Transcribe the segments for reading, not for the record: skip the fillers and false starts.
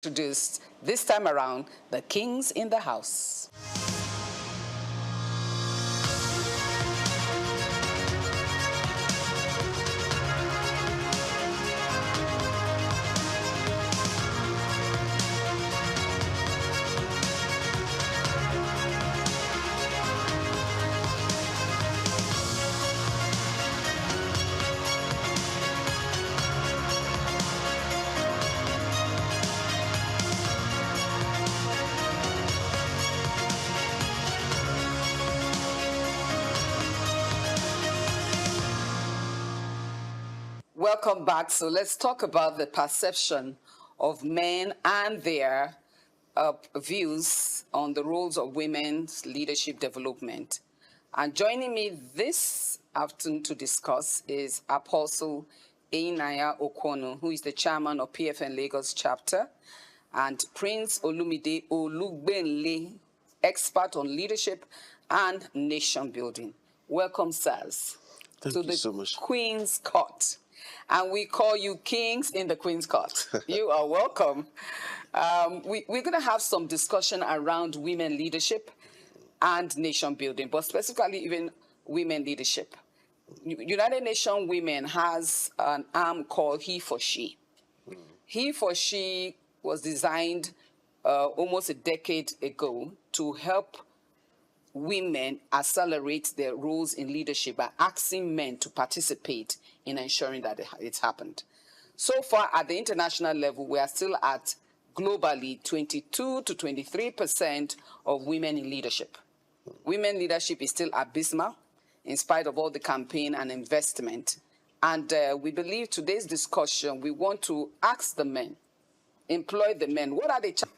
Introduced this time around the kings in the house. Welcome back. So let's talk about the perception of men and their views on the roles of women's leadership development. And joining me this afternoon to discuss is Apostle Einaya Okwonu, who is the chairman of PFN Lagos chapter, and Prince Olumide Olugbenle, expert on leadership and nation building. Welcome, sirs, Thank to you the so much. Queen's Court. And we call you kings in the Queen's Court. You are welcome. We're going to have some discussion around women leadership and nation building, but specifically even women leadership. United Nations Women has an arm called He for She. He for She was designed almost a decade ago to help women accelerate their roles in leadership by asking men to participate in ensuring that it's happened. So far at the international level, we are still at globally 22 to 23% of women in leadership. Women leadership is still abysmal in spite of all the campaign and investment. And we believe today's discussion, we want to ask the men, employ the men, what are the challenges?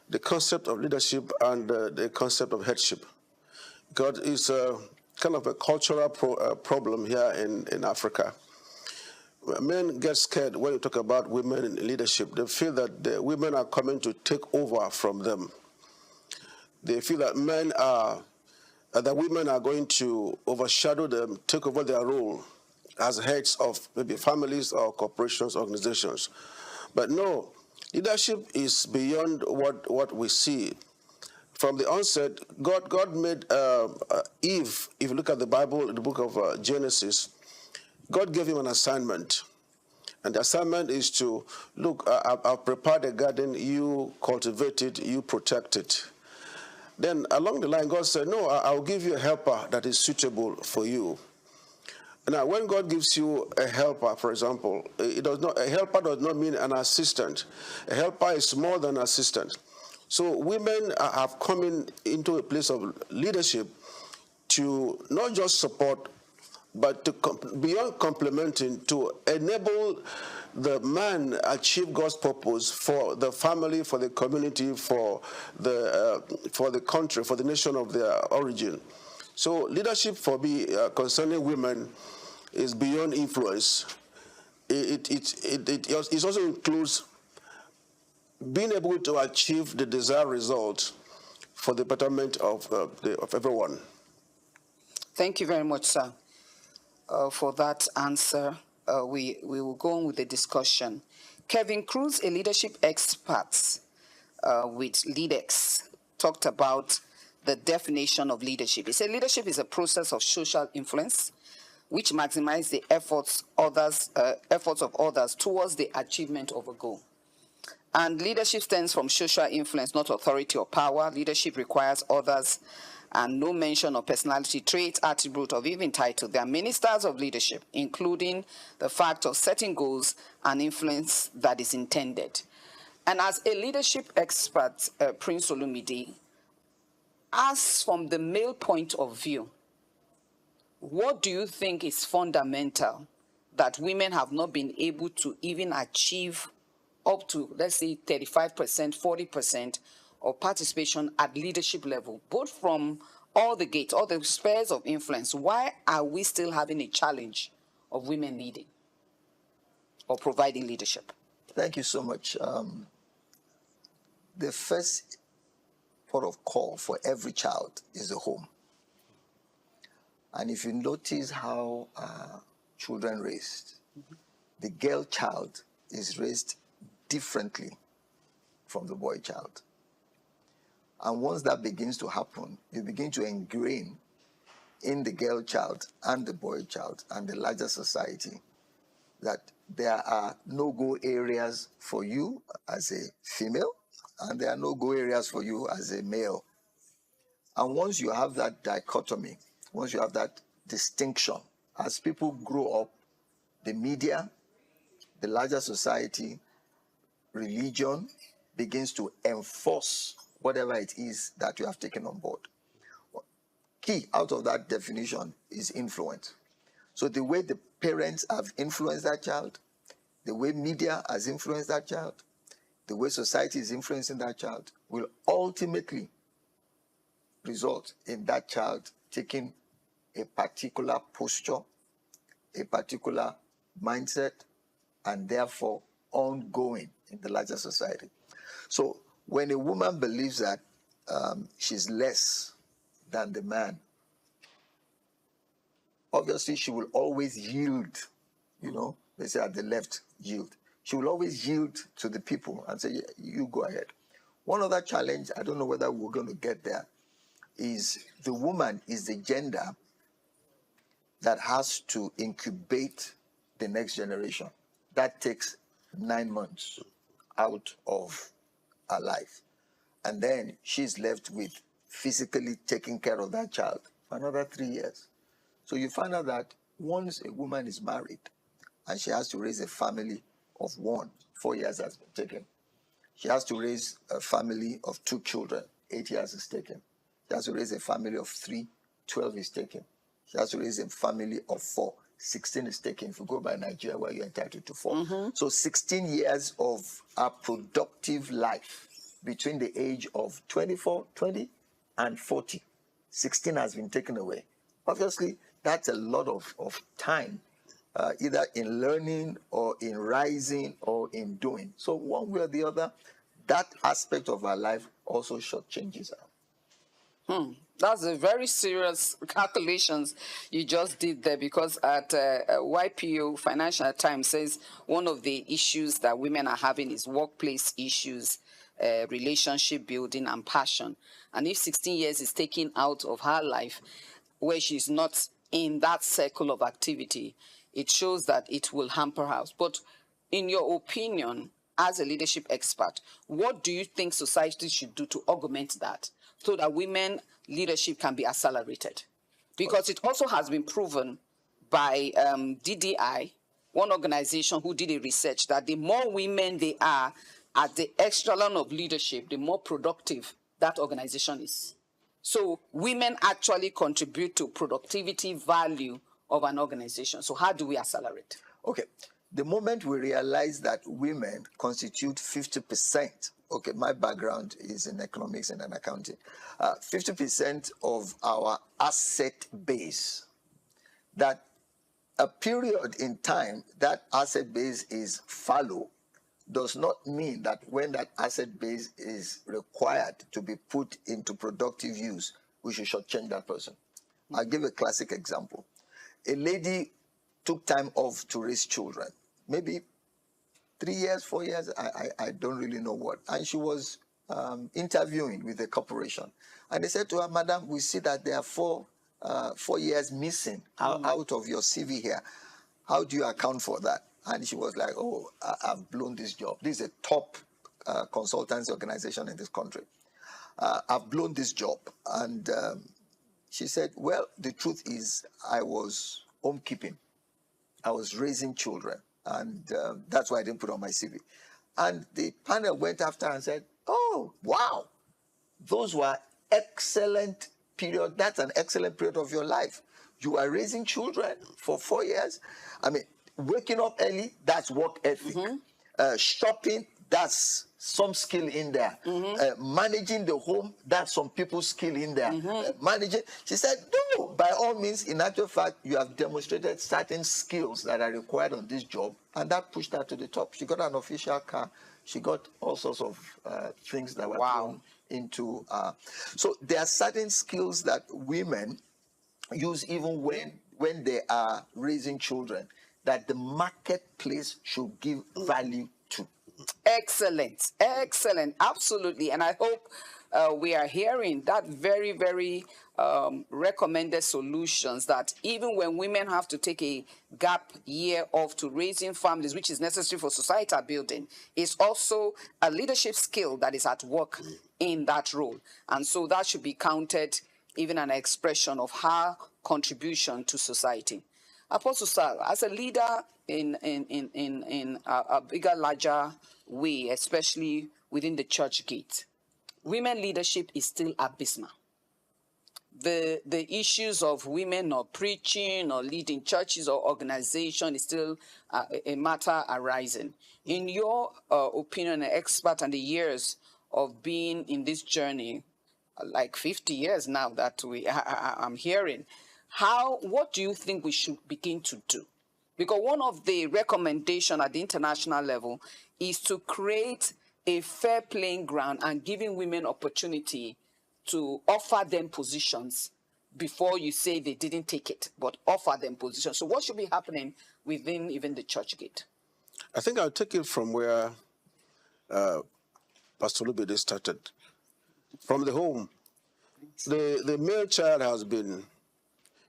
The concept of leadership and the concept of headship. God is kind of a cultural problem here in Africa. Men get scared when you talk about women in leadership. They feel that the women are coming to take over from them. They feel that that women are going to overshadow them, take over their role as heads of maybe families or corporations, organizations. But no, leadership is beyond what we see. From the onset, God made Eve. If you look at the Bible, the book of Genesis, God gave him an assignment. And the assignment is to, look, I've prepared a garden, you cultivate it, you protect it. Then along the line, God said, no, I'll give you a helper that is suitable for you. Now, when God gives you a helper, for example, a helper does not mean an assistant. A helper is more than an assistant. So women have come into a place of leadership to not just support, but to beyond complementing, to enable the man achieve God's purpose for the family, for the community, for the country, for the nation of their origin. So leadership for me concerning women is beyond influence. It also includes being able to achieve the desired result for the betterment of everyone. Thank you very much, sir, for that answer. We will go on with the discussion. Kevin Cruz, a leadership expert with LeadX, talked about the definition of leadership. He said leadership is a process of social influence which maximizes the efforts of others towards the achievement of a goal. And leadership stems from social influence, not authority or power. Leadership requires others, and no mention of personality traits, attribute, or even title. There are many styles of leadership, including the fact of setting goals and influence that is intended. And as a leadership expert, Prince Olumide, as from the male point of view, what do you think is fundamental that women have not been able to even achieve up to, let's say, 35%, 40% of participation at leadership level, both from all the gates, all the spheres of influence? Why are we still having a challenge of women leading or providing leadership? Thank you so much. The first port of call for every child is the home. And if you notice how children raised, the girl child is raised differently from the boy child. And once that begins to happen, you begin to ingrain in the girl child and the boy child and the larger society that there are no-go areas for you as a female, and there are no-go areas for you as a male. And once you have that dichotomy, once you have that distinction, as people grow up, the media, the larger society, religion begins to enforce whatever it is that you have taken on board. Key out of that definition is influence. So the way the parents have influenced that child, the way media has influenced that child, the way society is influencing that child will ultimately result in that child taking a particular posture, a particular mindset, and therefore ongoing in the larger society. So when a woman believes that she's less than the man, obviously she will always yield, you know, they say at the left, yield. She will always yield to the people and say, yeah, you go ahead. One other challenge, I don't know whether we're going to get there, is the woman is the gender that has to incubate the next generation. That takes 9 months out of her life. And then she's left with physically taking care of that child for another 3 years. So you find out that once a woman is married and she has to raise a family of 1, 4 years has been taken. She has to raise a family of 2 children, 8 years is taken. She has to raise a family of 3, 12 is taken. She has to raise a family of 4, 16 is taken. If you go by Nigeria, where you're entitled to 4. So 16 years of a productive life between the age of 24, 20, and 40. 16 has been taken away. Obviously, that's a lot of time, either in learning or in rising or in doing. So one way or the other, that aspect of our life also shortchanges her. That's a very serious calculations you just did there, because at YPO, Financial Times says one of the issues that women are having is workplace issues, relationship building and passion. And if 16 years is taken out of her life where she's not in that circle of activity, it shows that it will hamper her. But in your opinion, as a leadership expert, what do you think society should do to augment that so that women leadership can be accelerated? Because it also has been proven by DDI, one organization who did a research, that the more women they are at the echelon of leadership, the more productive that organization is. So women actually contribute to productivity value of an organization. So how do we accelerate? Okay. The moment we realize that women constitute 50%, okay, my background is in economics and accounting, 50% of our asset base, that a period in time that asset base is fallow does not mean that when that asset base is required to be put into productive use, we should shortchange that person. I'll give a classic example. A lady took time off to raise children, maybe 3 years, 4 years, I don't really know what. And she was interviewing with the corporation. And they said to her, Madam, we see that there are 4 years missing out of your CV here. How do you account for that? And she was like, oh, I've blown this job. This is a top consultancy organization in this country. I've blown this job. And she said, well, the truth is I was homekeeping. I was raising children. And that's why I didn't put on my CV. And the panel went after and said, oh, wow, those were excellent period. That's an excellent period of your life. You are raising children for 4 years. I mean, waking up early, that's work ethic. Shopping, that's some skill in there. Managing the home, that's some people's skill in there. Managing, she said, no, by all means, in actual fact, you have demonstrated certain skills that are required on this job, and that pushed her to the top. She got an official car. She got all sorts of things that were thrown into. So there are certain skills that women use even when they are raising children that the marketplace should give value to. Excellent, excellent, absolutely. And I hope we are hearing that very, very recommended solutions that even when women have to take a gap year off to raising families, which is necessary for societal building, is also a leadership skill that is at work in that role. And so that should be counted even an expression of her contribution to society. Apostle Sal, as a leader in a bigger, larger way, especially within the church gate, women leadership is still abysmal. The issues of women not preaching or leading churches or organization is still a matter arising. In your opinion, an expert and the years of being in this journey, like 50 years now that I'm hearing, what do you think we should begin to do? Because one of the recommendations at the international level is to create a fair playing ground and giving women opportunity to offer them positions before you say they didn't take it, but offer them positions. So what should be happening within even the church gate? I think I'll take it from where Pastor Lubede started. From the home, the male child has been,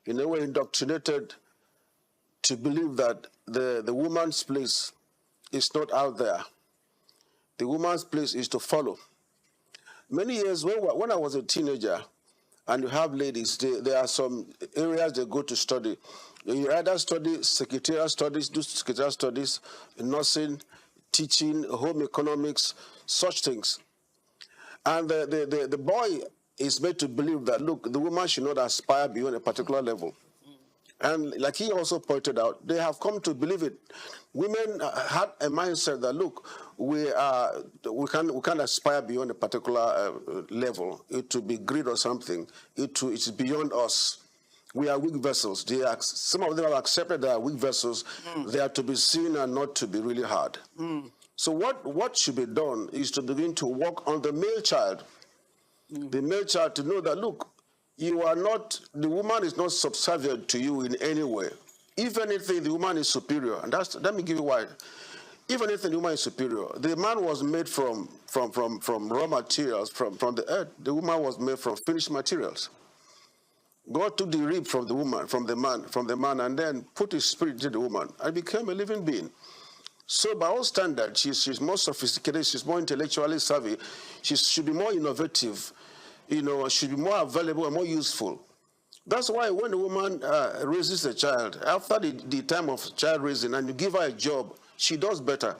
in a way, indoctrinated to believe that the woman's place is not out there. The woman's place is to follow. Many years, when I was a teenager, and you have ladies, there are some areas they go to study. You either study secretarial studies, do secretarial studies, nursing, teaching, home economics, such things. And the boy is made to believe that, look, the woman should not aspire beyond a particular level. And like he also pointed out, they have come to believe it. Women had a mindset that, look, we can't aspire beyond a particular level. It to be greed or something. It's beyond us. We are weak vessels. Some of them have accepted they are weak vessels. They are to be seen and not to be really hard. So what should be done is to begin to work on the male child. The male child to know that, look, you are not, the woman is not subservient to you in any way. If anything, the woman is superior. And let me give you why. If anything, the woman is superior. The man was made from raw materials, from the earth. The woman was made from finished materials. God took the rib from the woman, from the man, and then put his spirit into the woman and became a living being. So by all standards, she's more sophisticated, she's more intellectually savvy, she should be more innovative, should be more available and more useful. That's why when a woman raises a child, after the time of child raising, and you give her a job, she does better.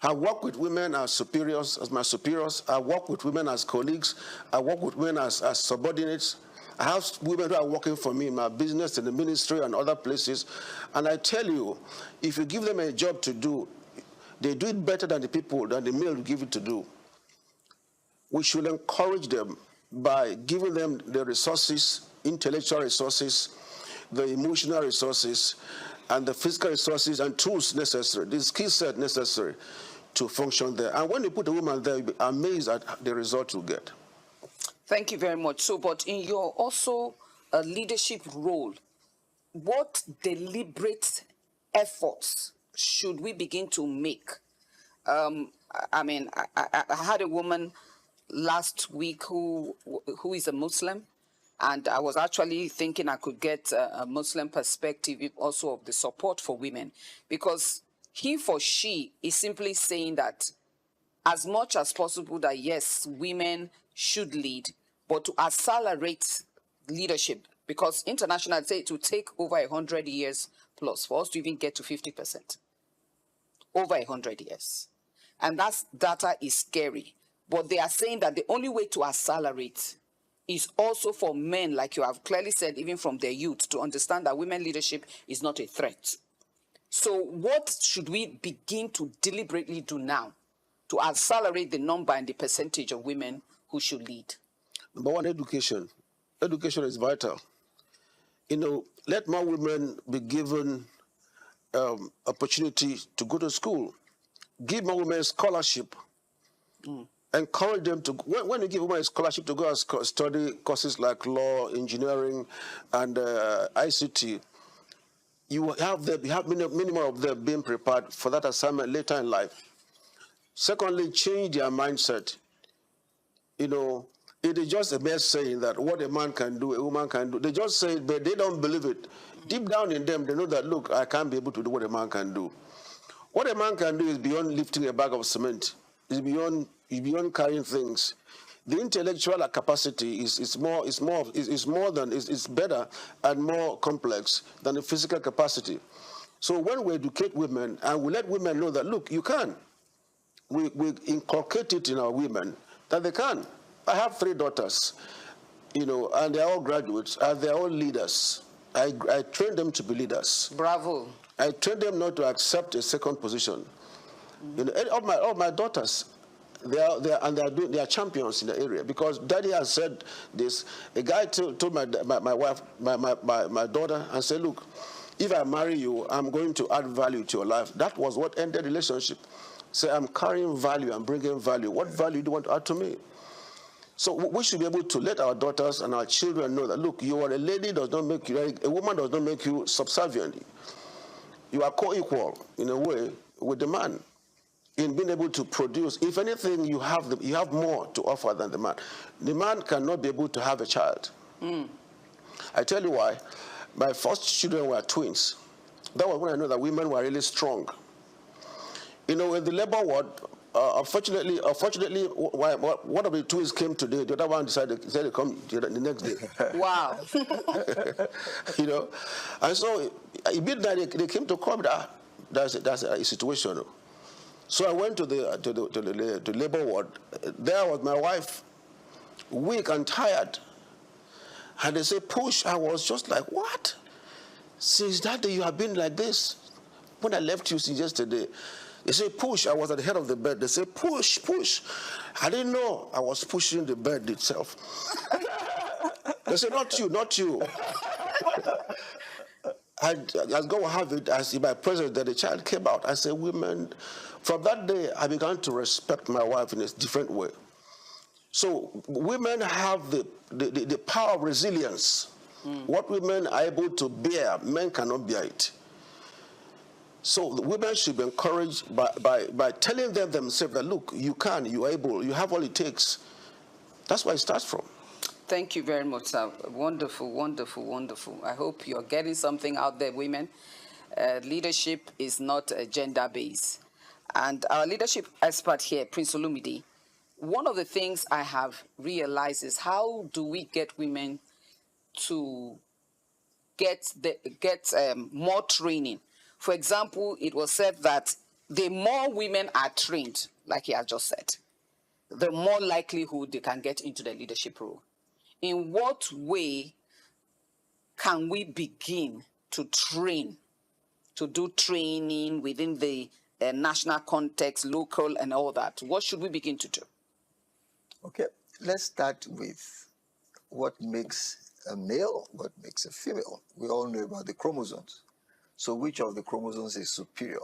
I work with women as superiors, as my superiors. I work with women as colleagues. I work with women as subordinates. I have women who are working for me in my business, in the ministry, and other places. And I tell you, if you give them a job to do, they do it better than the male will give it to do. We should encourage them by giving them the resources, intellectual resources, the emotional resources, and the physical resources and tools necessary, the skill set necessary to function there. And when you put a woman there, you'll be amazed at the result you get. Thank you very much. So, but in your also leadership role, what deliberate efforts should we begin to make? I had a woman last week who is a Muslim, and I was actually thinking I could get a Muslim perspective also of the support for women, because he for she is simply saying that as much as possible that yes, women should lead, but to accelerate leadership, because internationally say it will take over 100 years plus for us to even get to 50%. Over 100 years. And that data is scary. But they are saying that the only way to accelerate is also for men, like you have clearly said, even from their youth, to understand that women leadership is not a threat. So what should we begin to deliberately do now to accelerate the number and the percentage of women who should lead? Number one, education. Education is vital. Let more women be given opportunity to go to school. Give more women scholarship. Encourage them to, when you give women a scholarship to go and study courses like law, engineering, and ICT, you have many more of them being prepared for that assignment later in life. Secondly, change their mindset. You know, it is just a mere saying that what a man can do, a woman can do. They just say it, but they don't believe it. Deep down in them, they know that, look, I can't be able to do what a man can do. What a man can do is beyond lifting a bag of cement. It's beyond carrying things. The intellectual capacity is better and more complex than the physical capacity. So when we educate women and we let women know that, look, you can, we inculcate it in our women that they can. I have 3 daughters, you know, and they're all graduates, and they're all leaders. I train them to be leaders. Bravo. I train them not to accept a second position. You know, all my daughters, they are champions in the area because Daddy has said this. A guy told my wife, my daughter, and said, look, if I marry you, I'm going to add value to your life. That was what ended the relationship. Say, I'm carrying value, I'm bringing value. What value do you want to add to me? So we should be able to let our daughters and our children know that, look, you are a lady, does not make you, a woman does not make you subservient. You are co-equal in a way with the man in being able to produce. If anything, you have more to offer than the man. The man cannot be able to have a child. I tell you why. My first children were twins. That was when I know that women were really strong. You know, in the labor ward, unfortunately, one of the twins came today. The other one decided to come the next day. Wow. You know, and so at midnight they came to call me. That's a situation. So I went to the labor ward. There was my wife, weak and tired. And they say, push. I was just like, what? Since that day you have been like this? When I left you since yesterday. They say, push. I was at the head of the bed. They say, push, push. I didn't know I was pushing the bed itself. They say, not you, not you. And as God will have it, as in my presence, that the child came out. I said, women, from that day, I began to respect my wife in a different way. So women have the power of resilience. What women are able to bear, men cannot bear it. So the women should be encouraged by telling them themselves that, look, you can, you are able, you have all it takes. That's where it starts from. Thank you very much, sir. Wonderful, wonderful, wonderful. I hope you're getting something out there, women. Leadership is not gender-based. And our leadership expert here, Prince Olumide, one of the things I have realized is how do we get women to get more training? For example, it was said that the more women are trained, like he has just said, the more likelihood they can get into the leadership role. In what way can we begin to train, to do training within the national context, local and all that? What should we begin to do? Okay, let's start with what makes a male, what makes a female. We all know about the chromosomes. So which of the chromosomes is superior?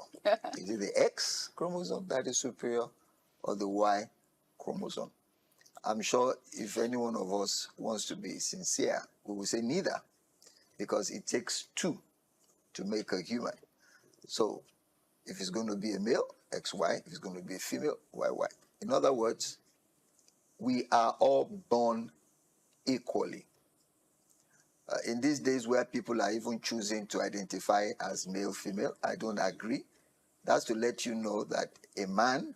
Is it the X chromosome that is superior or the Y chromosome? I'm sure if any one of us wants to be sincere, we will say neither, because it takes 2 to make a human. So if it's going to be a male, XY, if it's going to be a female, YY. In other words, we are all born equally. In these days where people are even choosing to identify as male, female, I don't agree. That's to let you know that a man,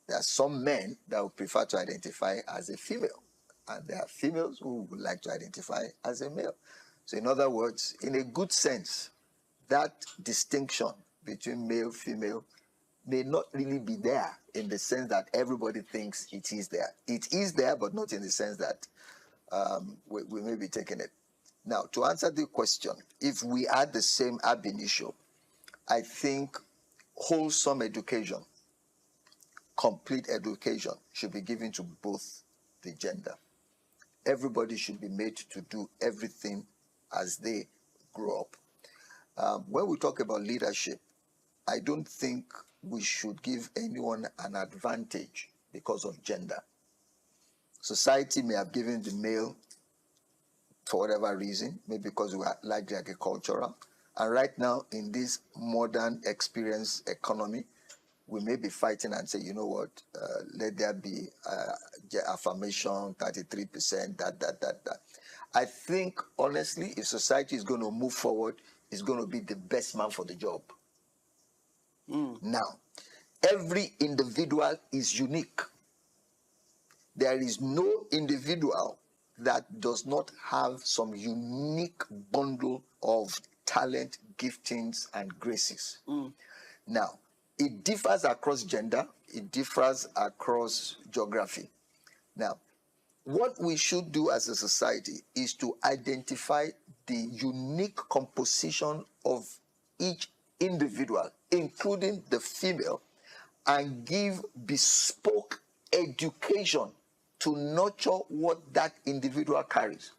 there are some men that would prefer to identify as a female, and there are females who would like to identify as a male. So in other words, in a good sense, that distinction between male, female may not really be there in the sense that everybody thinks it is there. It is there, but not in the sense that we may be taking it. Now, to answer the question, if we had the same ab initio, I think wholesome education, complete education should be given to both the gender. Everybody should be made to do everything as they grow up. When we talk about leadership, I don't think we should give anyone an advantage because of gender. Society may have given the male, for whatever reason, maybe because we are largely agricultural. And right now, in this modern experience economy, we may be fighting and say, you know what, let there be affirmation, 33%, that. I think, honestly, if society is going to move forward, it's going to be the best man for the job. Now, every individual is unique. There is no individual that does not have some unique bundle of talent, giftings, and graces. Now, it differs across gender, it differs across geography. Now, what we should do as a society is to identify the unique composition of each individual, including the female, and give bespoke education to nurture what that individual carries.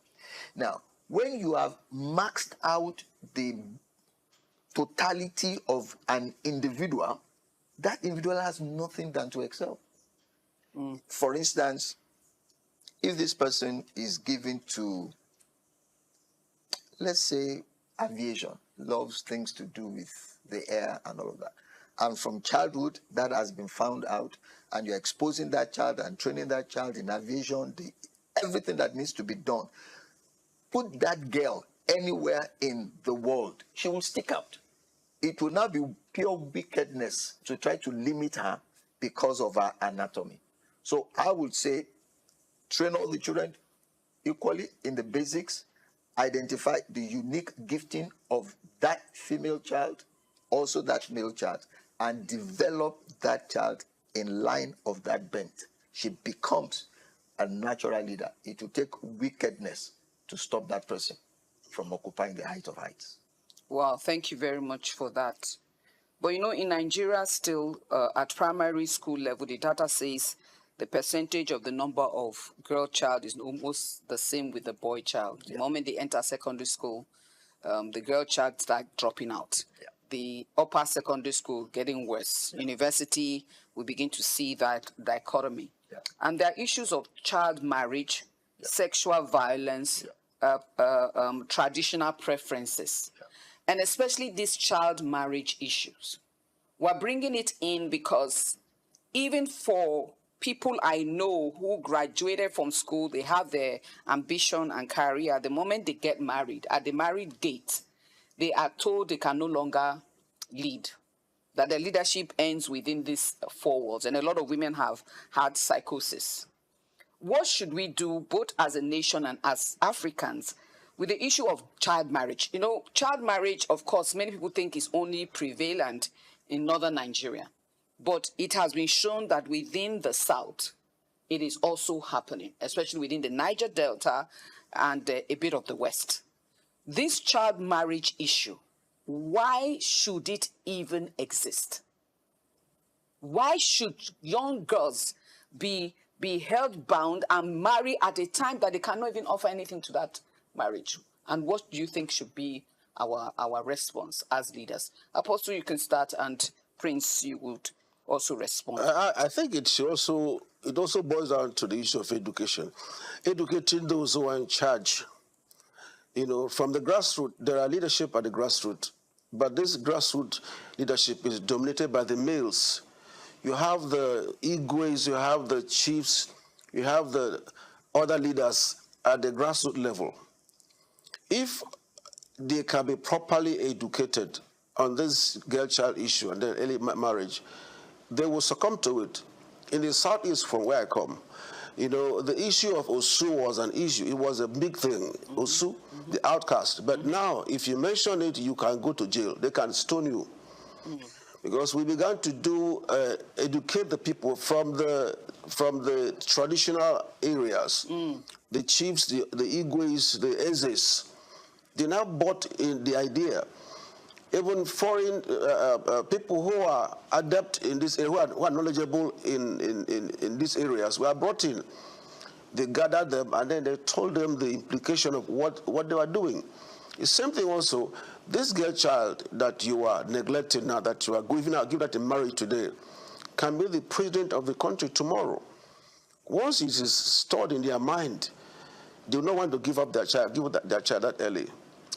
Now, when you have maxed out the totality of an individual, that individual has nothing than to excel. For instance, if this person is given to, let's say, aviation, loves things to do with the air and all of that, and from childhood that has been found out, and you're exposing that child and training that child in aviation, everything that needs to be done, put that girl anywhere in the world, she will stick out. It will not be pure wickedness to try to limit her because of her anatomy. So I would say, train all the children equally in the basics, identify the unique gifting of that female child, also that male child, and develop that child in line of that bent. She becomes a natural leader. It will take wickedness to stop that person from occupying the height of heights. Wow, thank you very much for that. But you know, in Nigeria still, at primary school level, the data says the percentage of the number of girl child is almost the same with the boy child. The moment they enter secondary school, the girl child start dropping out. The upper secondary school getting worse. University, we begin to see that dichotomy. And there are issues of child marriage, sexual violence, traditional preferences, and especially these child marriage issues. We're bringing it in because even for people I know who graduated from school, they have their ambition and career. The moment they get married, at the married gate, they are told they can no longer lead, that the leadership ends within these 4 walls. And a lot of women have had psychosis. What should we do, both as a nation and as Africans, with the issue of child marriage? You know, child marriage, of course, many people think is only prevalent in northern Nigeria. But it has been shown that within the South, it is also happening, especially within the Niger Delta and a bit of the West. This child marriage issue, why should it even exist? Why should young girls be held bound and marry at a time that they cannot even offer anything to that marriage? And what do you think should be our response as leaders? Apostle, you can start, and Prince, you would also respond. I think it also boils down to the issue of education. Educating those who are in charge. You know, from the grassroots, there are leadership at the grassroots, but this grassroots leadership is dominated by the males. You have the Igwes, you have the chiefs, you have the other leaders at the grassroots level. If they can be properly educated on this girl-child issue and then early marriage, they will succumb to it. In the southeast, from where I come, you know, the issue of Osu was an issue. It was a big thing. Osu, the outcast. But now, if you mention it, you can go to jail. They can stone you. Because we began to educate the people from the traditional areas, the chiefs, the Igwes, the Ezes. They now bought in the idea. Even foreign people who are adept in this area, who are knowledgeable in these areas, were brought in. They gathered them, and then they told them the implication of what they were doing. The same thing also, this girl child that you are neglecting now, that you are giving that in marriage today, can be the president of the country tomorrow. Once it is stored in their mind, they will not want to give up their child, their child that early.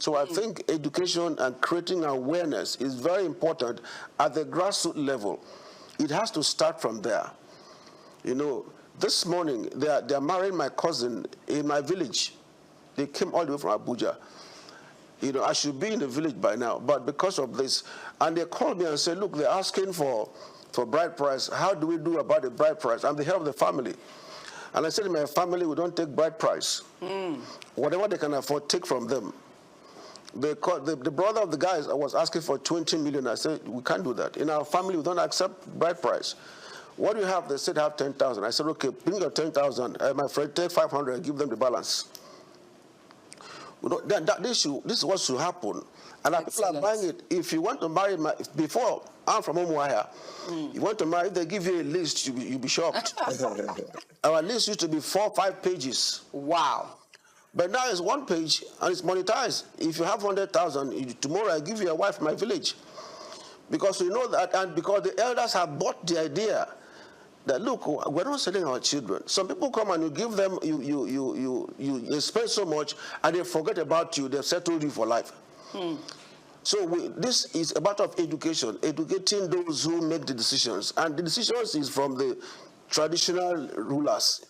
So I think education and creating awareness is very important at the grassroots level. It has to start from there. You know, this morning, they are marrying my cousin in my village. They came all the way from Abuja. You know, I should be in the village by now, but because of this, and they called me and said, look, they're asking for bride price. How do we do about the bride price? I'm the head of the family. And I said to my family, we don't take bride price. Whatever they can afford, take from them. The brother of the guys was asking for 20 million. I said, we can't do that. In our family, we don't accept bride price. What do you have? They said, have 10,000. I said, okay, bring your 10,000. My friend, take 500, give them the balance. This is what should happen. And people are buying it. If you want to marry, before, I'm from Umuahia, you want to marry, if they give you a list, you'll be shocked. Our list used to be 4 or 5 pages. Wow. But now it's 1 page and it's monetized. If you have 100,000, tomorrow I give you a wife in my village. Because we know that, and because the elders have bought the idea that, look, we're not selling our children. Some people come and you give them, you spend so much and they forget about you, they've settled you for life. So this is a matter of education, educating those who make the decisions. And the decisions is from the traditional rulers.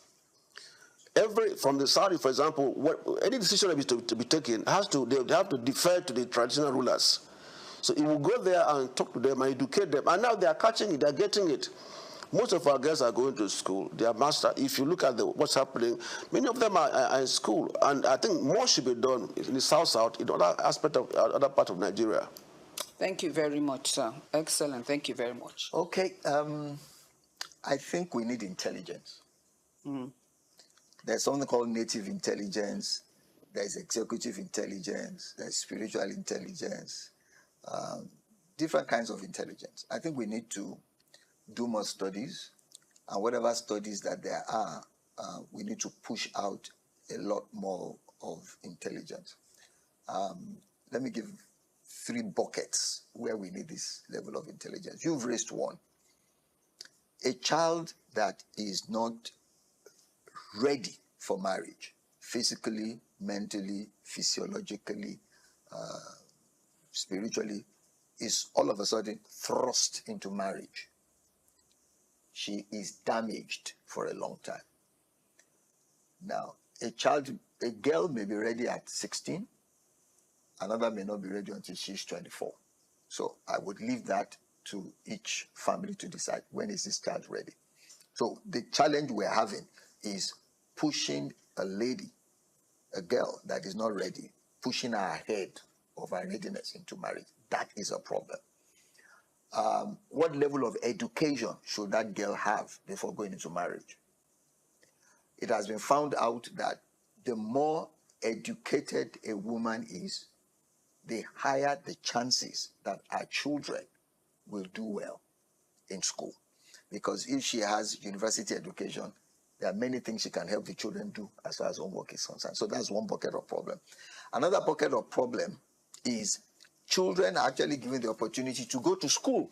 From the Saudi, for example, any decision that is to be taken, they have to defer to the traditional rulers. So he will go there and talk to them and educate them. And now they are catching it, they are getting it. Most of our girls are going to school. They are master. If you look at what's happening, many of them are in school. And I think more should be done in the South, in other aspect of other part of Nigeria. Thank you very much, sir. Excellent. Thank you very much. Okay. I think we need intelligence. There's something called native intelligence. There's executive intelligence. There's spiritual intelligence. Different kinds of intelligence. I think we need to do more studies, and whatever studies that there are, we need to push out a lot more of intelligence. Let me give 3 buckets where we need this level of intelligence. You've raised one. A child that is not ready for marriage, physically, mentally, physiologically, spiritually, is all of a sudden thrust into marriage. She is damaged for a long time. Now, a girl may be ready at 16, another may not be ready until she's 24. So I would leave that to each family to decide, when is this child ready. So the challenge we're having is pushing a lady, a girl that is not ready, pushing her ahead of her readiness into marriage. That is a problem. What level of education should that girl have before going into marriage? It has been found out that the more educated a woman is, the higher the chances that her children will do well in school. Because if she has university education, there are many things she can help the children do as far as homework is concerned. So that's one bucket of problem. Another bucket of problem is children are actually given the opportunity to go to school.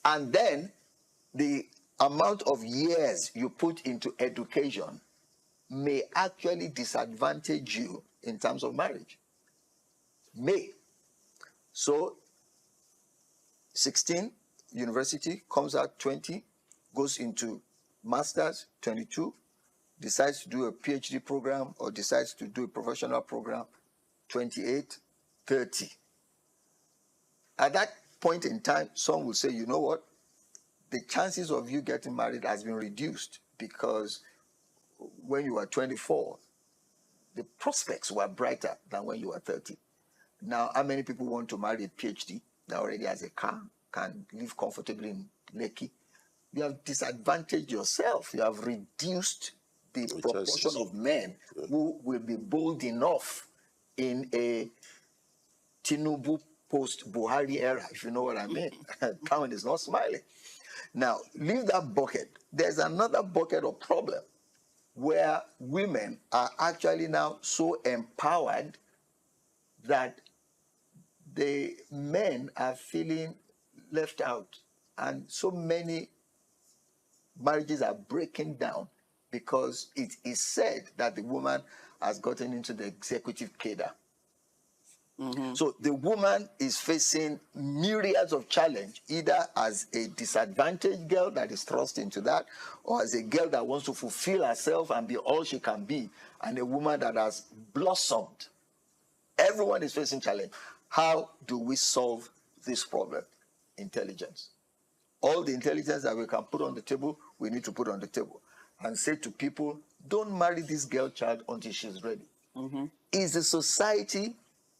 And then the amount of years you put into education may actually disadvantage you in terms of marriage. May. So 16, university, comes out 20, goes into master's, 22, decides to do a PhD program or decides to do a professional program, 28, 30. At that point in time, some will say, you know what? The chances of you getting married has been reduced because when you were 24, the prospects were brighter than when you were 30. Now, how many people want to marry a PhD that already has a car, can live comfortably in Lekki? You have disadvantaged yourself. You have reduced the proportion of men who will be bold enough in a Tinubu post-Buhari era, if you know what I mean. Town is not smiling. Now, leave that bucket. There's another bucket of problem where women are actually now so empowered that the men are feeling left out. And so many marriages are breaking down because it is said that the woman has gotten into the executive cadre. So the woman is facing myriads of challenge, either as a disadvantaged girl that is thrust into that, or as a girl that wants to fulfill herself and be all she can be, and a woman that has blossomed. Everyone is facing challenge. How do we solve this problem? Intelligence. All the intelligence that we can put on the table, we need to put on the table. And say to people, don't marry this girl child until she's ready. Is the society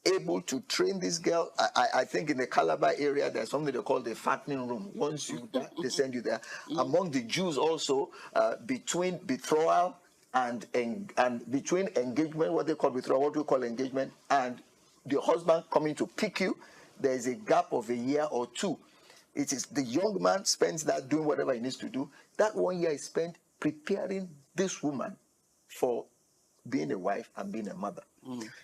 able to train this girl? I think in the Calabar area, there's something they call the fattening room. Once you they send you there. Among the Jews also, between betrothal and between engagement, what they call betrothal, what we call engagement, and the husband coming to pick you, there is a gap of a year or two. It is the young man spends that doing whatever he needs to do. That 1 year is spent preparing this woman for being a wife and being a mother.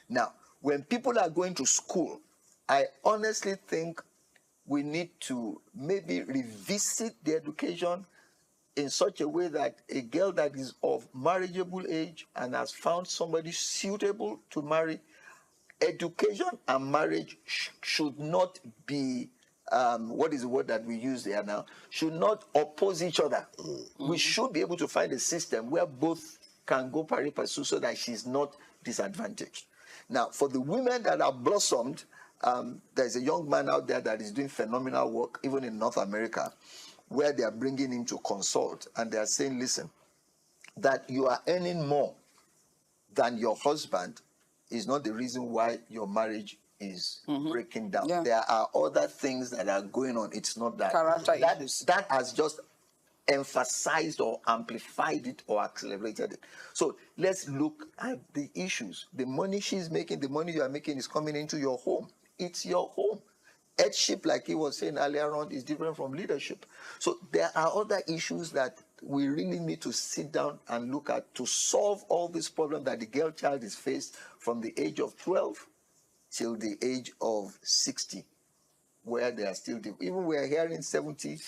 Now, when people are going to school, I honestly think we need to maybe revisit the education in such a way that a girl that is of marriageable age and has found somebody suitable to marry, education and marriage should not be, what is the word that we use there now, should not oppose each other. We should be able to find a system where both can go pari passu so that she's not disadvantaged. Now, for the women that are blossomed, there's a young man out there that is doing phenomenal work, even in North America, where they are bringing him to consult, and they are saying, listen, that you are earning more than your husband is not the reason why your marriage is breaking down. Yeah. There are other things that are going on. It's not that. Character issues. That has just emphasized or amplified it or accelerated it. So let's look at the issues. The money she's making, the money you are making is coming into your home. It's your home. Headship, like he was saying earlier on, is different from leadership. So there are other issues that we really need to sit down and look at to solve all this problem that the girl child is faced from the age of 12 till the age of 60, where they are still, even we are hearing 70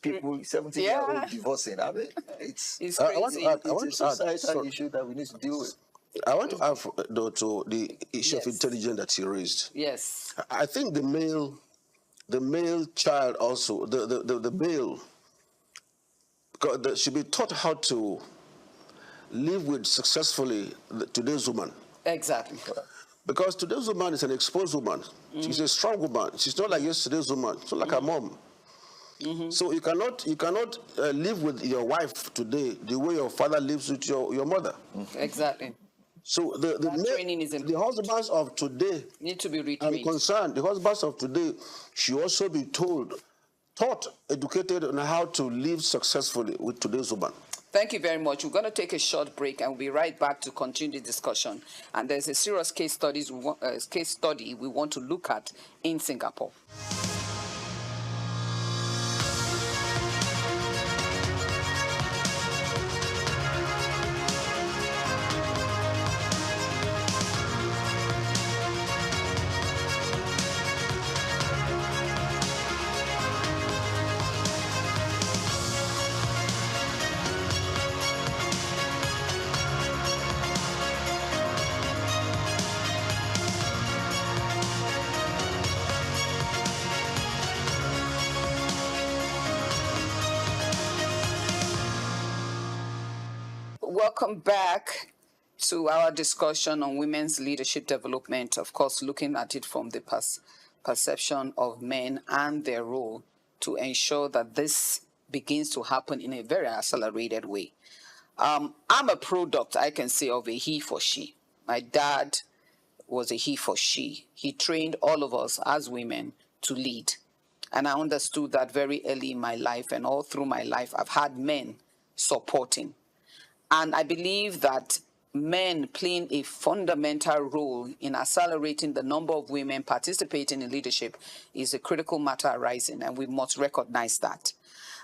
people, 70-year-old divorcing. I mean, it's crazy. It's a societal issue that we need to deal with. I want to add, though, to the issue of intelligence that you raised. Yes. I think the male child also, the male, should be taught how to live with successfully today's woman. Exactly. Because today's woman is an exposed woman. She's a strong woman. She's not like yesterday's woman. She's not like her mom. So you cannot live with your wife today the way your father lives with your mother. Exactly. So the husbands of today need to be retrained. I'm concerned. The husbands of today should also be taught, educated on how to live successfully with today's woman. Thank you very much. We're going to take a short break and we'll be right back to continue the discussion. And there's a serious case study we want to look at in Singapore. Welcome back to our discussion on women's leadership development, of course, looking at it from the perception of men and their role to ensure that this begins to happen in a very accelerated way. I'm a product, I can say, of a he for she. My dad was a he for she. He trained all of us as women to lead. And I understood that very early in my life, and all through my life, I've had men supporting. And I believe that men playing a fundamental role in accelerating the number of women participating in leadership is a critical matter arising, and we must recognize that.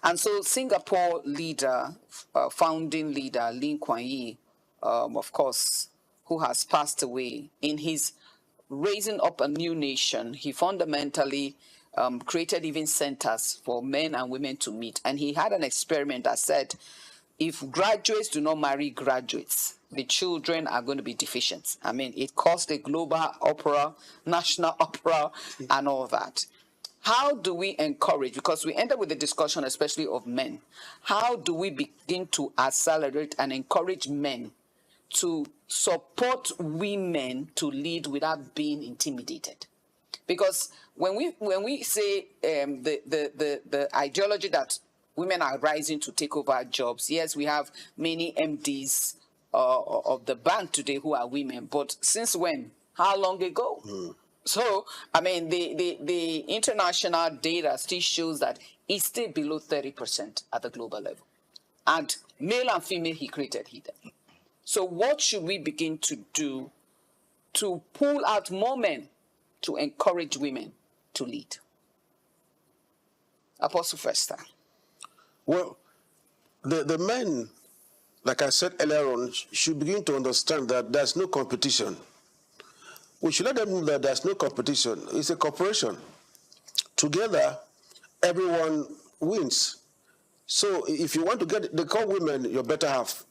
And so Singapore leader, founding leader, Lee Kuan Yew, of course, who has passed away, in his raising up a new nation, he fundamentally created even centers for men and women to meet. And he had an experiment that said, if graduates do not marry graduates, the children are going to be deficient. I mean, it cost a global opera, national opera, and all that. How do we encourage, because we end up with the discussion, especially of men, how do we begin to accelerate and encourage men to support women to lead without being intimidated? Because when we say the ideology that women are rising to take over jobs, yes, we have many MDs of the bank today who are women, but since when? How long ago? So, I mean, the international data still shows that it's still below 30% at the global level. And male and female, he created either. So what should we begin to do to pull out more men to encourage women to lead? Apostle Festa. Well, the men, like I said earlier on, should begin to understand that there's no competition. We should let them know that there's no competition. It's a cooperation. Together, everyone wins. So if you want to they call women your better half.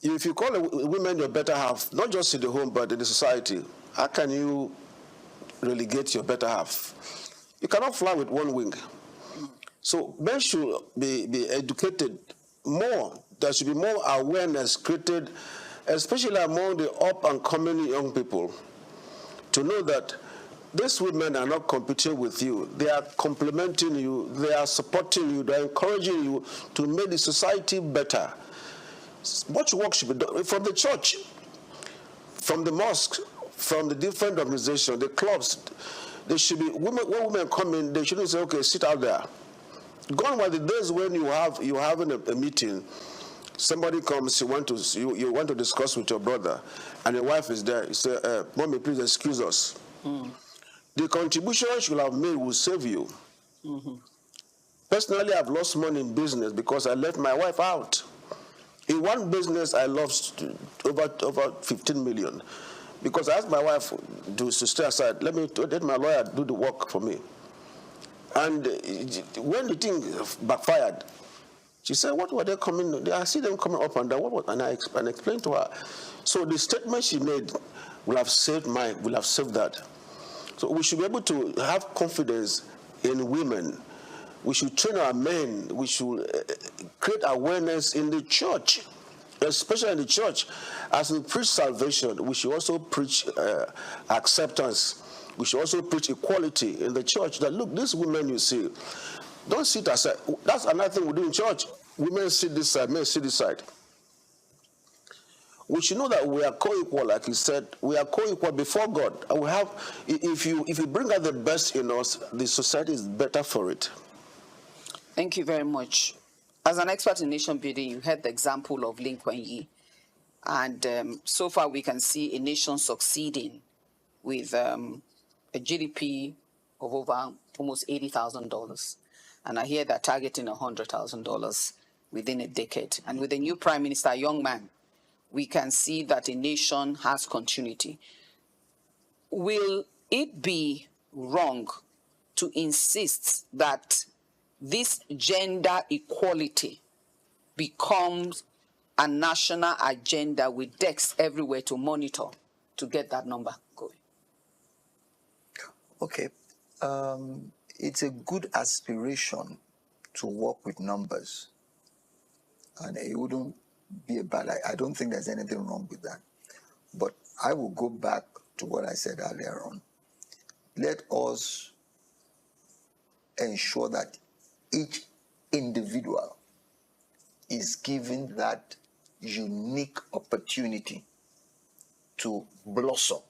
If you call women your better half, not just in the home, but in the society, how can you relegate your better half? You cannot fly with one wing. So men should be educated more. There should be more awareness created, especially among the up-and-coming young people, to know that these women are not competing with you. They are complementing you. They are supporting you. They are encouraging you to make the society better. Much work should be done from the church, from the mosque, from the different organizations, the clubs. There should be women. When women come in, they shouldn't say, "Okay, sit out there." Gone were the days when you're having a meeting. Somebody comes, you want to discuss with your brother, and your wife is there. You say, "Mommy, please excuse us." The contribution you should have made will save you. Personally, I've lost money in business because I left my wife out. In one business, I lost over 15 million because I asked my wife to stay aside. Let my lawyer do the work for me. And when the thing backfired, she said, "What were they coming? I see them coming up and down." And I explained to her. So the statement she made will have saved that. So we should be able to have confidence in women. We should train our men. We should create awareness in the church, especially in the church. As we preach salvation, we should also preach acceptance. We should also preach equality in the church. That look, these women you see, don't sit aside. That's another thing we do in church. Women sit this side, men sit this side. We should know that we are co-equal, like he said. We are co-equal before God. And we have, if you bring out the best in us, the society is better for it. Thank you very much. As an expert in nation building, you had the example of Lin Kuan Yew. And so far we can see a nation succeeding with a GDP of over almost $80,000. And I hear they're targeting $100,000 within a decade. And with the new prime minister, a young man, we can see that a nation has continuity. Will it be wrong to insist that this gender equality becomes a national agenda with desks everywhere to monitor to get that number going? Okay. It's a good aspiration to work with numbers. And it wouldn't be a bad idea. I don't think there's anything wrong with that. But I will go back to what I said earlier on. Let us ensure that each individual is given that unique opportunity to blossom,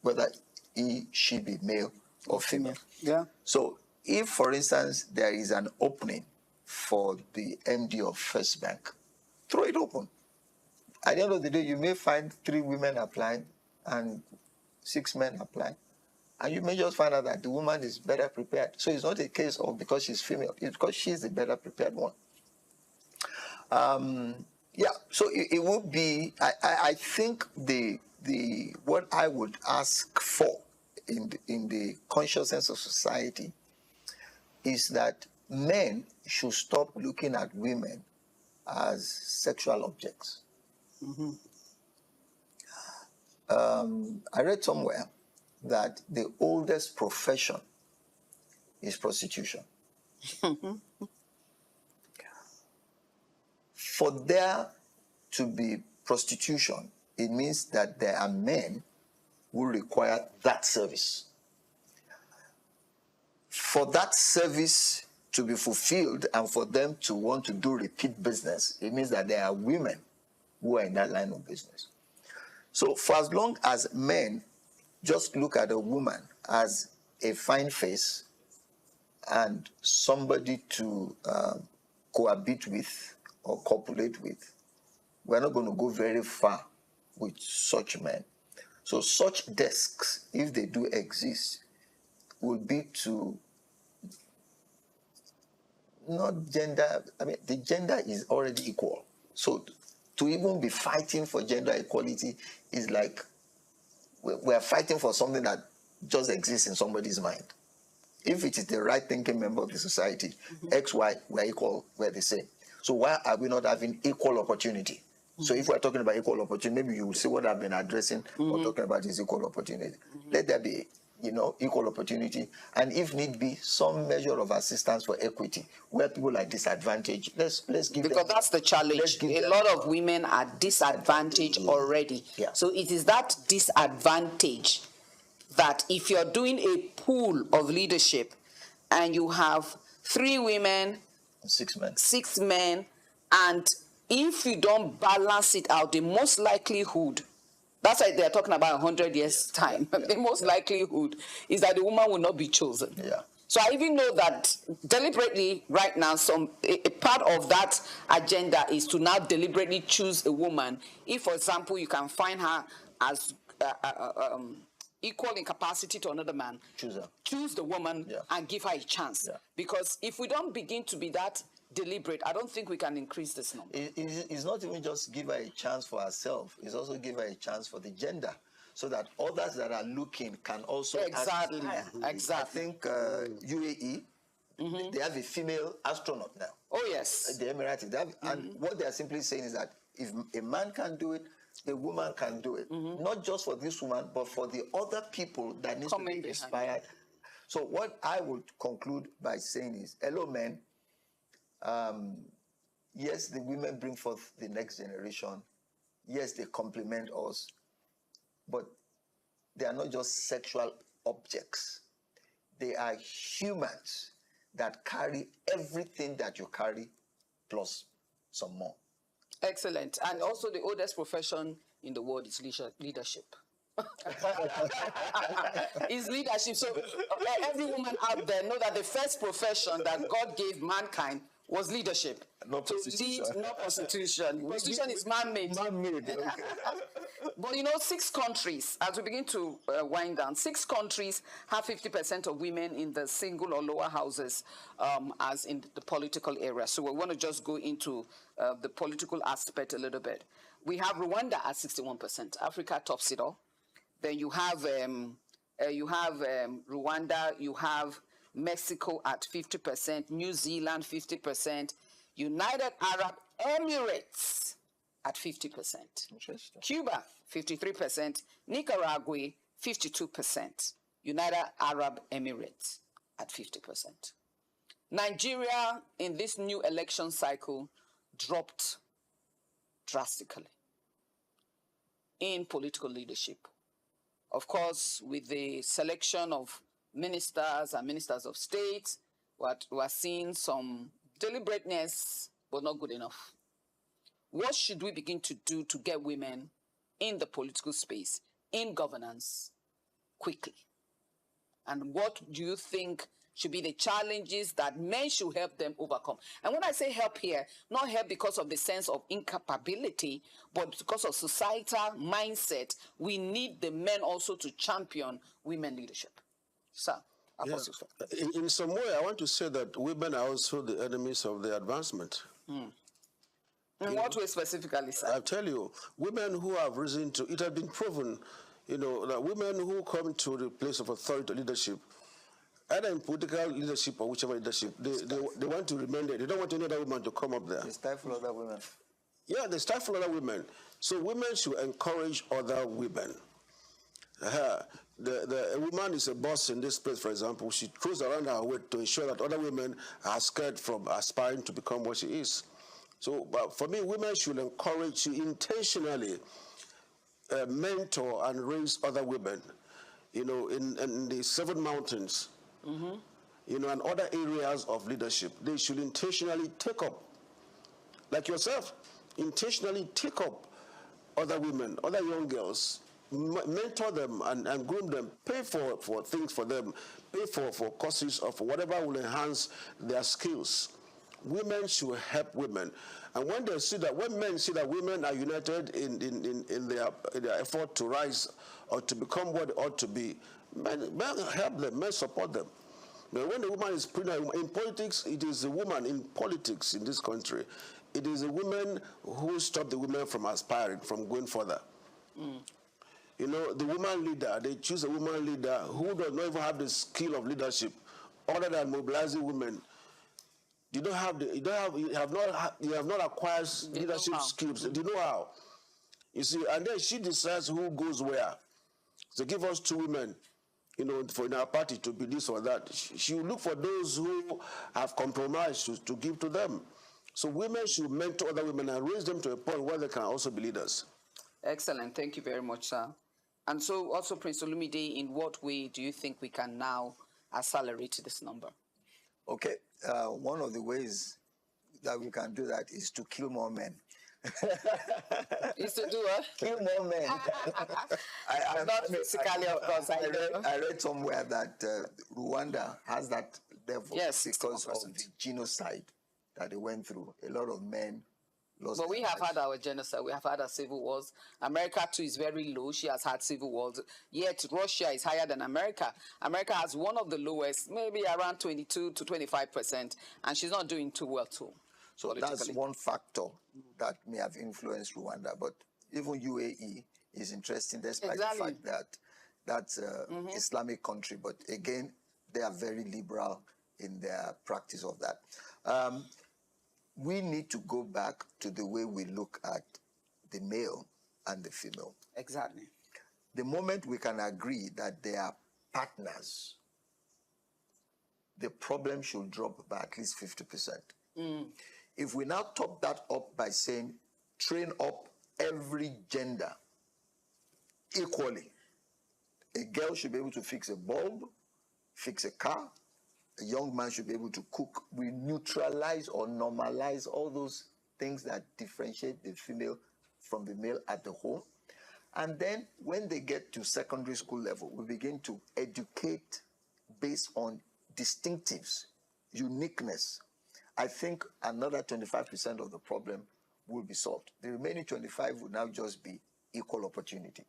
whether she be male or female. Yeah. So if, for instance, there is an opening for the MD of First Bank, throw it open. At the end of the day, you may find 3 women applying and 6 men applying. And you may just find out that the woman is better prepared. So it's not a case of because she's female, it's because she's the better prepared one. Yeah, so it would be, I think what I would ask for in the consciousness of society is that men should stop looking at women as sexual objects. I read somewhere that the oldest profession is prostitution. For there to be prostitution, it means that there are men who require that service. For that service to be fulfilled and for them to want to do repeat business, it means that there are women who are in that line of business. So for as long as men just look at a woman as a fine face and somebody to cohabit with or copulate with, we're not going to go very far with such men. So such desks, if they do exist, will be to not gender, I mean, the gender is already equal. So to even be fighting for gender equality is like we're fighting for something that just exists in somebody's mind. If it is the right thinking member of the society, X, Y, we're equal, we're the same. So why are we not having equal opportunity? So if we're talking about equal opportunity, maybe you will see what I've been addressing or talking about is equal opportunity. Let there be, equal opportunity, and if need be, some measure of assistance for equity where people are disadvantaged. Let's give them. Because that's the challenge. A lot of women are disadvantaged already. Yeah. So it is that disadvantage that if you're doing a pool of leadership and you have 3 women, 6 men, and if you don't balance it out, the most likelihood, that's why they're talking about 100 years' time. The most likelihood is that the woman will not be chosen. Yeah. So I even know that deliberately right now, a part of that agenda is to now deliberately choose a woman. If, for example, you can find her as equal in capacity to another man, choose the woman and give her a chance. Yeah. Because if we don't begin to be that deliberate, I don't think we can increase this number. It's not even just give her a chance for herself, it's also give her a chance for the gender, so that others that are looking can also Exactly. I think UAE, they have a female astronaut now. Oh yes. The Emiratis, and what they are simply saying is that if a man can do it, a woman can do it. Not just for this woman, but for the other people that need to be inspired. So what I would conclude by saying is, hello men, yes, the women bring forth the next generation. Yes, they complement us, but they are not just sexual objects. They are humans that carry everything that you carry, plus some more. Excellent. And also the oldest profession in the world is leadership. Is leadership. So every woman out there know that the first profession that God gave mankind was leadership. Not prostitution. To lead, not prostitution. Prostitution is man-made. Man-made, okay. But 6 countries, as we begin to wind down, 6 countries have 50% of women in the single or lower houses as in the political area. So we want to just go into the political aspect a little bit. We have Rwanda at 61%. Africa tops it all. Then you have Rwanda, you have Mexico at 50%, New Zealand 50%, United Arab Emirates at 50%, Cuba 53%, Nicaragua 52%, United Arab Emirates at 50%. Nigeria in this new election cycle dropped drastically in political leadership. Of course, with the selection of ministers and ministers of state, we are seeing some deliberateness, but not good enough. What should we begin to do to get women in the political space, in governance, quickly? And what do you think should be the challenges that men should help them overcome? And when I say help here, not help because of the sense of incapability, but because of societal mindset. We need the men also to champion women leadership. Sir, Apostle. Yeah. In some way, I want to say that women are also the enemies of the advancement. In what way specifically, sir? I tell you, women who have risen to, it has been proven, that women who come to the place of authority leadership, either in political leadership or whichever leadership, they want to remain there. They don't want any other woman to come up there. They stifle other women. Yeah, they stifle other women. So women should encourage other women. A woman is a boss in this place, for example. She throws around her weight to ensure that other women are scared from aspiring to become what she is. So, but for me, women should encourage, to intentionally mentor and raise other women, you know, in the 7 mountains, you know, and other areas of leadership. They should intentionally take up, like yourself, intentionally take up other women, other young girls, mentor them and groom them, pay for things for them, pay for courses of whatever will enhance their skills. Women should help women. And when they see that, when men see that women are united in their effort to rise or to become what they ought to be, men help them, men support them. But when a woman is pregnant, in politics, it is a woman in politics in this country. It is a woman who stop the women from aspiring, from going further. You know, the woman leader, they choose a woman leader who does not even have the skill of leadership, other than mobilizing women. You have not acquired leadership skills. You know how. You see, and then she decides who goes where. So give us 2 women, you know, for in our party to be this or that. She will look for those who have compromised to give to them. So women should mentor other women and raise them to a point where they can also be leaders. Excellent. Thank you very much, sir. And so also, Prince Olumide, in what way do you think we can now accelerate this number? Okay, one of the ways that we can do that is to kill more men. Is to do what? Kill more men. Not physically, of course. I read somewhere that Rwanda has that level, yes, because of the genocide that they went through. A lot of men lost. But we have had our genocide. We have had our civil wars. America too is very low. She has had civil wars. Yet Russia is higher than America. America has one of the lowest, maybe around 22 to 25%, and she's not doing too well too. So that's one factor that may have influenced Rwanda. But even UAE is interesting, despite the fact that that's an Islamic country. But again, they are very liberal in their practice of that. We need to go back to the way we look at the male and the female. Exactly. The moment we can agree that they are partners, the problem should drop by at least 50%. If we now top that up by saying, train up every gender equally. A girl should be able to fix a bulb, fix a car. A young man should be able to cook. We neutralize or normalize all those things that differentiate the female from the male at the home. And then when they get to secondary school level, we begin to educate based on distinctives, uniqueness. I think another 25% of the problem will be solved. The remaining 25 will now just be equal opportunity.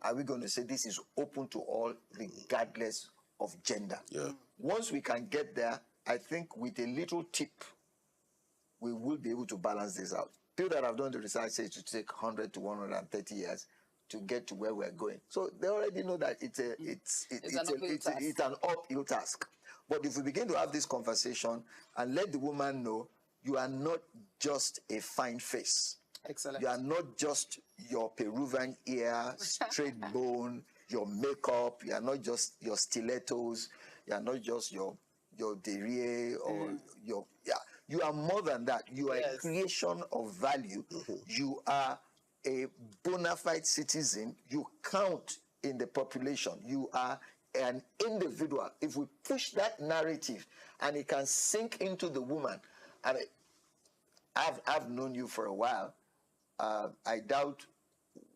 Are we going to say this is open to all regardless of gender? Yeah. Once we can get there, I think with a little tip, we will be able to balance this out. People that have done the research say it should take 100 to 130 years to get to where we're going. So they already know that it's an uphill task. But if we begin to have this conversation and let the woman know you are not just a fine face. Excellent. You are not just your Peruvian ear, straight bone, your makeup. You are not just your stilettos. You are not just your derriere or your... Yeah, you are more than that. You are a creation of value. You are a bona fide citizen. You count in the population. You are an individual. If we push that narrative and it can sink into the woman, I mean, I've known you for a while. I doubt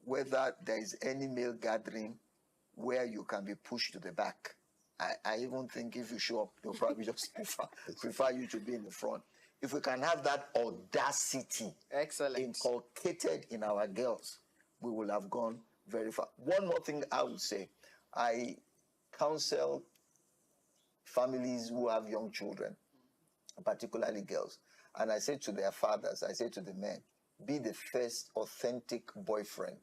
whether there is any male gathering where you can be pushed to the back. I even think if you show up, they'll probably just prefer you to be in the front. If we can have that audacity inculcated in our girls, we will have gone very far. One more thing I would say, I counsel families who have young children, particularly girls, and I say to their fathers, I say to the men, be the first authentic boyfriend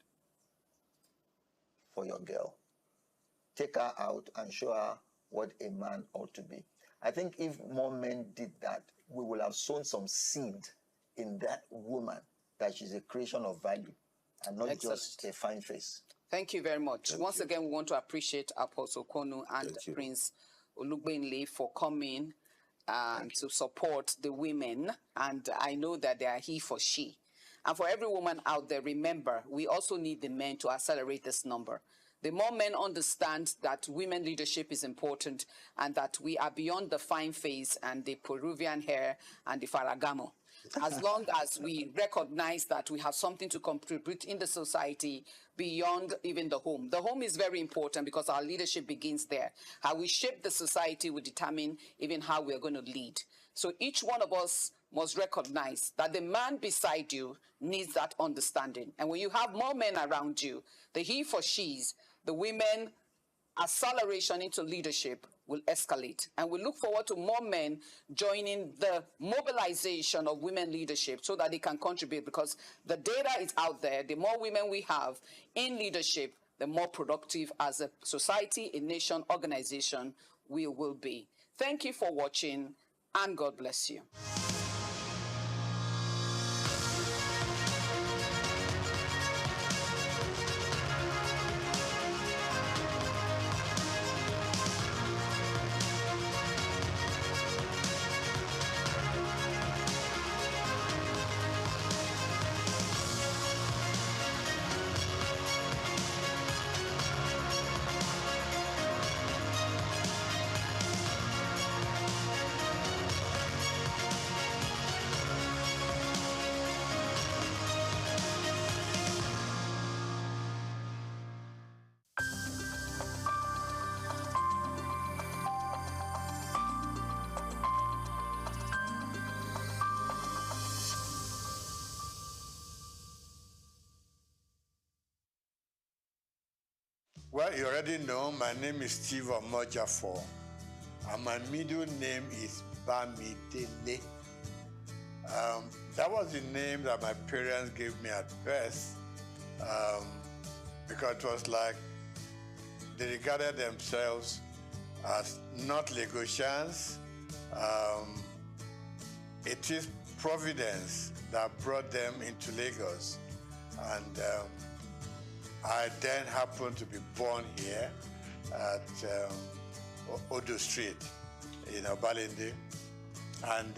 for your girl. Take her out and show her what a man ought to be. I think if more men did that, we will have sown some seed in that woman that she's a creation of value and not just a fine face. Thank you very much. Thank you. Again, we want to appreciate Apostle Konu and Prince Olugbenle for coming and to support the women. And I know that they are he for she. And for every woman out there, remember, we also need the men to accelerate this number. The more men understand that women leadership is important and that we are beyond the fine face and the Peruvian hair and the Faragamo. As long as we recognize that we have something to contribute in the society beyond even the home. The home is very important because our leadership begins there. How we shape the society will determine even how we're going to lead. So each one of us must recognize that the man beside you needs that understanding. And when you have more men around you, the he for she's, the women acceleration into leadership will escalate. And we look forward to more men joining the mobilization of women leadership so that they can contribute, because the data is out there. The more women we have in leadership, the more productive as a society, a nation, organization we will be. Thank you for watching, and God bless you. Well, you already know my name is Steve Omojafor, and my middle name is Bamidele. That was the name that my parents gave me at birth, because it was like they regarded themselves as not Lagosians. It is Providence that brought them into Lagos, and I then happened to be born here at Odo Street in Balinde. And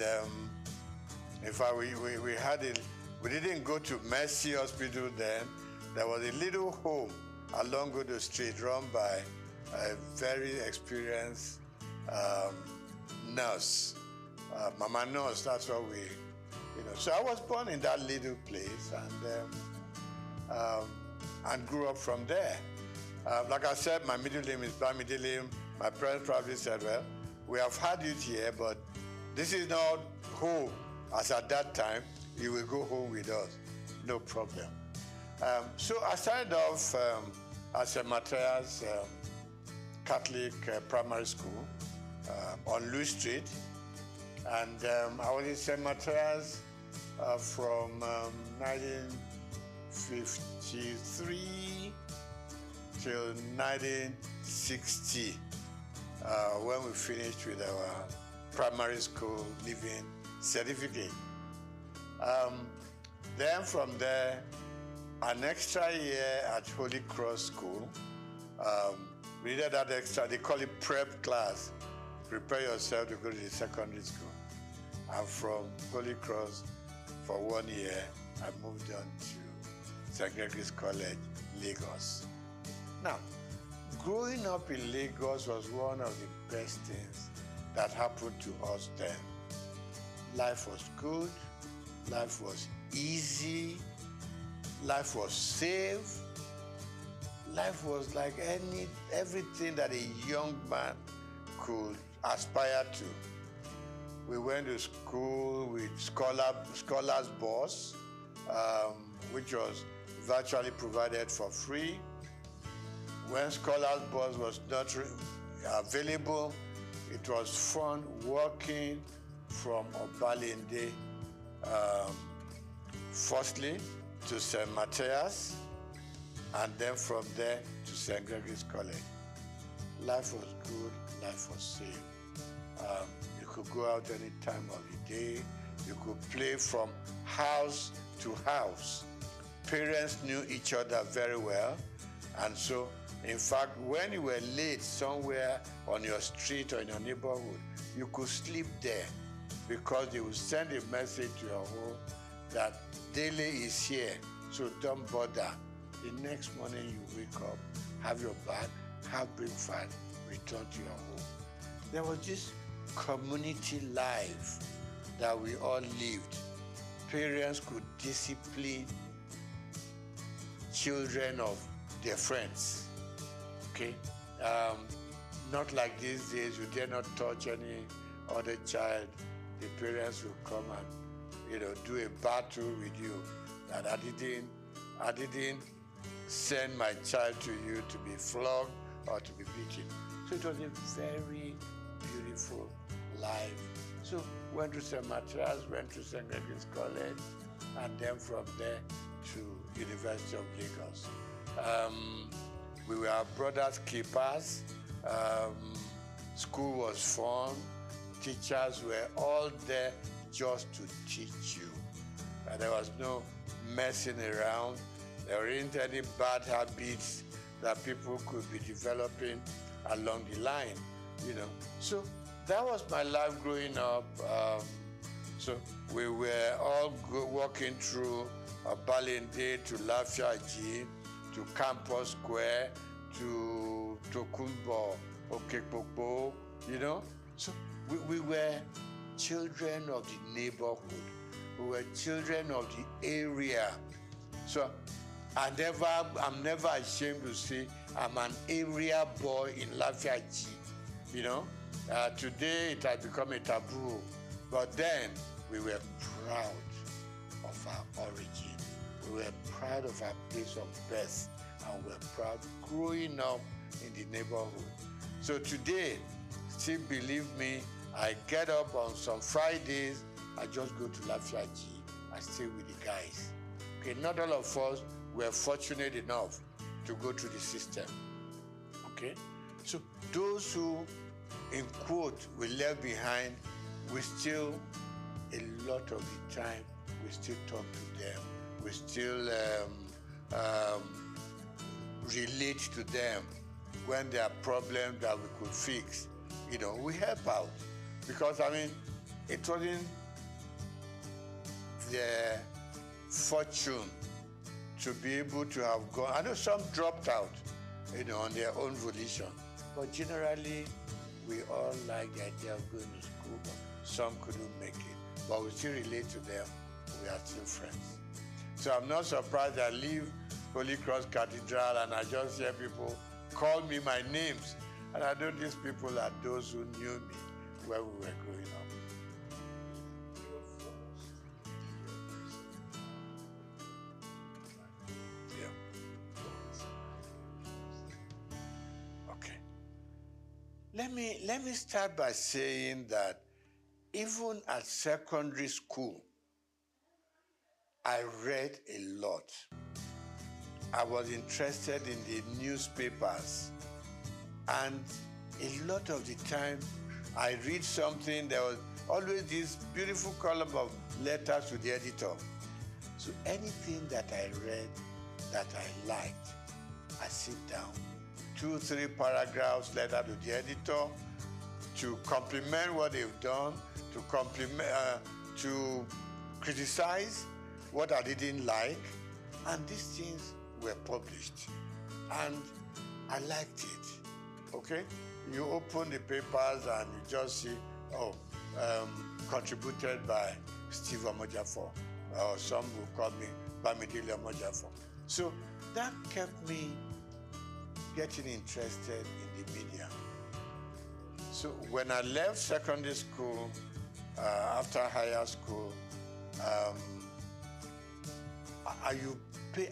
in fact, we had it, we didn't go to Mercy Hospital then. There was a little home along Odo Street run by a very experienced nurse, Mama Nurse, that's what we, So I was born in that little place, and grew up from there. Like I said, my middle name is Bamidele. My parents probably said, well, we have had you here, but this is not home. As at that time, you will go home with us. No problem. So I started off at St. Matthias Catholic Primary School on Louis Street. And I was in St. Matthias from 1953 till 1960, when we finished with our primary school leaving certificate. Then from there, an extra year at Holy Cross School. We did that extra, they call it prep class. Prepare yourself to go to the secondary school. And from Holy Cross, for 1 year, I moved on to St. Gregory's College, Lagos. Now, growing up in Lagos was one of the best things that happened to us then. Life was good, life was easy, life was safe, life was like everything that a young man could aspire to. We went to school with Scholars Bus, which was virtually provided for free. When Scholars Bus was not available, it was fun walking from Obalinde, firstly to St. Matthias, and then from there to St. Gregory's College. life was good, life was safe. You could go out any time of the day. You could play from house to house. Parents knew each other very well. And so, in fact, when you were late somewhere on your street or in your neighborhood, you could sleep there because they would send a message to your home that Dele is here, so don't bother. The next morning you wake up, have your bath, have breakfast, return to your home. There was this community life that we all lived. Parents could discipline children of their friends, okay? Not like these days, you dare not touch any other child. The parents will come and, do a battle with you. That I didn't send my child to you to be flogged or to be beaten. So it was a very beautiful life. So went to St. Matthias, went to St. Gregory's College, and then from there to University of Lagos. We were brothers keepers. School was fun. Teachers were all there just to teach you. There was no messing around. There weren't any bad habits that people could be developing along the line, So that was my life growing up. So we were all walking through Balinde to Lafiaji, to Campus Square, to Tokunbo, Okekpokpo, So we were children of the neighborhood. We were children of the area. So I'm never ashamed to say I'm an area boy in Lafiaji. Today it has become a taboo, but then we were proud of our origin. We were proud of our place of birth, and we were proud growing up in the neighborhood. So today, still believe me, I get up on some Fridays, I just go to Lafiaji, I stay with the guys. Okay, not all of us were fortunate enough to go through the system. Okay, so those who, in quote, we left behind, we still, a lot of the time, we still talk to them. We still relate to them when there are problems that we could fix. We help out. Because, it wasn't their fortune to be able to have gone. I know some dropped out, on their own volition. But generally, we all like the idea of going to school, but some couldn't make it. But we still relate to them. We are still friends. So I'm not surprised I leave Holy Cross Cathedral and I just hear people call me my names. And I know these people are those who knew me when we were growing up. Let me start by saying that even at secondary school, I read a lot. I was interested in the newspapers, and a lot of the time I read something, there was always this beautiful column of letters to the editor. So anything that I read that I liked, I sit down, 2-3 paragraphs letter to the editor to compliment what they've done, to criticize what I didn't like, and these things were published. And I liked it, okay? You open the papers and you just see, contributed by Steve Omojafo, or some will call me Bamidele Omojafo. So that kept me getting interested in the media. So when I left secondary school, after higher school, I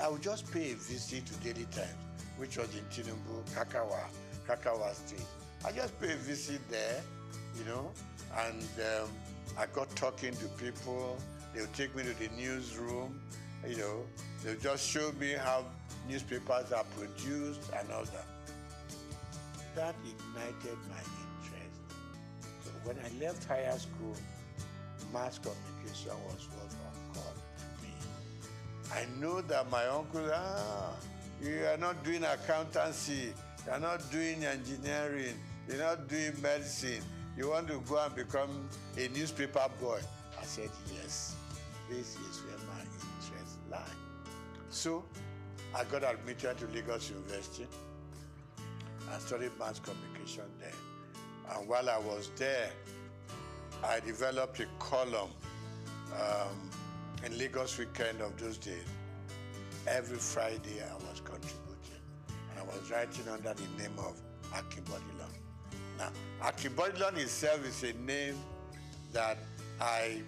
would just pay a visit to Daily Times, which was in Tinubu, Kakawa Street. I just pay a visit there, and I got talking to people. They would take me to the newsroom, they would just show me how newspapers are produced and all that. that ignited my interest. So when I left higher school, mass communication was what called me. I know that my uncle, you are not doing accountancy, you are not doing engineering, you're not doing medicine, you want to go and become a newspaper boy. I said, yes, this is where my interests lie. So I got admitted to Lagos University and studied mass communication there. And while I was there, I developed a column in Lagos Weekend of those days. Every Friday I was contributing, and I was writing under the name of Akibodilon. Now, Akibodilon itself is a name that I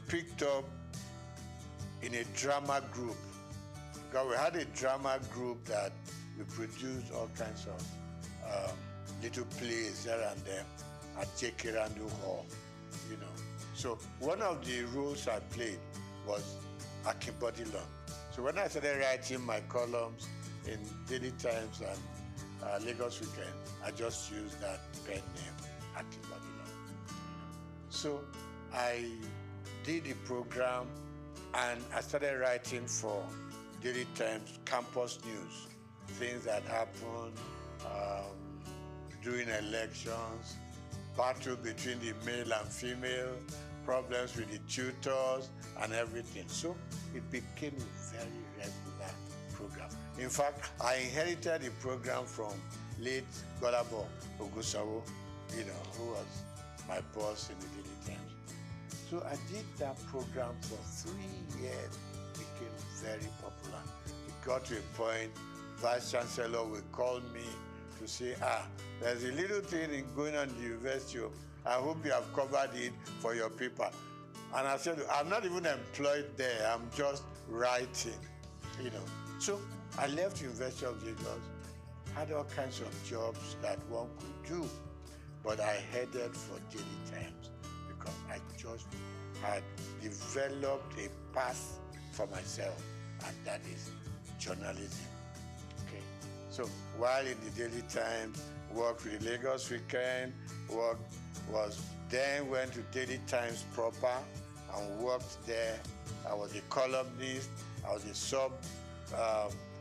picked up in a drama group, because we had a drama group that we produced all kinds of little plays here and there at Jekerandu Hall, you know. So one of the roles I played was Akibodilon. So when I started writing my columns in Daily Times and Lagos Weekend, I just used that pen name, Akibodilon. So I did the program and I started writing for Daily Times campus news, things that happen during elections, battle between the male and female, problems with the tutors and everything. So it became a very regular program. In fact, I inherited the program from late Golabo Ogusawo, you know, who was my boss in the Daily Times. So I did that program for 3 years. It became very popular. It got to a point, Vice Chancellor would call me to say, there's a little thing going on in the university. I hope you have covered it for your paper. And I said, I'm not even employed there. I'm just writing, you know. So I left University of Lagos, had all kinds of jobs that one could do, but I headed for Daily Times because I just had developed a path for myself, and that is journalism. Okay. So while in the Daily Times, worked with the Lagos Weekend, went to Daily Times proper and worked there. I was a columnist, I was a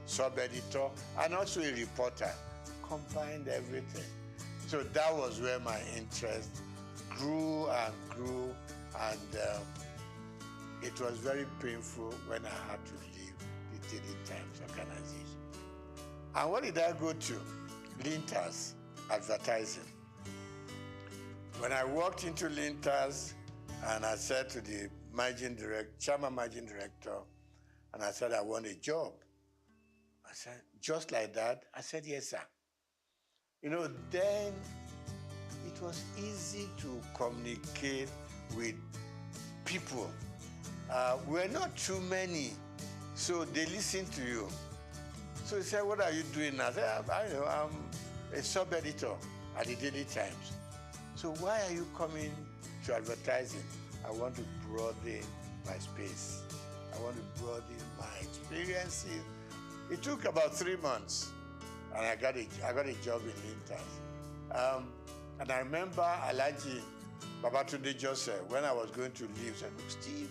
sub-editor, and also a reporter. Combined everything. So that was where my interest grew and grew, and it was very painful when I had to leave the Daily Times organization. And what did I go to? Linters advertising. When I walked into Linters, and I said to the chairman managing director, and I said, I want a job. I said, just like that? I said, yes, sir. You know, then it was easy to communicate with people. We're not too many, so they listen to you. So he said, what are you doing now? I said, I'm a sub-editor at the Daily Times. So why are you coming to advertising? I want to broaden my space. I want to broaden my experiences. It took about 3 months, and I got a job in Linters. And I remember Alhaji Babatunde Joseph, when I was going to leave, said, look, Steve,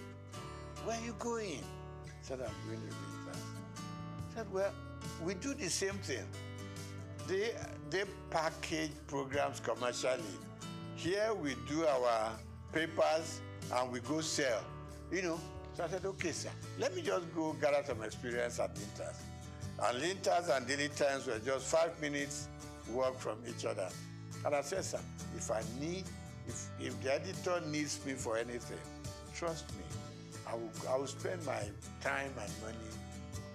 where are you going? I said, I'm going to Linters. I said, well, we do the same thing. They package programs commercially. Here we do our papers and we go sell, you know. So I said, okay, sir, let me just go gather some experience at Linters. And Linters and Daily Times were just 5 minutes walk from each other. And I said, sir, if the editor needs me for anything, trust me, I will spend my time and money,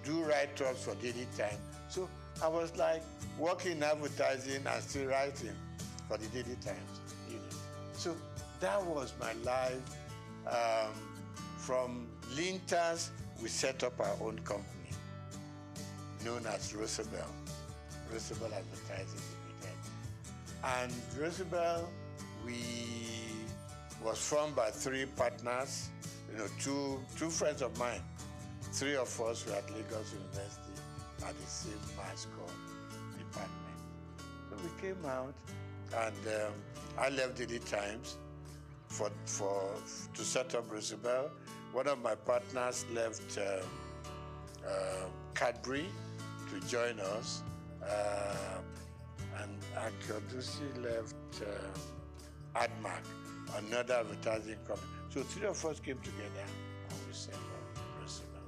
do write-ups for Daily Times. So I was like working in advertising and still writing for the Daily Times, you know. So that was my life. From Linters, we set up our own company known as Roosevelt Advertising Limited. And Roosevelt, was formed by 3 partners, you know, two friends of mine. 3 of us were at Lagos University at the same mass comm department. So we came out, and I left Daily Times to set up Roosevelt. One of my partners left Cadbury to join us, and Akadusi left AdMark, another advertising company. So three of us came together and we set up Roosevelt.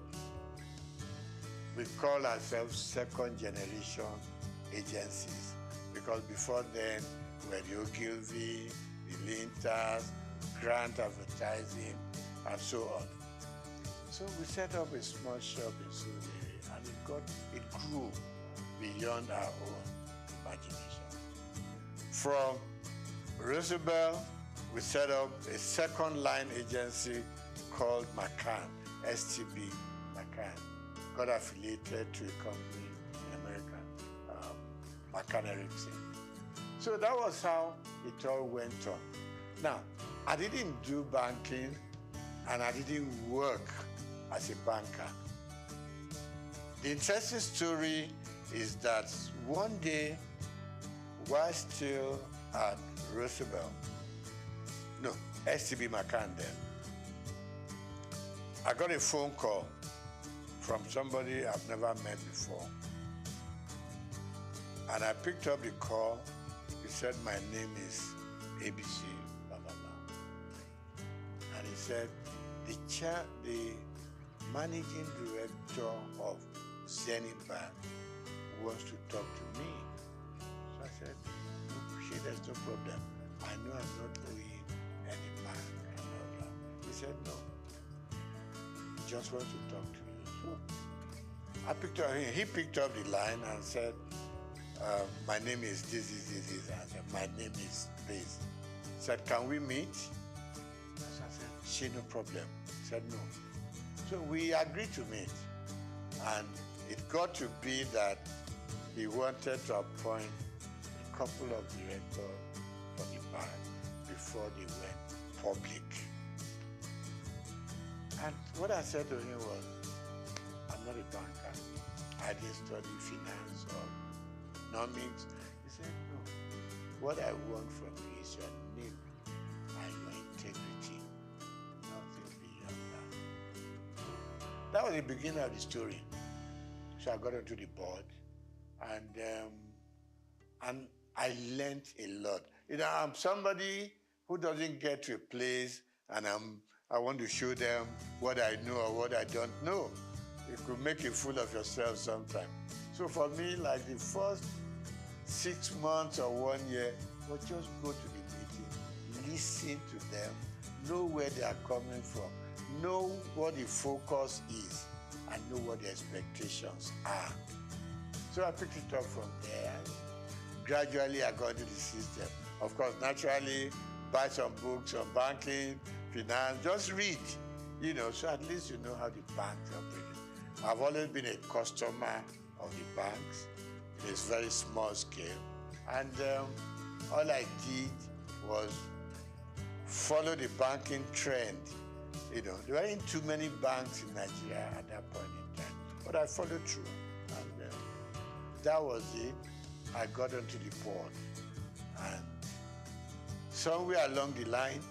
We call ourselves second generation agencies because before then we were the Ogilvy, the Linters, Grant Advertising, and so on. So we set up a small shop in Souq, and it grew beyond our own imagination. From Roosevelt, we set up a second line agency called McCann, STB McCann. Got affiliated to a company in America, McCann Erickson. So that was how it all went on. Now, I didn't do banking and I didn't work as a banker. The interesting story is that one day, while still at Roosevelt, no, STB McCann then, I got a phone call from somebody I've never met before. And I picked up the call. He said, my name is ABC, blah, blah, blah. And he said, the managing director of Zenith Bank wants to talk to me. So I said, no, there's no problem. I know I'm not owing any bank and all that. He said, no, he just wants to talk to you. So I picked up, he picked up the line and said, my name is this. I said, my name is this. He said, can we meet? So I said, she, no problem. He said, no. So we agreed to meet. And it got to be that he wanted to appoint a couple of directors for the bank before they went public. And what I said to him was, I'm not a banker. I didn't study finance or economics. He said, no. What I want from you is your name and your integrity. Nothing beyond that. That was the beginning of the story. So I got onto the board, and I learned a lot. You know, I'm somebody who doesn't get to a place and I want to show them what I know or what I don't know. You could make a fool of yourself sometimes. So for me, like the first 6 months or 1 year, was just go to the meeting, listen to them, know where they are coming from, know what the focus is, and know what the expectations are. So I picked it up from there. Gradually, I got into the system. Of course, naturally, buy some books on banking, finance, just read, you know, so at least you know how the banks operate. I've always been a customer of the banks in a very small scale. And all I did was follow the banking trend. You know, there weren't too many banks in Nigeria at that point in time, but I followed through. And that was it. I got onto the board. And somewhere along the line,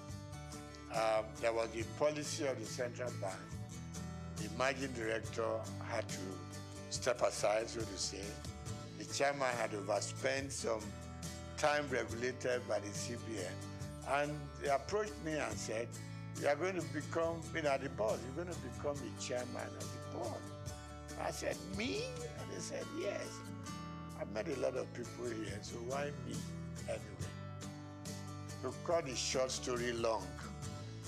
there was a policy of the central bank. The managing director had to step aside, so to say. The chairman had overspent some time regulated by the CBN. And they approached me and said, you are going to become, at the board, you're going to become the chairman of the board. I said, me? And they said, yes. I've met a lot of people here, so why me anyway? To cut the short story long,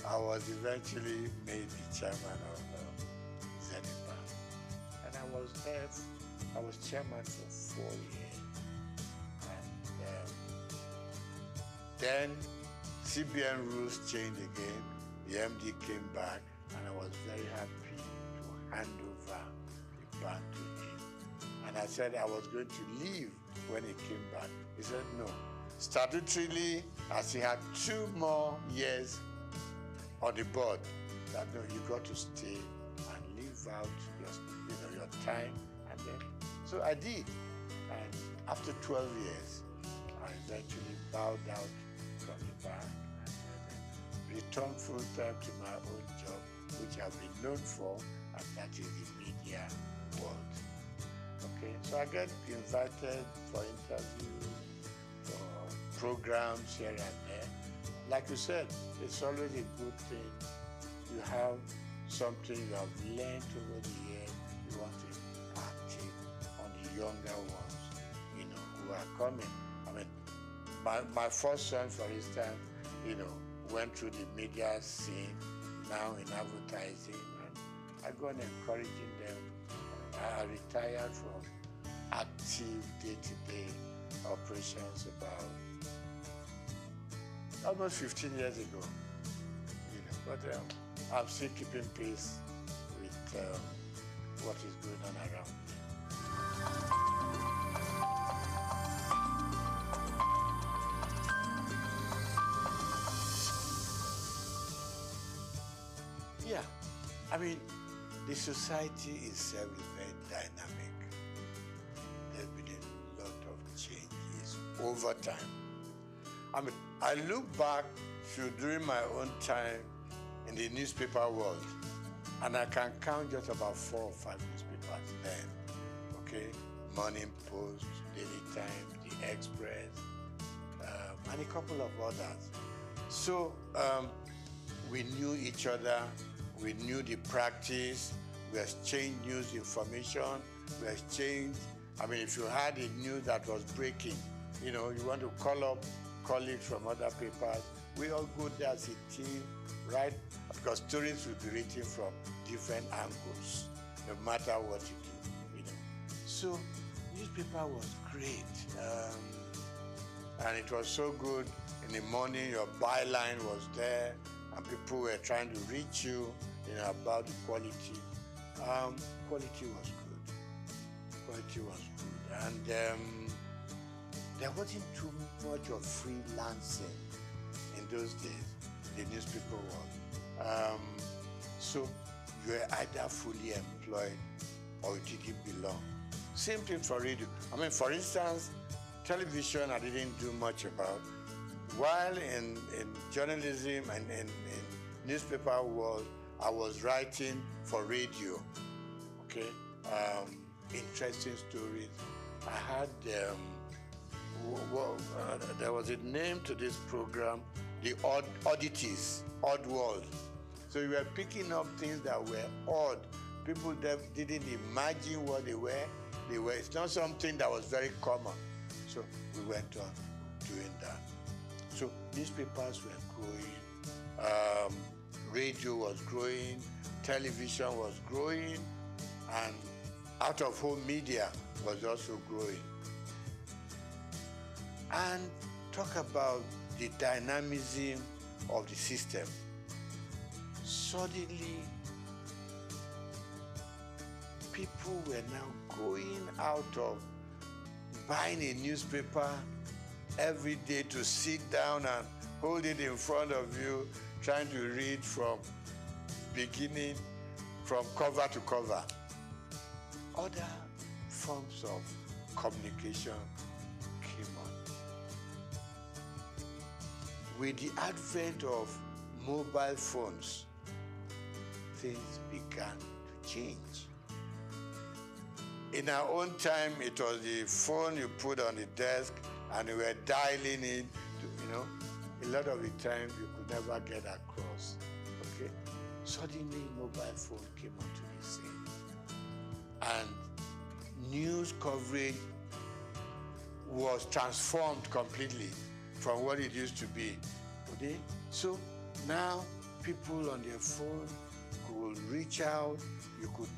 I was eventually made the chairman of Zenith Bank. And I was there, I was chairman for 4 years. And then CBN rules changed again. The MD came back, and I was very happy to hand over the bank to him. And I said I was going to leave when he came back. He said no. Statutorily, as he had 2 more years on the board, that no, you got to stay and live out your time. And then, so I did. And after 12 years, I eventually bowed out from the bank and returned full-time to my own job, which I've been known for, and that is the media world. Okay, so I get invited for interviews, for programs here and there. Like you said, it's always a good thing. You have something you have learned over the years, you want to impact it on the younger ones, who are coming. I mean, my first son, for instance, went through the media scene, now in advertising, and I go on encouraging them. I retired from active day-to-day operations about almost 15 years ago, but I'm still keeping pace with what is going on around me. Yeah, I mean, the society itself is very dynamic. There's been a lot of changes over time. I mean, I look back during my own time in the newspaper world, and I can count just about 4 or 5 newspapers then. Okay, Morning Post, Daily Times, The Express, and a couple of others. So we knew each other, we knew the practice, we exchanged news information, we exchanged, I mean, if you had a news that was breaking, you want to call up colleagues from other papers, we all go there as a team, right? Because stories will be written from different angles, no matter what you do, So newspaper was great. And it was so good. In the morning, your byline was there, and people were trying to reach you, about the quality. Quality was good. Quality was good. And there wasn't too much of freelancing in those days, the newspaper world. So you were either fully employed or you didn't belong. Same thing for radio. I mean, for instance, television I didn't do much about. While in journalism and in newspaper world, I was writing for radio, okay? Interesting stories. I had, there was a name to this program, the Oddities, Odd World. So we were picking up things that were odd. People that didn't imagine what they were. It's not something that was very common. So we went on doing that. So newspapers were growing, radio was growing, television was growing, and out-of-home media was also growing. And talk about the dynamism of the system. Suddenly, people were now going out of buying a newspaper every day to sit down and hold it in front of you, trying to read from beginning, from cover to cover. Other forms of communication came on. With the advent of mobile phones, things began to change. In our own time, it was the phone you put on the desk and you were dialing it, a lot of the time you could never get across, okay? Suddenly, mobile phone came onto the scene. And news coverage was transformed completely from what it used to be, okay? So now, people on their phone could reach out, you could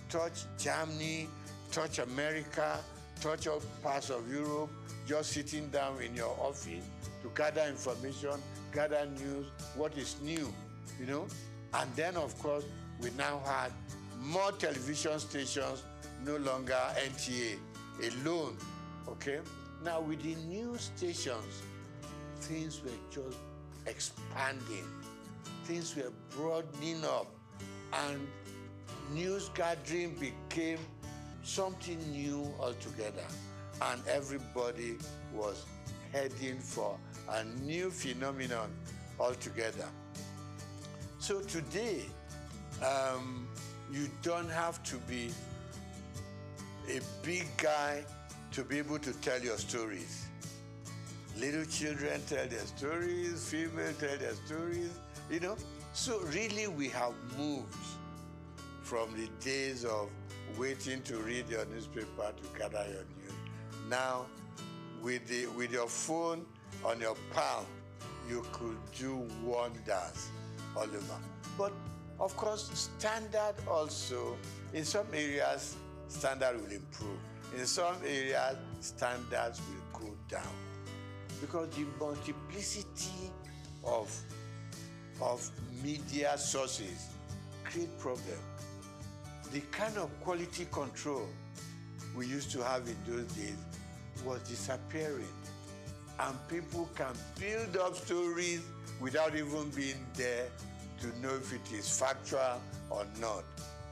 touch Germany, touch America, touch all parts of Europe, just sitting down in your office to gather information, gather news, what is new, And then, of course, we now had more television stations, no longer NTA alone, okay? Now, with the news stations, things were just expanding. Things were broadening up, and news gathering became something new altogether. and everybody was heading for a new phenomenon altogether. So today, you don't have to be a big guy to be able to tell your stories. Little children tell their stories, female tell their stories, you know. So really we have moved from the days of waiting to read your newspaper to gather your news. Now, with your phone on your palm, you could do wonders all over. But of course, standard also, in some areas, standard will improve. In some areas, standards will go down. Because the multiplicity of media sources create problem. The kind of quality control we used to have in those days was disappearing. And people can build up stories without even being there to know if it is factual or not.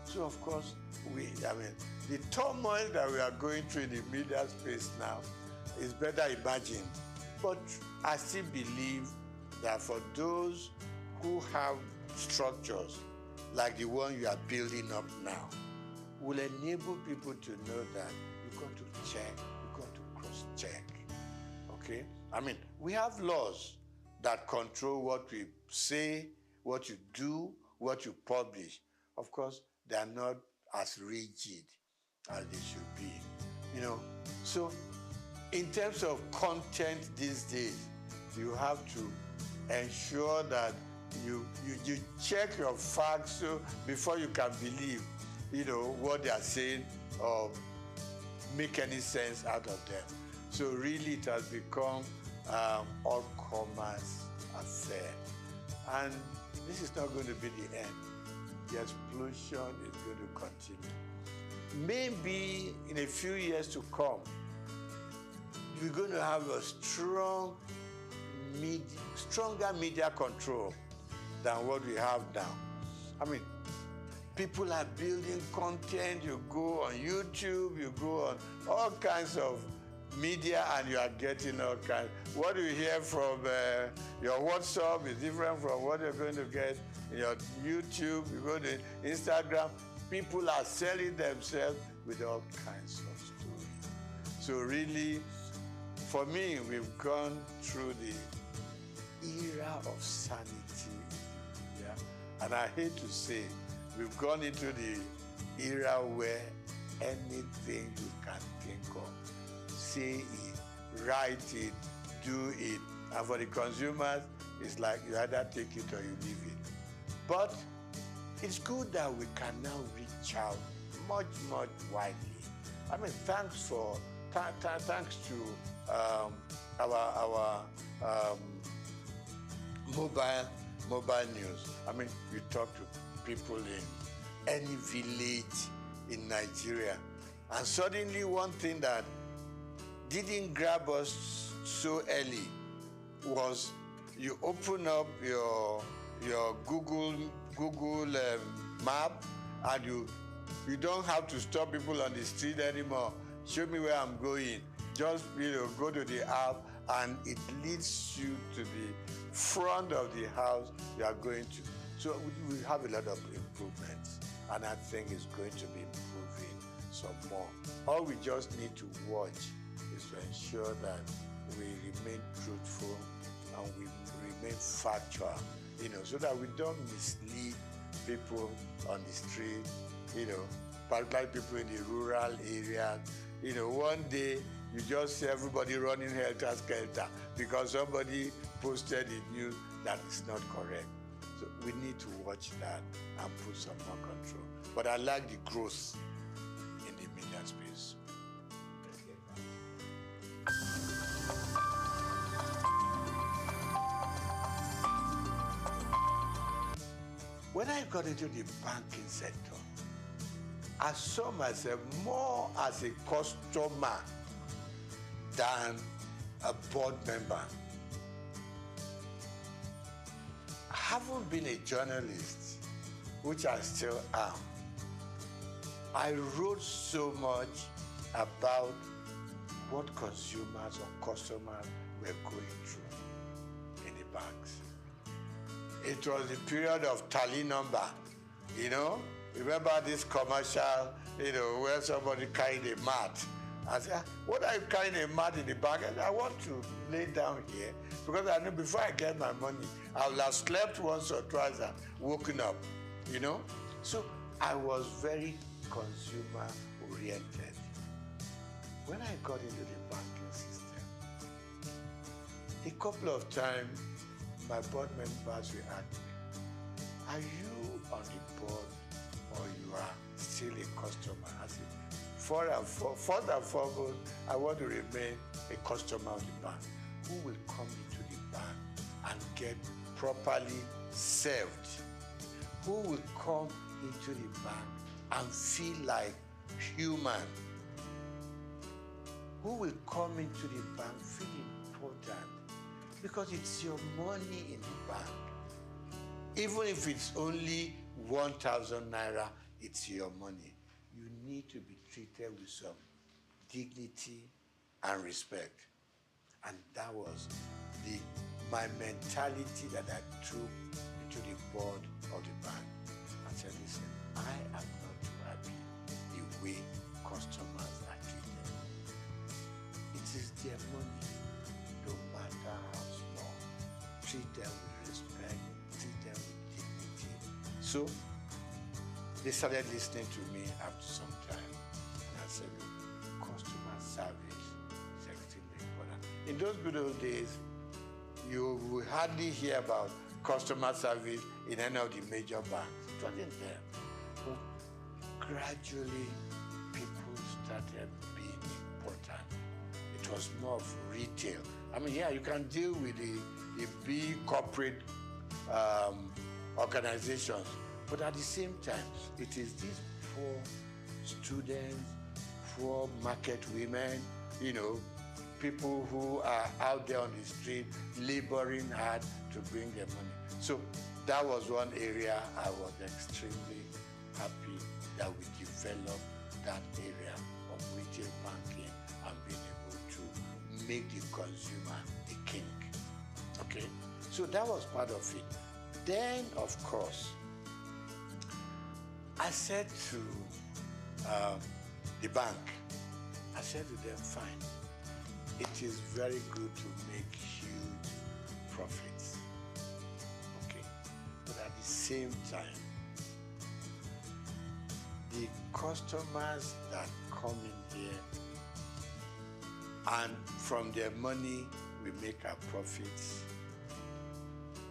So of course, the turmoil that we are going through in the media space now is better imagined. But I still believe that for those who have structures like the one you are building up now, will enable people to know that you've got to check, you've got to cross-check, okay? I mean, we have laws that control what we say, what you do, what you publish. Of course, they are not as rigid as they should be, you know? So, in terms of content these days, you have to ensure that you check your facts so before you can believe, you know, what they are saying or make any sense out of them. So really it has become all commerce affair. And this is not going to be the end. The explosion is going to continue. Maybe in a few years to come, we're going to have a stronger media control than what we have now. I mean, people are building content. You go on YouTube, you go on all kinds of media, and you are getting all kinds. What you hear from your WhatsApp is different from what you're going to get in your YouTube. You go to Instagram. People are selling themselves with all kinds of stories. So really, for me, we've gone through the era of sanity. And I hate to say, we've gone into the era where anything you can think of, say it, write it, do it. And for the consumers, it's like you either take it or you leave it. But it's good that we can now reach out much, much widely. I mean, thanks to our mobile news. I mean, you talk to people in any village in Nigeria, and suddenly one thing that didn't grab us so early was you open up your Google map, and you don't have to stop people on the street anymore. Show me where I'm going. Just go to the app, and it leads you to the front of the house you are going to. So we have a lot of improvements, and I think it's going to be improving some more. All we just need to watch is to ensure that we remain truthful and we remain factual, so that we don't mislead people on the street, particularly people in the rural areas. One day you just see everybody running helter-skelter because somebody posted in news that is not correct. So we need to watch that and put some more control. But I like the growth in the media space. When I got into the banking sector, I saw myself more as a customer than a board member. I haven't been a journalist, which I still am. I wrote so much about what consumers or customers were going through in the banks. It was the period of tally number, you know. Remember this commercial, you know, where somebody carried a mat. I said, what are you carrying a mat in the bank? I want to lay down here because I know before I get my money, I will have slept once or twice and woken up, you know. So I was very consumer oriented. When I got into the banking system, a couple of times my board members will ask me, are you on the board or you are still a customer? I said, first and foremost, I want to remain a customer of the bank. Who will come into the bank and get properly served? Who will come into the bank and feel like human? Who will come into the bank feeling important? Because it's your money in the bank. Even if it's only 1,000 naira, it's your money. You need to be treated with some dignity and respect. And that was my mentality that I took into the board of the bank. I said, listen, I am not too happy the way customers are treated. It is their money, no matter how small. Treat them with respect, treat them with dignity. So they started listening to me after some time. And I said, customer service is extremely important. In those good old days, you will hardly hear about customer service in any of the major banks. It wasn't there. But gradually, people started being important. It was more of retail. I mean, yeah, you can deal with the big corporate organizations, but at the same time, it is these poor students, poor market women, you know, people who are out there on the street laboring hard to bring their money. So that was one area I was extremely happy that we developed that area of retail banking and being able to make the consumer the king. Okay? So that was part of it. Then, of course, I said to the bank, I said to them, fine, it is very good to make huge profits, okay? But at the same time, the customers that come in here and from their money we make our profits,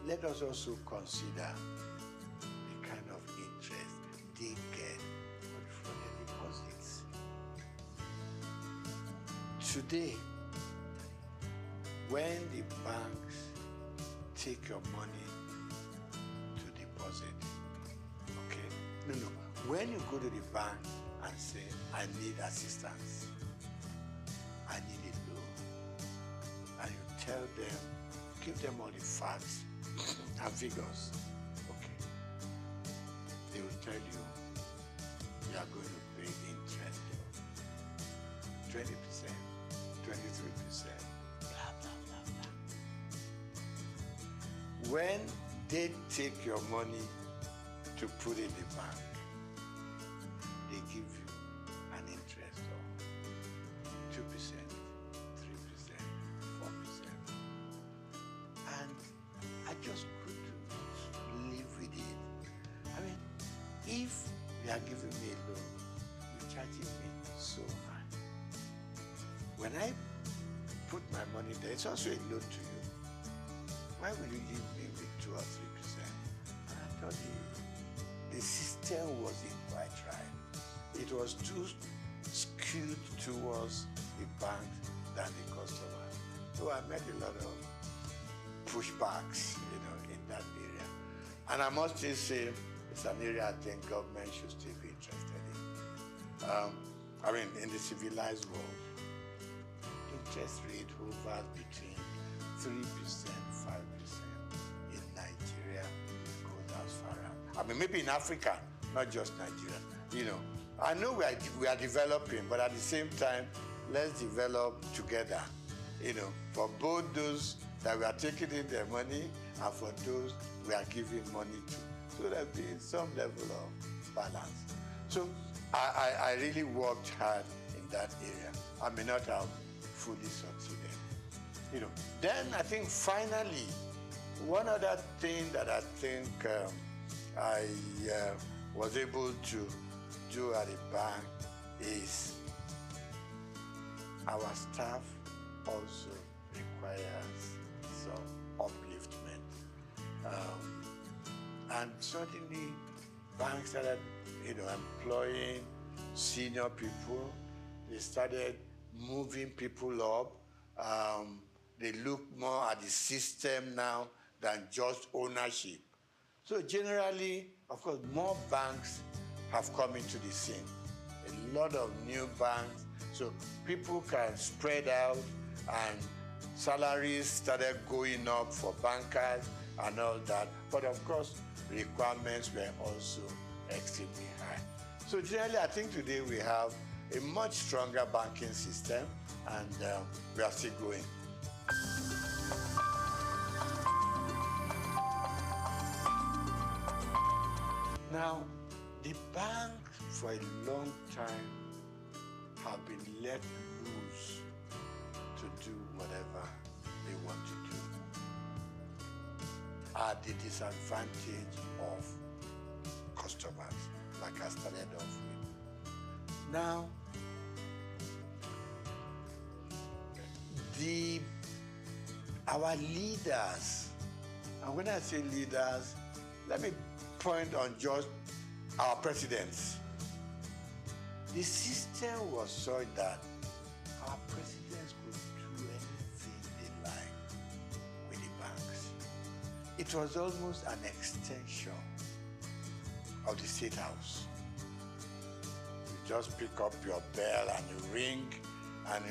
let us also consider the kind of interest they get from their deposits. Today, when the banks take your money to deposit, okay? No. When you go to the bank and say, I need assistance, I need a loan, and you tell them, give them all the facts and figures, okay? They will tell you, you are going to pay interest of 20%, 23%, blah, blah, blah, blah. When they take your money to put in the bank, they give you an interest of 2%, 3%, 4%. And I just couldn't live with it. I mean, if you are giving me a loan, you're charging me so much. When I put my money there, it's also a loan to you. Why will you give me with 2 or 3%? And I thought the system wasn't quite right. It was too skewed towards the bank than the customer. So I met a lot of pushbacks, you know, in that area. And I must still say, it's an area I think government should still be interested in. I mean, in the civilized world, interest rate hovers between 3%, 5%. In Nigeria, goes as far as, I mean, maybe in Africa, not just Nigeria. You know, I know we are developing, but at the same time, let's develop together, for both those that we are taking in their money and for those we are giving money to. So there'll be some level of balance. So I really worked hard in that area. I may not have fully succeeded. Then I think finally, one other thing that I think I was able to do at the bank is our staff also requires some upliftment. And certainly banks started, employing senior people. They started moving people up. They look more at the system now than just ownership. So generally, of course, more banks have come into the scene. A lot of new banks, so people can spread out, and salaries started going up for bankers and all that. But of course, requirements were also extremely high. So generally, I think today we have a much stronger banking system, and we are still going. Now, the banks for a long time have been let loose to do whatever they want to do at the disadvantage of customers, like I started off with. Now, our leaders, and when I say leaders, let me point on just our presidents. The system was such that our presidents could do anything they like with the banks. It was almost an extension of the State House. You just pick up your bell and you ring, and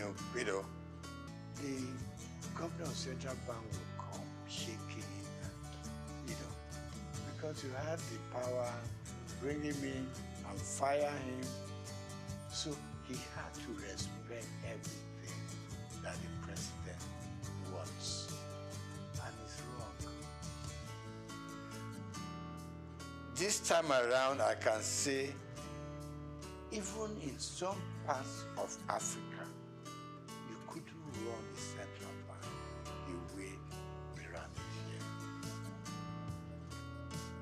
the governor of Central Bank will come shaking because you had the power, bring him in and fire him. So he had to respect everything that the president wants. And it's wrong. This time around, I can say, even in some parts of Africa, you couldn't run the central bank the way we run it here.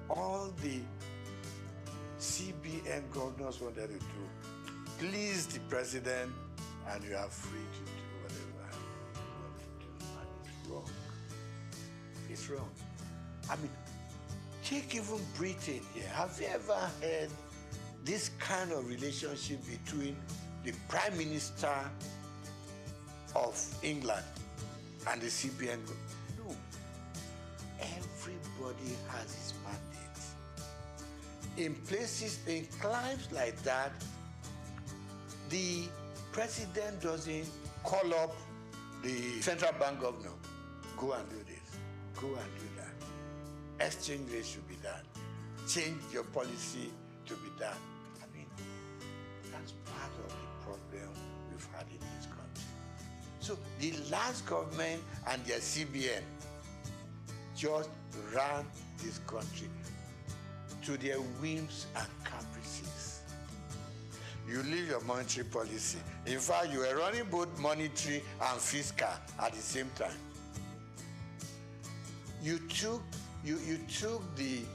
All the CBN governors wanted to do, please the president, and you are free to do whatever you want to do, and it's wrong. It's wrong. I mean, take even Britain here. Have you ever heard this kind of relationship between the Prime Minister of England and the CBN? No. Everybody has his mandate. In places, in climes like that, the president doesn't call up the central bank governor. Go and do this. Go and do that. Exchange rate should be done. Change your policy to be done. I mean, that's part of the problem we've had in this country. So the last government and their CBN just ran this country to their whims and caprices. You leave your monetary policy. In fact, you were running both monetary and fiscal at the same time. You took the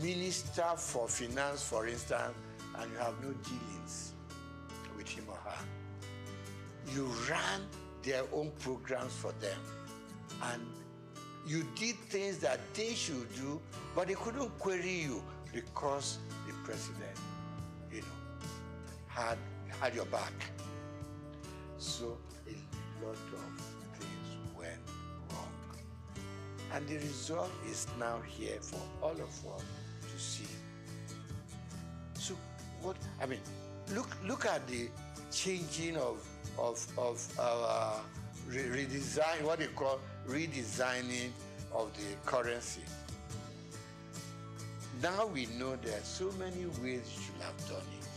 Minister for Finance, for instance, and you have no dealings with him or her. You ran their own programs for them, and you did things that they should do, but they couldn't query you because the president, had your back. So a lot of things went wrong. And the result is now here for all of us to see. So look at the changing of our redesign, what they call redesigning of the currency. Now we know there are so many ways you should have done it,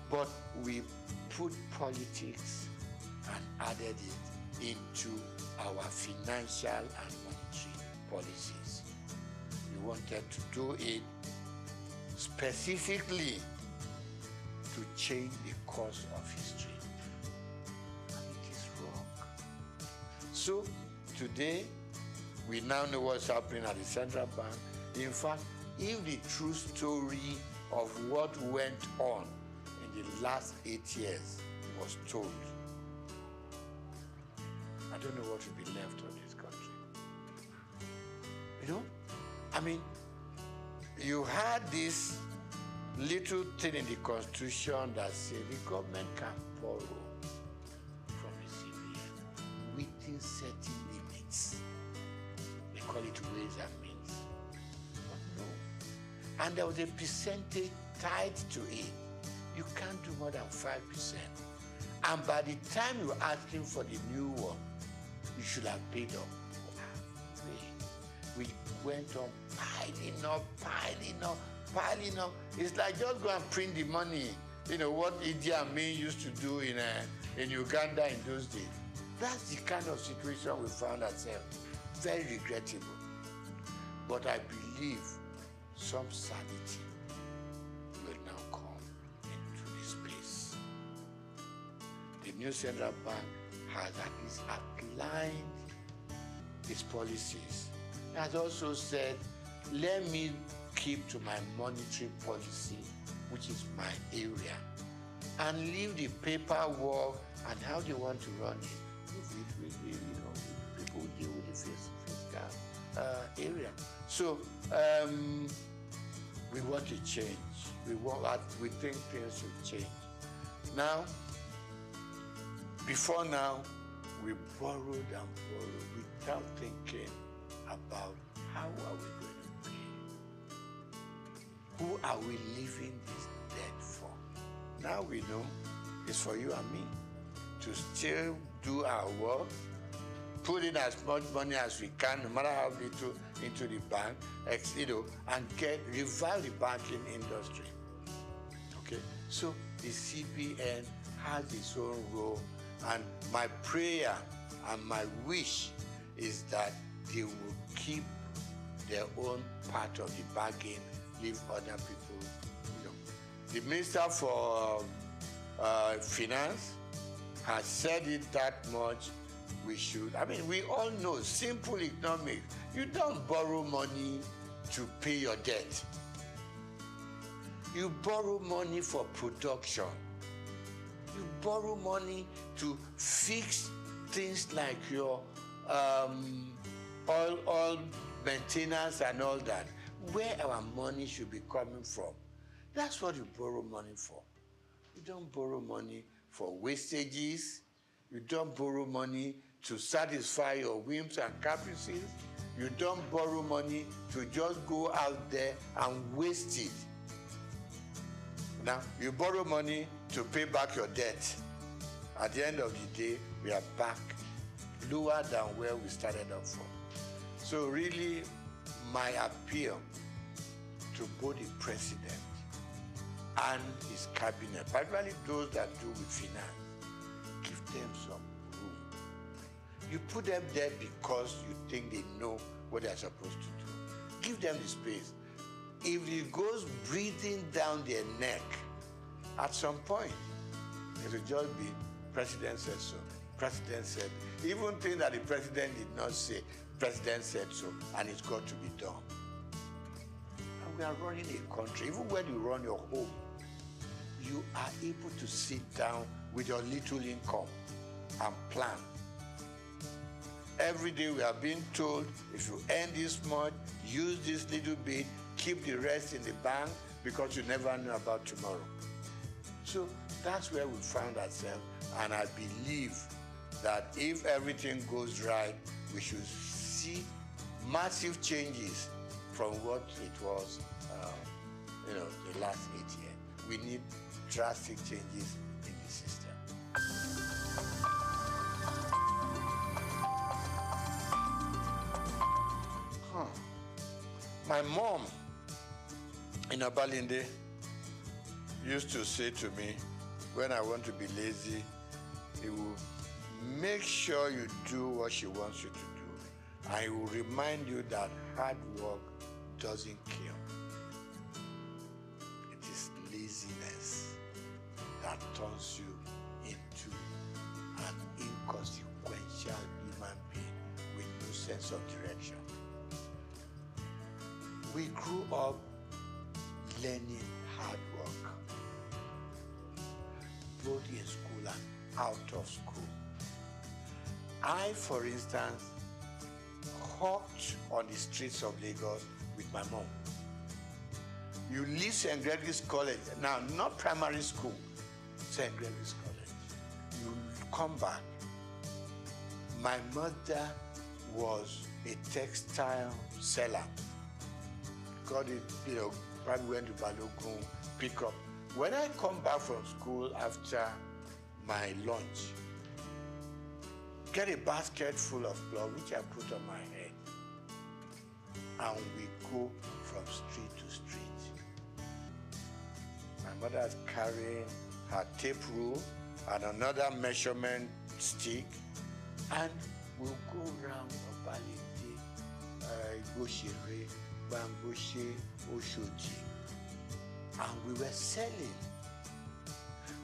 but we put politics and added it into our financial and monetary policies. We wanted to do it specifically to change the course of history. And it is wrong. So today, we now know what's happening at the central bank. In fact, if the true story of what went on in the last 8 years was told, I don't know what will be left of this country. You know? I mean, you had this little thing in the Constitution that said the government can borrow from the CBN within certain limits. They call it ways and means. But no. And there was a percentage tied to it. You can't do more than 5%. And by the time you're asking for the new one, you should have paid up. We went on piling up. It's like just go and print the money. You know what Idi Amin used to do in Uganda in those days. That's the kind of situation we found ourselves. Very regrettable. But I believe some sanity will now come into this space. The new central bank has at least outlined its policies. It has also said, let me keep to my monetary policy, which is my area, and leave the paperwork and how they want to run it with people who deal with the fiscal area. So we want to change. We think things should change. Now, before now, we borrowed and borrowed without thinking about how are we going to pay? Who are we leaving this debt for? Now we know it's for you and me to still do our work, put in as much money as we can, no matter how little, into the bank, and revive the banking industry. Okay, so the CBN has its own role, and my prayer and my wish is that they will keep their own part of the bargain, leave other people. The Minister for Finance has said it that much. We should. I mean, we all know simple economics. You don't borrow money to pay your debt. You borrow money for production. You borrow money to fix things like your oil maintenance and all that. Where our money should be coming from. That's what you borrow money for. You don't borrow money for wastages. You don't borrow money to satisfy your whims and caprices. You don't borrow money to just go out there and waste it. Now, you borrow money to pay back your debt. At the end of the day, we are back lower than where we started off from. So really, my appeal to both the president and his cabinet, particularly those that do with finance, give them some room. You put them there because you think they know what they're supposed to do. Give them the space. If it goes breathing down their neck, at some point, it will just be, president said so, president said, even things that the president did not say, president said so, and it's got to be done. And we are running a country, even when you run your home, you are able to sit down with your little income and plan. Every day we are being told, if you earn this much, use this little bit, keep the rest in the bank, because you never know about tomorrow. So that's where we found ourselves, and I believe that if everything goes right, we should see massive changes from what it was, the last 8 years. We need drastic changes in the system. My mom in Abalinde used to say to me, when I want to be lazy, he will make sure you do what she wants you to do. I will remind you that hard work doesn't kill. It is laziness that turns you into an inconsequential human being with no sense of direction. We grew up learning hard work, both in school and out of school. I, for instance, hawked on the streets of Lagos with my mom. You leave St. Gregory's College, now not primary school, St. Gregory's College. You come back. My mother was a textile seller. Got it, probably went to Balogun, pick up. When I come back from school after my lunch, get a basket full of cloth, which I put on my head, and we go from street to street. My mother's carrying her tape rule and another measurement stick, and we'll go round Obalede, Igoshere, Bamboshe, Oshoji, and we were selling.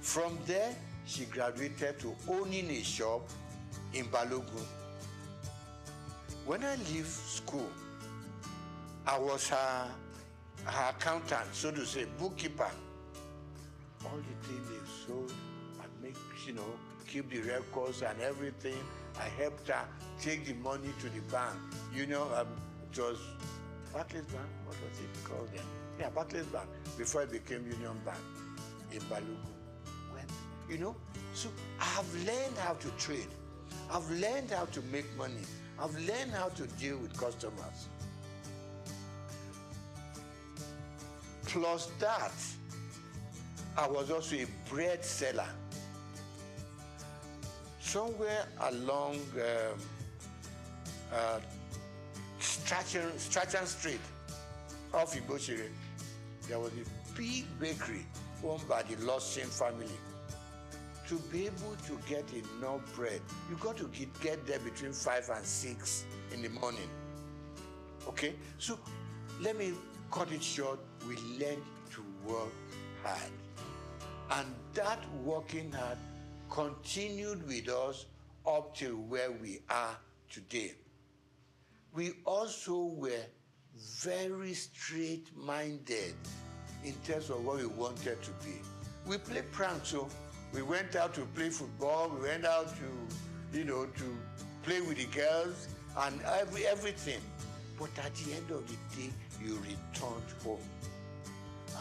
From there, she graduated to owning a shop in Balogun. When I leave school, I was her accountant, so to say, bookkeeper. All the things they sold, I make, keep the records and everything. I helped her take the money to the bank. It was Barclays Bank, what was it called then? Yeah, Barclays Bank, before it became Union Bank in Balogun. So I've learned how to trade. I've learned how to make money. I've learned how to deal with customers. Plus that, I was also a bread seller. Somewhere along Strachan Street off Igoshere, there was a big bakery owned by the Lawson family. To be able to get enough bread, you got to get there between 5 and 6 in the morning. Okay? So let me cut it short. We learned to work hard. And that working hard continued with us up till where we are today. We also were very straight-minded in terms of what we wanted to be. We played pranks, so we went out to play football, we went out to, to play with the girls and everything. But at the end of the day, you returned home.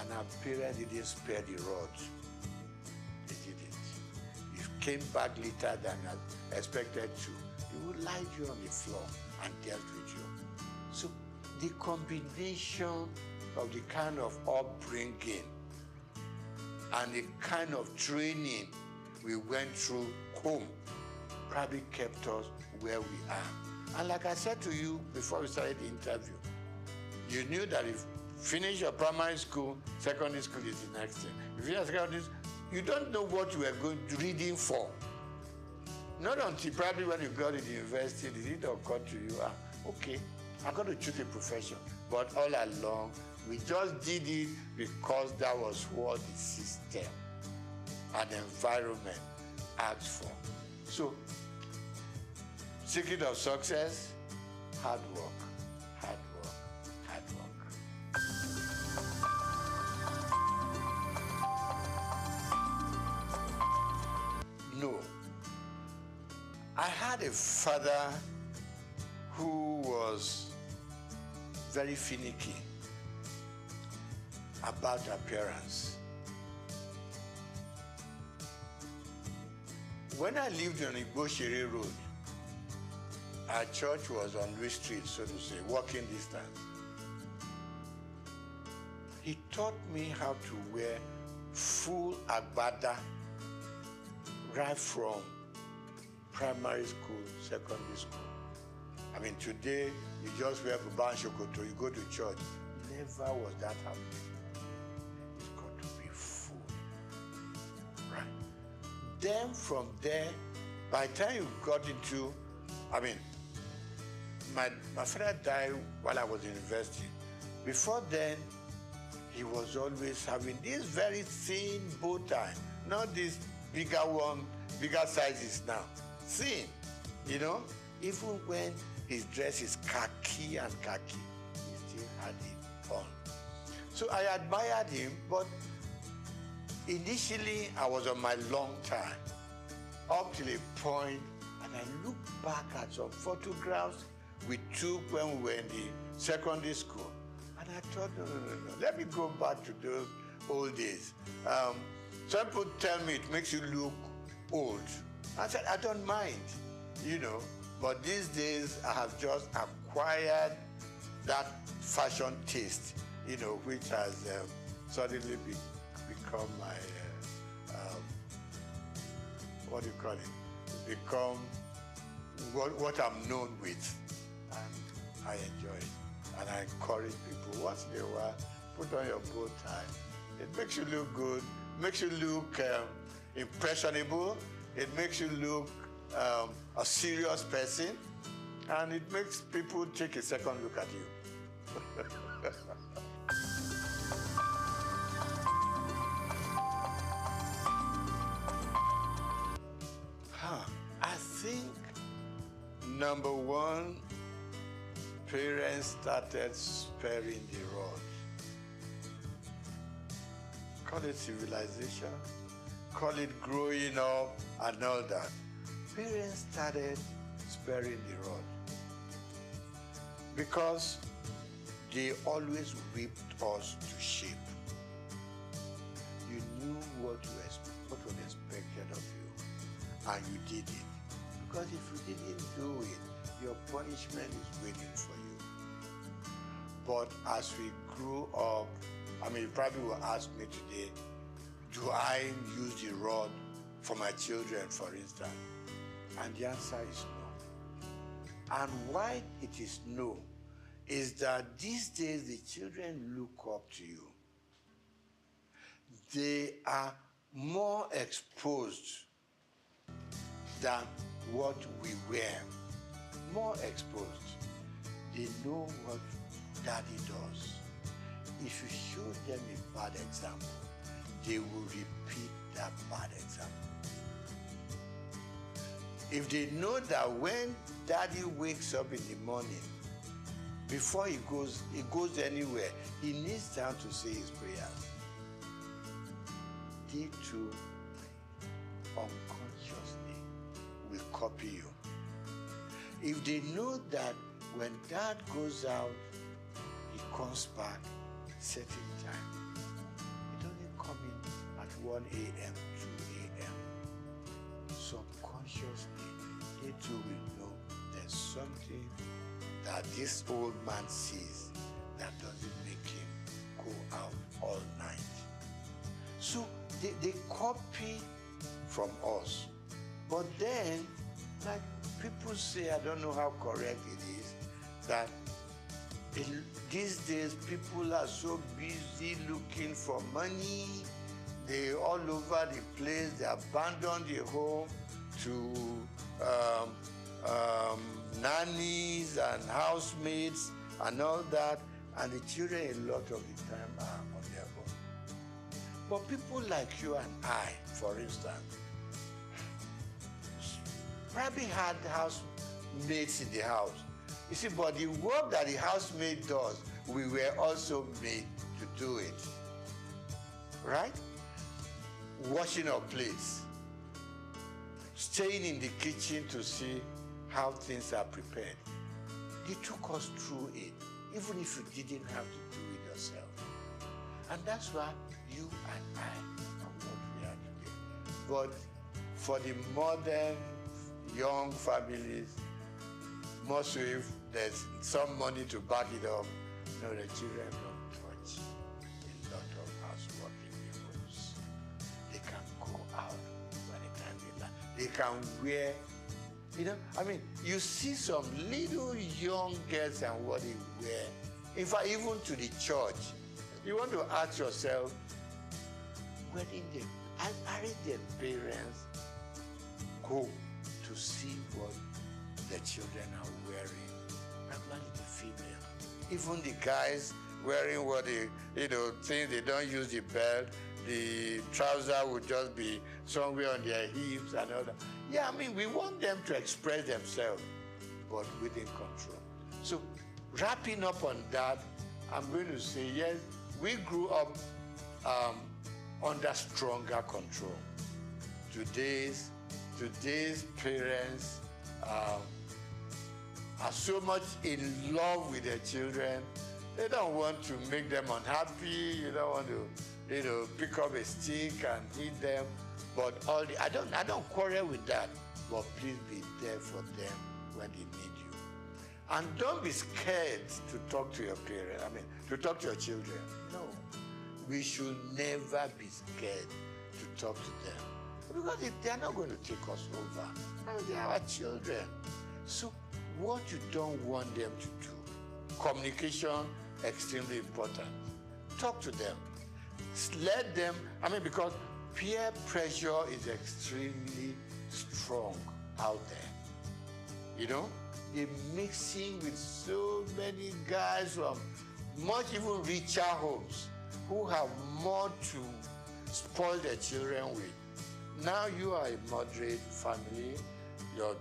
And our parents didn't spare the rod. They didn't. You came back later than expected to. They would lie you on the floor and dealt with you. So the combination of the kind of upbringing and the kind of training we went through home probably kept us where we are. And like I said to you before we started the interview, you knew that if you finish your primary school, secondary school is the next thing. If you finish secondary school, you don't know what you were going to reading for. Not until probably when you got to the university did it occur to you, okay, I got to choose a profession. But all along, we just did it because that was what the system and environment asked for. So, secret of success, hard work, hard work, hard work. No. I had a father who was very finicky about appearance. When I lived on Igoshere Road, our church was on Louis Street, so to say, walking distance. He taught me how to wear full agbada right from primary school, secondary school. I mean, today, you just wear Buba and Shokoto, you go to church. Never was that happening. It's got to be full. Right? Then from there, by the time you got into, I mean, my father died while I was in university. Before then, he was always having this very thin bow tie, not this bigger one, bigger sizes now. Thin, you know? Even when his dress is khaki, he still had it on. So I admired him, but initially I was on my long time, up till a point, and I looked back at some photographs we took when we were in the secondary school. And I thought, no, let me go back to those old days. Some people tell me it makes you look old. I said, I don't mind, you know, but these days I have just acquired that fashion taste, you know, which has suddenly become my, what do you call it? Become what I'm known with. And I enjoy it. And I encourage people, once in a while, put on your bow tie. It makes you look good, makes you look impressionable, it makes you look a serious person, and it makes people take a second look at you. I think, number one, parents started sparing the rod. Call it civilization, call it growing up and all that. Parents started sparing the rod because they always whipped us to shape. You knew what was expected of you, and you did it. Because if you didn't do it, your punishment is waiting for you. But as we grew up, I mean, you probably will ask me today, do I use the rod for my children, for instance? And the answer is no. And why it is no is that these days the children look up to you. They are more exposed than what we were. More exposed. They know what daddy does. If you show them a bad example, they will repeat that bad example. If they know that when daddy wakes up in the morning, before he goes anywhere, he kneels down to say his prayers. They too, unconsciously, will copy you. If they know that when dad goes out, he comes back certain time. He doesn't come in at 1 a.m., 2 a.m. Subconsciously, they too will know there's something that this old man sees that doesn't make him go out all night. So they copy from us. But then, like people say, I don't know how correct it is, that these days people are so busy looking for money. They're all over the place. They abandon the home to nannies and housemates and all that, and the children a lot of the time are on their own. But people like you and I, for instance, probably had housemates in the house. You see, but the work that the housemaid does, we were also made to do it. Right? Washing our plates, staying in the kitchen to see how things are prepared. They took us through it, even if you didn't have to do it yourself. And that's why you and I are what we are today. But for the modern young families, most if there's some money to back it up, no, the children don't touch a lot of housework in the homes. They can go out by the time they like. They can wear, you know, I mean, you see some little young girls and what they wear. In fact, even to the church, you want to ask yourself, where did their parents go to see what the children are wearing, particularly the female. Even the guys wearing what they, things they don't use the belt, the trouser would just be somewhere on their hips and all that. Yeah, I mean, we want them to express themselves, but within control. So, wrapping up on that, I'm going to say, yes, we grew up under stronger control. Today's parents are so much in love with their children. They don't want to make them unhappy. You don't want to, pick up a stick and hit them. But I don't quarrel with that. But please be there for them when they need you. And don't be scared to talk to your parents. I mean, to talk to your children. No, we should never be scared to talk to them. Because they're not going to take us over. I mean, they are our children. So what you don't want them to do, communication, extremely important. Talk to them. Let them, because peer pressure is extremely strong out there. They're mixing with so many guys from much even richer homes who have more to spoil their children with. Now you are a moderate family, your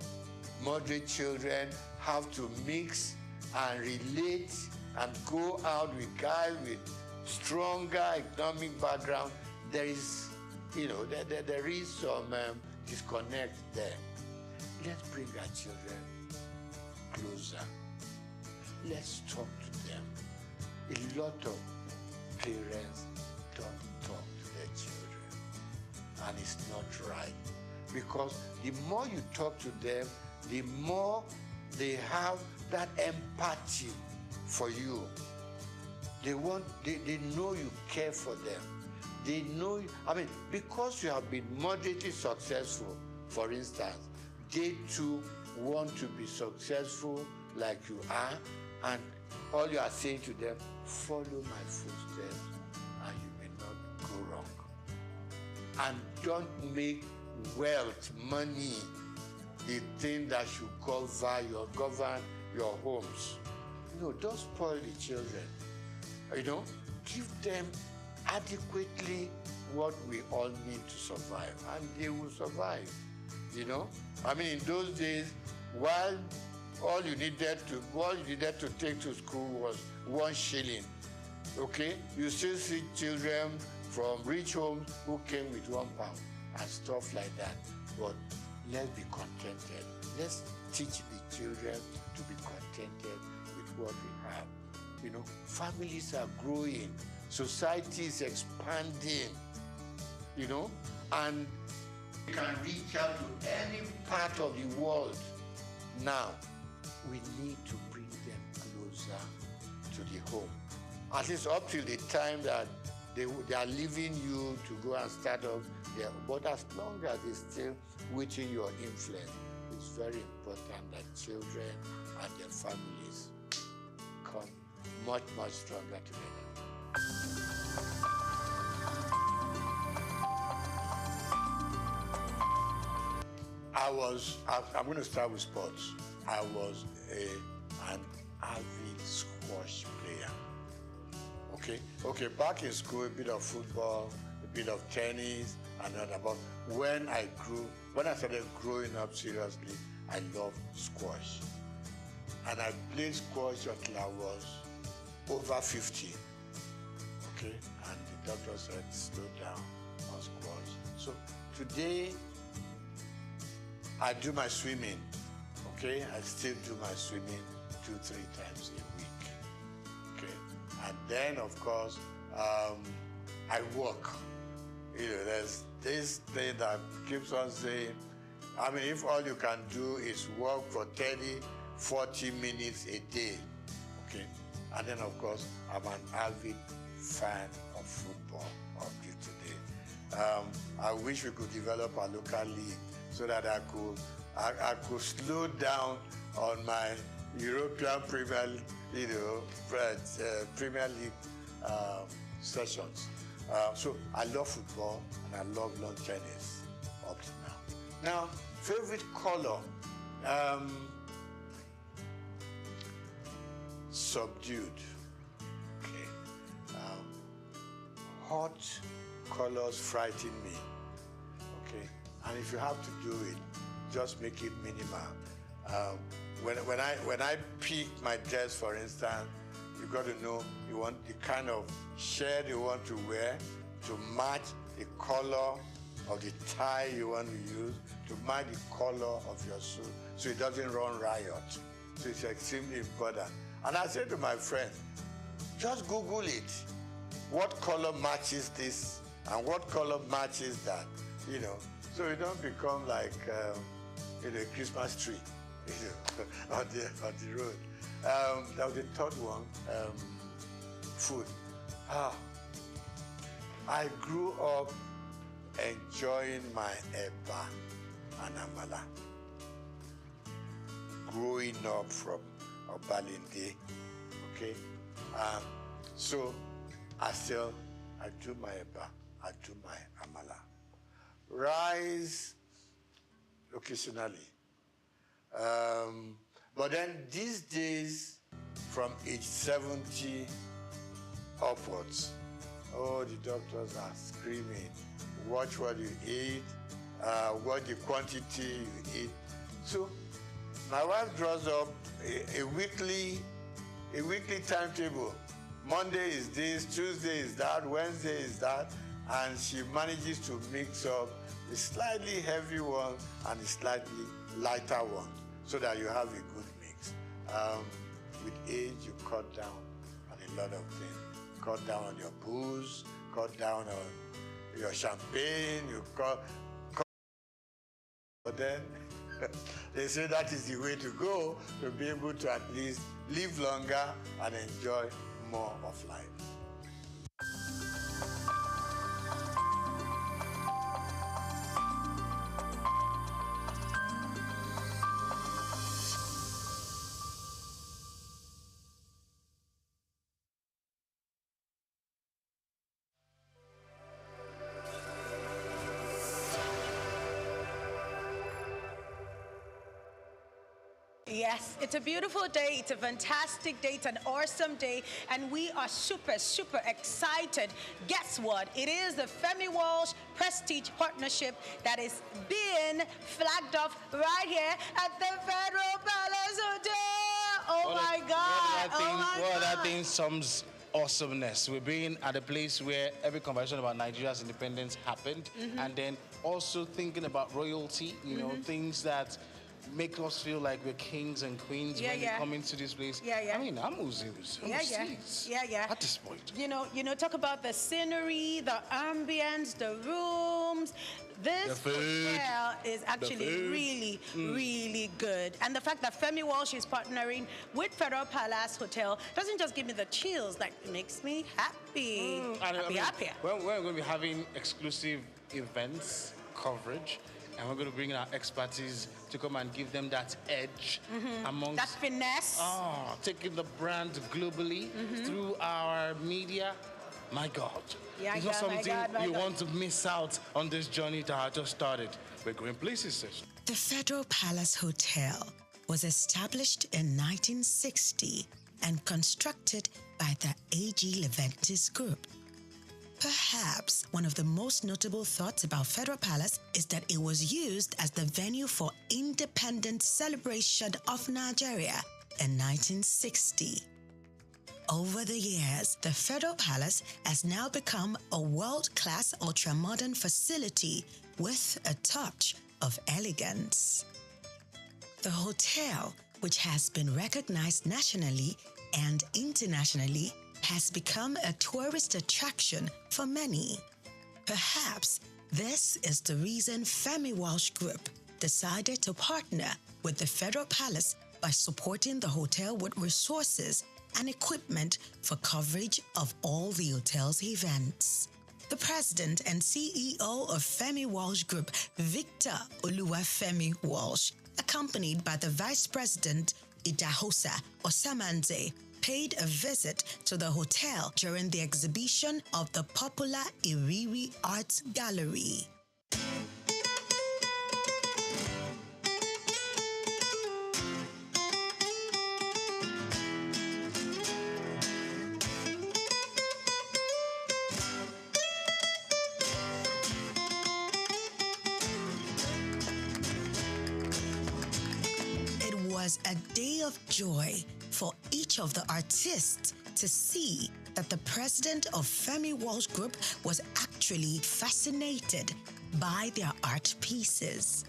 moderate children have to mix and relate and go out with guys with stronger economic background. There is, there is some disconnect there. Let's bring our children closer. Let's talk to them. A lot of parents don't talk to their children, and it's not right. Because the more you talk to them, the more they have that empathy for you. They know you care for them. They know, because you have been moderately successful, for instance, they too want to be successful like you are, and all you are saying to them, follow my footsteps and you may not go wrong. And don't make wealth, money, the thing that should govern your homes. No, don't spoil the children. Give them adequately what we all need to survive, and they will survive. In those days, while all you needed to take to school was 1 shilling. Okay, you still see children from rich homes who came with £1 and stuff like that. But let's be contented. Let's teach the children to be contented with what we have. Families are growing, society is expanding, and we can reach out to any part of the world. Now, we need to bring them closer to the home. At least up till the time that they are leaving you to go and start up there. But as long as they're still within your influence, it's very important that children and their families come much, much stronger together. I'm going to start with sports. I was an avid squash player. Okay, back in school, a bit of football, a bit of tennis, and all that. But when I started growing up seriously, I loved squash. And I played squash until I was over 50. Okay, and the doctor said, slow down on squash. So today, I do my swimming. Okay, I still do my swimming 2-3 times a week. Okay, and then of course I work. There's this thing that keeps on saying, if all you can do is work for 30-40 minutes a day. Okay, and then of course I'm an avid fan of football up till today. I wish we could develop a local league so that I could slow down on my European Premier League sessions. So I love football and I love lawn tennis up to now. Now, Favorite color? Subdued. Okay. Hot colors frighten me. Okay. And if you have to do it, just make it minimal. When I pick my dress, for instance, you got to know you want the kind of shirt you want to wear to match the color of the tie you want to use, to match the color of your suit, so it doesn't run riot. So it's extremely important. And I say to my friends, just Google it. What color matches this and what color matches that, you know, so you don't become like a Christmas tree, you know, on the road. That was the third one, food. I grew up enjoying my eba and amala. Growing up from Obalinde, okay? So I do my eba, I do my amala. Rice, occasionally. But then these days, from age 70 upwards, oh, the doctors are screaming, watch what you eat, what the quantity you eat. So my wife draws up a weekly timetable. Monday is this, Tuesday is that, Wednesday is that, and she manages to mix up a slightly heavy one and a slightly lighter one so that you have a good mix. With age, you cut down on a lot of things. Cut down on your booze, cut down on your champagne, you cut. But then they say that is the way to go to be able to at least live longer and enjoy more of life. Yes, it's a beautiful day. It's a fantastic day. It's an awesome day. And we are super, super excited. Guess what? It is the Femi Walsh Prestige Partnership that is being flagged off right here at the Federal Palace Hotel. Oh, my God. Well, that thing sums awesomeness. We're being at a place where every conversation about Nigeria's independence happened. And then also thinking about royalty, you know, things that make us feel like we're kings and queens when we come into this place. I mean, I'm oozing at this point. You know, talk about the scenery, the ambience, the rooms. This hotel is actually really, really good. And the fact that Femi Walsh is partnering with Federal Palace Hotel doesn't just give me the chills, like, it makes me happy. Happy. We're going to be having exclusive events, coverage, and we're going to bring in our expertise to come and give them that edge amongst... That finesse. Taking the brand globally through our media. My God. It's not something you want to miss out on this journey that I just started. We're going places, sis. The Federal Palace Hotel was established in 1960 and constructed by the A.G. Leventis Group. Perhaps one of the most notable thoughts about Federal Palace is that it was used as the venue for independence celebration of Nigeria in 1960. Over the years, the Federal Palace has now become a world-class ultra-modern facility with a touch of elegance. The hotel, which has been recognized nationally and internationally, has become a tourist attraction for many. Perhaps this is the reason Femi Walsh Group decided to partner with the Federal Palace by supporting the hotel with resources and equipment for coverage of all the hotel's events. The president and CEO of Femi Walsh Group, Victor Oluwafemi Walsh, accompanied by the vice president, Idahosa Osamanze, paid a visit to the hotel during the exhibition of the popular Iriri Arts Gallery. was a day of joy for each of the artists to see that the president of Femi Walsh Group was actually fascinated by their art pieces.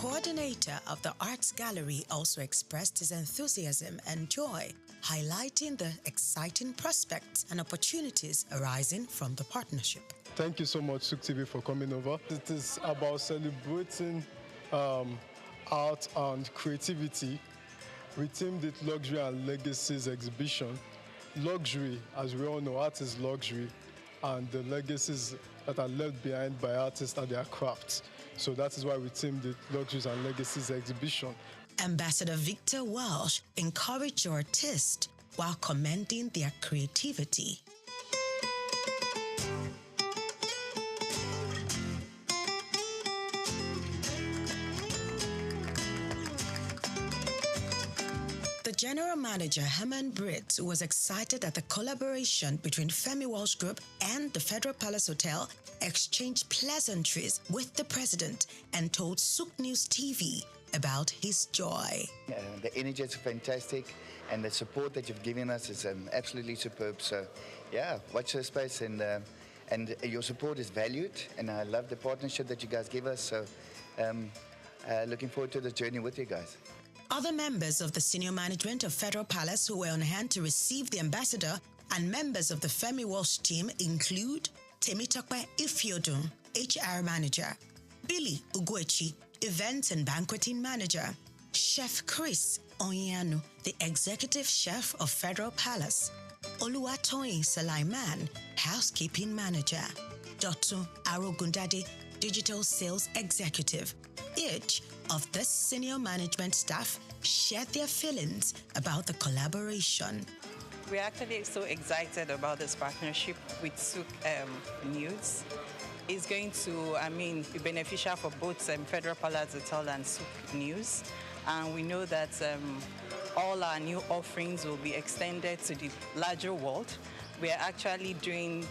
Coordinator of the Arts Gallery also expressed his enthusiasm and joy, highlighting the exciting prospects and opportunities arising from the partnership. Thank you so much, Souq TV, for coming over. It is about celebrating art and creativity. We themed it Luxury and Legacies exhibition. Luxury, as we all know, art is luxury, and the legacies that are left behind by artists are their crafts. So that is why we themed it Luxuries and Legacies exhibition. Ambassador Victor Walsh encouraged the artists while commending their creativity. The general manager, Herman Britt, was excited that the collaboration between Femi Walsh Group and the Federal Palace Hotel exchanged pleasantries with the president and told Souqnews TV about his joy. The energy is fantastic, and the support that you've given us is absolutely superb. So, yeah, watch this space, and your support is valued, and I love the partnership that you guys give us. So, looking forward to the journey with you guys. Other members of the senior management of Federal Palace who were on hand to receive the ambassador and members of the Femi Walsh team include Temitope Ifiodun, HR Manager, Billy Uguechi, Events and Banqueting Manager, Chef Chris Onyanu, the Executive Chef of Federal Palace, Oluwatoyin Sulaiman, Housekeeping Manager, Dotun Arogundade, Digital Sales Executive. Each of this senior management staff shared their feelings about the collaboration. We're actually so excited about this partnership with Souq News. It's going to, be beneficial for both Federal Palace Hotel and Souq News. And we know that all our new offerings will be extended to the larger world. We are actually doing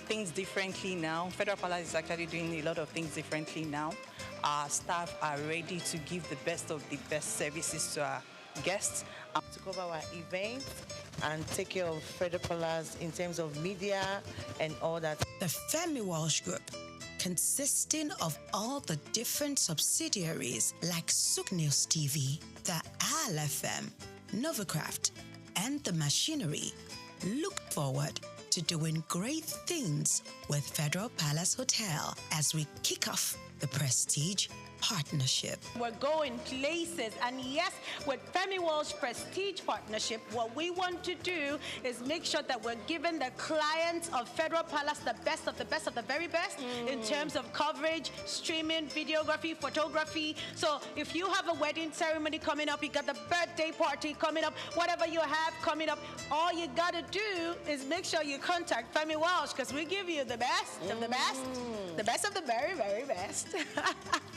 things differently now. Federal Palace is actually doing a lot of things differently now. Our staff are ready to give the best of the best services to our guests. To cover our events and take care of Federal Palace in terms of media and all that. The Femi Walsh Group, consisting of all the different subsidiaries like Souqnews TV, the ALFM, Novacraft, and the Machinery, look forward to doing great things with Federal Palace Hotel as we kick off the Prestige Partnership. We're going places, and yes, with Femi Walsh Prestige Partnership, what we want to do is make sure that we're giving the clients of Federal Palace the best of the best of the very best in terms of coverage, streaming, videography, photography. So if you have a wedding ceremony coming up, you got the birthday party coming up, whatever you have coming up, all you gotta do is make sure you contact Femi Walsh, because we give you the best of the best of the very, very best.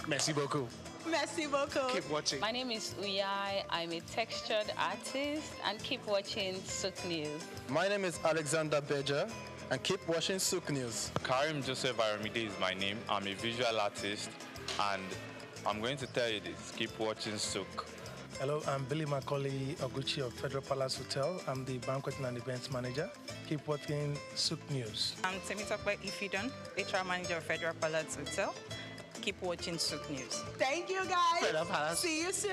Merci beaucoup. Merci beaucoup. Keep watching. My name is Uyai. I'm a textured artist, and keep watching Souq News. My name is Alexander Beja, and keep watching Souq News. Karim Joseph Aramide is my name. I'm a visual artist, and I'm going to tell you this: keep watching Souq. Hello, I'm Billy Macaulay Oguchi of Federal Palace Hotel. I'm the Banqueting and Events Manager. Keep watching Souq News. I'm Temitope Ifiodun, HR Manager of Federal Palace Hotel. Keep watching Souq News. Thank you, guys. Federal Palace. See you soon.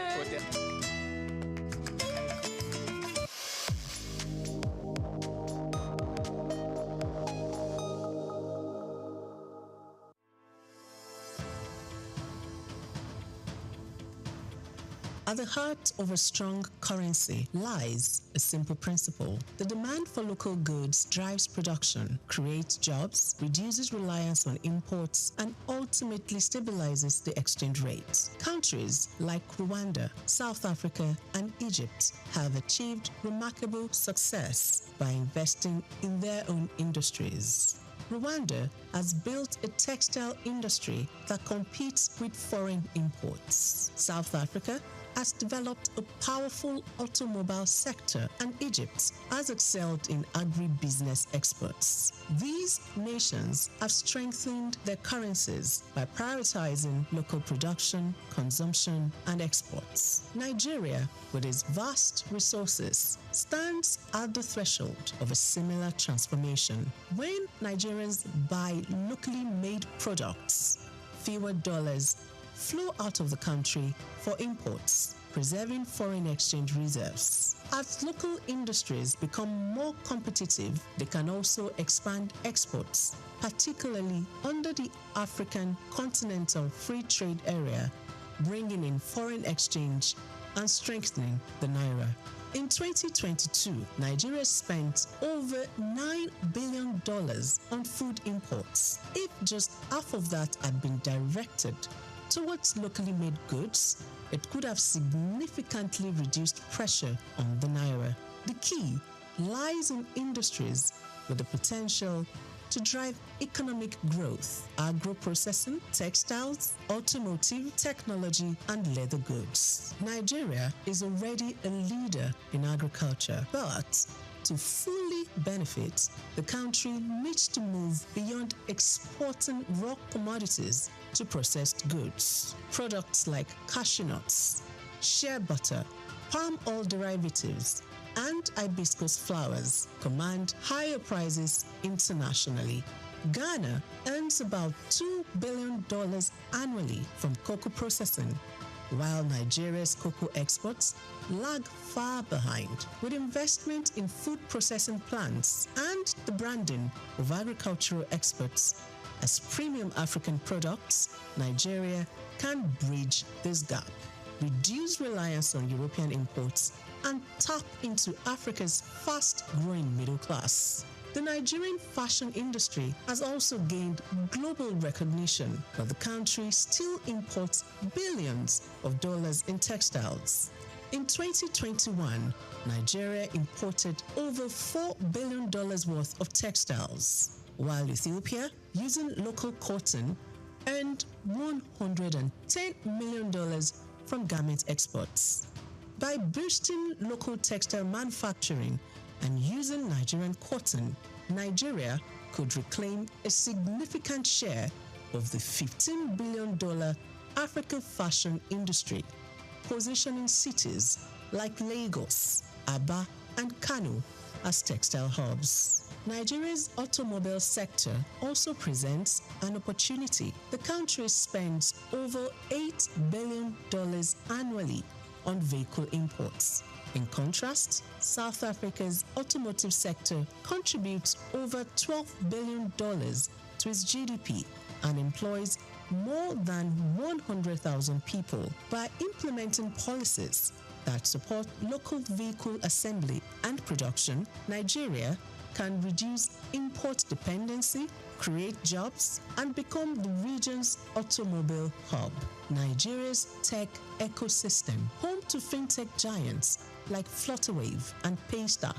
At the heart of a strong currency lies a simple principle. The demand for local goods drives production, creates jobs, reduces reliance on imports, and ultimately stabilizes the exchange rate. Countries like Rwanda, South Africa, and Egypt have achieved remarkable success by investing in their own industries. Rwanda has built a textile industry that competes with foreign imports. South Africa has developed a powerful automobile sector, and Egypt has excelled in agribusiness exports. These nations have strengthened their currencies by prioritizing local production, consumption, and exports. Nigeria, with its vast resources, stands at the threshold of a similar transformation. When Nigerians buy locally made products, fewer dollars flow out of the country for imports, preserving foreign exchange reserves. As local industries become more competitive, they can also expand exports, particularly under the African Continental Free Trade Area, bringing in foreign exchange and strengthening the naira. In 2022, Nigeria spent over $9 billion on food imports. If just half of that had been directed towards locally made goods, it could have significantly reduced pressure on the naira. The key lies in industries with the potential to drive economic growth: agro-processing, textiles, automotive, technology, and leather goods. Nigeria is already a leader in agriculture, but to fully benefit, the country needs to move beyond exporting raw commodities to processed goods. Products like cashew nuts, shea butter, palm oil derivatives, and hibiscus flowers command higher prices internationally. Ghana earns about $2 billion annually from cocoa processing, while Nigeria's cocoa exports lag far behind. With investment in food processing plants and the branding of agricultural exports as premium African products, Nigeria can bridge this gap, reduce reliance on European imports, and tap into Africa's fast-growing middle class. The Nigerian fashion industry has also gained global recognition, but the country still imports billions of dollars in textiles. In 2021, Nigeria imported over $4 billion worth of textiles, while Ethiopia, using local cotton, earned $110 million from garment exports. By boosting local textile manufacturing and using Nigerian cotton, Nigeria could reclaim a significant share of the $15 billion African fashion industry, positioning cities like Lagos, Aba, and Kano as textile hubs. Nigeria's automobile sector also presents an opportunity. The country spends over $8 billion annually on vehicle imports. In contrast, South Africa's automotive sector contributes over $12 billion to its GDP and employs more than 100,000 people. By implementing policies that support local vehicle assembly and production, Nigeria can reduce import dependency, create jobs, and become the region's automobile hub. Nigeria's tech ecosystem, home to fintech giants like Flutterwave and Paystack,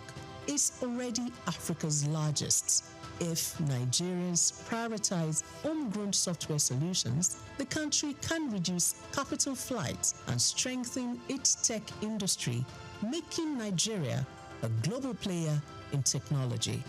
is already Africa's largest. If Nigerians prioritize homegrown software solutions, the country can reduce capital flight and strengthen its tech industry, making Nigeria a global player in technology.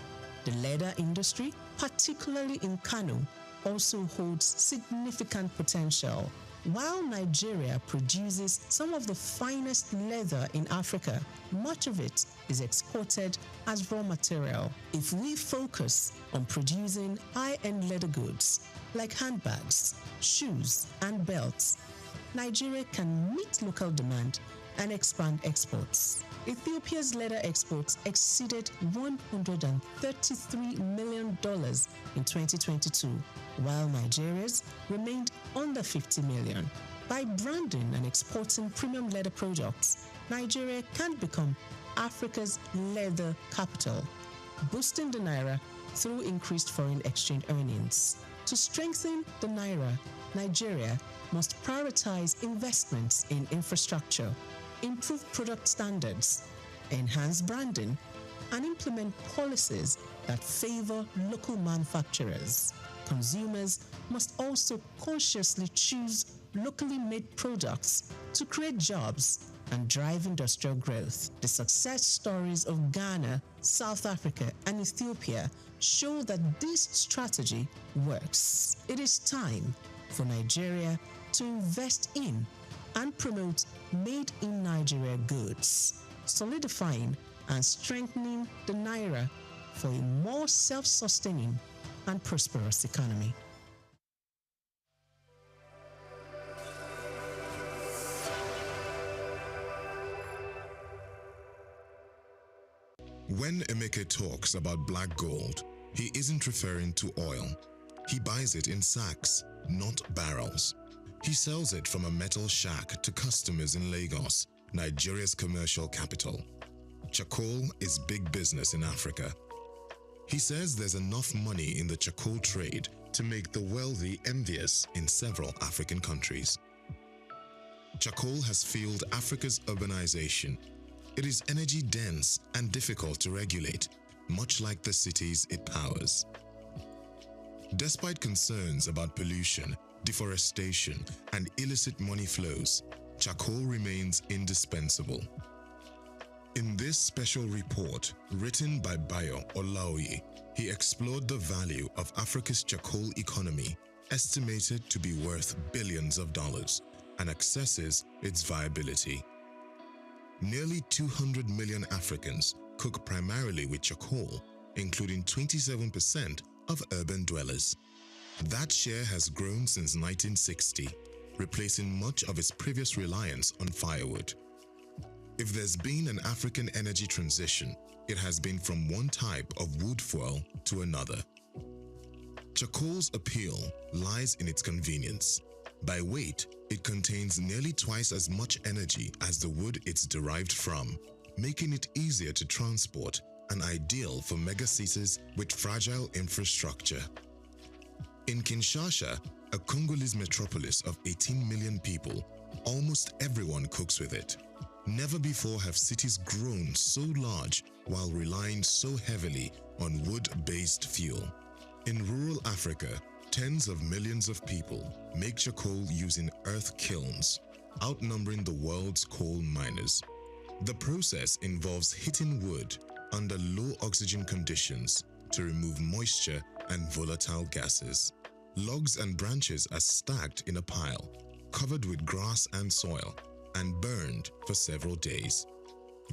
The leather industry, particularly in Kano, also holds significant potential. While Nigeria produces some of the finest leather in Africa, much of it is exported as raw material. If we focus on producing high-end leather goods like handbags, shoes, and belts, Nigeria can meet local demand and expand exports. Ethiopia's leather exports exceeded $133 million in 2022, while Nigeria's remained under $50 million. By branding and exporting premium leather products, Nigeria can become Africa's leather capital, boosting the naira through increased foreign exchange earnings. To strengthen the naira, Nigeria must prioritize investments in infrastructure, improve product standards, enhance branding, and implement policies that favor local manufacturers. Consumers must also consciously choose locally made products to create jobs and drive industrial growth. The success stories of Ghana, South Africa, and Ethiopia show that this strategy works. It is time for Nigeria to invest in and promote made in Nigeria goods, solidifying and strengthening the naira for a more self-sustaining and prosperous economy. When Emeke talks about black gold, he isn't referring to oil. He buys it in sacks, not barrels. He sells it from a metal shack to customers in Lagos, Nigeria's commercial capital. Charcoal is big business in Africa. He says there's enough money in the charcoal trade to make the wealthy envious in several African countries. Charcoal has fueled Africa's urbanization. It is energy dense and difficult to regulate, much like the cities it powers. Despite concerns about pollution, deforestation, and illicit money flows, charcoal remains indispensable. In this special report, written by Bayo Olaoye, he explored the value of Africa's charcoal economy, estimated to be worth billions of dollars, and assesses its viability. Nearly 200 million Africans cook primarily with charcoal, including 27% of urban dwellers. That share has grown since 1960, replacing much of its previous reliance on firewood. If there's been an African energy transition, it has been from one type of wood fuel to another. Charcoal's appeal lies in its convenience. By weight, it contains nearly twice as much energy as the wood it's derived from, making it easier to transport and ideal for megacities with fragile infrastructure. In Kinshasa, a Congolese metropolis of 18 million people, almost everyone cooks with it. Never before have cities grown so large while relying so heavily on wood-based fuel. In rural Africa, tens of millions of people make charcoal using earth kilns, outnumbering the world's coal miners. The process involves heating wood under low oxygen conditions to remove moisture and volatile gases. Logs and branches are stacked in a pile, covered with grass and soil, and burned for several days.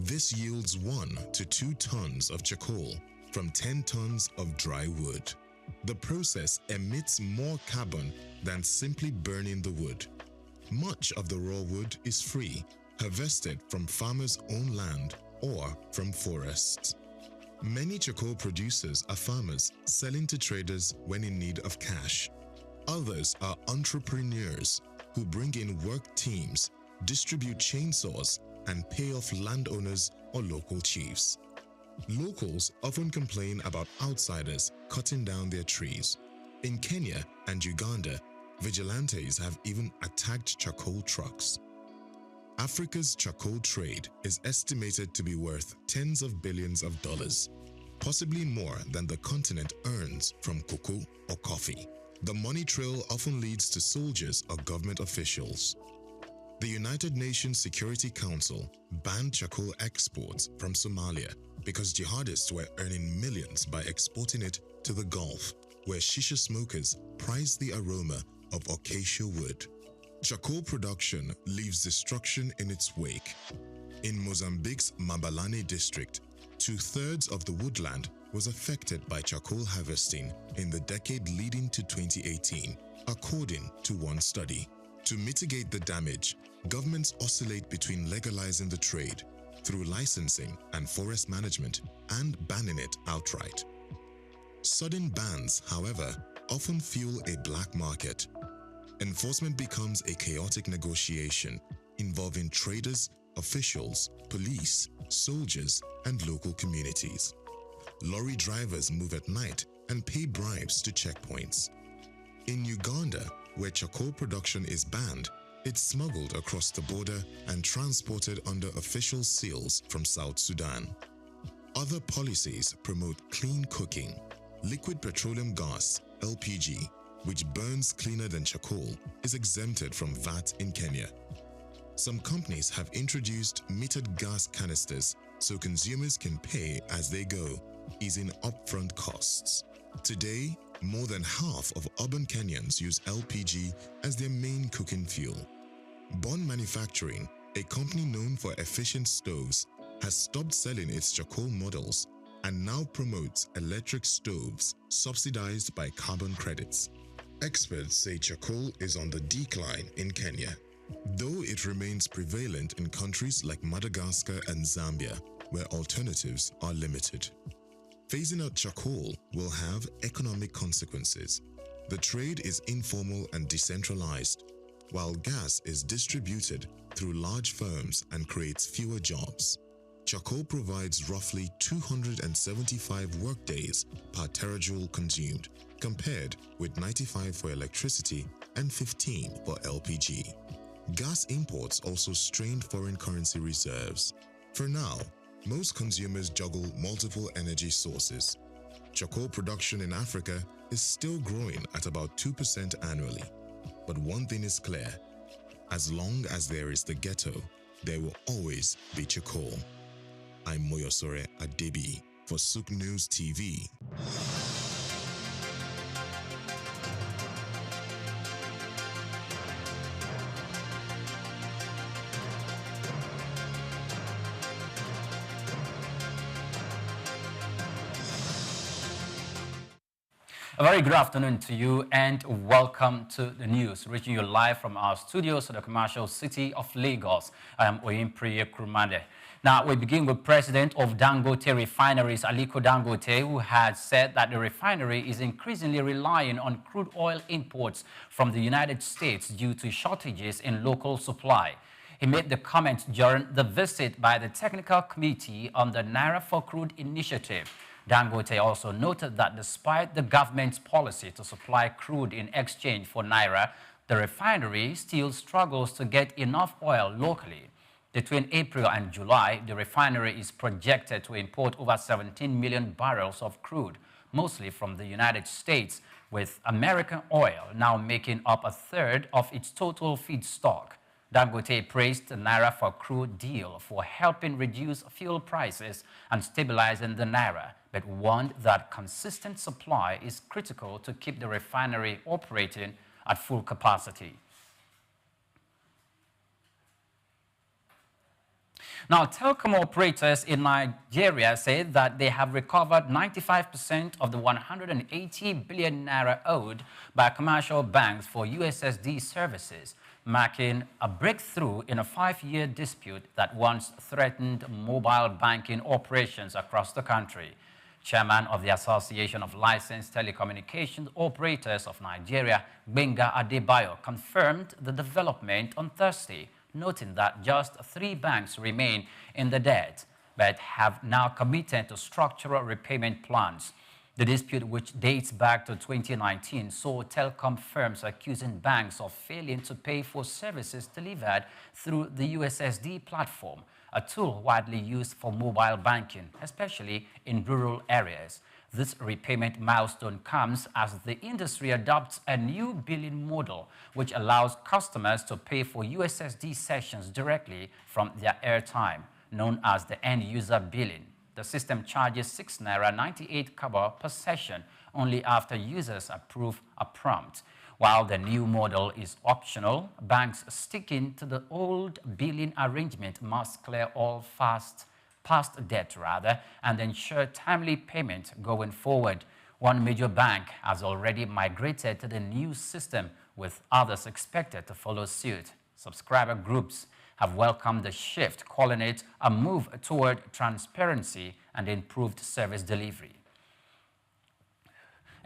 This yields 1 to 2 tons of charcoal from 10 tons of dry wood. The process emits more carbon than simply burning the wood. Much of the raw wood is free, harvested from farmers' own land or from forests. Many charcoal producers are farmers selling to traders when in need of cash. Others are entrepreneurs who bring in work teams, distribute chainsaws, and pay off landowners or local chiefs. Locals often complain about outsiders cutting down their trees. In Kenya and Uganda, vigilantes have even attacked charcoal trucks. Africa's charcoal trade is estimated to be worth tens of billions of dollars, possibly more than the continent earns from cocoa or coffee. The money trail often leads to soldiers or government officials. The United Nations Security Council banned charcoal exports from Somalia because jihadists were earning millions by exporting it to the Gulf, where shisha smokers prize the aroma of acacia wood. Charcoal production leaves destruction in its wake. In Mozambique's Mabalane district, 2/3 of the woodland was affected by charcoal harvesting in the decade leading to 2018, according to one study. To mitigate the damage, governments oscillate between legalizing the trade through licensing and forest management and banning it outright. Sudden bans, however, often fuel a black market. enforcement becomes a chaotic negotiation involving traders, officials, police, soldiers, and local communities. Lorry drivers move at night and pay bribes to checkpoints. In Uganda, where charcoal production is banned, it's smuggled across the border and transported under official seals from South Sudan. Other policies promote clean cooking. Liquid petroleum gas, LPG, which burns cleaner than charcoal, is exempted from VAT in Kenya. Some companies have introduced metered gas canisters so consumers can pay as they go, easing upfront costs. Today, more than half of urban Kenyans use LPG as their main cooking fuel. Bond Manufacturing, a company known for efficient stoves, has stopped selling its charcoal models and now promotes electric stoves subsidized by carbon credits. Experts say charcoal is on the decline in Kenya, though it remains prevalent in countries like Madagascar and Zambia, where alternatives are limited. Phasing out charcoal will have economic consequences. The trade is informal and decentralized, while gas is distributed through large firms and creates fewer jobs. Charcoal provides roughly 275 workdays per terajoule consumed, compared with 95 for electricity and 15 for LPG. Gas imports also strained foreign currency reserves. For now, most consumers juggle multiple energy sources. Charcoal production in Africa is still growing at about 2% annually. But one thing is clear: as long as there is the ghetto, there will always be charcoal. I'm Moyosore Adebi for Souqnews TV. A very good afternoon to you and welcome to the news, reaching you live from our studios in the commercial city of Lagos. I am Oyinpriye Kurumade. Now, we begin with President of Dangote Refineries, Aliko Dangote, who had said that the refinery is increasingly relying on crude oil imports from the United States due to shortages in local supply. He made the comment during the visit by the Technical Committee on the Naira for Crude initiative. Dangote also noted that despite the government's policy to supply crude in exchange for Naira, the refinery still struggles to get enough oil locally. Between April and July, the refinery is projected to import over 17 million barrels of crude, mostly from the United States, with American oil now making up a third of its total feedstock. Dangote praised the Naira for Crude deal for helping reduce fuel prices and stabilizing the Naira, but warned that consistent supply is critical to keep the refinery operating at full capacity. Now, telecom operators in Nigeria say that they have recovered 95% of the 180 billion naira owed by commercial banks for USSD services, marking a breakthrough in a 5-year dispute that once threatened mobile banking operations across the country. Chairman of the Association of Licensed Telecommunications Operators of Nigeria, Benga Adebayo, confirmed the development on Thursday, noting that just 3 banks remain in the debt, but have now committed to structural repayment plans. The dispute, which dates back to 2019, saw telecom firms accusing banks of failing to pay for services delivered through the USSD platform, a tool widely used for mobile banking, especially in rural areas. This repayment milestone comes as the industry adopts a new billing model, which allows customers to pay for USSD sessions directly from their airtime, known as the end-user billing. The system charges 6 naira 98 kobo per session only after users approve a prompt. While the new model is optional, banks sticking to the old billing arrangement must clear all past debt and ensure timely payment going forward. One major bank has already migrated to the new system, with others expected to follow suit. Subscriber groups have welcomed the shift, calling it a move toward transparency and improved service delivery.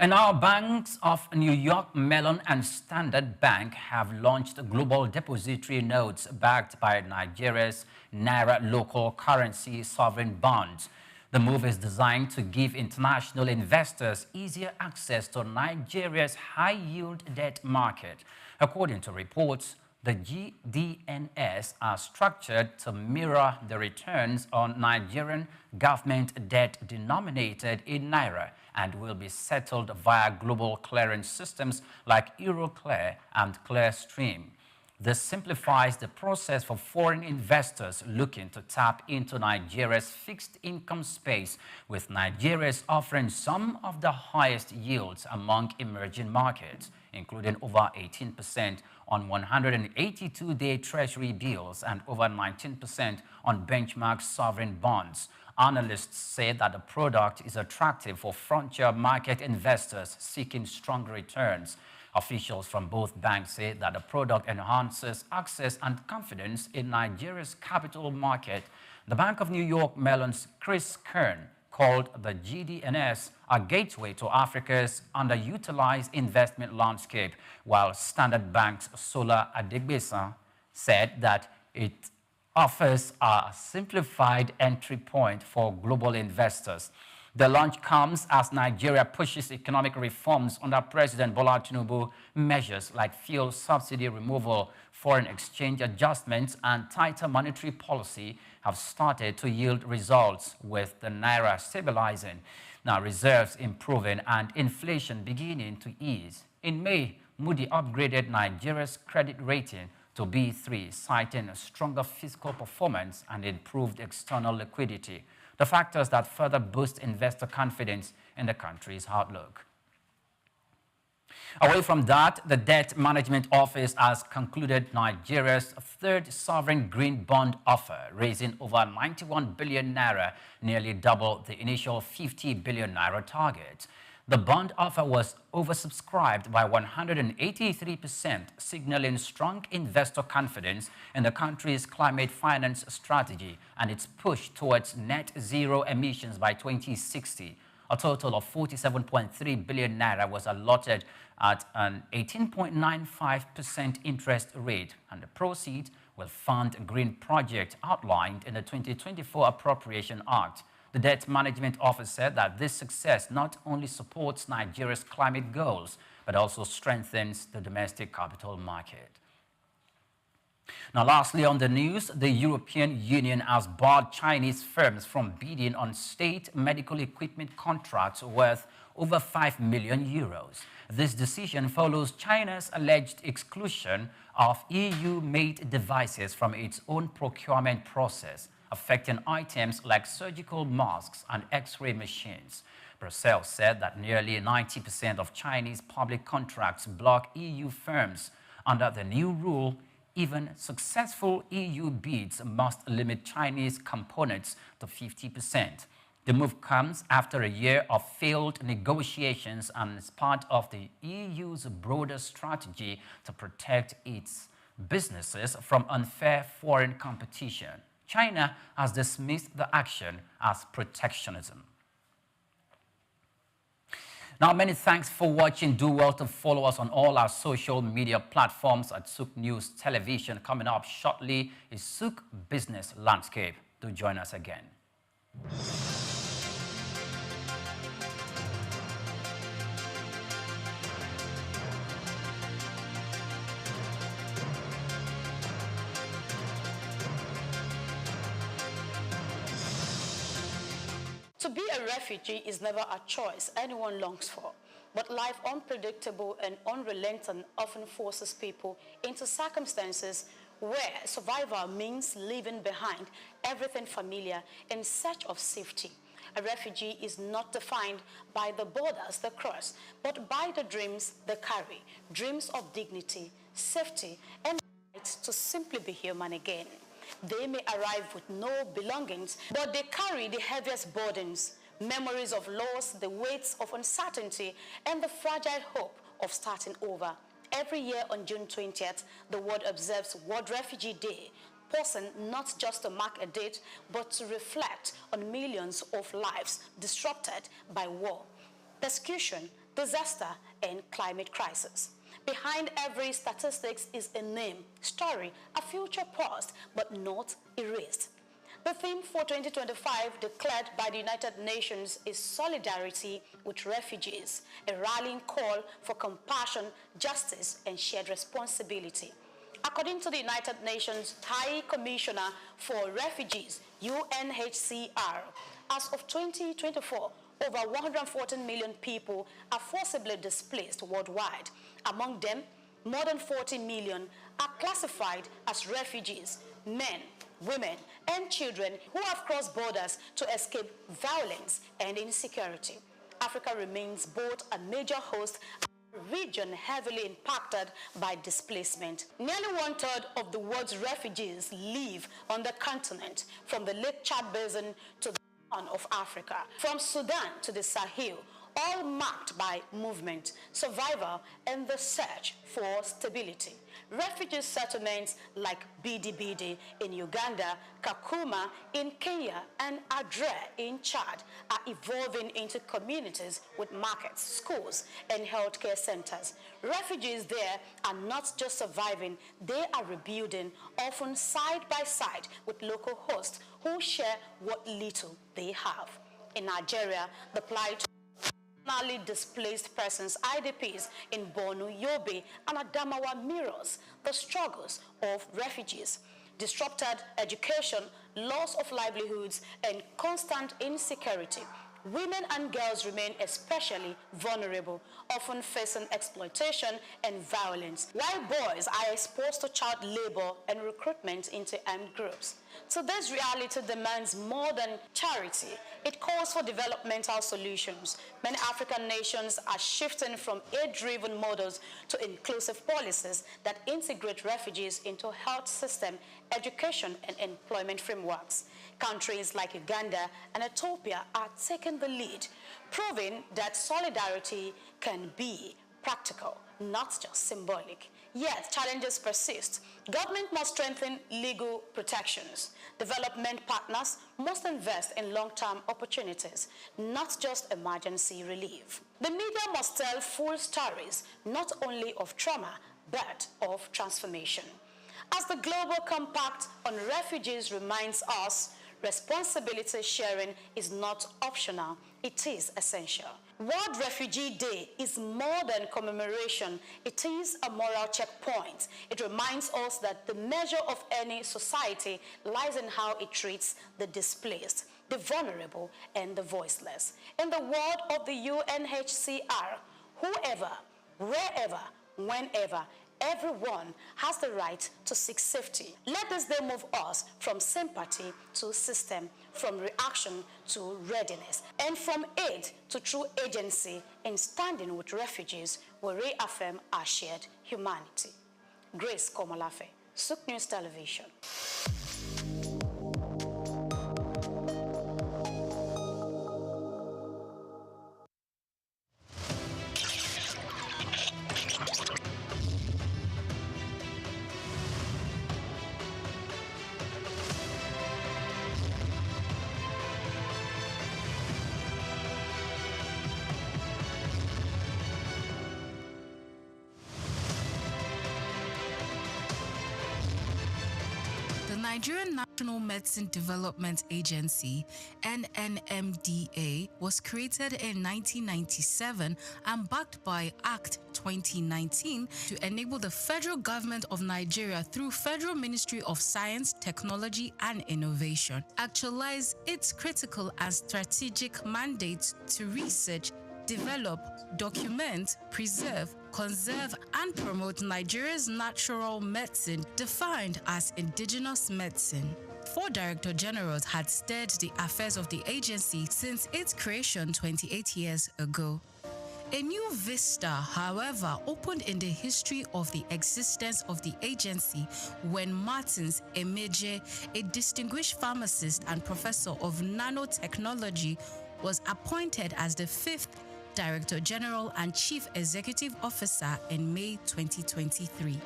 And our banks of New York Mellon and Standard Bank have launched global depository notes backed by Nigeria's Naira local currency sovereign bonds. The move is designed to give international investors easier access to Nigeria's high-yield debt market. According to reports, the GDNS are structured to mirror the returns on Nigerian government debt denominated in Naira and will be settled via global clearing systems like Euroclear and Clearstream. This simplifies the process for foreign investors looking to tap into Nigeria's fixed income space, with Nigeria offering some of the highest yields among emerging markets, including over 18% on 182-day Treasury bills and over 19% on benchmark sovereign bonds. Analysts say that the product is attractive for frontier market investors seeking strong returns. Officials from both banks say that the product enhances access and confidence in Nigeria's capital market. The Bank of New York Mellon's Chris Kern called the GDNS a gateway to Africa's underutilized investment landscape, while Standard Bank's Sola Adegbesa said that it offers a simplified entry point for global investors. The launch comes as Nigeria pushes economic reforms under President Bola Tinubu. Measures like fuel subsidy removal, foreign exchange adjustments, and tighter monetary policy have started to yield results, with the Naira stabilizing, now reserves improving, and inflation beginning to ease. In May, Moody upgraded Nigeria's credit rating to B3, citing a stronger fiscal performance and improved external liquidity, the factors that further boost investor confidence in the country's outlook. Away from that, the Debt Management Office has concluded Nigeria's third sovereign green bond offer, raising over 91 billion naira, nearly double the initial 50 billion naira target. The bond offer was oversubscribed by 183%, signaling strong investor confidence in the country's climate finance strategy and its push towards net zero emissions by 2060. A total of 47.3 billion naira was allotted at an 18.95% interest rate, and the proceeds will fund a green project outlined in the 2024 Appropriation Act. The Debt Management Office said that this success not only supports Nigeria's climate goals, but also strengthens the domestic capital market. Now, lastly on the news, the European Union has barred Chinese firms from bidding on state medical equipment contracts worth over 5 million euros. This decision follows China's alleged exclusion of EU-made devices from its own procurement process, affecting items like surgical masks and X-ray machines. Brussels said that nearly 90% of Chinese public contracts block EU firms. Under the new rule, even successful EU bids must limit Chinese components to 50%. The move comes after a year of failed negotiations and is part of the EU's broader strategy to protect its businesses from unfair foreign competition. China has dismissed the action as protectionism. Now, many thanks for watching. Do well to follow us on all our social media platforms at Souq News Television. Coming up shortly is Souq Business Landscape. Do join us again. To be a refugee is never a choice anyone longs for, but life unpredictable and unrelenting often forces people into circumstances where survival means leaving behind everything familiar in search of safety. A refugee is not defined by the borders they cross, but by the dreams they carry, dreams of dignity, safety, and the right to simply be human again. They may arrive with no belongings, but they carry the heaviest burdens, memories of loss, the weights of uncertainty, and the fragile hope of starting over. Every year on June 20th, the world observes World Refugee Day, pausing not just to mark a date, but to reflect on millions of lives disrupted by war, persecution, disaster, and climate crisis. Behind every statistics is a name, story, a future paused but not erased. The theme for 2025 declared by the United Nations is solidarity with refugees, a rallying call for compassion, justice, and shared responsibility. According to the United Nations High Commissioner for Refugees, UNHCR, as of 2024, over 114 million people are forcibly displaced worldwide. Among them, more than 40 million are classified as refugees, men, women, and children who have crossed borders to escape violence and insecurity. Africa remains both a major host and a region heavily impacted by displacement. Nearly one-third of the world's refugees live on the continent, from the Lake Chad Basin to the Horn of Africa, from Sudan to the Sahel, all marked by movement, survival, and the search for stability. Refugee settlements like Bidi in Uganda, Kakuma in Kenya, and Adre in Chad are evolving into communities with markets, schools, and healthcare centers. Refugees there are not just surviving, they are rebuilding, often side by side with local hosts who share what little they have. In Nigeria, the plight displaced persons, IDPs in Borno, Yobe, and Adamawa mirrors the struggles of refugees. Disrupted education, loss of livelihoods, and constant insecurity. Women and girls remain especially vulnerable, often facing exploitation and violence, while boys are exposed to child labor and recruitment into armed groups. So this reality demands more than charity. It calls for developmental solutions. Many African nations are shifting from aid-driven models to inclusive policies that integrate refugees into health system, education, and employment frameworks. Countries like Uganda and Ethiopia are taking the lead, proving that solidarity can be practical, not just symbolic. Yet, challenges persist. Government must strengthen legal protections. Development partners must invest in long-term opportunities, not just emergency relief. The media must tell full stories, not only of trauma, but of transformation. As the Global Compact on Refugees reminds us, responsibility sharing is not optional, it is essential. World Refugee Day is more than commemoration, it is a moral checkpoint. It reminds us that the measure of any society lies in how it treats the displaced, the vulnerable, and the voiceless. In the word of the UNHCR, whoever, wherever, whenever, everyone has the right to seek safety. Let this day move us from sympathy to system, from reaction to readiness, and from aid to true agency. In standing with refugees, we reaffirm our shared humanity. Grace Komolafe, Souq News Television. The Nigerian National Medicine Development Agency, NNMDA, was created in 1997 and backed by Act 2019 to enable the federal government of Nigeria through Federal Ministry of Science, Technology and Innovation actualize its critical and strategic mandates to research, develop, document, preserve, conserve, and promote Nigeria's natural medicine, defined as indigenous medicine. 4 Director Generals had steered the affairs of the agency since its creation 28 years ago. A new vista, however, opened in the history of the existence of the agency when Martins Emeje, a distinguished pharmacist and professor of nanotechnology, was appointed as the 5th Director General and Chief Executive Officer in May 2023.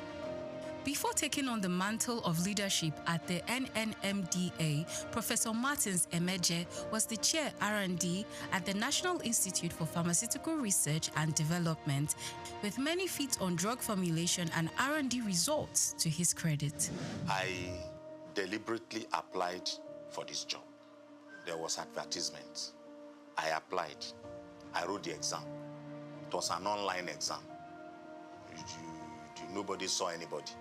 Before taking on the mantle of leadership at the NNMDA, Professor Martins Emeje was the chair R&D at the National Institute for Pharmaceutical Research and Development, with many feats on drug formulation and R&D results to his credit. I deliberately applied for this job. There was advertisement. I applied. I wrote the exam. It was an online exam. Nobody saw anybody.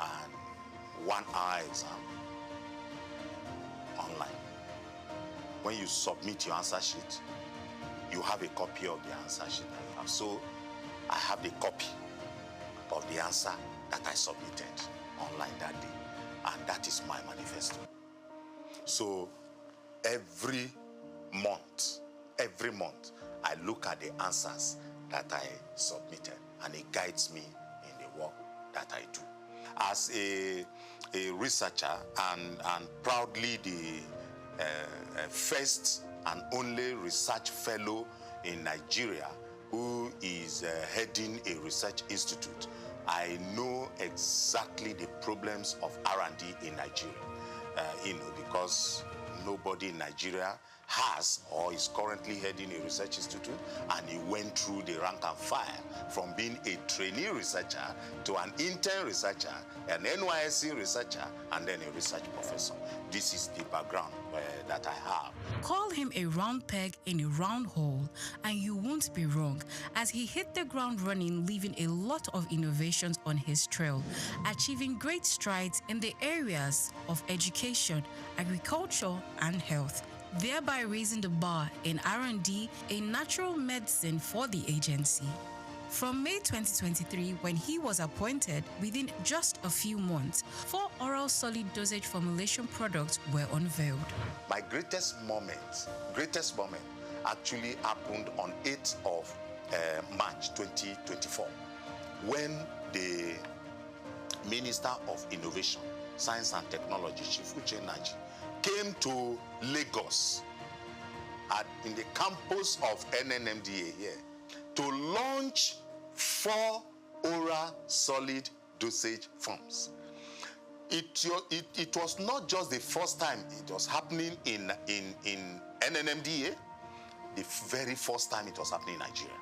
And 1 hour exam online. When you submit your answer sheet, you have a copy of the answer sheet that you have. So I have the copy of the answer that I submitted online that day. And that is my manifesto. So every month, I look at the answers that I submitted, and it guides me in the work that I do. As a researcher and proudly the first and only research fellow in Nigeria who is heading a research institute, I know exactly the problems of R&D in Nigeria, because nobody in Nigeria has or is currently heading a research institute, and he went through the rank and file from being a trainee researcher to an intern researcher, an NYSC researcher, and then a research professor. This is the background that I have. Call him a round peg in a round hole, and you won't be wrong, as he hit the ground running, leaving a lot of innovations on his trail, achieving great strides in the areas of education, agriculture, and health, thereby raising the bar in R&D in natural medicine for the agency. From May 2023, when he was appointed, within just a few months, 4 oral solid dosage formulation products were unveiled. My greatest moment actually happened on 8th of March 2024, when the Minister of Innovation, Science and Technology, Chief Uche Naji, came to Lagos in the campus of NNMDA here to launch 4 oral solid dosage forms. It was not just the first time it was happening in NNMDA, the very first time it was happening in Nigeria.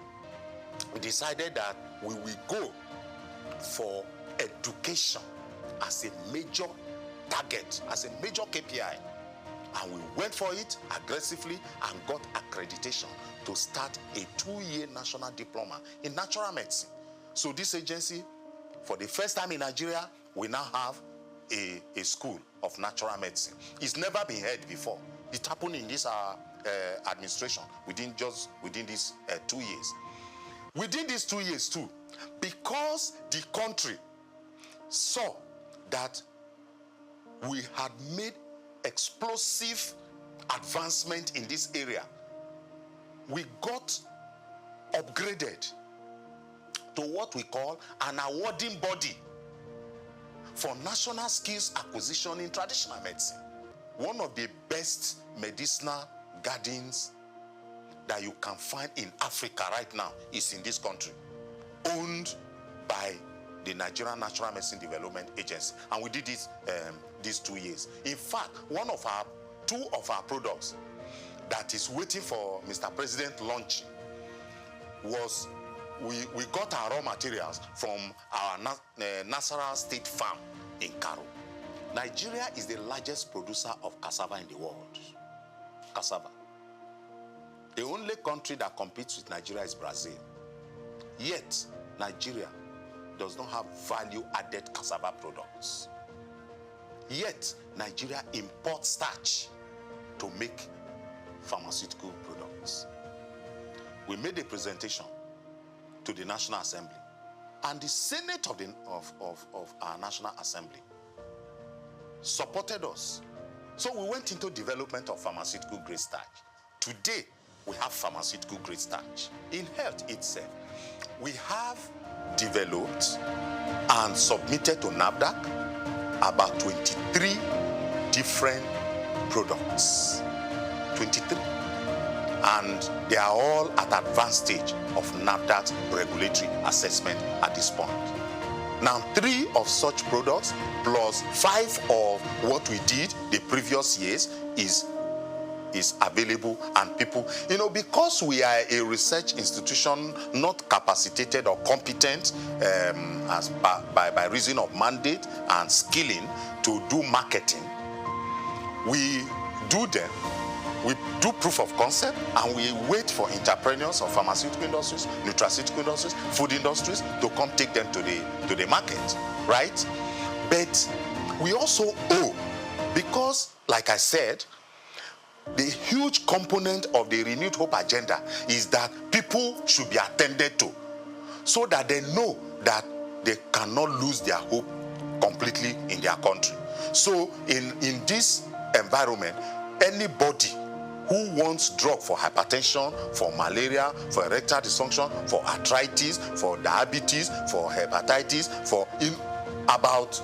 We decided that we will go for education as a major target, as a major KPI. And we went for it aggressively and got accreditation to start a 2-year national diploma in natural medicine. So this agency, for the first time in Nigeria, we now have a school of natural medicine. It's never been heard before. It happened in this administration within these 2 years. Within these 2 years too, because the country saw that we had made explosive advancement in this area, we got upgraded to what we call an awarding body for national skills acquisition in traditional medicine. One of the best medicinal gardens that you can find in Africa right now is in this country, owned by the Nigerian Natural Medicine Development Agency, and we did it these 2 years. In fact, two of our products that is waiting for Mr. President launching was we got our raw materials from our Nasarawa State Farm in Karo. Nigeria is the largest producer of cassava in the world. Cassava. The only country that competes with Nigeria is Brazil. Yet, Nigeria does not have value-added cassava products. Yet, Nigeria imports starch to make pharmaceutical products. We made a presentation to the National Assembly, and the Senate of our National Assembly supported us. So we went into development of pharmaceutical grade starch. Today, we have pharmaceutical grade starch. In health itself, we have developed and submitted to NAFDAC about 23 different products. 23. And they are all at advanced stage of NAFDAC's regulatory assessment at this point. Now 3 of such products plus 5 of what we did the previous years is available, and people, because we are a research institution not capacitated or competent as by reason of mandate and skilling to do marketing, we do proof of concept, and we wait for entrepreneurs of pharmaceutical industries, nutraceutical industries, food industries to come take them to the market, right? But we also owe, because like I said, the huge component of the Renewed Hope agenda is that people should be attended to so that they know that they cannot lose their hope completely in their country. So in this environment, anybody who wants drug for hypertension, for malaria, for erectile dysfunction, for arthritis, for diabetes, for hepatitis, for about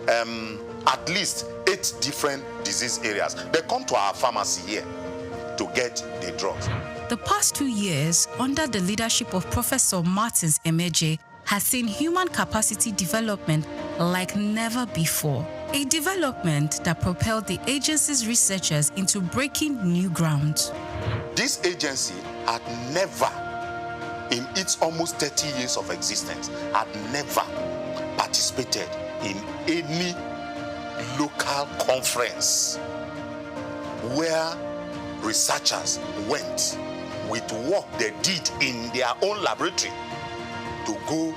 at least 8 different disease areas, they come to our pharmacy here to get the drugs. The past 2 years, under the leadership of Professor Martins Emeje, has seen human capacity development like never before. A development that propelled the agency's researchers into breaking new ground. This agency had never, in its almost 30 years of existence, had never participated in any local conference where researchers went with work they did in their own laboratory to go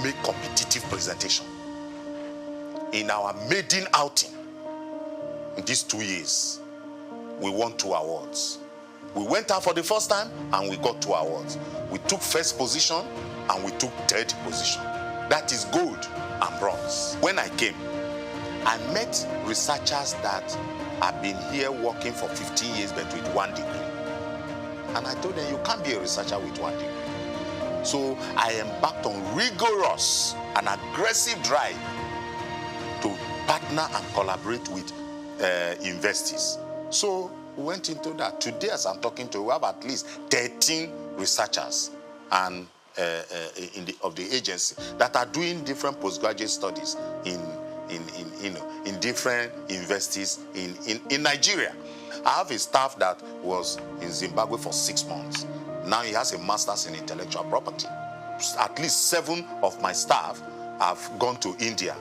make competitive presentation. In our maiden outing in these 2 years, we won 2 awards. We went out for the first time and we got 2 awards. We took first position and we took third position. That is gold and bronze. When I came, I met researchers that have been here working for 15 years but with 1 degree. And I told them, you can't be a researcher with 1 degree. So I embarked on rigorous and aggressive drive to partner and collaborate with investors. So we went into that. Today, as I'm talking to you, we have at least 13 researchers and of the agency that are doing different postgraduate studies in different universities in Nigeria. I have a staff that was in Zimbabwe for 6 months. Now he has a master's in intellectual property. At least 7 of my staff have gone to India.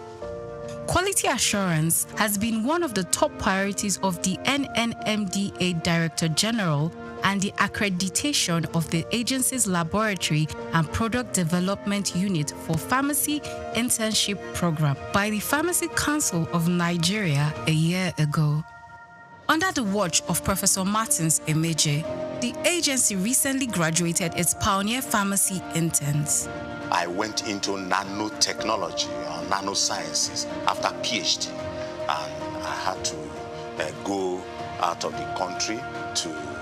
Quality assurance has been one of the top priorities of the NNMDA Director General and the accreditation of the agency's laboratory and product development unit for pharmacy internship program by the Pharmacy Council of Nigeria a year ago. Under the watch of Professor Martins Emeje, the agency recently graduated its pioneer pharmacy interns. I went into nanotechnology or nanosciences after PhD, and I had to go out of the country to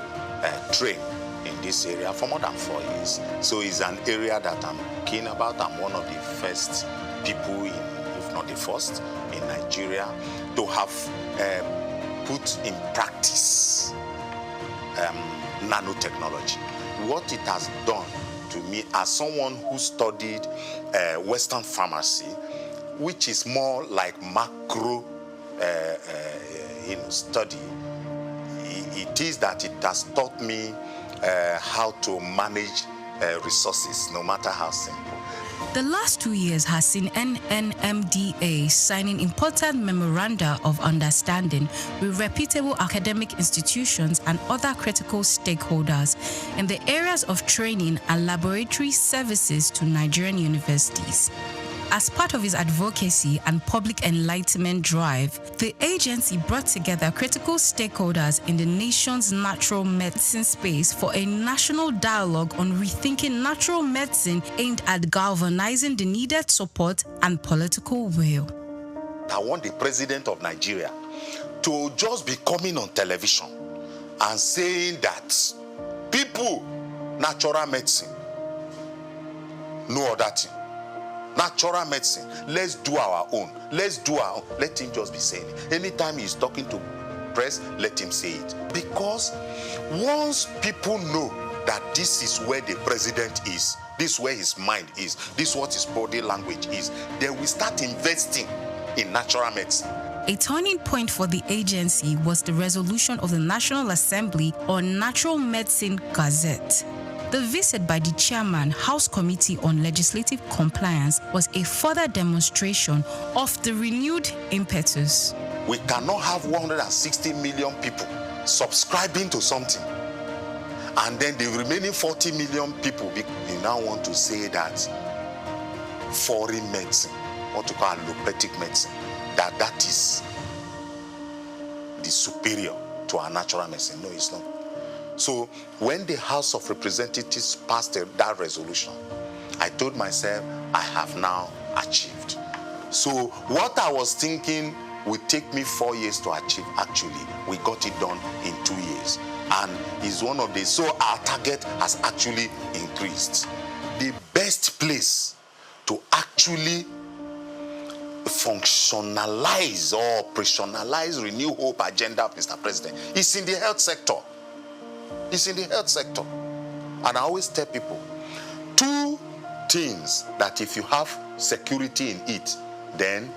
train in this area for more than 4 years. So it's an area that I'm keen about. I'm one of the first people, if not the first, in Nigeria to have put in practice nanotechnology. What it has done to me as someone who studied Western pharmacy, which is more like macro study, it is that it has taught me how to manage resources, no matter how simple. The last 2 years has seen NNMDA signing important memoranda of understanding with reputable academic institutions and other critical stakeholders in the areas of training and laboratory services to Nigerian universities. As part of its advocacy and public enlightenment drive, the agency brought together critical stakeholders in the nation's natural medicine space for a national dialogue on rethinking natural medicine aimed at galvanizing the needed support and political will. I want the president of Nigeria to just be coming on television and saying that people, natural medicine, no other thing. Natural medicine, let's do our own. Let's do our own. Let him just be saying it. Anytime he's talking to press, let him say it. Because once people know that this is where the president is, this is where his mind is, this is what his body language is, then we start investing in natural medicine. A turning point for the agency was the resolution of the National Assembly on Natural Medicine Gazette. The visit by the chairman, House Committee on Legislative Compliance, was a further demonstration of the renewed impetus. We cannot have 160 million people subscribing to something, and then the remaining 40 million people, you now want to say that foreign medicine, what you call allopathic medicine, that is the superior to our natural medicine. No, it's not. So when the House of Representatives passed that resolution, I told myself, I have now achieved. So what I was thinking would take me 4 years to achieve, actually, we got it done in 2 years. And it's one of the, so our target has actually increased. The best place to actually functionalize or operationalize Renew Hope agenda, Mr. President, is in the health sector. It's in the health sector. And I always tell people, 2 things that if you have security in it, then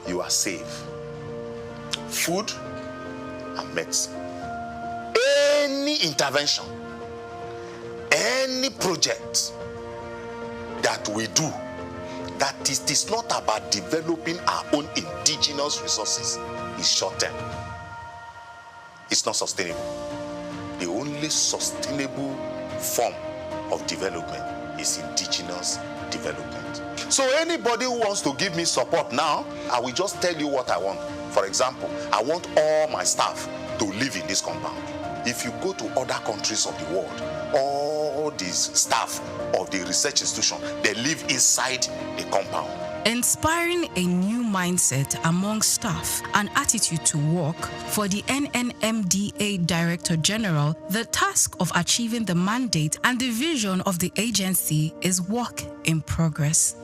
you are safe. Food and medicine. Any intervention, any project that we do, that it is not about developing our own indigenous resources, is short-term. It's not sustainable. The only sustainable form of development is indigenous development. So anybody who wants to give me support now, I will just tell you what I want. For example, I want all my staff to live in this compound. If you go to other countries of the world, all these staff of the research institution, they live inside the compound. Inspiring a new mindset among staff and attitude to work, for the NNMDA Director General, the task of achieving the mandate and the vision of the agency is work in progress.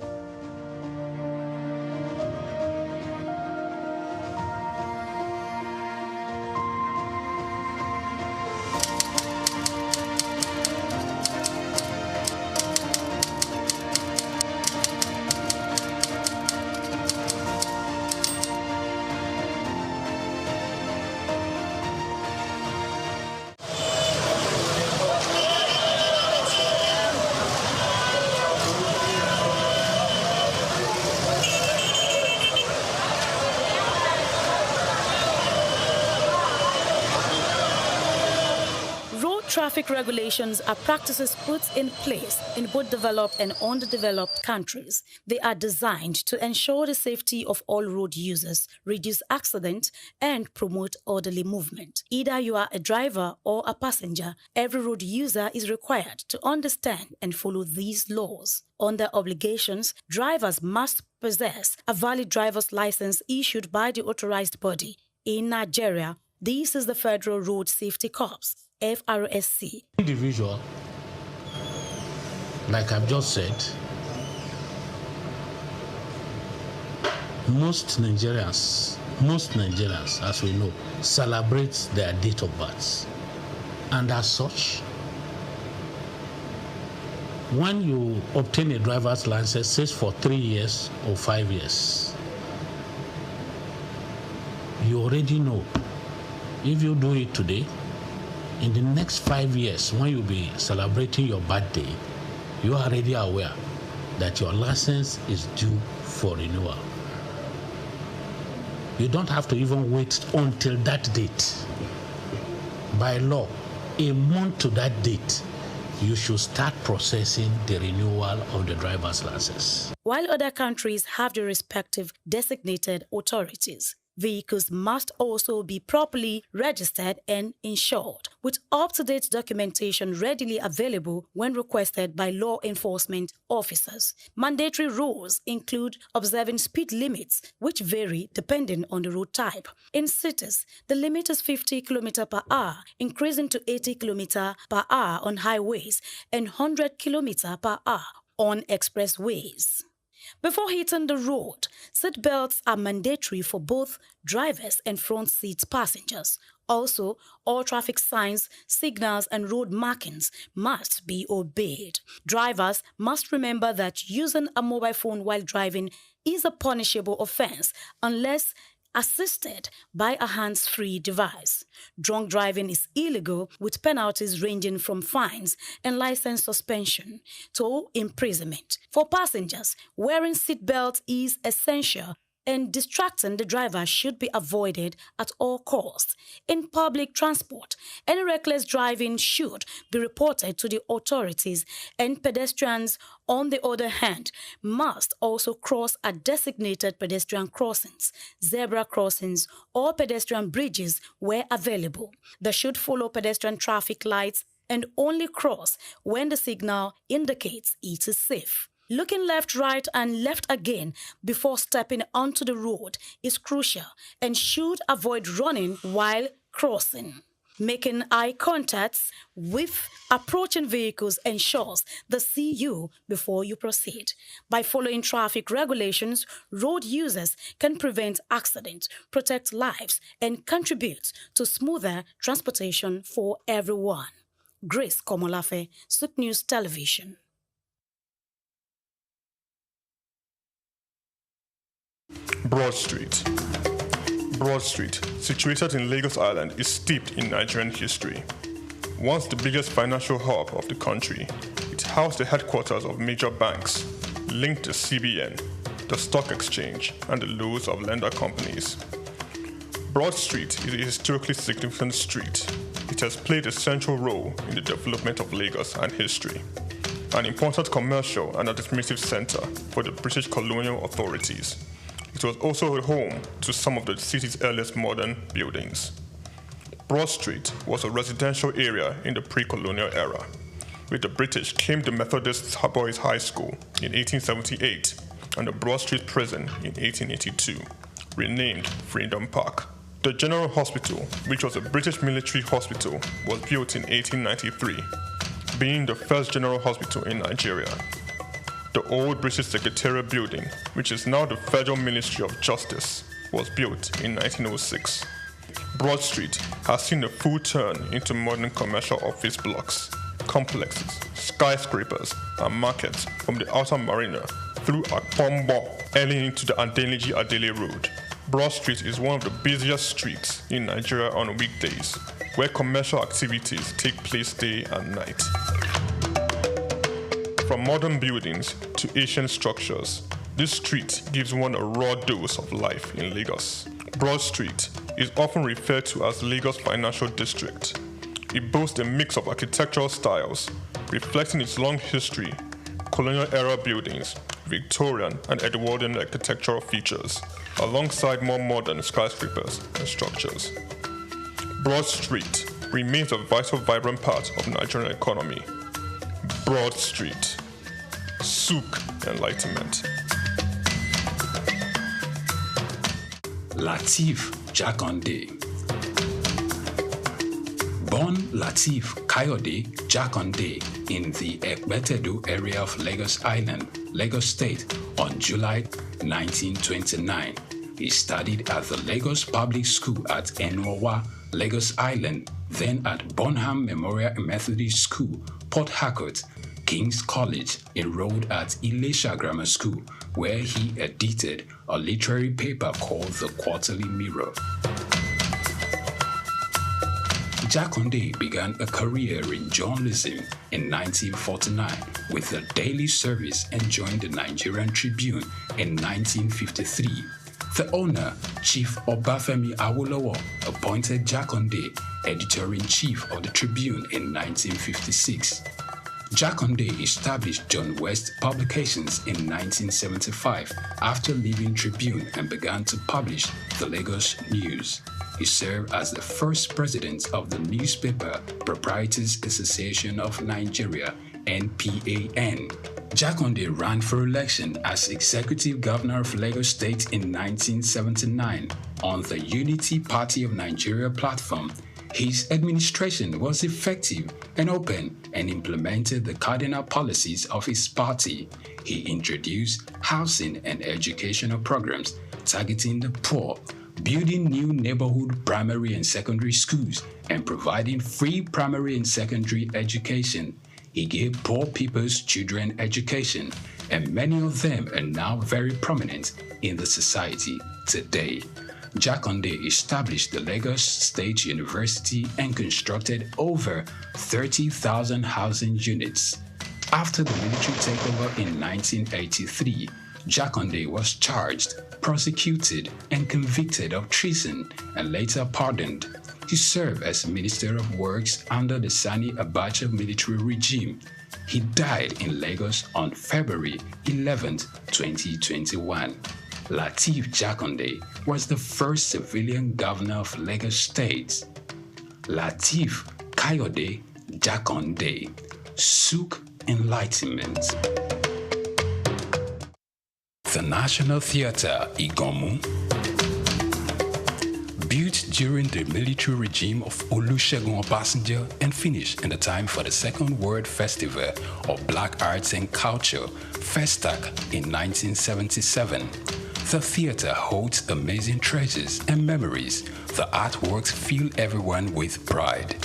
Traffic regulations are practices put in place in both developed and underdeveloped countries. They are designed to ensure the safety of all road users, reduce accidents, and promote orderly movement. Either you are a driver or a passenger, every road user is required to understand and follow these laws. Under obligations, drivers must possess a valid driver's license issued by the authorized body. In Nigeria, this is the Federal Road Safety Corps, FRSC. Individual, like I've just said, most Nigerians, as we know, celebrate their date of birth. And as such, when you obtain a driver's license, say for 3 years or 5 years, you already know, if you do it today, in the next 5 years, when you'll be celebrating your birthday, you are already aware that your license is due for renewal. You don't have to even wait until that date. By law, a month to that date, you should start processing the renewal of the driver's license. While other countries have their respective designated authorities, vehicles must also be properly registered and insured, with up-to-date documentation readily available when requested by law enforcement officers. Mandatory rules include observing speed limits, which vary depending on the road type. In cities, the limit is 50 km per hour, increasing to 80 km per hour on highways and 100 km per hour on expressways. Before hitting the road, seat belts are mandatory for both drivers and front seat passengers. Also, all traffic signs, signals, and road markings must be obeyed. Drivers must remember that using a mobile phone while driving is a punishable offense unless assisted by a hands-free device. Drunk driving is illegal with penalties ranging from fines and license suspension to imprisonment. For passengers, wearing seatbelts is essential and distracting the driver should be avoided at all costs. In public transport, any reckless driving should be reported to the authorities, and pedestrians, on the other hand, must also cross at designated pedestrian crossings, zebra crossings, or pedestrian bridges where available. They should follow pedestrian traffic lights and only cross when the signal indicates it is safe. Looking left, right, and left again before stepping onto the road is crucial and should avoid running while crossing. Making eye contact with approaching vehicles ensures they see you before you proceed. By following traffic regulations, road users can prevent accidents, protect lives, and contribute to smoother transportation for everyone. Grace Komolafe, Souqnews Television. Broad Street. Broad Street, situated in Lagos Island, is steeped in Nigerian history. Once the biggest financial hub of the country, it housed the headquarters of major banks, linked the CBN, the stock exchange, and the loads of lender companies. Broad Street is a historically significant street. It has played a central role in the development of Lagos and history, an important commercial and administrative center for the British colonial authorities. It was also a home to some of the city's earliest modern buildings. Broad Street was a residential area in the pre-colonial era. With the British came the Methodist Boys High School in 1878 and the Broad Street Prison in 1882, renamed Freedom Park. The General Hospital, which was a British military hospital, was built in 1893, being the first general hospital in Nigeria. The old British Secretariat building, which is now the Federal Ministry of Justice, was built in 1906. Broad Street has seen a full turn into modern commercial office blocks, complexes, skyscrapers, and markets from the Outer Marina through Akpombo, early into the Adeniji-Adele Road. Broad Street is one of the busiest streets in Nigeria on weekdays, where commercial activities take place day and night. From modern buildings to ancient structures, this street gives one a raw dose of life in Lagos. Broad Street is often referred to as Lagos Financial District. It boasts a mix of architectural styles, reflecting its long history, colonial-era buildings, Victorian and Edwardian architectural features, alongside more modern skyscrapers and structures. Broad Street remains a vital, vibrant part of the Nigerian economy. Broad Street. Souq Enlightenment. Lateef Jakande. Born Lateef Kayode Jakande in the Ekbetedo area of Lagos Island, Lagos State, on July 1929. He studied at the Lagos Public School at Enowa, Lagos Island, then at Bonham Memorial Methodist School, Port Harcourt, King's College, enrolled at Ilesha Grammar School, where he edited a literary paper called The Quarterly Mirror. Jakande began a career in journalism in 1949 with the Daily Service and joined the Nigerian Tribune in 1953. The owner, Chief Obafemi Awolowo, appointed Jakande editor-in-chief of the Tribune in 1956. Jakande established John West Publications in 1975 after leaving Tribune and began to publish the Lagos News. He served as the first president of the Newspaper Proprietors Association of Nigeria, NPAN. Jakande ran for election as executive governor of Lagos State in 1979 on the Unity Party of Nigeria platform. His administration was effective and open and implemented the cardinal policies of his party. He introduced housing and educational programs targeting the poor, building new neighborhood primary and secondary schools, and providing free primary and secondary education. He gave poor people's children education, and many of them are now very prominent in the society today. Jakande established the Lagos State University and constructed over 30,000 housing units. After the military takeover in 1983, Jakande was charged, prosecuted, and convicted of treason and later pardoned. He served as Minister of Works under the Sani Abacha military regime. He died in Lagos on February 11, 2021. Lateef Jakande was the first civilian governor of Lagos State. Lateef Kayode Jakande, Souq Enlightenment. The National Theatre, Igomu, built during the military regime of Olusegun Obasanjo and finished in the time for the Second World Festival of Black Arts and Culture, Festac, in 1977. The theatre holds amazing treasures and memories. The artworks fill everyone with pride.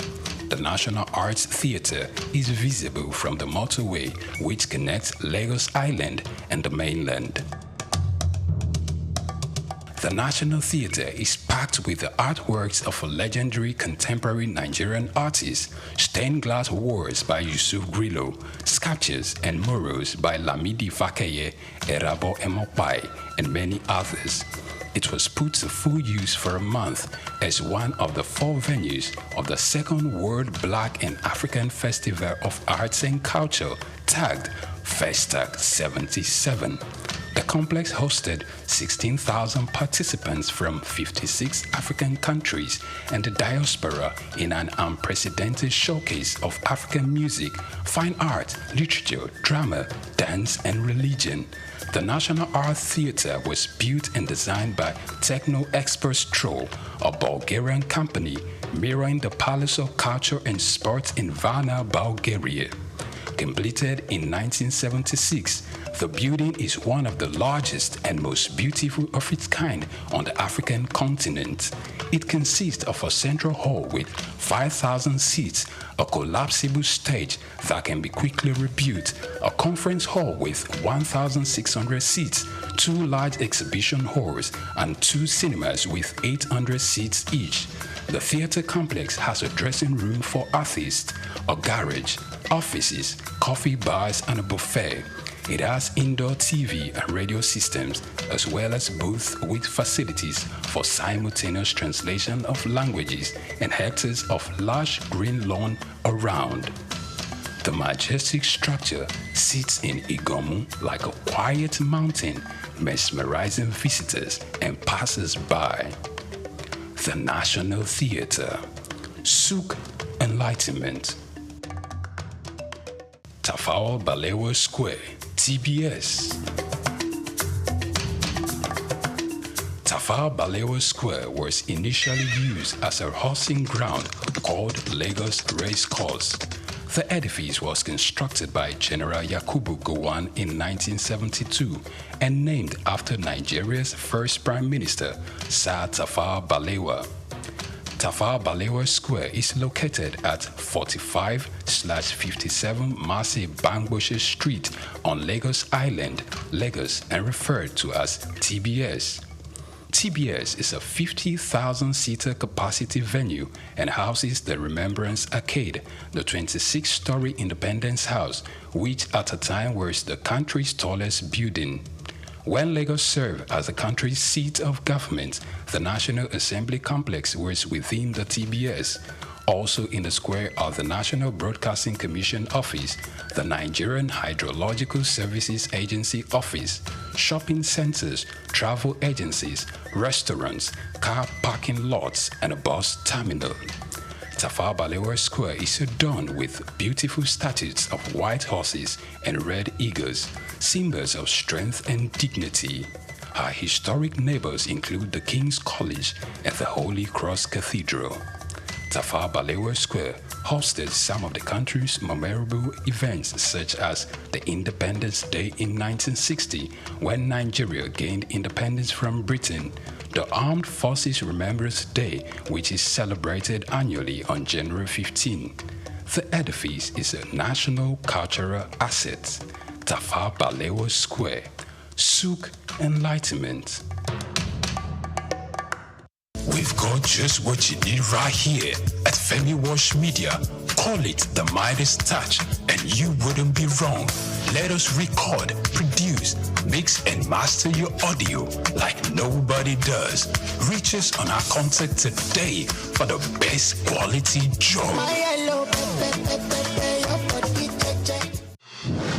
The National Arts Theatre is visible from the motorway which connects Lagos Island and the mainland. The National Theatre is packed with the artworks of a legendary contemporary Nigerian artist, stained glass walls by Yusuf Grillo, sculptures and murals by Lamidi Fakeye, Erabo Emopai, and many others. It was put to full use for a month as one of the 4 venues of the Second World Black and African Festival of Arts and Culture, tagged Festac 77. The complex hosted 16,000 participants from 56 African countries and the diaspora in an unprecedented showcase of African music, fine art, literature, drama, dance, and religion. The National Art Theatre was built and designed by Techno Expert Stroll, a Bulgarian company mirroring the Palace of Culture and Sports in Varna, Bulgaria. Completed in 1976, the building is one of the largest and most beautiful of its kind on the African continent. It consists of a central hall with 5,000 seats, a collapsible stage that can be quickly rebuilt, a conference hall with 1,600 seats, 2 large exhibition halls, and 2 cinemas with 800 seats each. The theatre complex has a dressing room for artists, a garage, offices, coffee bars, and a buffet. It has indoor TV and radio systems, as well as booths with facilities for simultaneous translation of languages and hectares of large green lawn around. The majestic structure sits in Igomu like a quiet mountain, mesmerizing visitors and passers-by. The National Theatre, Souq Enlightenment. Tafawa Balewa Square, TBS. Tafawa Balewa Square was initially used as a horsing ground called Lagos Race Course. The edifice was constructed by General Yakubu Gowon in 1972 and named after Nigeria's first Prime Minister, Sir Tafawa Balewa. Tafawa Balewa Square is located at 45/57 Marse Bangboshe Street on Lagos Island, Lagos, and referred to as TBS. TBS is a 50,000-seater capacity venue and houses the Remembrance Arcade, the 26-story Independence House, which at a time was the country's tallest building. When Lagos served as the country's seat of government, the National Assembly Complex was within the TBS. Also in the square are the National Broadcasting Commission Office, the Nigerian Hydrological Services Agency Office, shopping centers, travel agencies, restaurants, car parking lots, and a bus terminal. Tafawa Balewa Square is adorned with beautiful statues of white horses and red eagles, symbols of strength and dignity. Her historic neighbors include the King's College and the Holy Cross Cathedral. Tafawa Balewa Square hosted some of the country's memorable events, such as the Independence Day in 1960, when Nigeria gained independence from Britain, the Armed Forces Remembrance Day, which is celebrated annually on January 15. The edifice is a national cultural asset. Tafawa Balewa Square, Souq Enlightenment. We've got just what you need right here at Femi Wash Media. Call it the Midas Touch, and you wouldn't be wrong. Let us record, produce, mix, and master your audio like nobody does. Reach us on our contact today for the best quality job.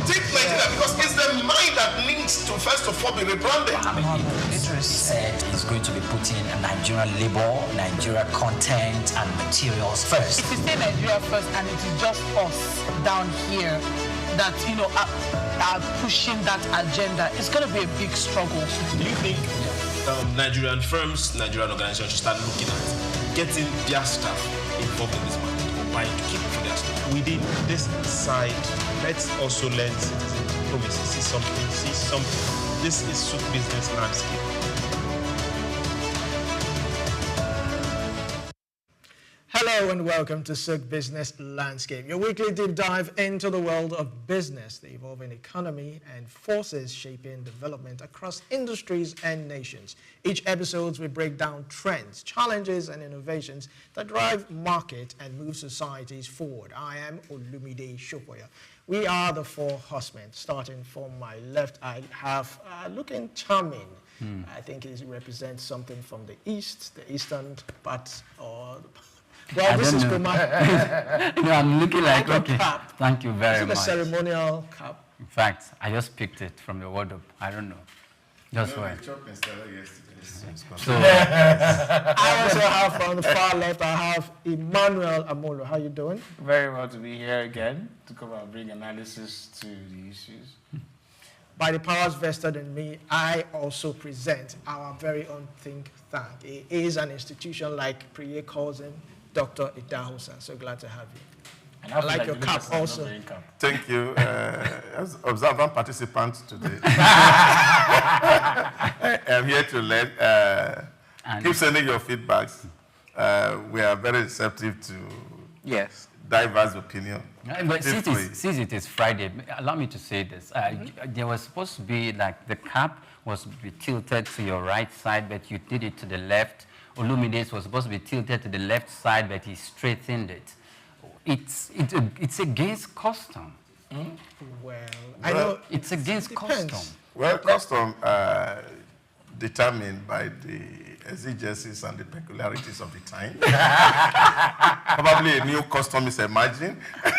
Take Nigeria because it's the mind that needs to first of all be rebranded. Idris said he's going to be putting Nigerian labor, Nigeria content and materials first. If you say Nigeria first and it is just us down here that, are pushing that agenda, it's going to be a big struggle. Do you think Nigerian firms, Nigerian organizations should start looking at getting their staff involved in this market or buying to keep for their staff? Within this side, let's also learn citizen diplomacy. See something. This is Souq business landscape. Hello and welcome to Souq Business Landscape, your weekly deep dive into the world of business, the evolving economy, and forces shaping development across industries and nations. Each episode, we break down trends, challenges, and innovations that drive market and move societies forward. I am Olumide Shokoya. We are the four horsemen. Starting from my left, I have looking charming. I think he represents something from the east, the eastern part, or... Well, this is Kumar. I'm looking like, okay. Cap. Thank you very much. Is it a ceremonial cap? In fact, I just picked it from the wardrobe. I don't know. Just why. So, I also have on the far left, I have Emmanuel Amolo. How you doing? Very well to be here again to come and bring analysis to the issues. By the powers vested in me, I also present our very own think tank. It is an institution like Priye calls him, Dr. Idahosa. So glad to have you. And I like your cap also. Thank you. As observant participant today. I'm here to learn. Keep sending your feedbacks. We are very receptive to diverse opinion. But since it is Friday, allow me to say this. There was supposed to be like the cap was to be tilted to your right side, but you did it to the left. Olumide's was supposed to be tilted to the left side, but he straightened it. It's against custom. Well, I know it's against custom. Well, custom determined by the exigencies and the peculiarities of the time. Probably a new custom is emerging. I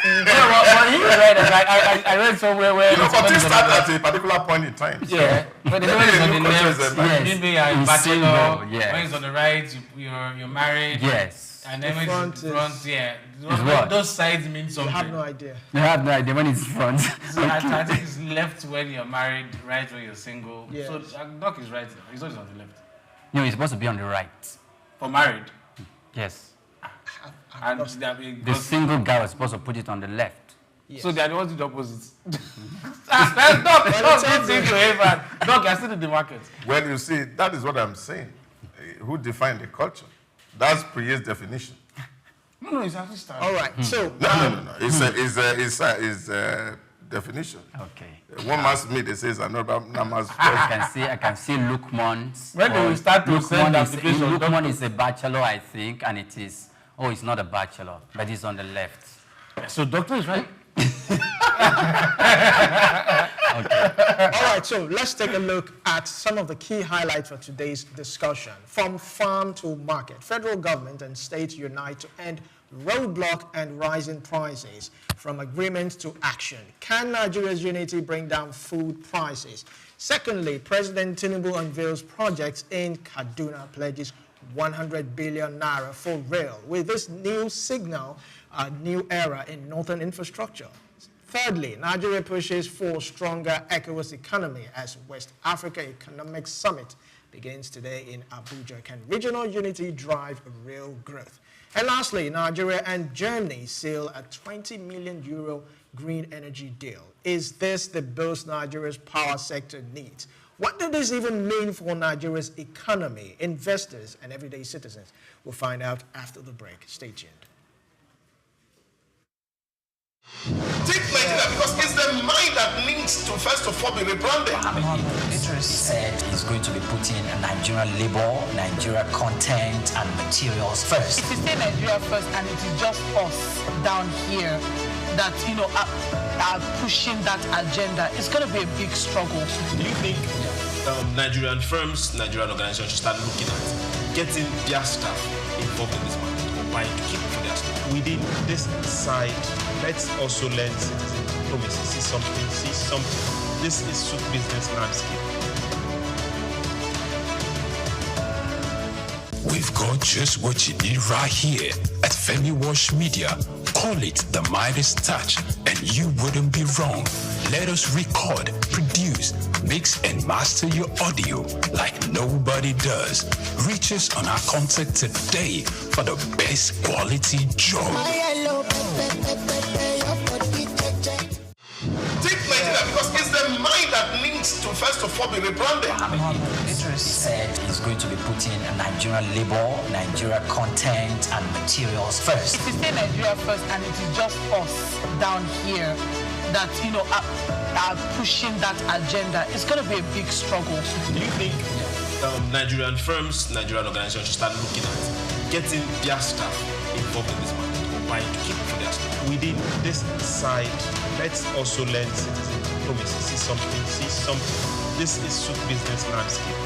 read somewhere where... but things start at a particular point in time. Yeah, but the one is on the left, maybe you're a bachelor, yes. when it's on the right, you're married. Yes. And then when it's in front, those sides mean something. You have no idea. You have no idea when it's front. So I think it's left when you're married, right when you're single. Yes. So Doc is right. He's always on the left. No, it's supposed to be on the right. For married? Yes. And the single guy was supposed to put it on the left. Yes. So they are the ones do the opposite. Doc, you're still in the market. Well, you see, that is what I'm saying. Who defined the culture? That's Priye's definition. No, it's actually started. All right, so... No. It's a definition. Okay. One man's meat, it says another man's I can see Lukman's. When do we start to send applications? Lukman is a bachelor, I think, and it is... Oh, it's not a bachelor, but it's on the left. So doctor is right? Okay. All right, so let's take a look at some of the key highlights for today's discussion. From farm to market, federal government and states unite to end roadblock and rising prices. From agreement to action, can Nigeria's unity bring down food prices? Secondly, President Tinubu unveils projects in Kaduna, pledges 100 billion naira for rail. With this new signal, a new era in northern infrastructure. Thirdly, Nigeria pushes for stronger ECOWAS economy as West Africa Economic Summit begins today in Abuja. Can regional unity drive real growth? And lastly, Nigeria and Germany seal a €20 million green energy deal. Is this the boost Nigeria's power sector needs? What does this even mean for Nigeria's economy, investors, and everyday citizens? We'll find out after the break. Stay tuned. Take Nigeria because it's the mind that needs to first of all be rebranded. Idris said he's going to be putting Nigerian labor, Nigeria content and materials first. If you say Nigeria first and it is just us down here that, are pushing that agenda, it's going to be a big struggle. Do you think Nigerian firms, Nigerian organizations should start looking at getting their staff involved in this market or buying to keep for their staff? Within this side, let's also learn citizen diplomacy. See something. This is Souq business landscape. We've got just what you need right here at Femi Wash Media. Call it the Midas Touch, and you wouldn't be wrong. Let us record, produce, mix, and master your audio like nobody does. Reach us on our contact today for the best quality job. Take Nigeria because it's the mind that needs to first of all be rebranded. Idris said he's going to be putting Nigerian labor, Nigeria content and materials first. If you say Nigeria first and it is just us down here that, are pushing that agenda, it's going to be a big struggle. Do you think Nigerian firms, Nigerian organizations should start looking at getting their staff involved in this market or buying to keep for their staff? Within this side, let's also learn citizen diplomacy. See something. This is Souq business landscape.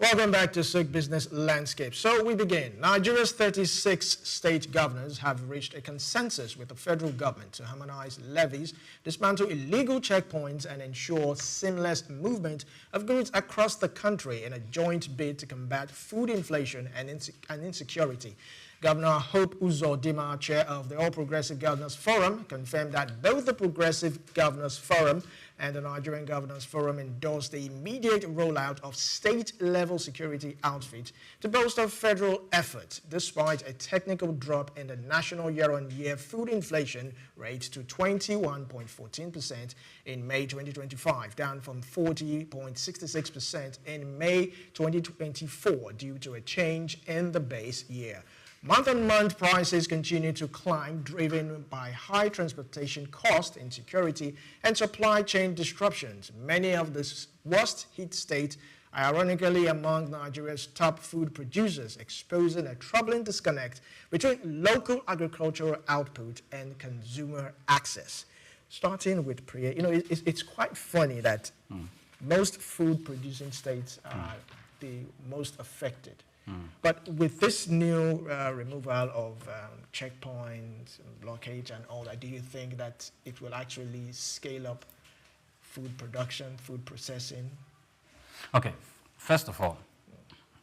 Welcome back to Souq Business Landscape. So we begin. Nigeria's 36 state governors have reached a consensus with the federal government to harmonize levies, dismantle illegal checkpoints, and ensure seamless movement of goods across the country in a joint bid to combat food inflation and insecurity. Governor Hope Uzodinma, chair of the All Progressive Governors Forum, confirmed that both the Progressive Governors Forum and the Nigerian Governors Forum endorsed the immediate rollout of state-level security outfits to bolster federal effort, despite a technical drop in the national year-on-year food inflation rate to 21.14% in May 2025, down from 40.66% in May 2024 due to a change in the base year. Month-on-month prices continue to climb, driven by high transportation costs, insecurity, and supply chain disruptions. Many of the worst-hit states are ironically among Nigeria's top food producers, exposing a troubling disconnect between local agricultural output and consumer access. Starting with Priya, it's quite funny that most food-producing states are the most affected. But with this new removal of checkpoints, blockage, and all that, do you think that it will actually scale up food production, food processing? Okay, first of all,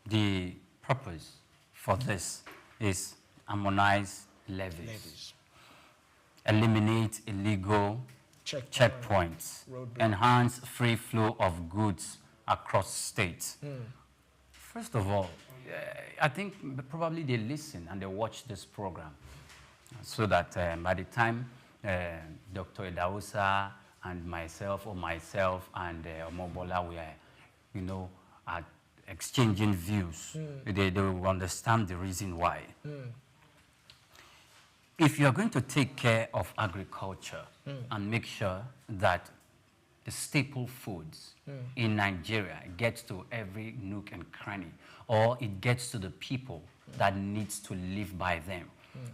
the purpose for this is harmonize levies. Eliminate illegal checkpoints, enhance free flow of goods across states. First of all, I think probably they listen and they watch this program so that by the time Dr. Edausa and myself and Omobola, we are, are exchanging views, they will understand the reason why. If you're going to take care of agriculture and make sure that the staple foods in Nigeria gets to every nook and cranny, or it gets to the people that needs to live by them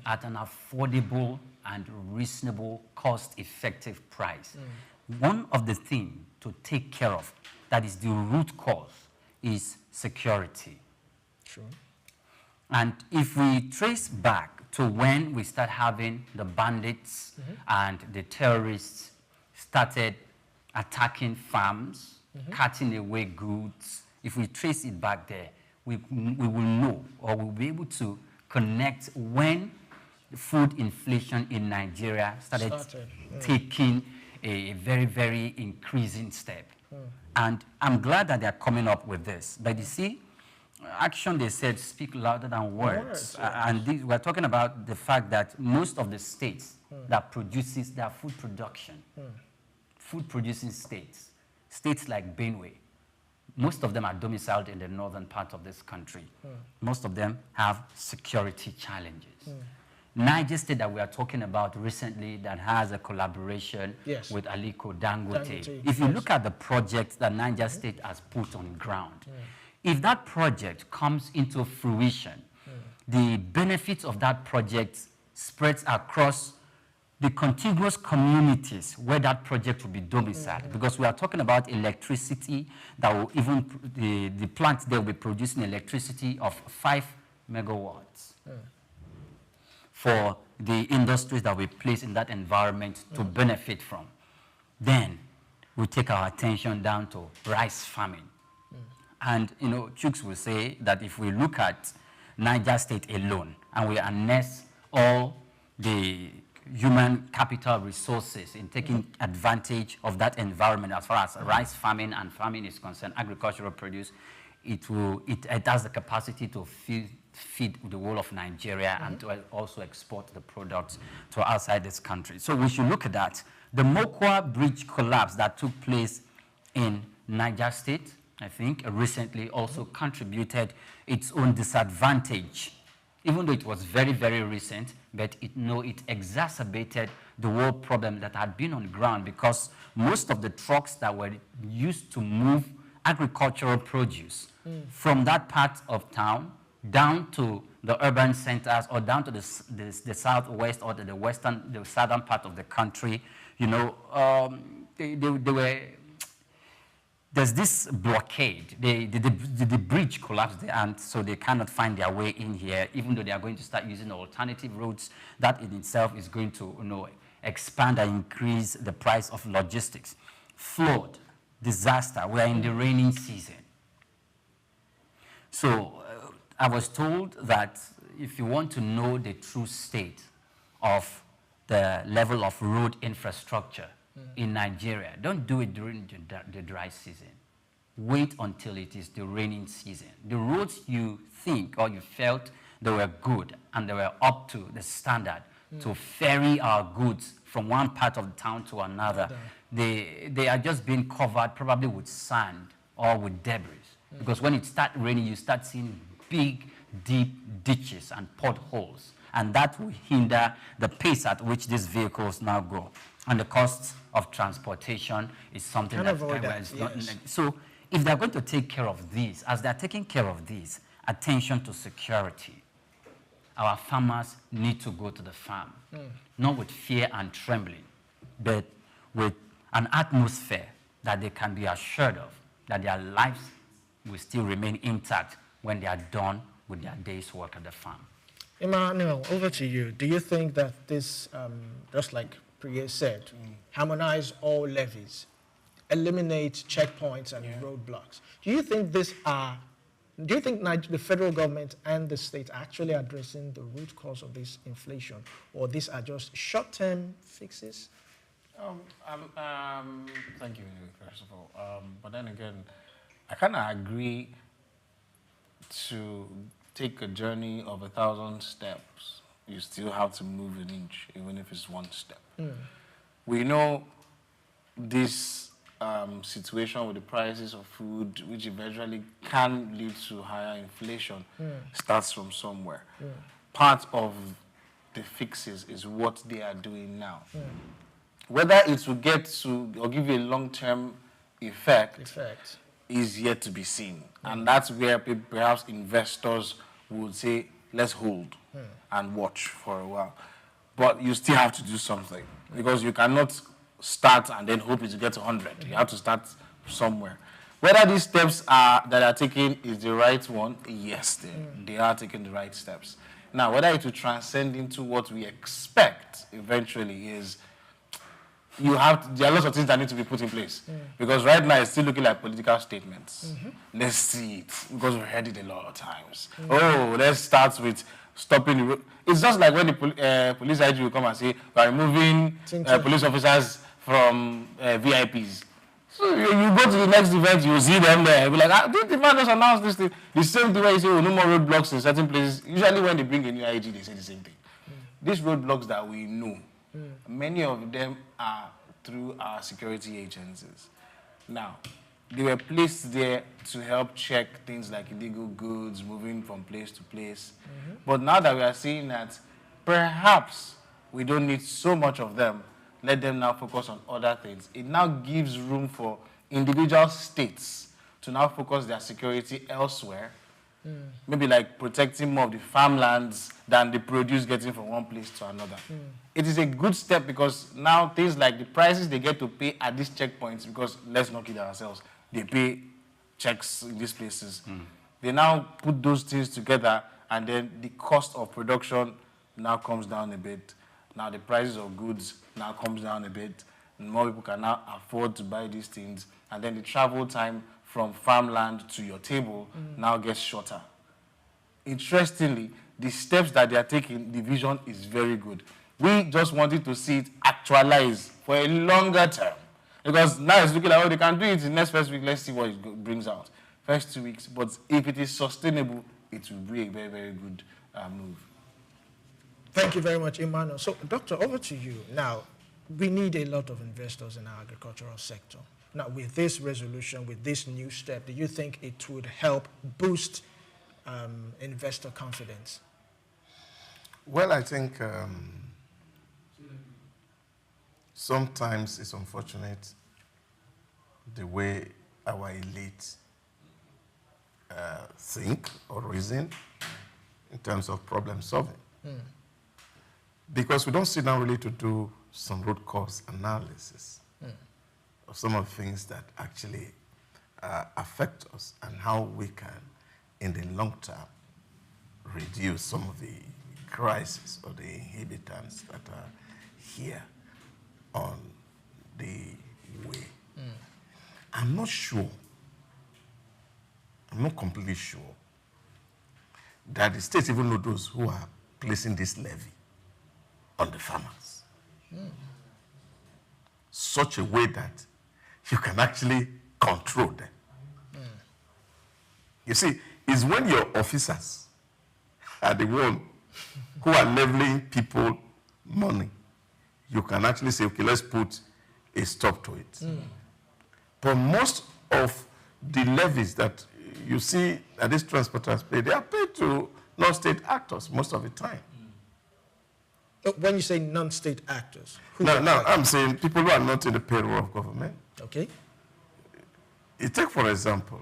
at an affordable and reasonable, cost-effective price. One of the things to take care of, that is the root cause, is security. True. And if we trace back to when we start having the bandits and the terrorists started attacking farms, cutting away goods, if we trace it back there, we will know, or we'll be able to connect when the food inflation in Nigeria started taking a very, very increasing step. And I'm glad that they're coming up with this. But you see, action, they said, speak louder than words. And we're talking about the fact that most of the states that produces their food production, food producing states, states like Benue, most of them are domiciled in the northern part of this country. Most of them have security challenges. Niger State that we are talking about recently that has a collaboration with Aliko Dangote. If you look at the project that Niger State has put on ground, if that project comes into fruition, the benefits of that project spreads across the contiguous communities where that project will be domiciled, because we are talking about electricity that will even, the plant there will be producing electricity of 5 megawatts for the industries that we place in that environment to benefit from. Then we take our attention down to rice farming. And, you know, Chooks will say that if we look at Niger State alone and we harness all the human capital resources in taking advantage of that environment as far as rice farming and farming is concerned, agricultural produce, it has the capacity to feed the whole of Nigeria and to also export the products to outside this country. So we should look at that. The Mokwa Bridge collapse that took place in Niger State, I think, recently also contributed its own disadvantage, even though it was very, very recent, but it exacerbated the whole problem that had been on the ground, because most of the trucks that were used to move agricultural produce from that part of town down to the urban centers or down to the southwest or the southern part of the country, you know, there's this blockade. The bridge collapsed, and so they cannot find their way in here, even though they are going to start using alternative routes. That in itself is going to, you know, expand and increase the price of logistics. Flood, disaster. We are in the rainy season. So I was told that if you want to know the true state of the level of road infrastructure in Nigeria, don't do it during the dry season. Wait until it is the raining season. The roads you think or you felt they were good and they were up to the standard to ferry our goods from one part of the town to another, they are just being covered probably with sand or with debris. Because when it starts raining, you start seeing big, deep ditches and potholes. And that will hinder the pace at which these vehicles now go. And the cost of transportation is something So if they're going to take care of these, as they're taking care of these, attention to security, our farmers need to go to the farm, not with fear and trembling, but with an atmosphere that they can be assured of, that their lives will still remain intact when they are done with their day's work at the farm. Emmanuel, over to you. Do you think that this, just like Priya said, harmonize all levies, eliminate checkpoints and roadblocks? Do you think the federal government and the state are actually addressing the root cause of this inflation, or these are just short-term fixes? Thank you, first of all. But then again, I kind of agree to take a journey of 1,000 steps. You still have to move an inch, even if it's one step. We know this situation with the prices of food, which eventually can lead to higher inflation, starts from somewhere. Part of the fixes is what they are doing now. Whether it will get to or give you a long-term effect is yet to be seen. And that's where perhaps investors would say, let's hold and watch for a while. But you still have to do something, because you cannot start and then hope it will get to 100. You have to start somewhere. Whether these steps that are taken is the right one, yes, they are taking the right steps. Now, whether it will transcend into what we expect eventually is, there are lots of things that need to be put in place. Because right now it's still looking like political statements. Let's see it, because we've heard it a lot of times. Oh, let's start with stopping the road. It's just like when the police IG will come and say, we are removing police officers from VIPs. So you go to the next event, you see them there. You'll be like, did the man just announce this thing? The same thing where you say, no more roadblocks in certain places. Usually when they bring a new IG, they say the same thing. These roadblocks that we know, many of them are through our security agencies. Now, they were placed there to help check things like illegal goods moving from place to place. But now that we are seeing that perhaps we don't need so much of them, let them now focus on other things. It now gives room for individual states to now focus their security elsewhere, maybe like protecting more of the farmlands than the produce getting from one place to another. It is a good step because now things like the prices they get to pay at these checkpoints, because let's not kid ourselves, they pay checks in these places. They now put those things together and then the cost of production now comes down a bit. Now the prices of goods now comes down a bit. And more people can now afford to buy these things. And then the travel time from farmland to your table now gets shorter. Interestingly, the steps that they are taking, the vision is very good. We just wanted to see it actualize for a longer term. Because now it's looking like, oh, they can do it in the next first week. Let's see what it brings out. First 2 weeks. But if it is sustainable, it will be a very, very good move. Thank you very much, Emmanuel. So, Doctor, over to you. Now, we need a lot of investors in our agricultural sector. Now, with this resolution, with this new step, do you think it would help boost investor confidence? Well, I think sometimes it's unfortunate the way our elite think or reason in terms of problem solving. Because we don't sit down really to do some root cause analysis of some of the things that actually affect us and how we can, in the long term, reduce some of the crises or the inhibitants that are here on the way. I'm not sure, I'm not completely sure that the states even know those who are placing this levy on the farmers. Such a way that you can actually control them. You see, it's when your officers are the one who are leveling people money, you can actually say, okay, let's put a stop to it. But most of the levies that you see that these transporters pay, they are paid to non-state actors most of the time. When you say non-state actors? No, I'm saying people who are not in the payroll of government. Okay. You take, for example,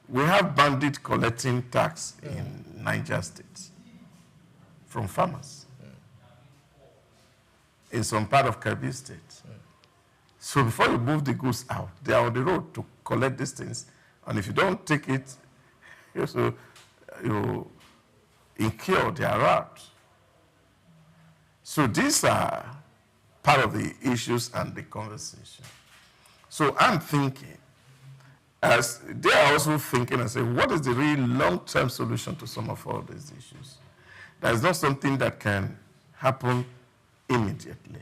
we have bandits collecting tax in Niger State from farmers in some part of Kebbi State. So before you move the goods out, they are on the road to collect these things. And if you don't take it, you incur their route. So these are part of the issues and the conversation. So I'm thinking, as they are also thinking and saying, what is the real long-term solution to some of all these issues? That is not something that can happen immediately.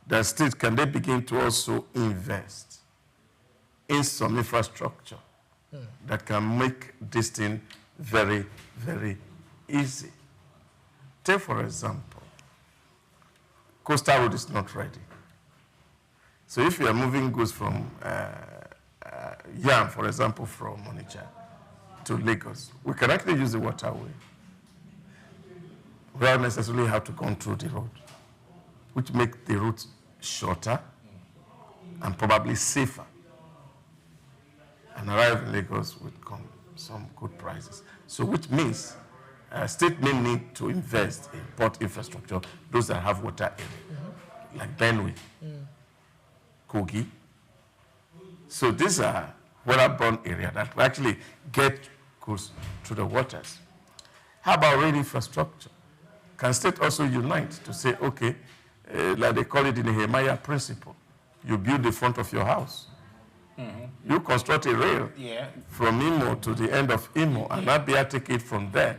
The state, can they begin to also invest in some infrastructure that can make this thing very, very easy? Take, for example, Coastal Road is not ready. So if you are moving goods from Yam, for example, from Onitsha to Lagos, we can actually use the waterway. We don't necessarily have to go through the road, which makes the route shorter and probably safer, and arrive in Lagos with some good prices. So which means state may need to invest in port infrastructure, those that have water area, like Benue, Kogi. So these are water-borne areas that will actually get goods to the waters. How about rail infrastructure? Can state also unite to say, okay, like they call it in the Nehemiah principle, you build the front of your house. You construct a rail from Imo to the end of Imo, and Abia take it from there.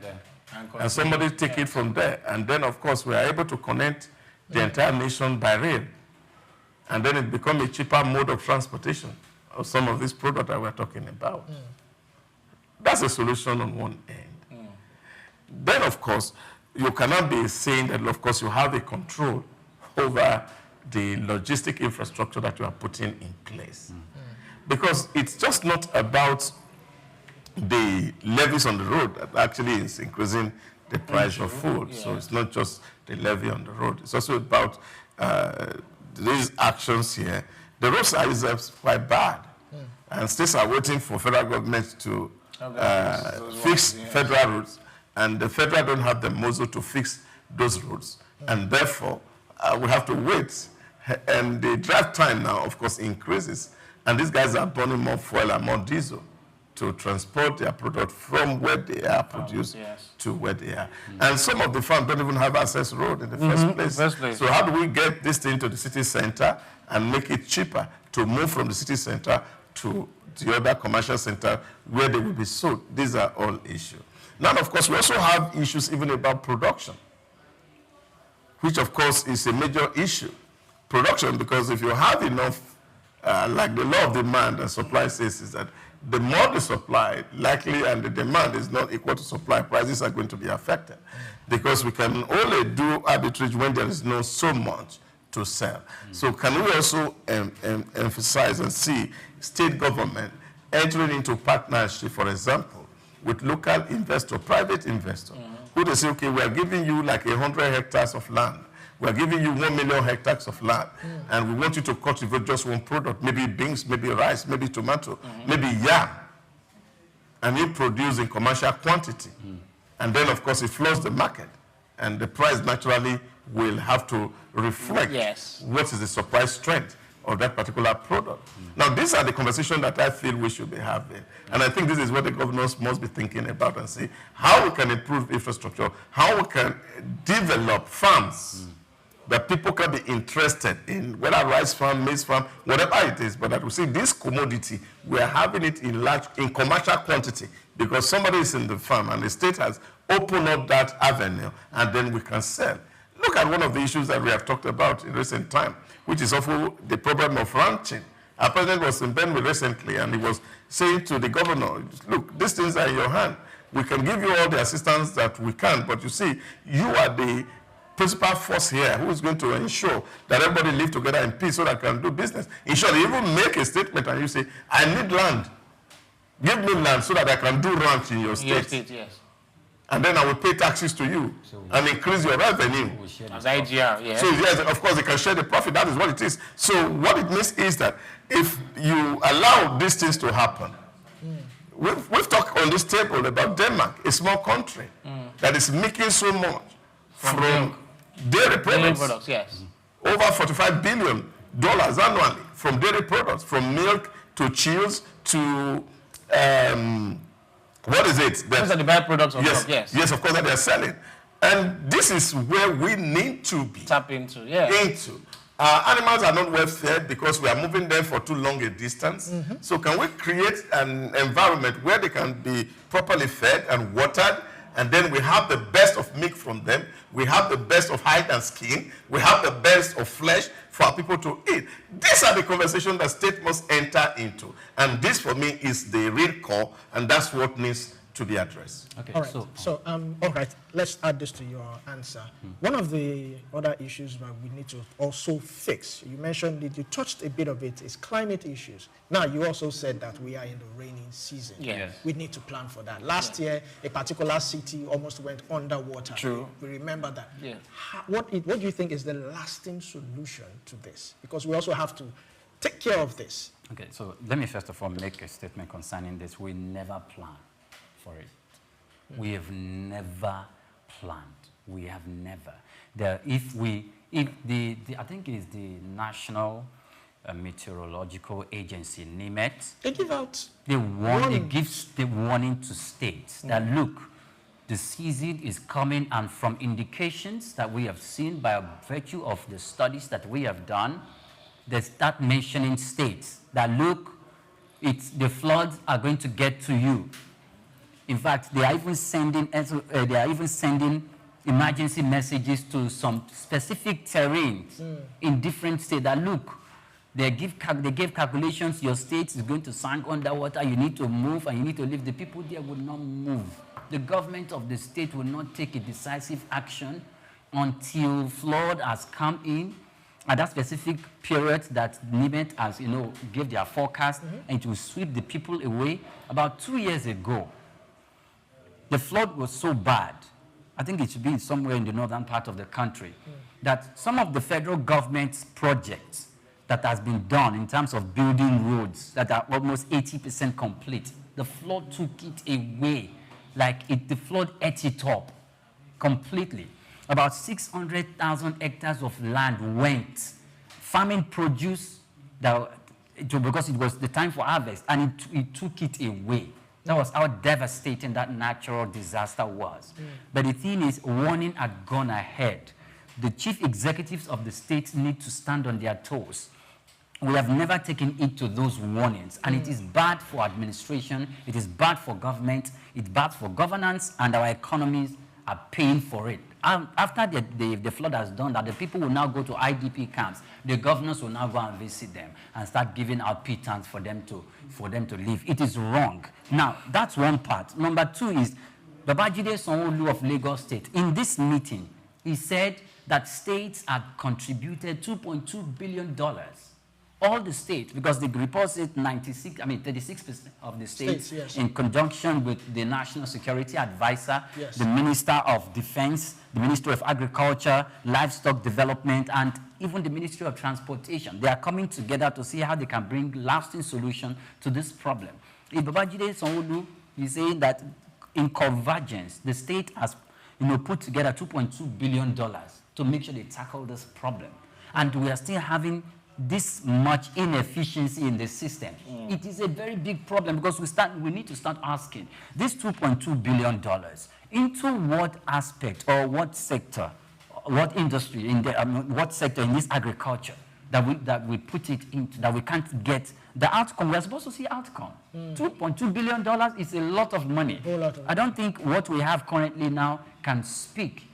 And somebody take it from there. And then, of course, we are able to connect the entire nation by rail. and then it becomes a cheaper mode of transportation of some of these products that we're talking about. That's a solution on one end. Then, of course, you cannot be saying that, of course, you have a control over the logistic infrastructure that you are putting in place. Because it's just not about the levies on the road that actually is increasing the price of food. Yeah. So it's not just the levy on the road. It's also about these actions here. The road size is quite bad. And states are waiting for federal government to fix federal roads. And the federal don't have the muscle to fix those roads. And therefore, we have to wait. And the drive time now, of course, increases. And these guys are burning more fuel and more diesel to transport their product from where they are produced to where they are. And some of the farms don't even have access road in the first place. So how do we get this thing to the city center and make it cheaper to move from the city center to the other commercial center where they will be sold? These are all issues. Now, of course, we also have issues even about production, which, of course, is a major issue. Production, because if you have enough, like the law of demand and supply says, is that the more the supply, likely, and the demand is not equal to supply, prices are going to be affected. Because we can only do arbitrage when there is no so much to sell. So can we also emphasize and see state government entering into partnership, for example, with local investor, private investor, who they say, okay, we are giving you like 100 hectares of land. We are giving you 1 million hectares of land, and we want you to cultivate just one product, maybe beans, maybe rice, maybe tomato, maybe yam, and you produce in commercial quantity. And then, of course, it flows the market, and the price naturally will have to reflect what is the supply strength of that particular product. Now, these are the conversations that I feel we should be having. And I think this is what the governors must be thinking about and see how we can improve infrastructure, how we can develop farms that people can be interested in, whether rice farm, maize farm, whatever it is, but that we see this commodity, we are having it in commercial quantity because somebody is in the farm and the state has opened up that avenue and then we can sell. Look at one of the issues that we have talked about in recent time, which is also the problem of ranching. Our president was in Benue recently, and he was saying to the governor, look, these things are in your hand. We can give you all the assistance that we can, but you see, you are the principal force here who is going to ensure that everybody live together in peace so that they can do business. In short, you even make a statement and you say, I need land. Give me land so that I can do ranch in your state. And then I will pay taxes to you and increase your revenue. As idea, So yes, of course, they can share the profit. That is what it is. So what it means is that if you allow these things to happen, we've talked on this table about Denmark, a small country that is making so much from dairy products. Over $45 billion annually from dairy products, from milk to cheese to what is it? Those are the byproducts of milk, Yes, of course, that they are selling. And this is where we need to be. Tap into, animals are not well fed because we are moving them for too long a distance. So can we create an environment where they can be properly fed and watered, and then we have the best of milk from them, we have the best of hide and skin, we have the best of flesh for our people to eat. These are the conversations that state must enter into. And this, for me, is the real core, and that's what needs to be addressed. Okay, all right. All right, let's add this to your answer. One of the other issues that we need to also fix, you mentioned it, you touched a bit of it, is climate issues. Now, you also said that we are in the rainy season. We need to plan for that. Last year, a particular city almost went underwater. True. We remember that. What do you think is the lasting solution to this? Because we also have to take care of this. Okay, so let me first of all make a statement concerning this. We never plan for it. We have never planned. We have never. I think it is the National Meteorological Agency, NIMET. They give out. It gives the warning to states that look, the season is coming, and from indications that we have seen by virtue of the studies that we have done, they start mentioning states that look, the floods are going to get to you. In fact, they are even sending emergency messages to some specific terrains in different states that look, They gave calculations, your state is going to sink underwater, you need to move and you need to leave. The people there would not move. The government of the state will not take a decisive action until flood has come in at that specific period that NIMET has, gave their forecast, and it will sweep the people away. About 2 years ago, the flood was so bad, I think it should be somewhere in the northern part of the country, that some of the federal government's projects that has been done in terms of building roads that are almost 80% complete, the flood took it away. The flood ate it up completely. About 600,000 hectares of land went. Farming produce, because it was the time for harvest, and it took it away. That was how devastating that natural disaster was. But the thing is, warning had gone ahead. The chief executives of the states need to stand on their toes. We have never taken heed to those warnings, and it is bad for administration, it is bad for government, it's bad for governance, and our economies are paying for it. After the flood has done that, the people will now go to IDP camps. The governors will now go and visit them and start giving out pittance for them to live. It is wrong. Now, that's one part. Number two is Babajide Sanwo-Olu of Lagos State. In this meeting, he said that states had contributed $2.2 billion. All the states, because the report said 36% of the states, yes, in conjunction with the National Security Advisor, yes, the Minister of Defense, the Ministry of Agriculture, Livestock Development, and even the Ministry of Transportation. They are coming together to see how they can bring lasting solution to this problem. If Babajide Sanwo-Olu is saying that in convergence, the state has put together $2.2 billion to make sure they tackle this problem. And we are still having this much inefficiency in the system. It is a very big problem because we need to start asking this $2.2 billion into what aspect or what sector, what industry, what sector in this agriculture that we put it into, that we can't get the outcome. We're supposed to see outcome. $2.2 billion is a lot of money. I don't think what we have currently now can speak.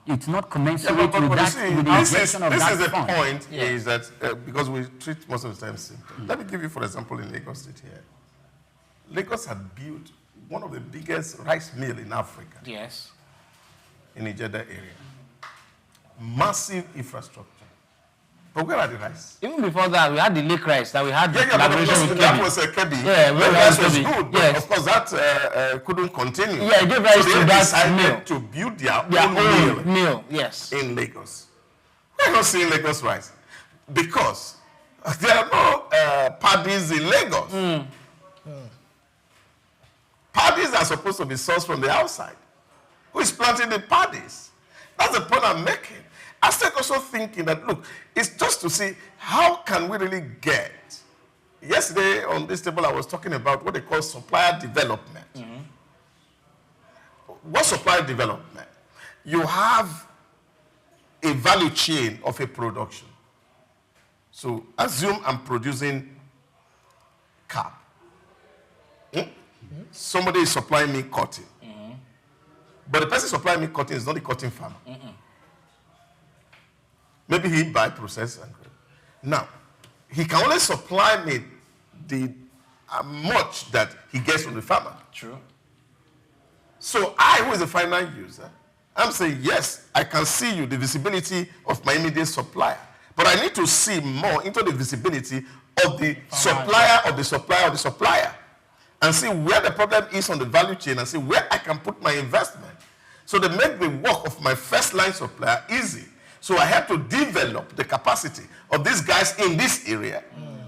It's not commensurate with the injection of that fund. This is the point, is that because we treat most of the time simple. Let me give you, for example, in Lagos State here. Lagos had built one of the biggest rice mills in Africa. Yes. In the Jeddah area. Massive infrastructure. But where are the rice? Even before that, we had the lake rice that we had collaboration with that was Kebi. Yeah, the rice was good, but of course that couldn't continue. Yeah, it gave rise to that mill. To build their own mill, yes, in Lagos. We're not seeing Lagos rice because there are no paddies in Lagos. Paddies are supposed to be sourced from the outside. Who is planting the paddies? That's the point I'm making. I started also thinking that, look, it's just to see how can we really get. Yesterday on this table I was talking about what they call supplier development. What supplier development? You have a value chain of a production. So assume I'm producing cap. Somebody is supplying me cotton. But the person supplying me cotton is not the cotton farmer. Maybe he buy, process, and now he can only supply me the much that he gets from the farmer. True. So I, who is the final user, I'm saying yes, I can see you the visibility of my immediate supplier, but I need to see more into the visibility of the supplier of the supplier of the supplier, and see where the problem is on the value chain, and see where I can put my investment, so they make the work of my first line supplier easy. So I have to develop the capacity of these guys in this area.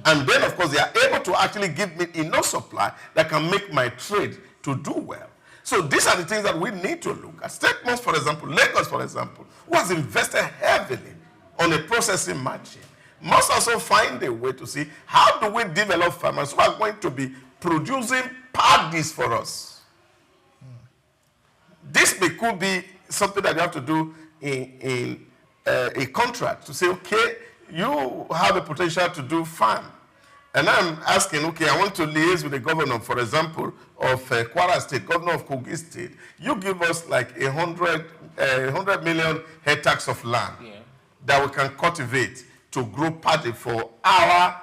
And then, of course, they are able to actually give me enough supply that can make my trade to do well. So these are the things that we need to look at. Statements, for example, Lagos, for example, who has invested heavily on a processing machine, must also find a way to see how do we develop farmers who are going to be producing paddies for us. This could be something that you have to do in a contract to say, okay, you have the potential to do farm. And I'm asking, okay, I want to liaise with the governor, for example, of Kwara State, governor of Kogi State. You give us like 100 million hectares of land that we can cultivate to grow paddy for our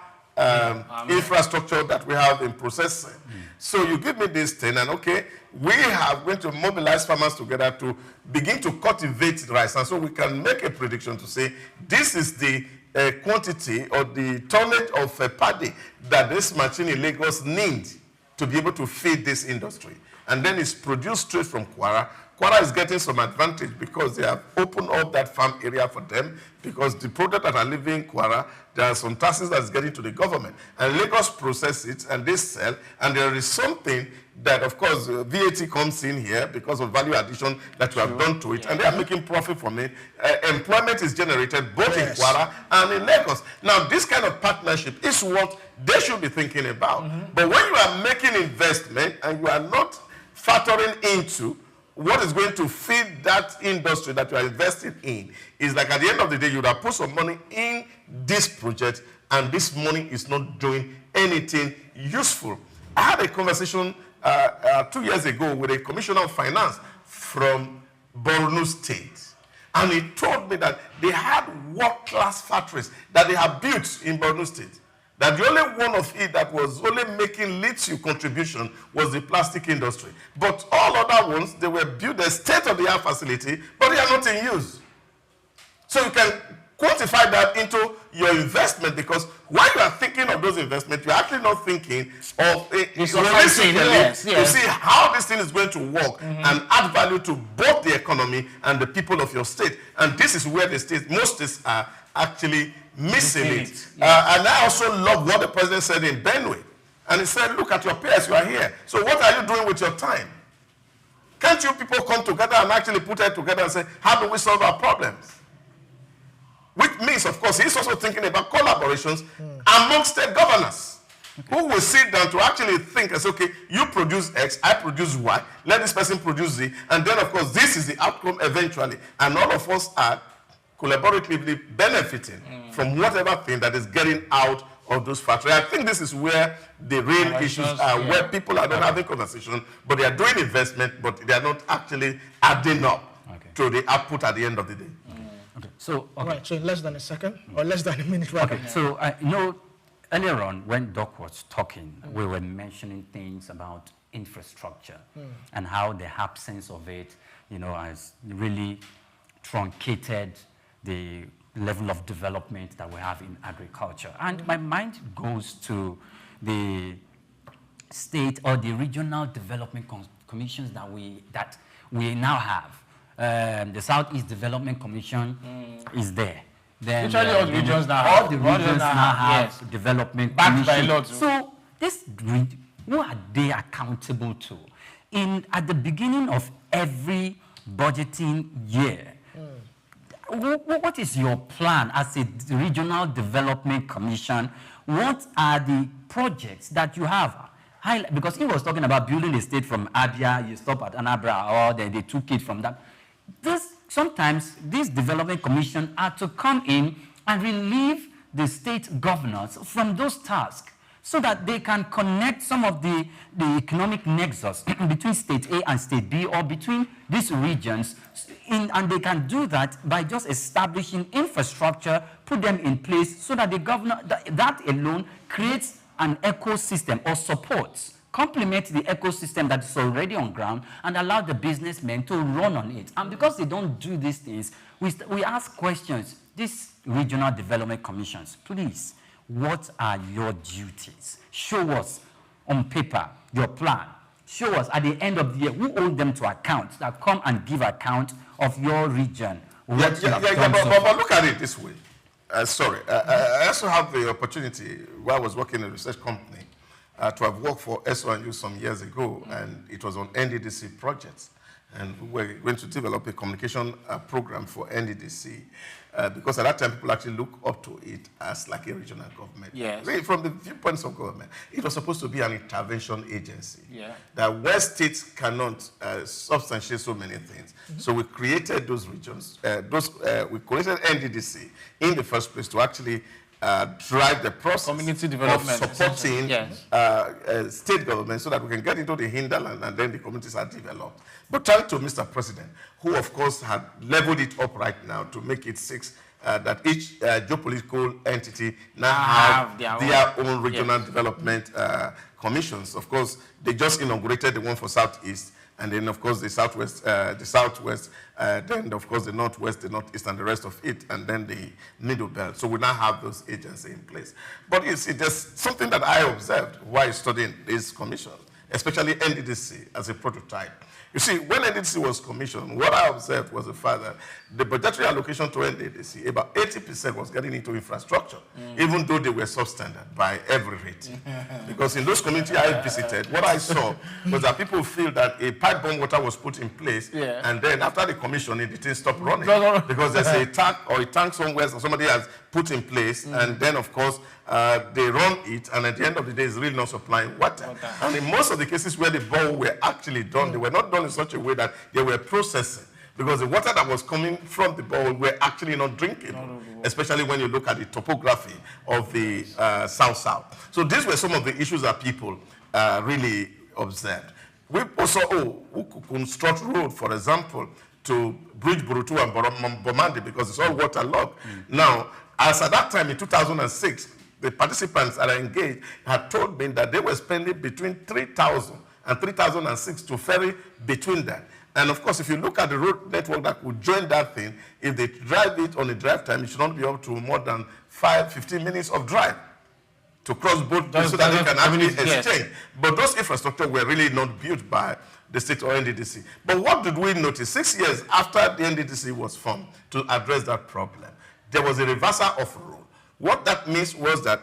infrastructure that we have in processing. So you give me this thing, and okay, we are going to mobilize farmers together to begin to cultivate rice. And so we can make a prediction to say, this is the quantity or the tonnage of paddy that this machine in Lagos needs to be able to feed this industry. And then it's produced straight from Kwara. Kwara is getting some advantage because they have opened up that farm area for them, because the product that are leaving Kwara, there are some taxes that's getting to the government. And Lagos process it and they sell, and there is something that, of course, VAT comes in here because of value addition that we have done to it, and they are making profit from it. Employment is generated both in Kwara and in Lagos. Now, this kind of partnership is what they should be thinking about. But when you are making investment and you are not factoring into what is going to feed that industry that you are investing in, is like at the end of the day, you would have put some money in this project, and this money is not doing anything useful. I had a conversation 2 years ago with a commissioner of finance from Borno State, and he told me that they had world-class factories that they have built in Borno State. That the only one of it that was only making little contribution was the plastic industry. But all other ones, they were built a state-of-the-art facility, but they are not in use. So you can quantify that into your investment, because while you are thinking of those investments, you're actually not thinking of to see how this thing is going to work and add value to both the economy and the people of your state. And this is where the state, most states are actually missing it. And I also love what the president said in Benue. And he said, look at your peers, you are here. So what are you doing with your time? Can't you people come together and actually put it together and say, how do we solve our problems? Which means, of course, he's also thinking about collaborations among state governors who will sit down to actually think and say, okay, you produce X, I produce Y, let this person produce Z, and then, of course, this is the outcome eventually. And all of us are collaboratively benefiting from whatever thing that is getting out of those factories. I think this is where the real issues are, where people are not having conversation, but they are doing investment, but they are not actually adding up to the output at the end of the day. So, right, so in less than a second, or less than a minute, rather. So, earlier on, when Doc was talking, we were mentioning things about infrastructure and how the absence of it, has really truncated the level of development that we have in agriculture. And my mind goes to the state or the regional development commissions that we now have. The Southeast Development Commission is there. Then literally all the regions now have. All the regions now have development commissions. So who are they accountable to? At the beginning of every budgeting year, what is your plan as a regional development commission? What are the projects that you have? Because he was talking about building a state from Abia, you stop at Anambra, or they took it from that. Sometimes these development commissions are to come in and relieve the state governors from those tasks, so that they can connect some of the economic nexus between state A and state B, or between these regions, and they can do that by just establishing infrastructure, put them in place, so that the governor, that alone creates an ecosystem or supports, complement the ecosystem that is already on ground, and allow the businessmen to run on it. And because they don't do these things, we ask questions. These regional development commissions, please, what are your duties? Show us on paper your plan. Show us at the end of the year who hold them to account, that come and give account of your region. But look at it this way. I also have the opportunity, while I was working in a research company, to have worked for SONU some years ago, and it was on NDDC projects. And we were going to develop a communication program for NDDC, because at that time people actually look up to it as like a regional government. Yes. Really, from the viewpoints of government, it was supposed to be an intervention agency. Yeah. That where states cannot substantiate so many things. So we created those regions. We created NDDC in the first place to actually drive the process community development of supporting state government, so that we can get into the hinterland and then the communities are developed. But thanks to Mr. President, who of course had leveled it up right now to make it 6 that each geopolitical entity now have their own regional development commissions. Of course, they just inaugurated the one for Southeast, and then of course the Southwest, then of course the Northwest, the Northeast, and the rest of it, and then the Middle Belt. So we now have those agencies in place. But you see, there's something that I observed while studying this commission, especially NDDC as a prototype. You see, when NDDC was commissioned, what I observed was the fact that the budgetary allocation to NDDC, about 80% was getting into infrastructure, even though they were substandard by every rate. Because in those communities I visited, what I saw was that people feel that a pipe-borne water was put in place, and then after the commissioning, the thing stopped running. Because there's a tap or a tank somewhere that somebody has put in place, and then, of course, they run it, and at the end of the day, it's really not supplying water. And in most of the cases where the boreholes were actually done, they were not done in such a way that they were processing, because the water that was coming from the borehole were actually not drinkable, especially when you look at the topography of the South-South. So these were some of the issues that people really observed. We also construct road, for example, to Bridge Burutu and Bomandi, because it's all waterlogged. Now, as at that time in 2006, the participants that are engaged had told me that they were spending between 3,000 and 3,006 to ferry between that. And of course, if you look at the road network that would join that thing, if they drive it on a drive time, it should not be up to more than 15 minutes of drive to cross both so that they can actually exchange. But those infrastructure were really not built by the state or NDDC. But what did we notice? 6 years after the NDDC was formed to address that problem, there was a reversal of rule. What that means was that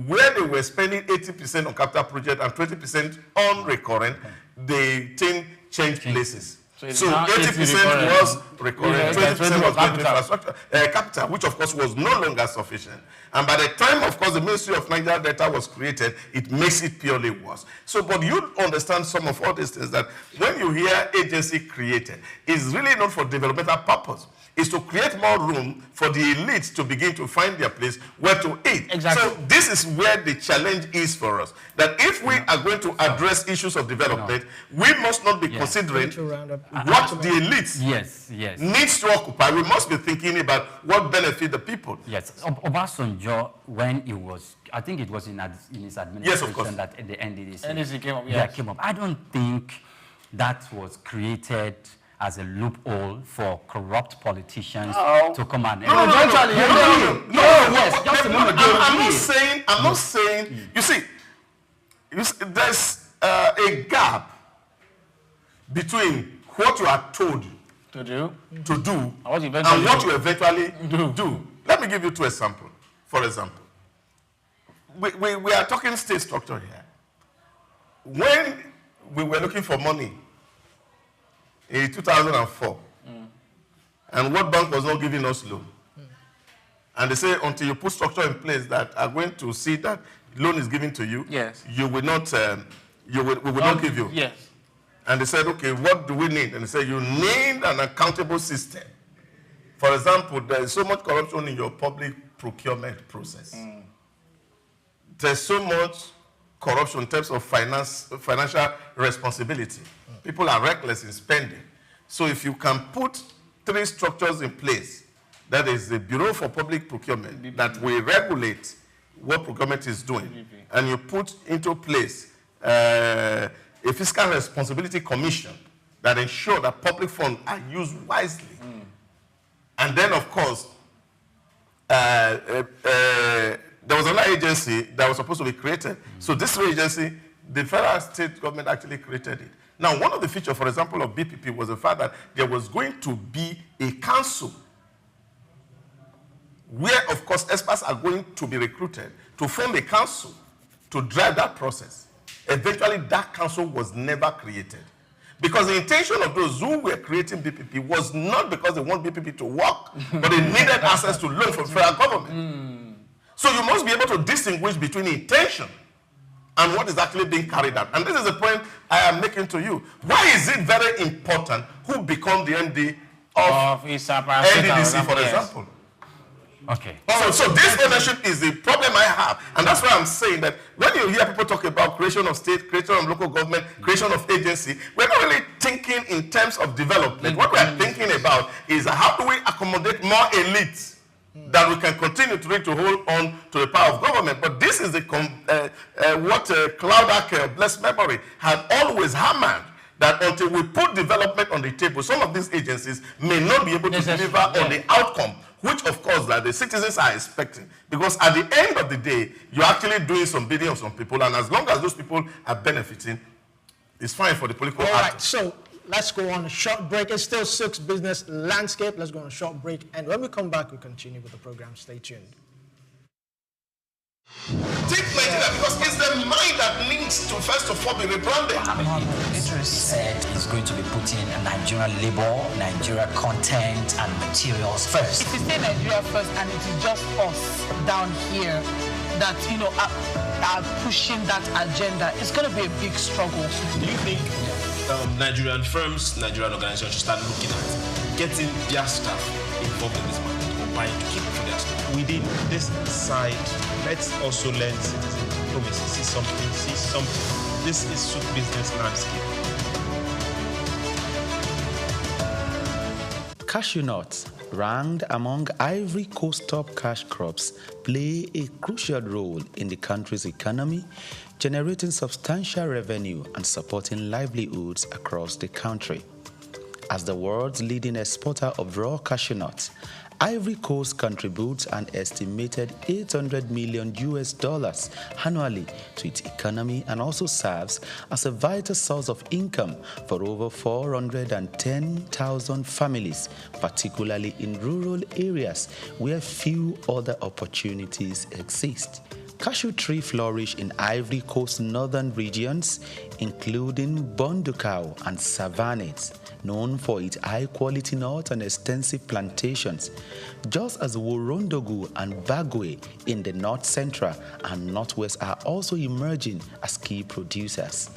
where they were spending 80% on capital project and 20% on recurrent, the thing changed places. So 80% was recurrent, 20% was going to infrastructure, capital, which of course was no longer sufficient. And by the time, of course, the Ministry of Nigeria Delta was created, it makes it purely worse. So, but you understand some of all these things, that when you hear agency created, it's really not for developmental purpose. Is to create more room for the elites to begin to find their place where to eat. Exactly. So this is where the challenge is for us. That if we are going to address issues of development, we must not be considering what the elites needs to occupy. We must be thinking about what benefit the people. Yes. Obasanjo, when it was, I think it was in his administration that the NDDC came up. I don't think that was created as a loophole for corrupt politicians to come and... I'm not saying, you see, there's a gap between what you are told to do and what you eventually do. Let me give you two examples. For example, we are talking state structure here. When we were looking for money in 2004, and World Bank was not giving us loan. And they say until you put structure in place that are going to see that loan is given to you, you will not, we will not give you. Yes. And they said, okay, what do we need? And they said, you need an accountable system. For example, there is so much corruption in your public procurement process. There's so much corruption in terms of financial responsibility. People are reckless in spending. So if you can put 3 structures in place, that is the Bureau for Public Procurement, that will regulate what procurement is doing, and you put into place a fiscal responsibility commission that ensure that public funds are used wisely. And then, of course, there was another agency that was supposed to be created. So this agency, the federal state government actually created it. Now, one of the features, for example, of BPP was the fact that there was going to be a council where, of course, experts are going to be recruited to form a council to drive that process. Eventually, that council was never created. Because the intention of those who were creating BPP was not because they want BPP to work, but they needed access to loan from the federal government. So you must be able to distinguish between intention and what is actually being carried out. And this is the point I am making to you. Why is it very important who become the MD of NDDC, for example? Okay. So this ownership is the problem I have. And that's why I'm saying that when you hear people talk about creation of state, creation of local government, creation of agency, we're not really thinking in terms of development. What we're thinking about is how do we accommodate more elites that we can continue to hold on to the power of government. But this is what Cloud blessed memory, had always hammered, that until we put development on the table, some of these agencies may not be able to deliver on the outcome, which of course that the citizens are expecting. Because at the end of the day, you're actually doing some bidding on some people, and as long as those people are benefiting, it's fine for the political All right, so let's go on a short break. It's still Souq's business landscape. Let's go on a short break, and when we come back, we continue with the program. Stay tuned. Take Nigeria, because it's the mind that needs to first of all be rebranded. Idris said he's going to be putting Nigerian labor, Nigeria content and materials first. If you say Nigeria first and it is just us down here that, are pushing that agenda, it's going to be a big struggle. Do you think Nigerian firms, Nigerian organizations should start looking at getting their staff involved in this market or buying to keep for their staff? Within this side, let's also learn citizen diplomacy, see something. This is Souq business landscape. Cashew nuts, ranked among Ivory Coast top cash crops, play a crucial role in the country's economy, generating substantial revenue and supporting livelihoods across the country. As the world's leading exporter of raw cashew nuts, Ivory Coast contributes an estimated $800 million annually to its economy and also serves as a vital source of income for over 410,000 families, particularly in rural areas where few other opportunities exist. Cashew trees flourish in Ivory Coast northern regions, including Bondukau and Savannahs, known for its high-quality nuts and extensive plantations, just as Worondogu and Bagwe in the north central and northwest are also emerging as key producers.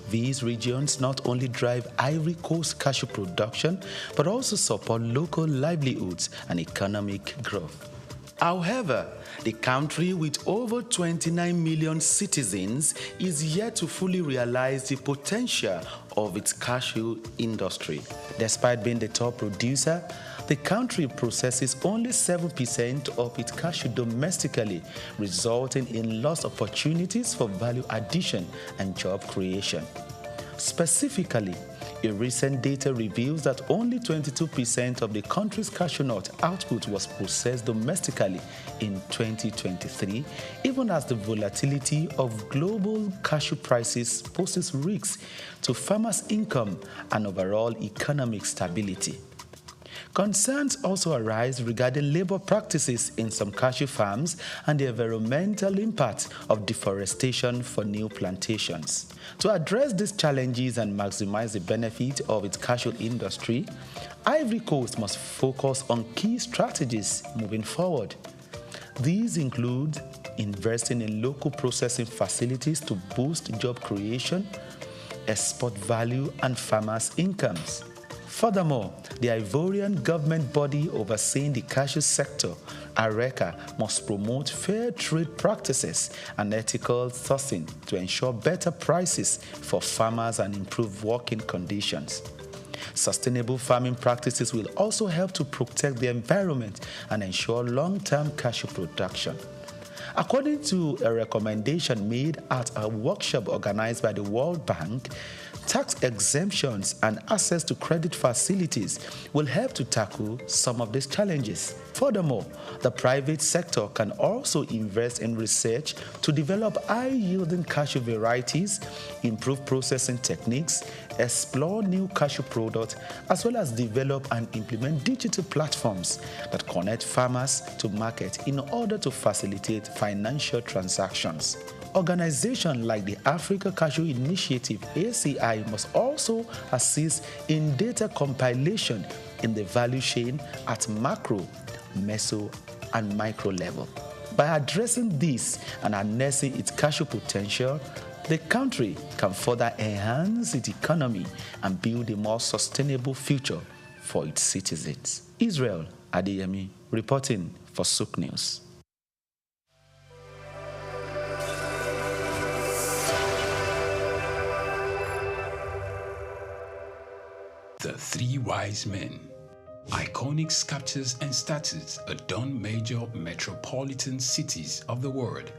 These regions not only drive Ivory Coast cashew production, but also support local livelihoods and economic growth. However, the country with over 29 million citizens is yet to fully realize the potential of its cashew industry. Despite being the top producer, the country processes only 7% of its cashew domestically, resulting in lost opportunities for value addition and job creation. Specifically, a recent data reveals that only 22% of the country's cashew nut output was processed domestically in 2023, even as the volatility of global cashew prices poses risks to farmers' income and overall economic stability. Concerns also arise regarding labor practices in some cashew farms and the environmental impact of deforestation for new plantations. To address these challenges and maximize the benefit of its cashew industry, Ivory Coast must focus on key strategies moving forward. These include investing in local processing facilities to boost job creation, export value, and farmers' incomes. Furthermore, the Ivorian government body overseeing the cashew sector, ARECA, must promote fair trade practices and ethical sourcing to ensure better prices for farmers and improve working conditions. Sustainable farming practices will also help to protect the environment and ensure long-term cashew production. According to a recommendation made at a workshop organized by the World Bank, tax exemptions and access to credit facilities will help to tackle some of these challenges. Furthermore, the private sector can also invest in research to develop high-yielding cashew varieties, improve processing techniques, explore new cashew products, as well as develop and implement digital platforms that connect farmers to market in order to facilitate financial transactions. Organizations like the Africa Cashew Initiative, ACI, must also assist in data compilation in the value chain at macro, meso, and micro level. By addressing this and harnessing its cashew potential, the country can further enhance its economy and build a more sustainable future for its citizens. Israel Adeyemi, reporting for Souq News. The Three Wise Men. Iconic sculptures and statues adorn major metropolitan cities of the world.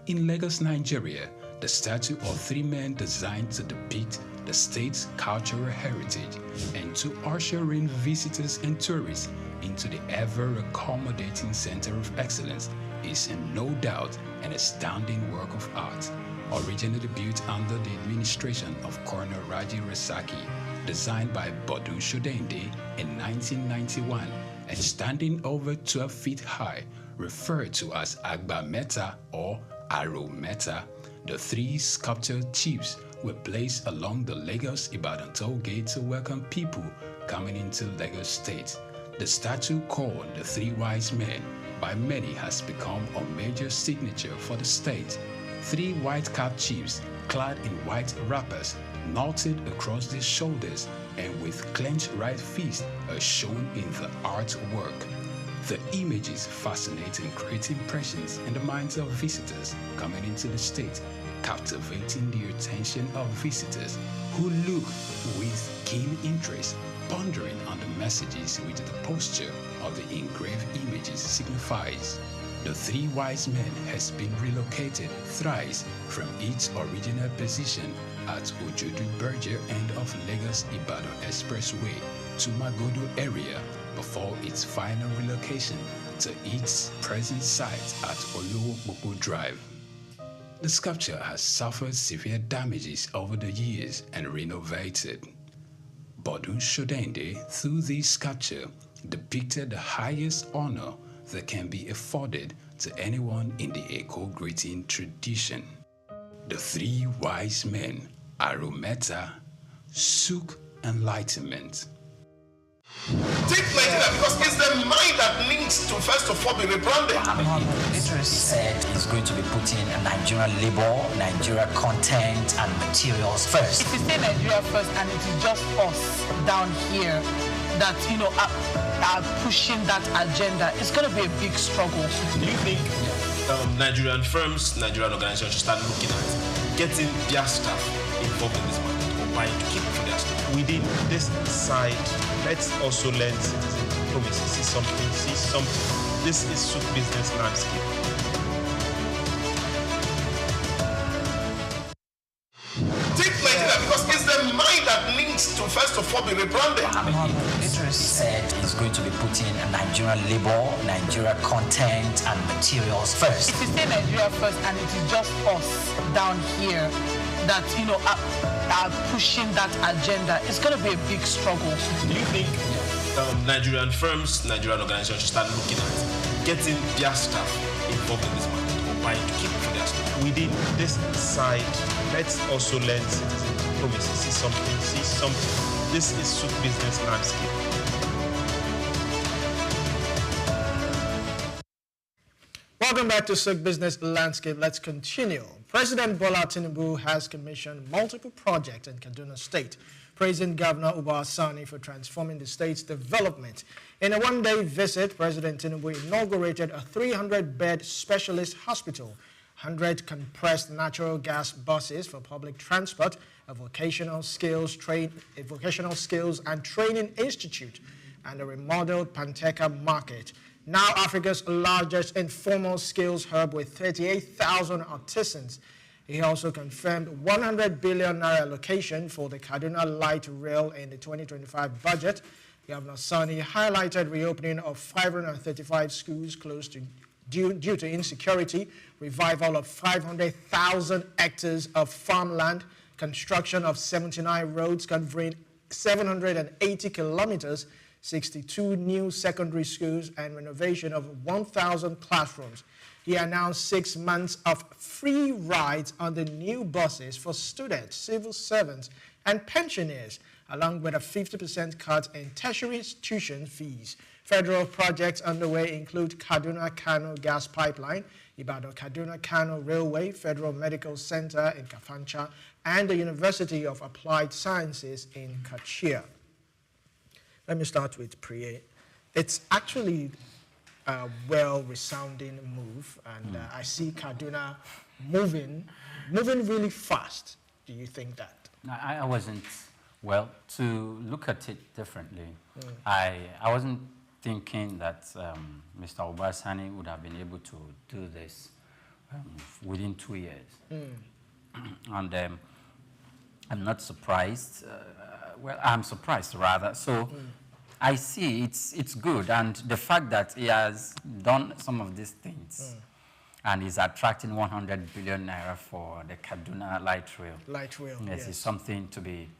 In Lagos, Nigeria, the statue of three men designed to depict the state's cultural heritage and to usher in visitors and tourists into the ever-accommodating center of excellence is no doubt an astounding work of art. Originally built under the administration of Colonel Raji Rasaki, designed by Bodun Shodende in 1991 and standing over 12 feet high, referred to as Agba Meta or Aro Meta, the three sculptured chiefs were placed along the Lagos-Ibadan toll gate to welcome people coming into Lagos State. The statue called the Three Wise Men by many has become a major signature for the state. Three white-capped chiefs clad in white wrappers knotted across their shoulders and with clenched right fists are shown in the artwork. The images fascinate and create impressions in the minds of visitors coming into the state, captivating the attention of visitors who look with keen interest, pondering on the messages which the posture of the engraved images signifies. The Three Wise Men has been relocated thrice from its original position at Ojodu Berger end of Lagos-Ibadan Expressway to Magodo area before its final relocation to its present site at Olowo Drive. The sculpture has suffered severe damages over the years and renovated. Bodun Shodende, through this sculpture, depicted the highest honor that can be afforded to anyone in the eco-greeting tradition. The Three Wise Men, Arometa, Souq Enlightenment. Take Nigeria because it's the mind that needs to first of all be rebranded. Idris said he's going to be putting a Nigerian label, Nigeria content and materials first. If you say Nigeria first and it is just us down here that, are pushing that agenda, it's going to be a big struggle. Do you think Nigerian firms, Nigerian organizations should start looking at getting their staff involved in this market or buying to keep for their staff? Within this side, let's also learn citizen diplomacy. See something. This is Souq business landscape. Take Nigeria because it's the mind that needs to first of all be rebranded. Idris said he's going to be putting a Nigerian label, Nigeria content and materials first. If you say Nigeria first and it is just us down here that, are pushing that agenda, it's going to be a big struggle. Do you think Nigerian firms, Nigerian organizations should start looking at getting their staff involved in this market or buying to keep for their staff? Within this side, let's also learn citizen diplomacy. See something. This is Souq business landscape. Welcome back to Souq Business Landscape. Let's continue. President Bola Tinubu has commissioned multiple projects in Kaduna State, praising Governor Uba Sani for transforming the state's development. In a one-day visit, President Tinubu inaugurated a 300-bed specialist hospital, 100 compressed natural gas buses for public transport, a vocational skills and training institute, and a remodeled Panteca market. Now Africa's largest informal skills hub with 38,000 artisans. He also confirmed 100 billion naira allocation for the Kaduna Light Rail in the 2025 budget. Governor Sani highlighted reopening of 535 schools closed due to insecurity, revival of 500,000 hectares of farmland, construction of 79 roads covering 780 kilometers, 62 new secondary schools, and renovation of 1,000 classrooms. He announced 6 months of free rides on the new buses for students, civil servants, and pensioners, along with a 50% cut in tertiary tuition fees. Federal projects underway include Kaduna-Kano gas pipeline, Ibadan-Kaduna-Kano railway, Federal Medical Center in Kafancha, and the University of Applied Sciences in Kachia. Let me start with Priye. It's actually a well-resounding move, and I see Kaduna moving really fast. Do you think that? I wasn't Well, to look at it differently, I wasn't thinking that Mr. Obasani would have been able to do this within 2 years. And I'm not surprised. Well, I'm surprised rather. So I see it's good. And the fact that he has done some of these things and is attracting 100 billion naira for the Kaduna light rail. Light rail, yes. Is something to be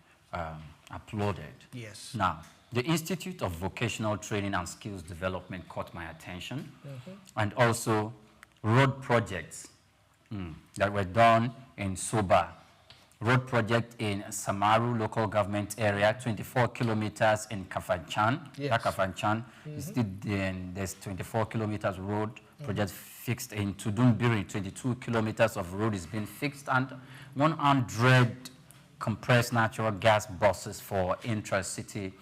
applauded. Yes. Now, the Institute of Vocational Training and Skills Development caught my attention, and also road projects that were done in Soba. Road project in Samaru local government area, 24 kilometers in Kafanchan. Yes. Kafanchan. There's 24 kilometers road project fixed in Tudumbiri. 22 kilometers of road is being fixed, and 100 compressed natural gas buses for intra-city.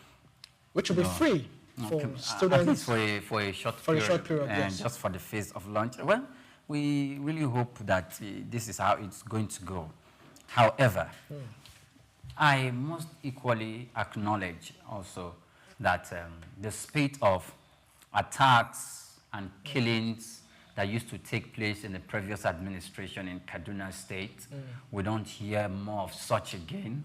Which will be free for students. At least for a short period, and yes. just for the phase of launch. Well, we really hope that this is how it's going to go. However, I must equally acknowledge also that the spate of attacks and killings that used to take place in the previous administration in Kaduna State, we don't hear more of such again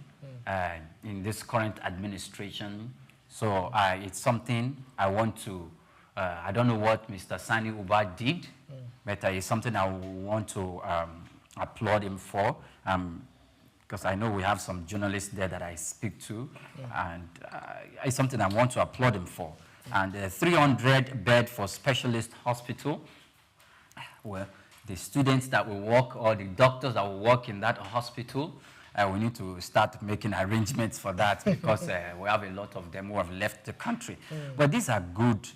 in this current administration. So it's something I want to, I don't know what Mr. Sani Uba did, but it's something I want to applaud him for. Because I know we have some journalists there that I speak to, and it's something I want to applaud him for. And 300 bed for specialist hospital, well, the students that will work or the doctors that will work in that hospital, we need to start making arrangements for that because we have a lot of them who have left the country. But these are good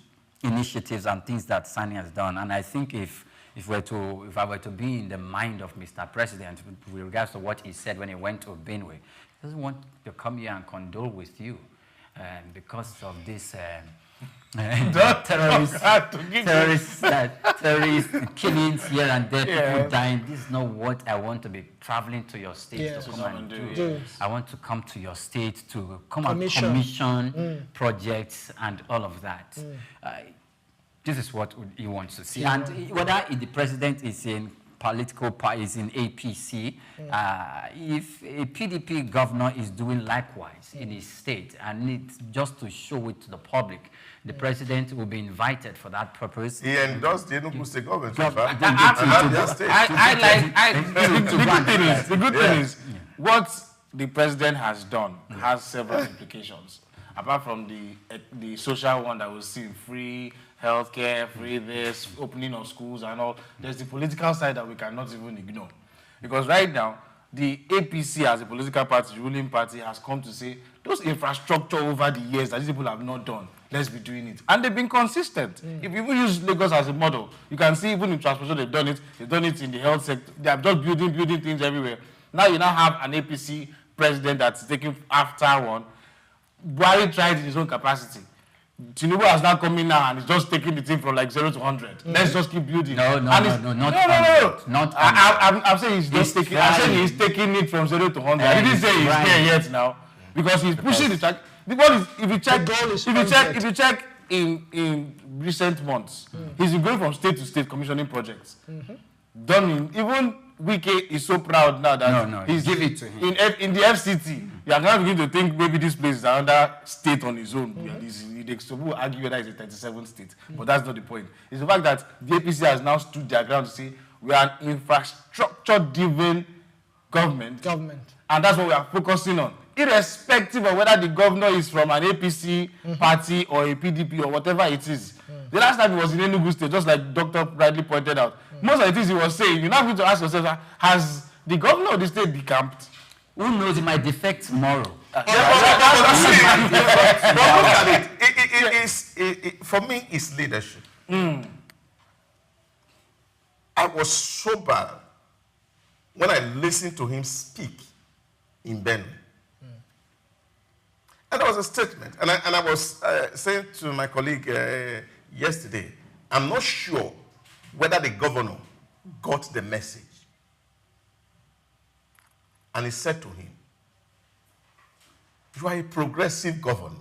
initiatives and things that Sani has done, and I think if I were to be in the mind of Mr. President with regards to what he said when he went to Benue, he doesn't want to come here and condole with you because of this terrorist killings here and there, people dying. This is not what I want to be traveling to your state to come and do. I want to come to your state to come and commission projects and all of that. This is what he wants to see. And whether the president is in political party, is in APC, if a PDP governor is doing likewise in his state and needs just to show it to the public, the president will be invited for that purpose. He endorsed the Enugu State government. The good thing is, what the president has done has several implications. Apart from the social one that we'll see, free healthcare, free this, opening of schools and all, there's the political side that we cannot even ignore. Because right now, the APC as a political party, ruling party, has come to say, those infrastructure over the years that these people have not done, let's be doing it. And they've been consistent. If you use Lagos as a model, you can see even in transportation, they've done it in the health sector. They are just building things everywhere. Now you now have an APC president that's taking after one. Buhari tried in his own capacity. Tinubu has now come in now and is just taking the thing from like 0 to 100. Let's just keep building. No. I'm saying he's just taking. I'm saying he's taking it from 0 to 100. I didn't say he's there yet now, because he's pushing the track. The ball is, if you check in recent months, he's been going from state to state commissioning projects. Done in even. Wike is so proud now that he's give it to him. In the FCT, you are now beginning to think maybe this place is another state on its own. Some will argue whether it's a 37th state, but that's not the point. It's the fact that the APC has now stood their ground to say we are an infrastructure-driven government, and that's what we are focusing on, irrespective of whether the governor is from an APC party or a PDP or whatever it is. The last time he was in Enugu State, just like Dr. Bradley pointed out, most of the things he was saying, you're not going to ask yourself, has the governor of the state decamped? Who knows, he might defect tomorrow. But look at it. For me, it's leadership. I was so bad when I listened to him speak in Benue. And there was a statement, and I was saying to my colleague yesterday, I'm not sure whether the governor got the message. And he said to him, you are a progressive governor.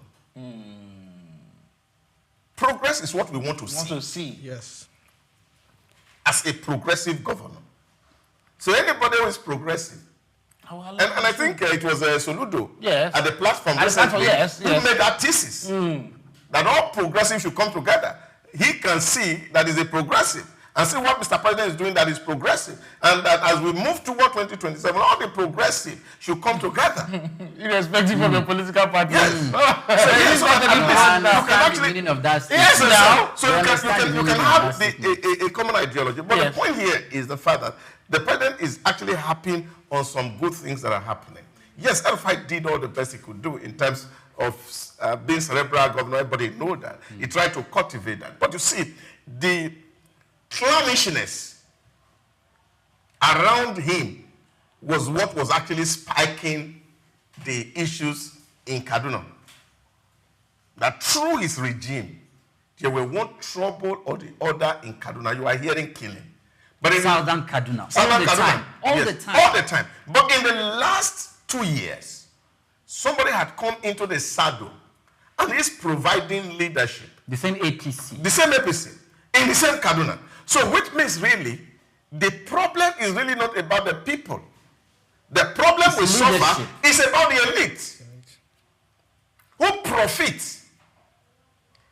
Progress is what we want to see. Yes. As a progressive governor. So anybody who is progressive. And I think it was Soludo at the platform recently who made that thesis that all progressives should come together. He can see that is a progressive and see what Mr. President is doing that is progressive. And that as we move toward 2027, all the progressive should come together. Irrespective of the political party. Yes. So you can actually meaning of that you can have a common ideology. But the point here is the fact that the president is actually happy on some good things that are happening. Yes, El-Rufai did all the best he could do in terms of being cerebral governor. Everybody know that. He tried to cultivate that. But you see, the clannishness around him was what was actually spiking the issues in Kaduna. That through his regime, there were one trouble or the other in Kaduna. You are hearing killing. But in Southern Kaduna. Southern Kaduna. All yes, the time. All the time. But in the last 2 years, somebody had come into the saddle and is providing leadership. The same APC. The same APC. In the same Kaduna. So which means really, the problem is really not about the people. The problem we suffer is about the elite who profit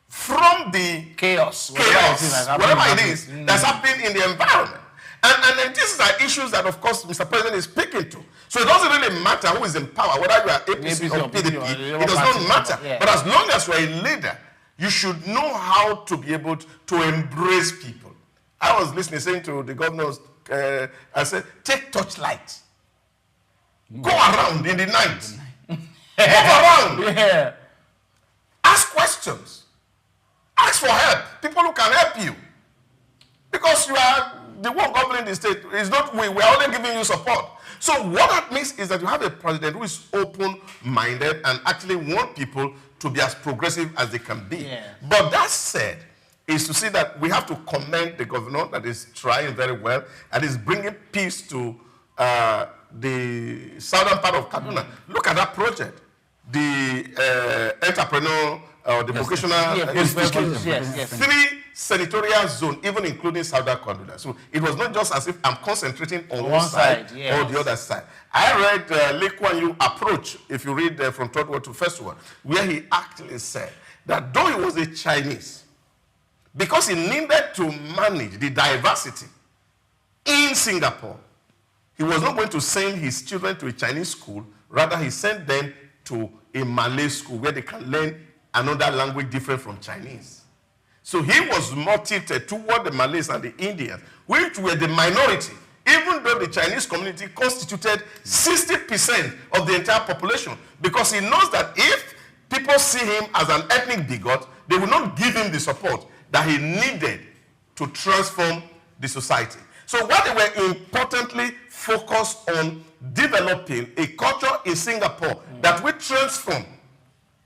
from the chaos, whatever it is that's happening in the environment. And these are issues that, of course, Mr. President is speaking to. So it doesn't really matter who is in power, whether you are APC or PDP, it does not matter. But as long as you are a leader, you should know how to be able to embrace people. I was saying to the governors, I said, take torchlight. Go around in the night. Walk around. Ask questions. Ask for help. People who can help you. Because you are the one governing the state. It's not we. We are only giving you support. So what that means is that you have a president who is open-minded and actually want people to be as progressive as they can be. But that said, is to see that we have to commend the governor that is trying very well and is bringing peace to the southern part of Kaduna. Look at that project. The entrepreneur or the vocational institution. 3 senatorial zones, even including southern Kaduna. So it was not just as if I'm concentrating on one side or the other side. I read Lee Kuan Yew approach, if you read from third word to first word, where he actually said that though he was a Chinese, because he needed to manage the diversity in Singapore, he was not going to send his children to a Chinese school. Rather, he sent them to a Malay school where they can learn another language different from Chinese. So he was more tilted toward the Malays and the Indians, which were the minority, even though the Chinese community constituted 60% of the entire population, because he knows that if people see him as an ethnic bigot, they will not give him the support that he needed to transform the society. So what they were importantly focused on developing a culture in Singapore that will transform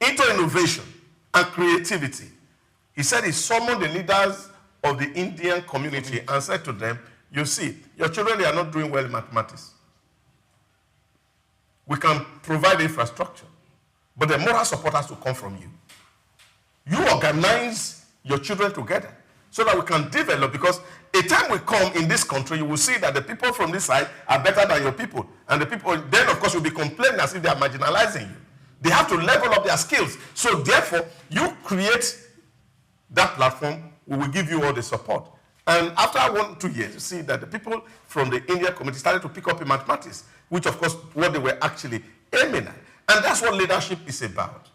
into innovation and creativity. He said he summoned the leaders of the Indian community and said to them, you see, your children, they are not doing well in mathematics. We can provide infrastructure, but the moral support has to come from you. You organize your children together so that we can develop, because a time will come in this country, you will see that the people from this side are better than your people. And the people, then of course, will be complaining as if they are marginalizing you. They have to level up their skills. So therefore, you create that platform, we will give you all the support. And after 1 or 2 years, you see that the people from the Indian community started to pick up in mathematics, which of course, what they were actually aiming at. And that's what leadership is about.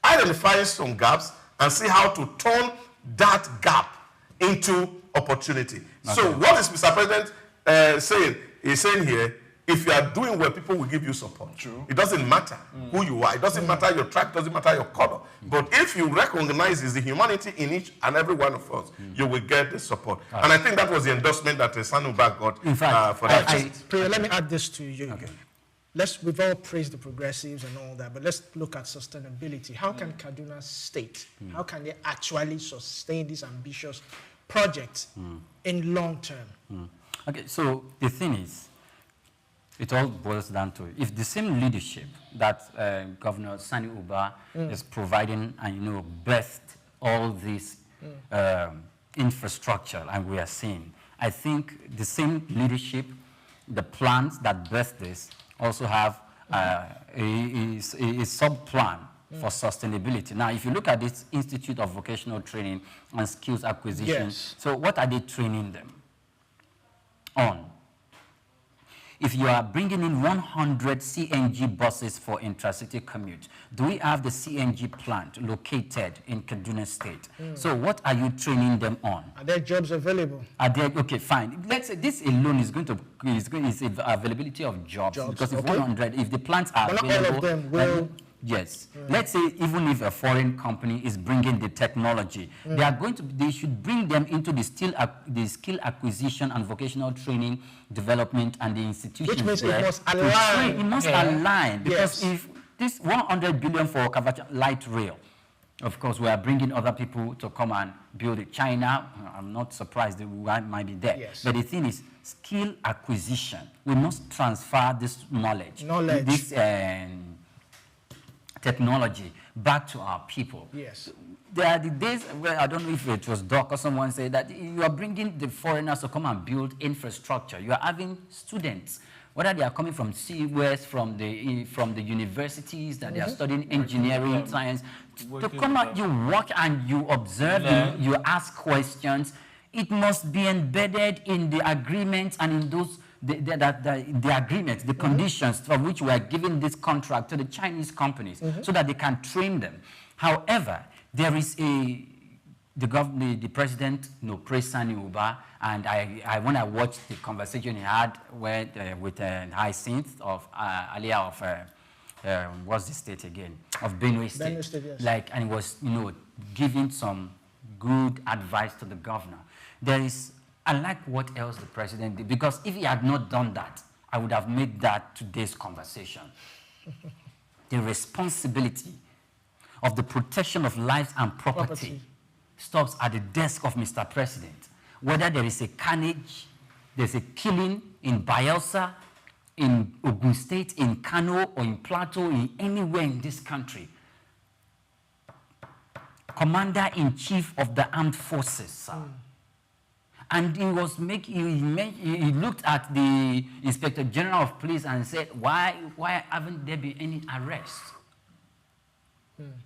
Identifying some gaps and see how to turn that gap into opportunity. Okay. So what is Mr. President saying? He's saying here, if you are doing well, people will give you support. True. It doesn't matter who you are. It doesn't matter your tribe. It doesn't matter your color. But if you recognize the humanity in each and every one of us, you will get the support. And I think that was the endorsement that Sanuba got for that. Priya, let me add this to you. Okay. We've all praised the progressives and all that, but let's look at sustainability. How can Kaduna State, how can they actually sustain these ambitious projects in long term? Okay, so the thing is, It all boils down to if the same leadership that Governor Sani Uba is providing and birthed all this infrastructure, and we are seeing. I think the same leadership, the plans that birthed this, also have a sub-plan for sustainability. Now, if you look at this Institute of Vocational Training and Skills Acquisition, so what are they training them on? If you are bringing in 100 CNG buses for intracity commute, do we have the CNG plant located in Kaduna State? So what are you training them on? Are there jobs available? Are there, okay, fine. Let's say this alone is the availability of jobs. Because if 100, if the plants are available, not all of them will. Yes. Let's say even if a foreign company is bringing the technology, they should bring them into the skill acquisition and vocational training development and the institutions. Which means there it must align. It must align, because if this 100 billion for light rail, of course, we are bringing other people to come and build it. China, I'm not surprised that we might be there. Yes. But the thing is, skill acquisition. We must transfer this knowledge. This technology back to our people. Yes. There are the days where, I don't know if it was Doc or someone said that you are bringing the foreigners to come and build infrastructure. You are having students, whether they are coming from CWest, from the universities that they are studying engineering, science, to come out, you work and you observe, you ask questions. It must be embedded in the agreements and in those the agreements, the conditions for which we are giving this contract to the Chinese companies so that they can train them. However, there is the president praised Sani Uba, and when I watched the conversation he had with Hyacinth of Alia of what's the state again, of Benue State, yes. And he was giving some good advice to the governor. I like what else the president did, because if he had not done that, I would have made that today's conversation. The responsibility of the protection of lives and property stops at the desk of Mr. President. Whether there is a carnage, there's a killing in Bayelsa, in Ogun State, in Kano, or in Plateau, in anywhere in this country, Commander-in-Chief of the Armed Forces, sir. And he looked at the Inspector General of Police and said, why haven't there been any arrests?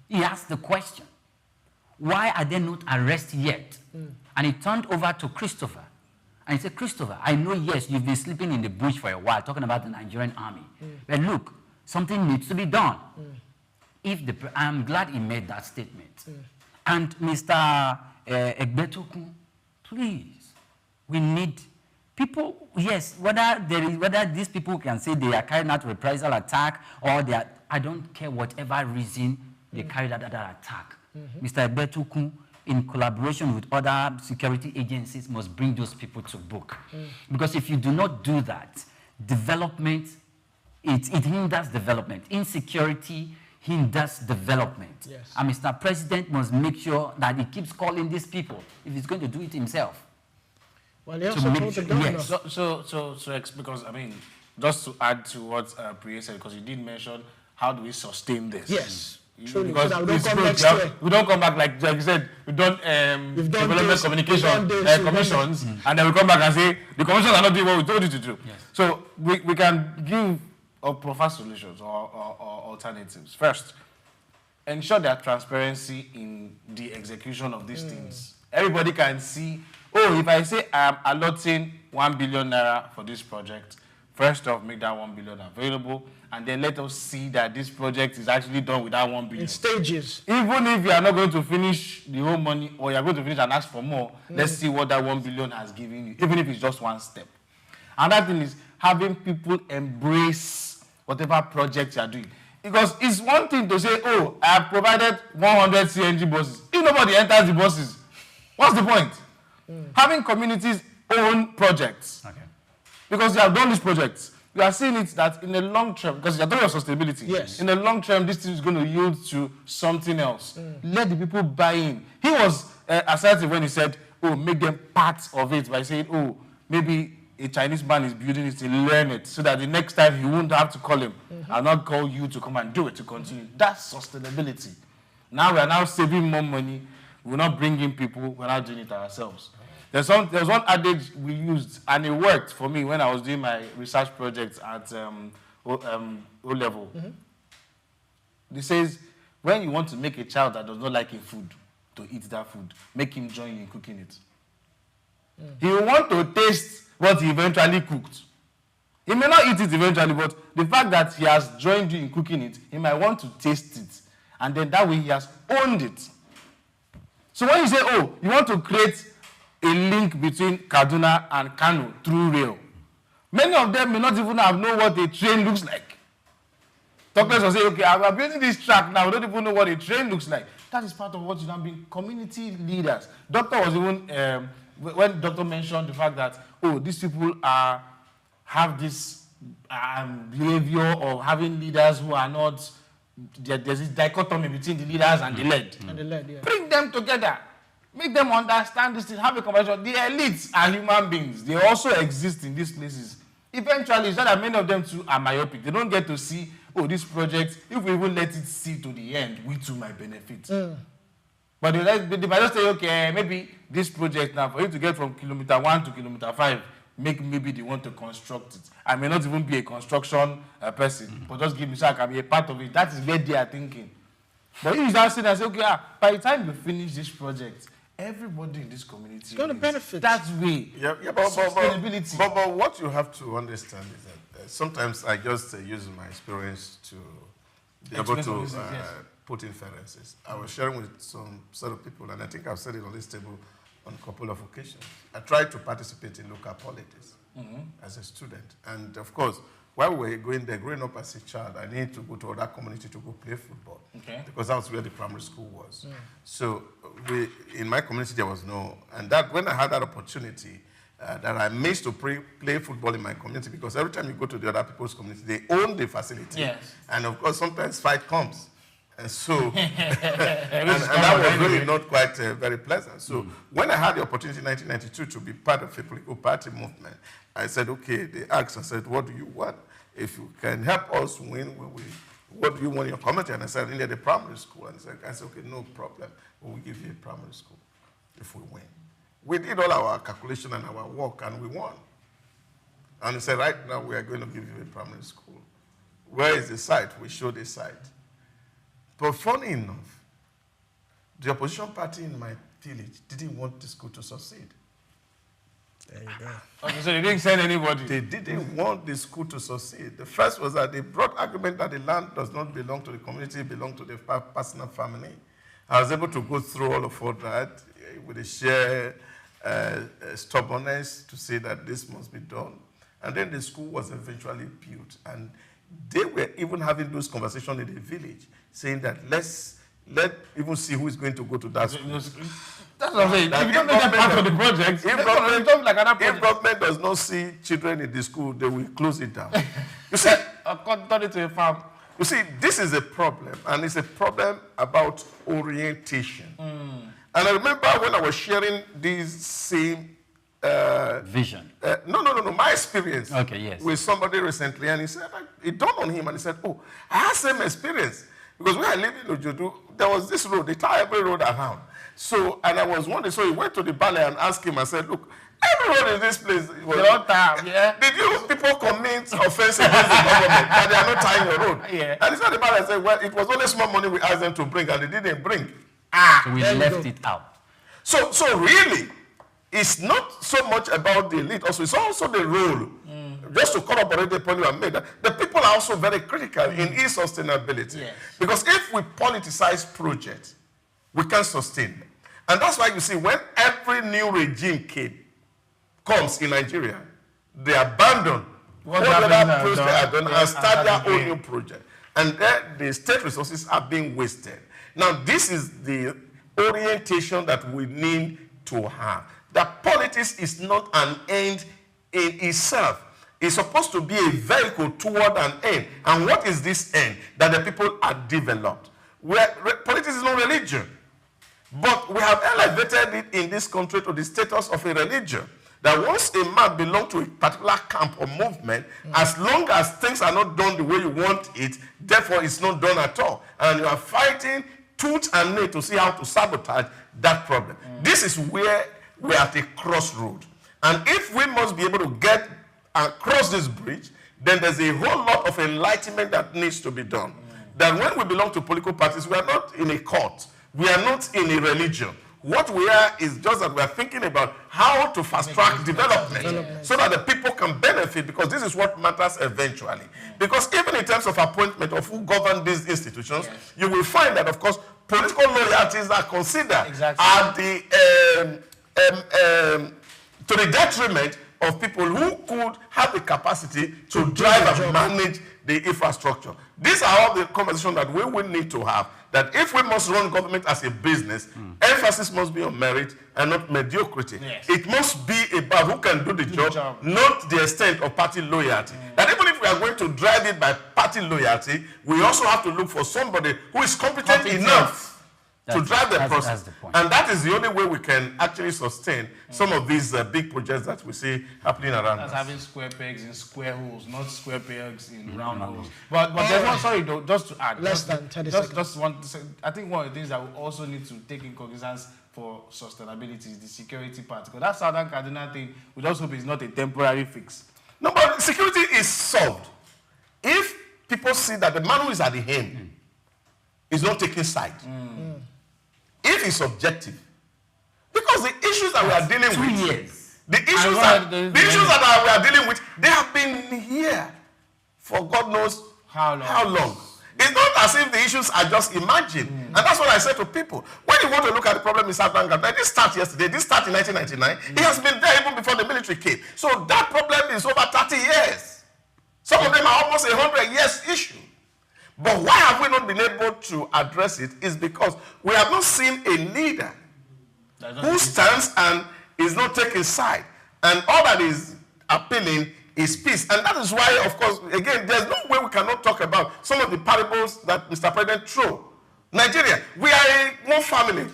He asked the question, why are there not arrests yet? And he turned over to Christopher. And he said, Christopher, I know, yes, you've been sleeping in the bush for a while, talking about the Nigerian army. But look, something needs to be done. I'm glad he made that statement. And Mr. Egbetokun, please, we need people, yes, whether these people can say they are carrying out reprisal attack or they are, I don't care whatever reason they carried out that attack. Mr. Egbetokun, in collaboration with other security agencies, must bring those people to book. Because if you do not do that, development, it hinders development. Insecurity hinders development. Yes. And Mr. President must make sure that he keeps calling these people if he's going to do it himself. Well, he also told the governor. Yes. So because, I mean, just to add to what Priya said, because you did mention, how do we sustain this? Yes. Truly, because we don't come back like you said. We don't development communication commissions, and then we come back and say the commissions are not doing what we told you to do. Yes. So we can give preferred solutions or alternatives. First, ensure that transparency in the execution of these things. Everybody can see. Oh, if I say I'm allotting 1 billion naira for this project, first off, make that 1 billion available, and then let us see that this project is actually done with that 1 billion. In stages. Even if you are not going to finish the whole money, or you are going to finish and ask for more, let's see what that 1 billion has given you, even if it's just one step. Another thing is having people embrace whatever project you are doing. Because it's one thing to say, oh, I have provided 100 CNG buses. If nobody enters the buses, what's the point? Having communities own projects. Okay. Because you have done these projects. We are seeing it that in the long term, because you are talking about sustainability. Yes. In the long term, this thing is going to yield to something else. Let the people buy in. He was assertive when he said, oh, make them part of it by saying, oh, maybe a Chinese man is building it, he learn it, so that the next time he won't have to call him and not call you to come and do it to continue. That's sustainability. Now we are now saving more money. We're not bringing people. We're not doing it ourselves. There's one adage we used, and it worked for me when I was doing my research project at O-level. It says, when you want to make a child that does not like a food to eat that food, make him join you in cooking it. He will want to taste what he eventually cooked. He may not eat it eventually, but the fact that he has joined you in cooking it, he might want to taste it. And then that way he has owned it. So when you say, oh, you want to create a link between Kaduna and Kano through rail, many of them may not even know what a train looks like. Doctors will say, okay, I'm building this track now, we don't even know what a train looks like. That is part of what you now being community leaders. Doctor was even, when doctor mentioned the fact that, oh, these people have this behavior of having leaders who are not, there's this dichotomy between the leaders and the led. And the led, yeah. Bring them together. Make them understand this thing, have a conversation. The elites are human beings. They also exist in these places. Eventually, it's not that many of them too are myopic. They don't get to see, oh, this project, if we even let it see to the end, we too might benefit. But they might just say, okay, maybe this project now, for you to get from kilometer 1 to kilometer 5, maybe they want to construct it. I may not even be a construction person, but just give me so I can be a part of it. That is where they are thinking. But if you start saying, I say, okay, by the time you finish this project, everybody in this community is going to benefit. That way. Yeah, sustainability. But what you have to understand is that sometimes I just use my experience to be able to put inferences. I was sharing with some set of people, and I think I've said it on this table on a couple of occasions. I tried to participate in local politics as a student. And of course, while we were going there, growing up as a child, I needed to go to other community to go play football. Because that was where the primary school was. So in my community, there was no, and that when I had that opportunity, that I missed to play football in my community, because every time you go to the other people's community, they own the facility. Yes. And of course, sometimes fight comes. And so, and that was really not quite very pleasant. So when I had the opportunity in 1992 to be part of a political party movement, I said, okay, they asked, I said, what do you want? If you can help us win, what do you want in your community? And I said, I need a primary school. And I said, okay, no problem. We'll give you a primary school if we win. We did all our calculation and our work, and we won. And he said, right now we are going to give you a primary school. Where is the site? We showed the site. But funny enough, the opposition party in my village didn't want the school to succeed. There you go. Okay, so they didn't send anybody. They didn't want the school to succeed. The first was that they brought argument that the land does not belong to the community, it belongs to the personal family. I was able to go through all of that with a sheer stubbornness to say that this must be done. And then the school was eventually built. And they were even having those conversations in the village, saying that let even see who is going to go to that school. That's what I'm saying. If you don't make that part of the project, if government does not see children in the school, they will close it down. You see, turn it to a farm. You see, this is a problem, and it's a problem about orientation. And I remember when I was sharing this same vision. No, my experience with somebody recently, and he said, it dawned on him, and he said, oh, I had same experience. Because when I lived in Ojodu, there was this road, they tie every road around. So, and I was wondering, so he went to the ballet and asked him, I said, look, every road in this place was did you people commit offense against the government that they are not tying your road? And he said, the ballet said, well, it was only small money we asked them to bring, and they didn't bring. So we left it out. So really, it's not so much about the elite also, it's also the role. Just to corroborate the point you have made, the people are also very critical in its sustainability. Because if we politicize projects, we can sustain them. And that's why you see when every new regime comes in Nigeria, they abandon whatever project they are done and start their own new project. And the state resources are being wasted. Now, this is the orientation that we need to have. That politics is not an end in itself. It's supposed to be a vehicle toward an end. And what is this end? That the people are developed. Politics is not religion. But we have elevated it in this country to the status of a religion. That once a man belongs to a particular camp or movement, as long as things are not done the way you want it, therefore it's not done at all. And you are fighting tooth and nail to see how to sabotage that problem. This is where we're at a crossroad. And if we must be able to get across this bridge, then there's a whole lot of enlightenment that needs to be done. That when we belong to political parties, we are not in a court. We are not in a religion. What we are is just that we are thinking about how to fast-track development so that the people can benefit, because this is what matters eventually. Because even in terms of appointment of who govern these institutions, you will find that, of course, political loyalties are considered at the to the detriment of people who could have the capacity to drive and manage the infrastructure. These are all the conversations that we will need to have, that if we must run government as a business, emphasis must be on merit and not mediocrity. It must be about who can do the job, not the extent of party loyalty. That even if we are going to drive it by party loyalty, we also have to look for somebody who is competent enough to drive the process. And that is the only way we can actually sustain some of these big projects that we see happening around us. Having square pegs in square holes, not square pegs in round holes. But there's one, sorry though, just to add. Less than 30 seconds. Just one, I think one of the things that we also need to take in cognizance for sustainability is the security part. Because that Southern Cardinal thing, we just hope it's not a temporary fix. No, but security is solved. If people see that the man who is at the helm is not taking side, if it's objective, because the issues that we are dealing with, the issues that we are dealing with, they have been here for God knows how long. It's not as if the issues are just imagined. And that's what I say to people. When you want to look at the problem in South Africa, this started yesterday, this started in 1999. It has been there even before the military came. So that problem is over 30 years. Some of them are almost 100 years issue. But why have we not been able to address it is because we have not seen a leader who stands and is not taking side. And all that is appealing is peace. And that is why, of course, again, there's no way we cannot talk about some of the parables that Mr. President threw. Nigeria, we are one family,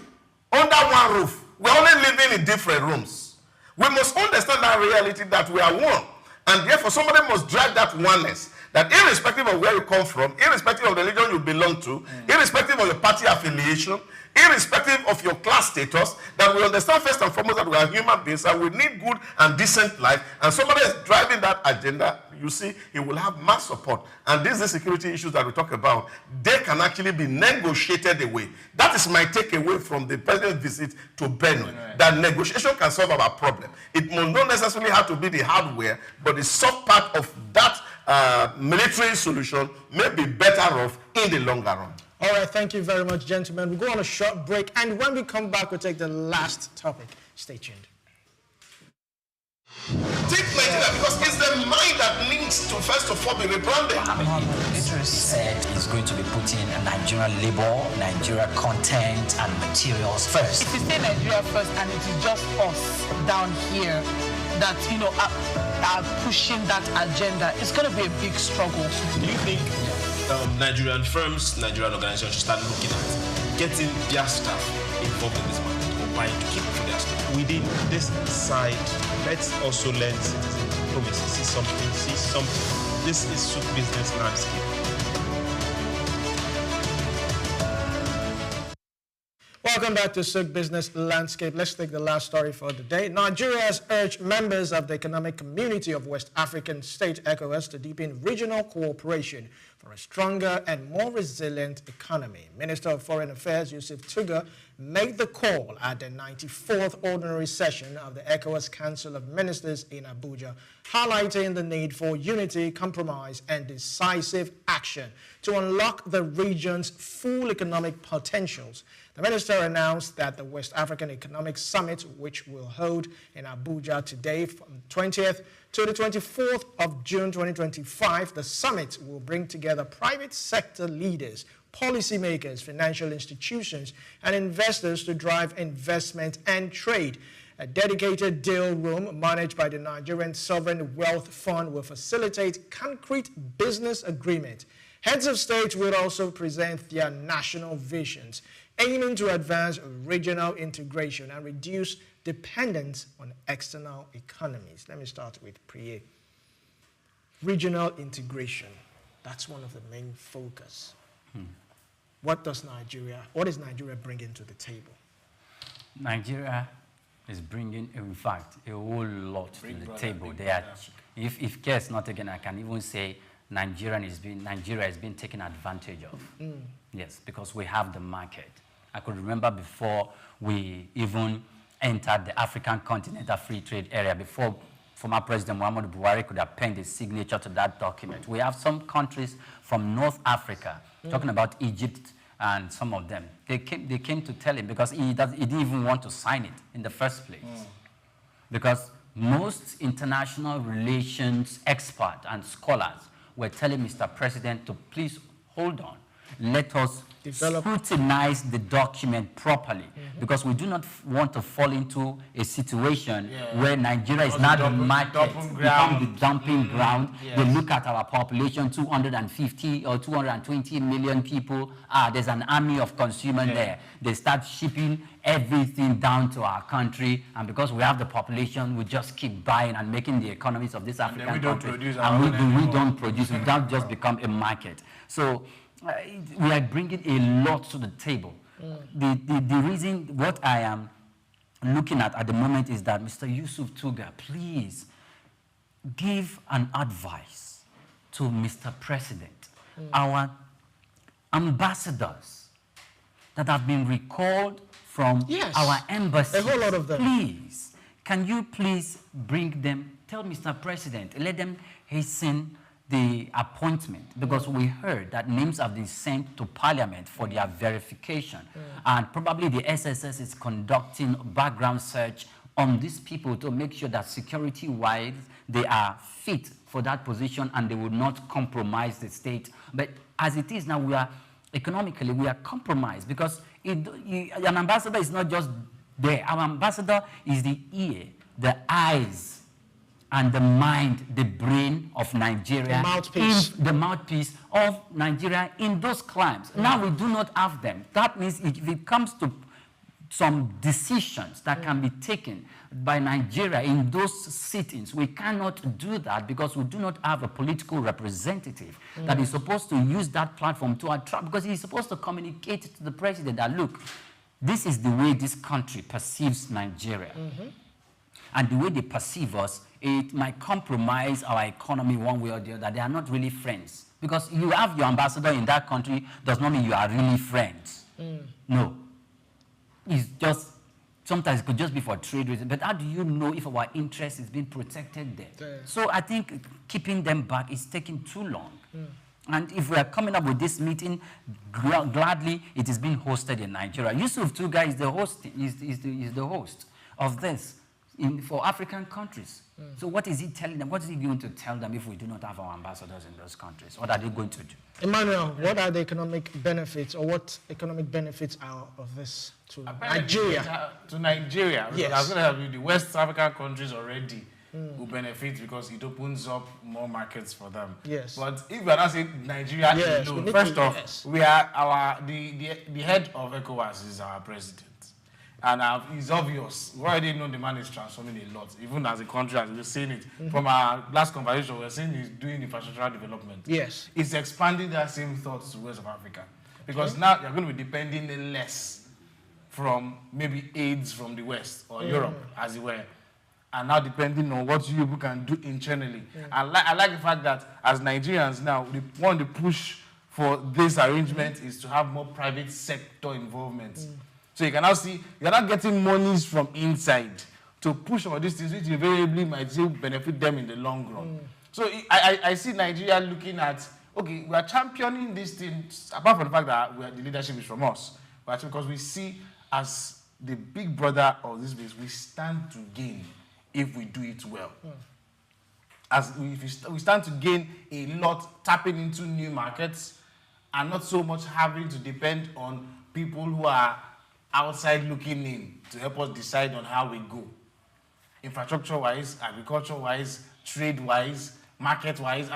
under one roof. We're only living in different rooms. We must understand that reality that we are one. And therefore, somebody must drive that oneness. That irrespective of where you come from, irrespective of the religion you belong to, irrespective of your party affiliation, irrespective of your class status, that we understand first and foremost that we are human beings and we need good and decent life. And somebody is driving that agenda, you see, he will have mass support. And these are security issues that we talk about. They can actually be negotiated away. That is my takeaway from the president's visit to Benue. That negotiation can solve our problem. It will not necessarily have to be the hardware, but the soft part of that military solution may be better off in the longer run. All right, thank you very much, gentlemen. We'll go on a short break, and when we come back, we'll take the last topic. Stay tuned. Take Nigeria because it's the mind that needs to first of all be rebranded. Idris said he's going to be putting Nigerian labor, Nigeria content and materials first. If you say Nigeria first and it is just us down here that, you know, are pushing that agenda, it's going to be a big struggle. Do you think Nigerian firms, Nigerian organizations should start looking at getting their staff involved in this market or buying to keep for their staff? Within this side, let's also learn citizen diplomacy. See something. This is Souq business landscape. Welcome back to Souq Business Landscape. Let's take the last story for the day. Nigeria has urged members of the Economic Community of West African State, ECOWAS, to deepen regional cooperation for a stronger and more resilient economy. Minister of Foreign Affairs Yusuf Tuga made the call at the 94th ordinary session of the ECOWAS Council of Ministers in Abuja, highlighting the need for unity, compromise, and decisive action to unlock the region's full economic potentials. The minister announced that the West African Economic Summit, which will hold in Abuja today from 20th to the 24th of June 2025, the summit will bring together private sector leaders, policymakers, financial institutions, and investors to drive investment and trade. A dedicated deal room managed by the Nigerian Sovereign Wealth Fund will facilitate concrete business agreement. Heads of state will also present their national visions, aiming to advance regional integration and reduce dependence on external economies. Let me start with Priye. Regional integration. That's one of the main focus. What is Nigeria bringing to the table? Nigeria is bringing, in fact, a whole lot to the table. If care is not taken, I can even say Nigeria is being taken advantage of. Yes, because we have the market. I could remember before we even entered the African Continental Free Trade Area, before former President Muhammadu Buhari could have penned his signature to that document. We have some countries from North Africa, talking about Egypt and some of them. They came to tell him, because he didn't even want to sign it in the first place. Because most international relations experts and scholars were telling Mr. President to please hold on. Let us scrutinize the document properly, because we do not want to fall into a situation where Nigeria is not the market, become the dumping ground. They look at our population, 250 or 220 million people. There's an army of consumers there. They start shipping everything down to our country, and because we have the population, we just keep buying and making the economies of this African country. And we don't produce. We don't just become a market. So we are bringing a lot to the table. The reason what I am looking at the moment is that Mr. Yusuf Tuga, please give an advice to Mr. President. Our ambassadors that have been recalled from our embassy, a whole lot of them. Please, can you please bring them? Tell Mr. President, let them hasten the appointment, because we heard that names have been sent to Parliament for their verification, and probably the SSS is conducting background search on these people to make sure that security-wise they are fit for that position and they will not compromise the state. But as it is now, we are economically compromised, because an ambassador is not just there. Our ambassador is the ear, the eyes, and the mind, the brain of Nigeria, the mouthpiece of Nigeria in those climes. Now we do not have them. That means if it comes to some decisions that can be taken by Nigeria in those sittings, we cannot do that because we do not have a political representative that is supposed to use that platform to attract, because he's supposed to communicate to the president that, look, this is the way this country perceives Nigeria. And the way they perceive us, it might compromise our economy one way or the other. They are not really friends. Because you have your ambassador in that country does not mean you are really friends. No. It's just, sometimes it could just be for trade reasons. But how do you know if our interest is being protected there? So I think keeping them back is taking too long. And if we are coming up with this meeting, gladly it is being hosted in Nigeria. Yusuf Tuga is the host, is the host of this for African countries. So what is he telling them? What is he going to tell them if we do not have our ambassadors in those countries? What are they going to do? Emmanuel, what are the economic benefits, or what economic benefits are of this to Nigeria? To Nigeria, because as well as the West African countries already will benefit because it opens up more markets for them. But if we are not saying Nigeria alone, first off, we are the head of ECOWAS is our president. And it's obvious. We already know the man is transforming a lot, even as a country, as we've seen it. From our last conversation, we're seeing he's doing infrastructural development. It's expanding that same thoughts to West of Africa. Because now you're going to be depending less from maybe aids from the West or Europe, as it were. And now depending on what you can do internally. I like the fact that as Nigerians now, one of the push for this arrangement is to have more private sector involvement. So you can now see, you're not getting monies from inside to push on these things, which invariably might still benefit them in the long run. So I see Nigeria looking at, okay, we are championing these things, apart from the fact that the leadership is from us, but because we see as the big brother of this place, we stand to gain if we do it well. We stand to gain a lot tapping into new markets and not so much having to depend on people who are outside looking in to help us decide on how we go. Infrastructure-wise, agriculture-wise, trade-wise, market-wise,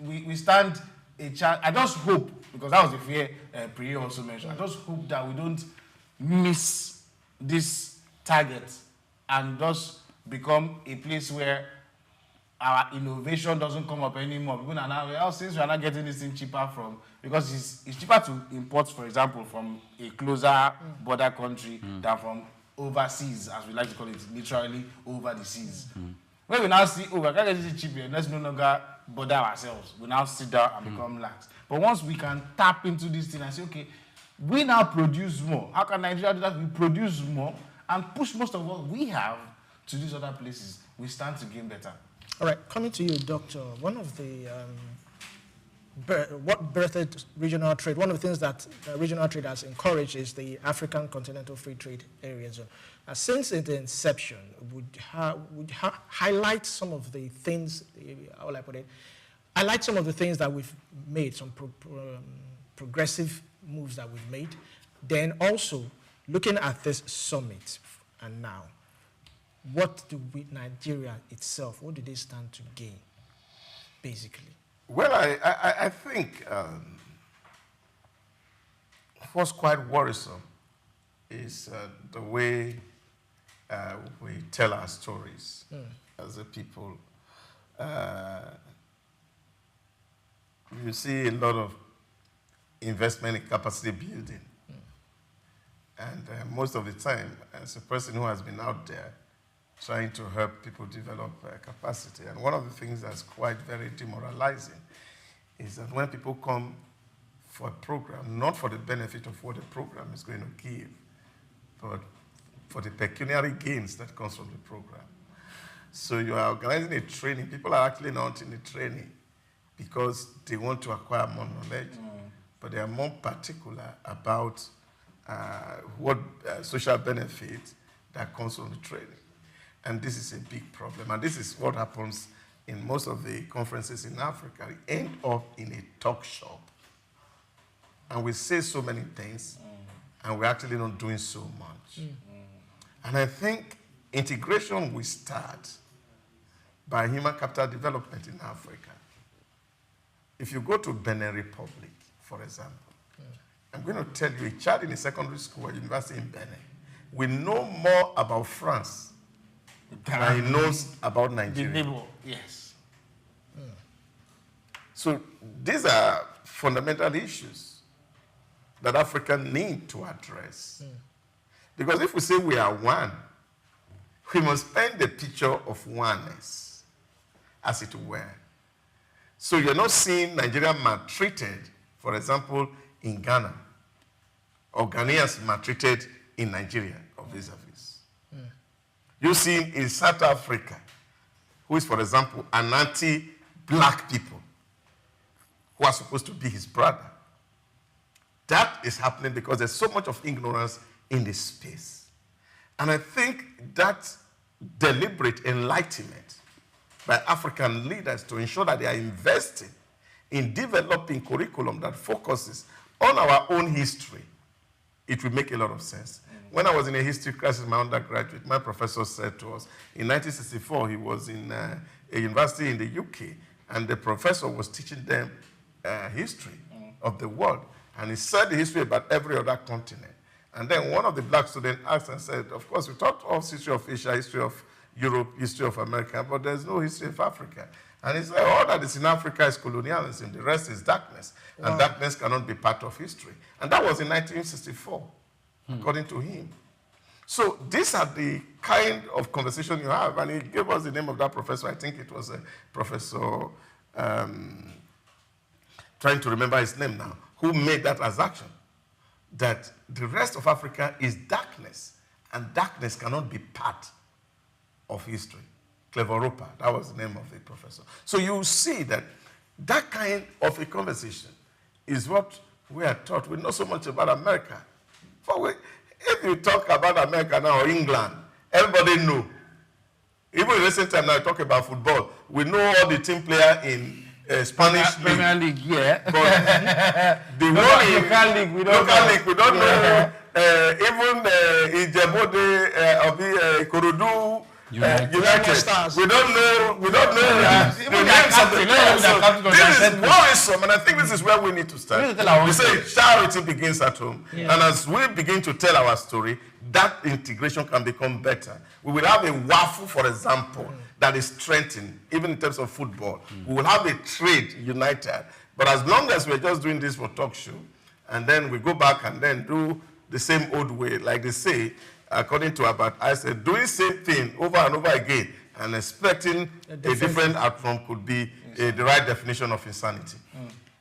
we stand a chance. I just hope, because that was the fear Priya also mentioned, I just hope that we don't miss this target and just become a place where our innovation doesn't come up anymore. People are now, since we are not getting this thing cheaper from, because it's cheaper to import, for example, from a closer border country than from overseas, as we like to call it, literally over the seas. When we now see, we can't get this cheaper, let's no longer bother ourselves. We now sit down and become lax. But once we can tap into this thing and say, okay, we now produce more. How can Nigeria do that? We produce more and push most of what we have to these other places. We stand to gain better. All right, coming to you, Doctor. One of the what birthed regional trade, one of the things that regional trade has encouraged is the African Continental Free Trade Area Zone. Since its inception, would highlight some of the things, how will I put it, highlight some of the things that we've made, some progressive moves that we've made. Then also, looking at this summit and now, what do Nigeria itself, what do they stand to gain, basically? Well, I think what's quite worrisome is the way we tell our stories as a people. You see a lot of investment in capacity building. And most of the time, as a person who has been out there trying to help people develop capacity, and one of the things that's quite very demoralizing is that when people come for a program, not for the benefit of what the program is going to give, but for the pecuniary gains that comes from the program. So you are organizing a training. People are actually not in the training because they want to acquire more knowledge, but they are more particular about what social benefit that comes from the training. And this is a big problem. And this is what happens in most of the conferences in Africa. We end up in a talk shop. And we say so many things, and we're actually not doing so much. And I think integration will start by human capital development in Africa. If you go to Benin Republic, for example, I'm going to tell you, a child in a secondary school or university in Benin will know more about France than he knows about Nigeria. Yes. So these are fundamental issues that Africa need to address. Because if we say we are one, we must paint the picture of oneness, as it were. So you're not seeing Nigeria maltreated, for example, in Ghana, or Ghanaians maltreated in Nigeria, or vis-a-vis. You see in South Africa, who is, for example, an anti-black people, who are supposed to be his brother. That is happening because there's so much of ignorance in this space. And I think that deliberate enlightenment by African leaders to ensure that they are investing in developing curriculum that focuses on our own history, it will make a lot of sense. When I was in a history class in my undergraduate, my professor said to us, in 1964, he was in a university in the UK, and the professor was teaching them history of the world. And he said the history about every other continent. And then one of the black students asked and said, of course, we taught us history of Asia, history of Europe, history of America, but there's no history of Africa. And he said, all that is in Africa is colonialism, the rest is darkness. Wow. And darkness cannot be part of history. And that was in 1964, according to him. So these are the kind of conversation you have. And he gave us the name of that professor. I think it was a professor, trying to remember his name now, who made that assumption, that the rest of Africa is darkness, and darkness cannot be part of history. Cleveropa, that was the name of the professor. So you see that that kind of a conversation is what we are taught. We know so much about America. If you talk about America now or England, everybody know. Even in recent time now, I talk about football. We know all the team players in Spanish Premier League, yeah. But the local league, we don't know. Even Ijebode, Ikorodu, United. We don't know the names of the This is worrisome, and I think this is where we need to start. We say charity begins at home. Yeah. And as we begin to tell our story, that integration can become better. We will have a waffle, for example, that is strengthened, even in terms of football. We will have a trade united. But as long as we're just doing this for talk show, and then we go back and then do the same old way, like they say, according to Albert Einstein, doing same thing over and over again and expecting a different outcome could be the right definition of insanity.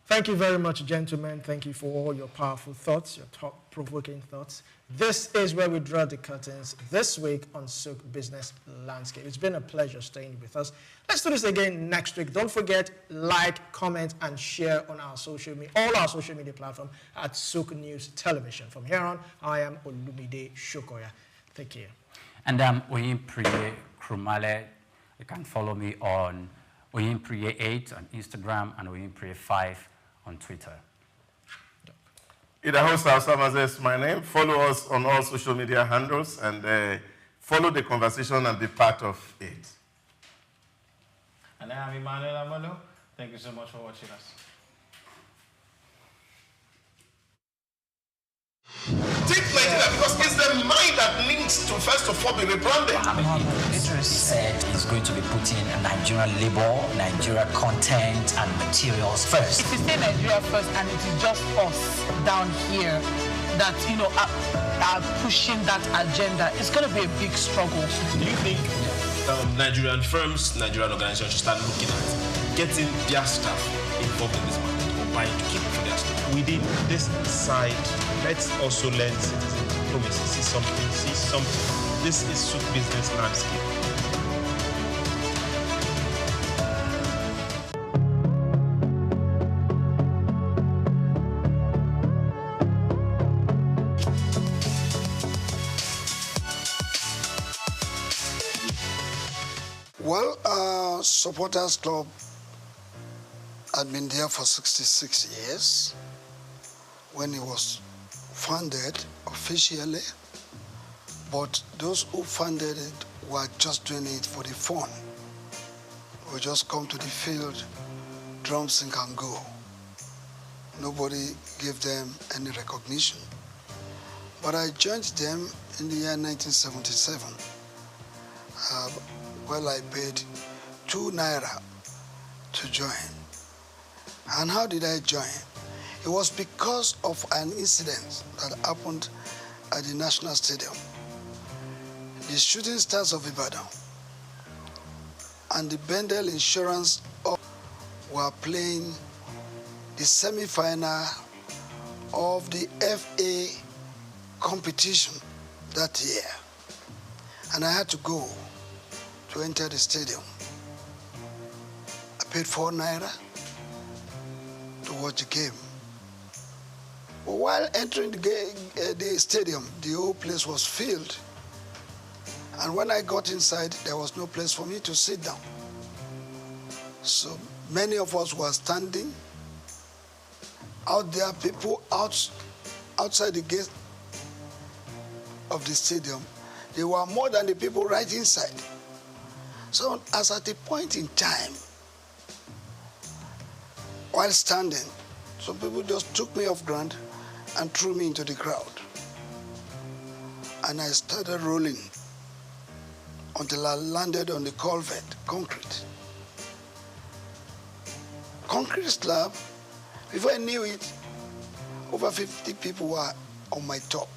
Thank you very much, gentlemen. Thank you for all your powerful thoughts, your thought-provoking thoughts. This is where we draw the curtains this week on Souq Business Landscape. It's been a pleasure staying with us. Let's do this again next week. Don't forget, like, comment, and share on our social media, all our social media platforms at Souqnews Television. From here on, I am Olumide Shokoya. Take care. And I'm Oyinpriye Krumale. You can follow me on Oyinpriye8 on Instagram and Oyinpriye5 on Twitter. Idaho Souqnews is my name. Follow us on all social media handles and follow the conversation and be part of it. And I'm Emmanuel Amalo. Thank you so much for watching us. Take Nigeria because it's the mind that needs to first of all be rebranded. Idris said he's going to be putting Nigerian labor, Nigeria content and materials first. If you say Nigeria first and it is just us down here that, are pushing that agenda, it's going to be a big struggle. Do you think Nigerian firms, Nigerian organizations should start looking at getting their staff involved in this market or buying to keep for their staff? Within this side, let's also learn citizen diplomacy, see something. This is Souq business landscape. Well, Supporters Club had been there for 66 years when it was funded officially, but those who funded it were just doing it for the fun. We just come to the field, drum, sing and go. Nobody gave them any recognition. But I joined them in the year 1977. Well, I paid 2 naira to join. And how did I join? It was because of an incident that happened at the National Stadium. The Shooting Stars of Ibadan and the Bendel Insurance were playing the semi-final of the FA competition that year. And I had to go to enter the stadium. I paid 4 naira to watch the game. But while entering the stadium, the whole place was filled. And when I got inside, there was no place for me to sit down. So many of us were standing. Out there, people outside the gate of the stadium, there were more than the people right inside. So as at a point in time, while standing, some people just took me off ground and threw me into the crowd. And I started rolling until I landed on the culvert, concrete. Concrete slab. Before I knew it, over 50 people were on my top.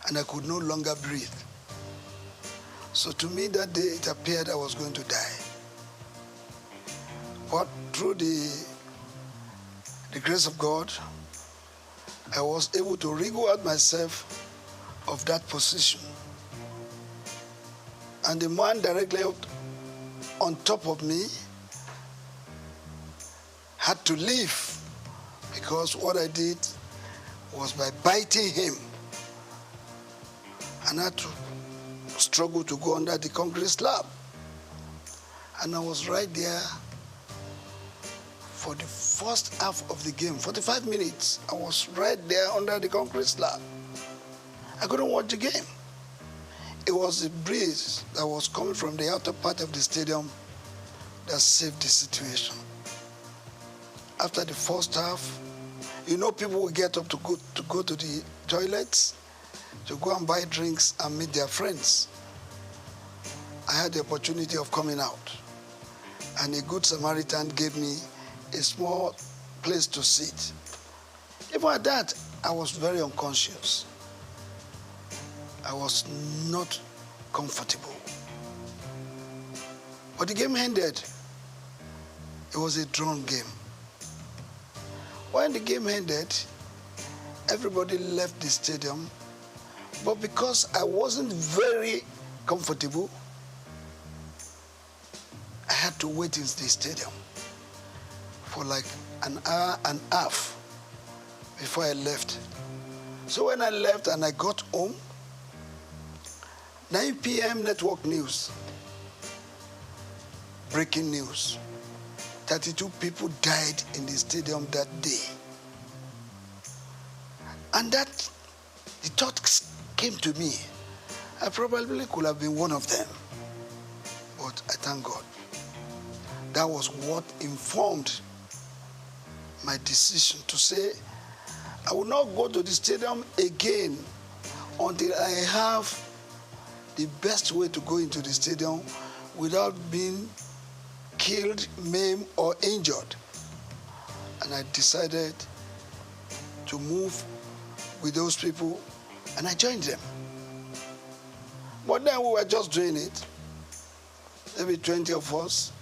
And I could no longer breathe. So to me that day, it appeared I was going to die. But through the grace of God, I was able to wriggle out myself of that position. And the man directly on top of me had to leave because what I did was by biting him. And I had to struggle to go under the concrete slab. And I was right there for the first half of the game, 45 minutes. I was right there under the concrete slab. I couldn't watch the game. It was the breeze that was coming from the outer part of the stadium that that saved the situation. After the first half, you know, people will get up to go to the toilets, to go and buy drinks and meet their friends. I had the opportunity of coming out, and a good Samaritan gave me a small place to sit. Even at that, I was very unconscious. I was not comfortable. But the game ended. It was a drawn game. When the game ended, everybody left the stadium, but because I wasn't very comfortable, I had to wait in the stadium for like an hour and a half before I left. So when I left and I got home, 9 p.m. network news, breaking news. 32 people died in the stadium that day. And that, the thought came to me. I probably could have been one of them. But I thank God. That was what informed my decision to say, I will not go to the stadium again until I have the best way to go into the stadium without being killed, maimed, or injured. And I decided to move with those people, and I joined them. But then we were just doing it. Maybe 20 of us,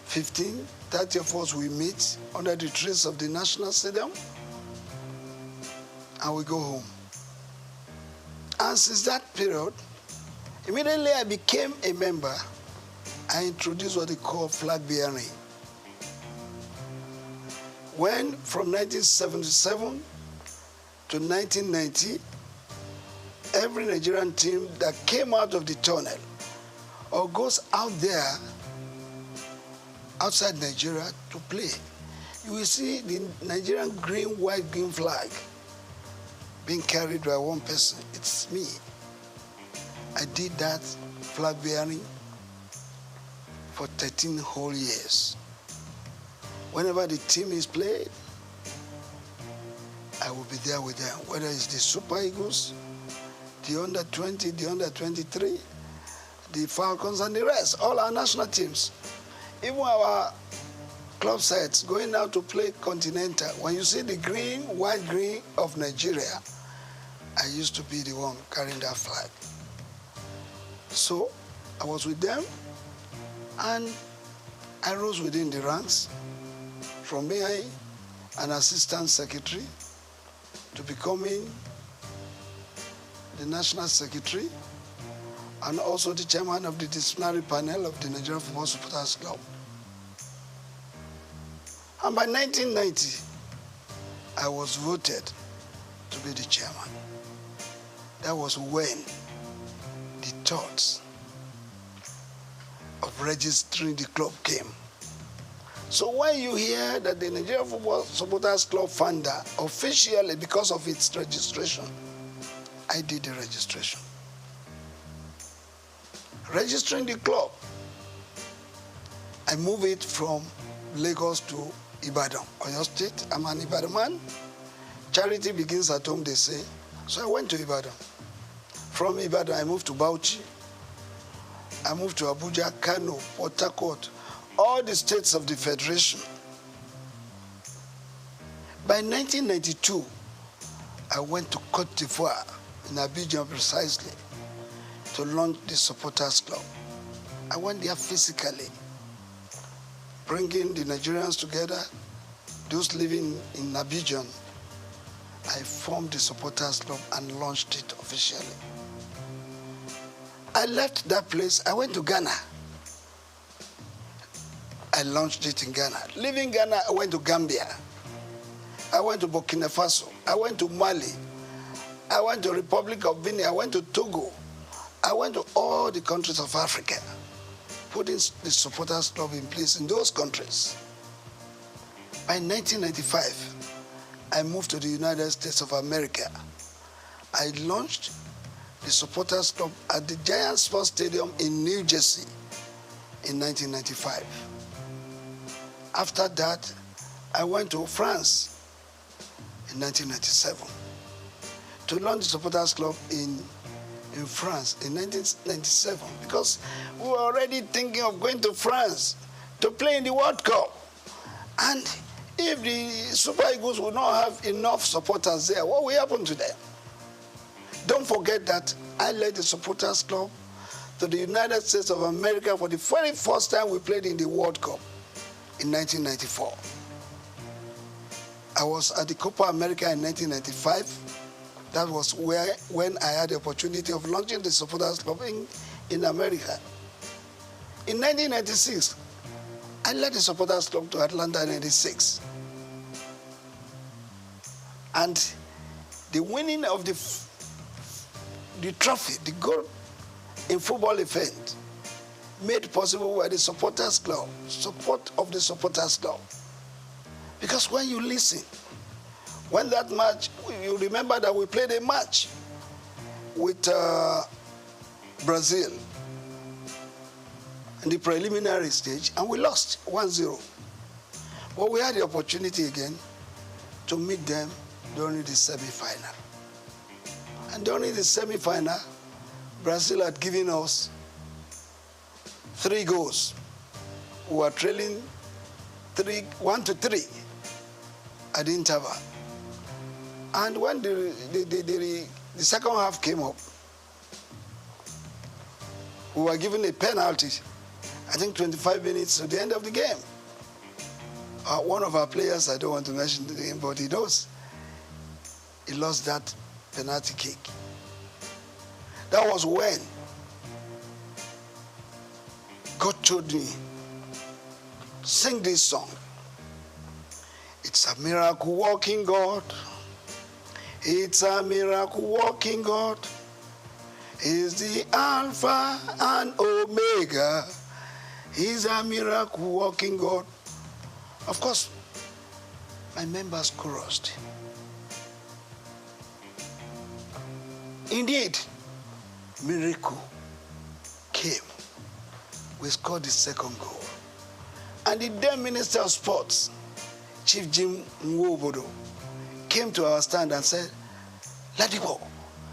15, 30 of us, we meet under the trees of the National Stadium, and we go home. And since that period, immediately I became a member. I introduced what they call flag bearing. When from 1977 to 1990, every Nigerian team that came out of the tunnel or goes out there outside Nigeria to play, you will see the Nigerian green, white, green flag being carried by one person. It's me. I did that flag bearing for 13 whole years. Whenever the team is played, I will be there with them, whether it's the Super Eagles, the under 20, the under 23, the Falcons, and the rest, all our national teams. Even our club sides going out to play Continental. When you see the green, white, green of Nigeria, I used to be the one carrying that flag. So I was with them, and I rose within the ranks from being an assistant secretary to becoming the national secretary and also the chairman of the disciplinary panel of the Nigerian Football Supporters Club. And by 1990, I was voted to be the chairman. That was when the thoughts of registering the club came. So when you hear that the Nigerian Football Supporters Club founder officially, because of its registration, I did the registration. Registering the club, I moved it from Lagos to Ibadan, Oyo State. I'm an Ibadan man. Charity begins at home, they say. So I went to Ibadan. From Ibadan, I moved to Bauchi. I moved to Abuja, Kano, Port Harcourt, all the states of the Federation. By 1992, I went to Cote d'Ivoire, in Abidjan precisely, to launch the Supporters Club. I went there physically, bringing the Nigerians together, those living in Abidjan. I formed the Supporters Club and launched it officially. I left that place, I went to Ghana. I launched it in Ghana. Leaving Ghana, I went to Gambia. I went to Burkina Faso. I went to Mali. I went to Republic of Benin. I went to Togo. I went to all the countries of Africa, putting the Supporters Club in place in those countries. By 1995, I moved to the United States of America. I launched the Supporters Club at the Giant Sports Stadium in New Jersey. in 1995. After that, I went to France in 1997 to launch the Supporters Club in France in 1997 because we were already thinking of going to France to play in the World Cup. And if the Super Eagles will not have enough supporters there, what will happen to them? Don't forget that I led the Supporters Club to the United States of America for the very first time we played in the World Cup in 1994. I was at the Copa America in 1995. That was when I had the opportunity of launching the Supporters Club in America. In 1996, I led the Supporters Club to Atlanta in 96. And the winning of the trophy, the gold in football event, made possible by the Supporters Club, support of the Supporters Club. Because when you listen, when that match, you remember that we played a match with Brazil in the preliminary stage, and we lost 1-0. But we had the opportunity again to meet them during the semi-final. And during the semi-final, Brazil had given us 3 goals. We were trailing 1-3 at the interval. And when the second half came up, we were given a penalty, I think 25 minutes to the end of the game. One of our players, I don't want to mention the name, but he knows, he lost that penalty kick. That was when God told me, sing this song. It's a miracle working God. It's a miracle working God. He's the Alpha and Omega. He's a miracle working God. Of course, my members chorused. Indeed, miracle came. We scored the second goal. And the then Minister of Sports, Chief Jim Nwobodo, came to our stand and said, let it go.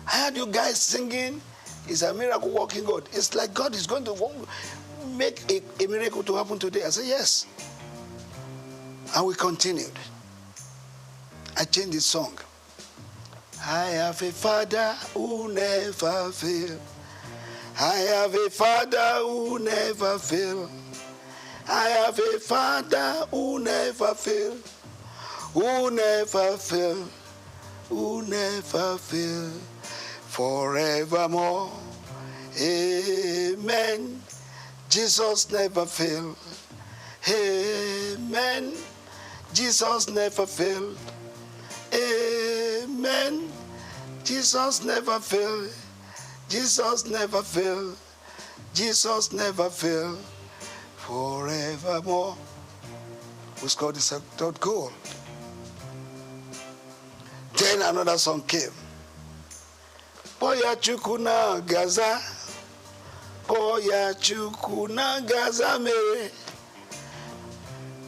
I heard you guys singing, it's a miracle working God. It's like God is going to make a miracle to happen today. I said, yes. And we continued. I changed the song. I have a Father who never fails. I have a Father who never fails. I have a Father who never fails. Who never fails. Who never fails. Forevermore. Amen. Jesus never failed. Amen. Jesus never failed. Amen. Jesus never failed. Jesus never failed. Jesus never failed. Forevermore. We scored the third goal. Then another song came. Boya chukuna gaza. Boya chukuna gaza mere.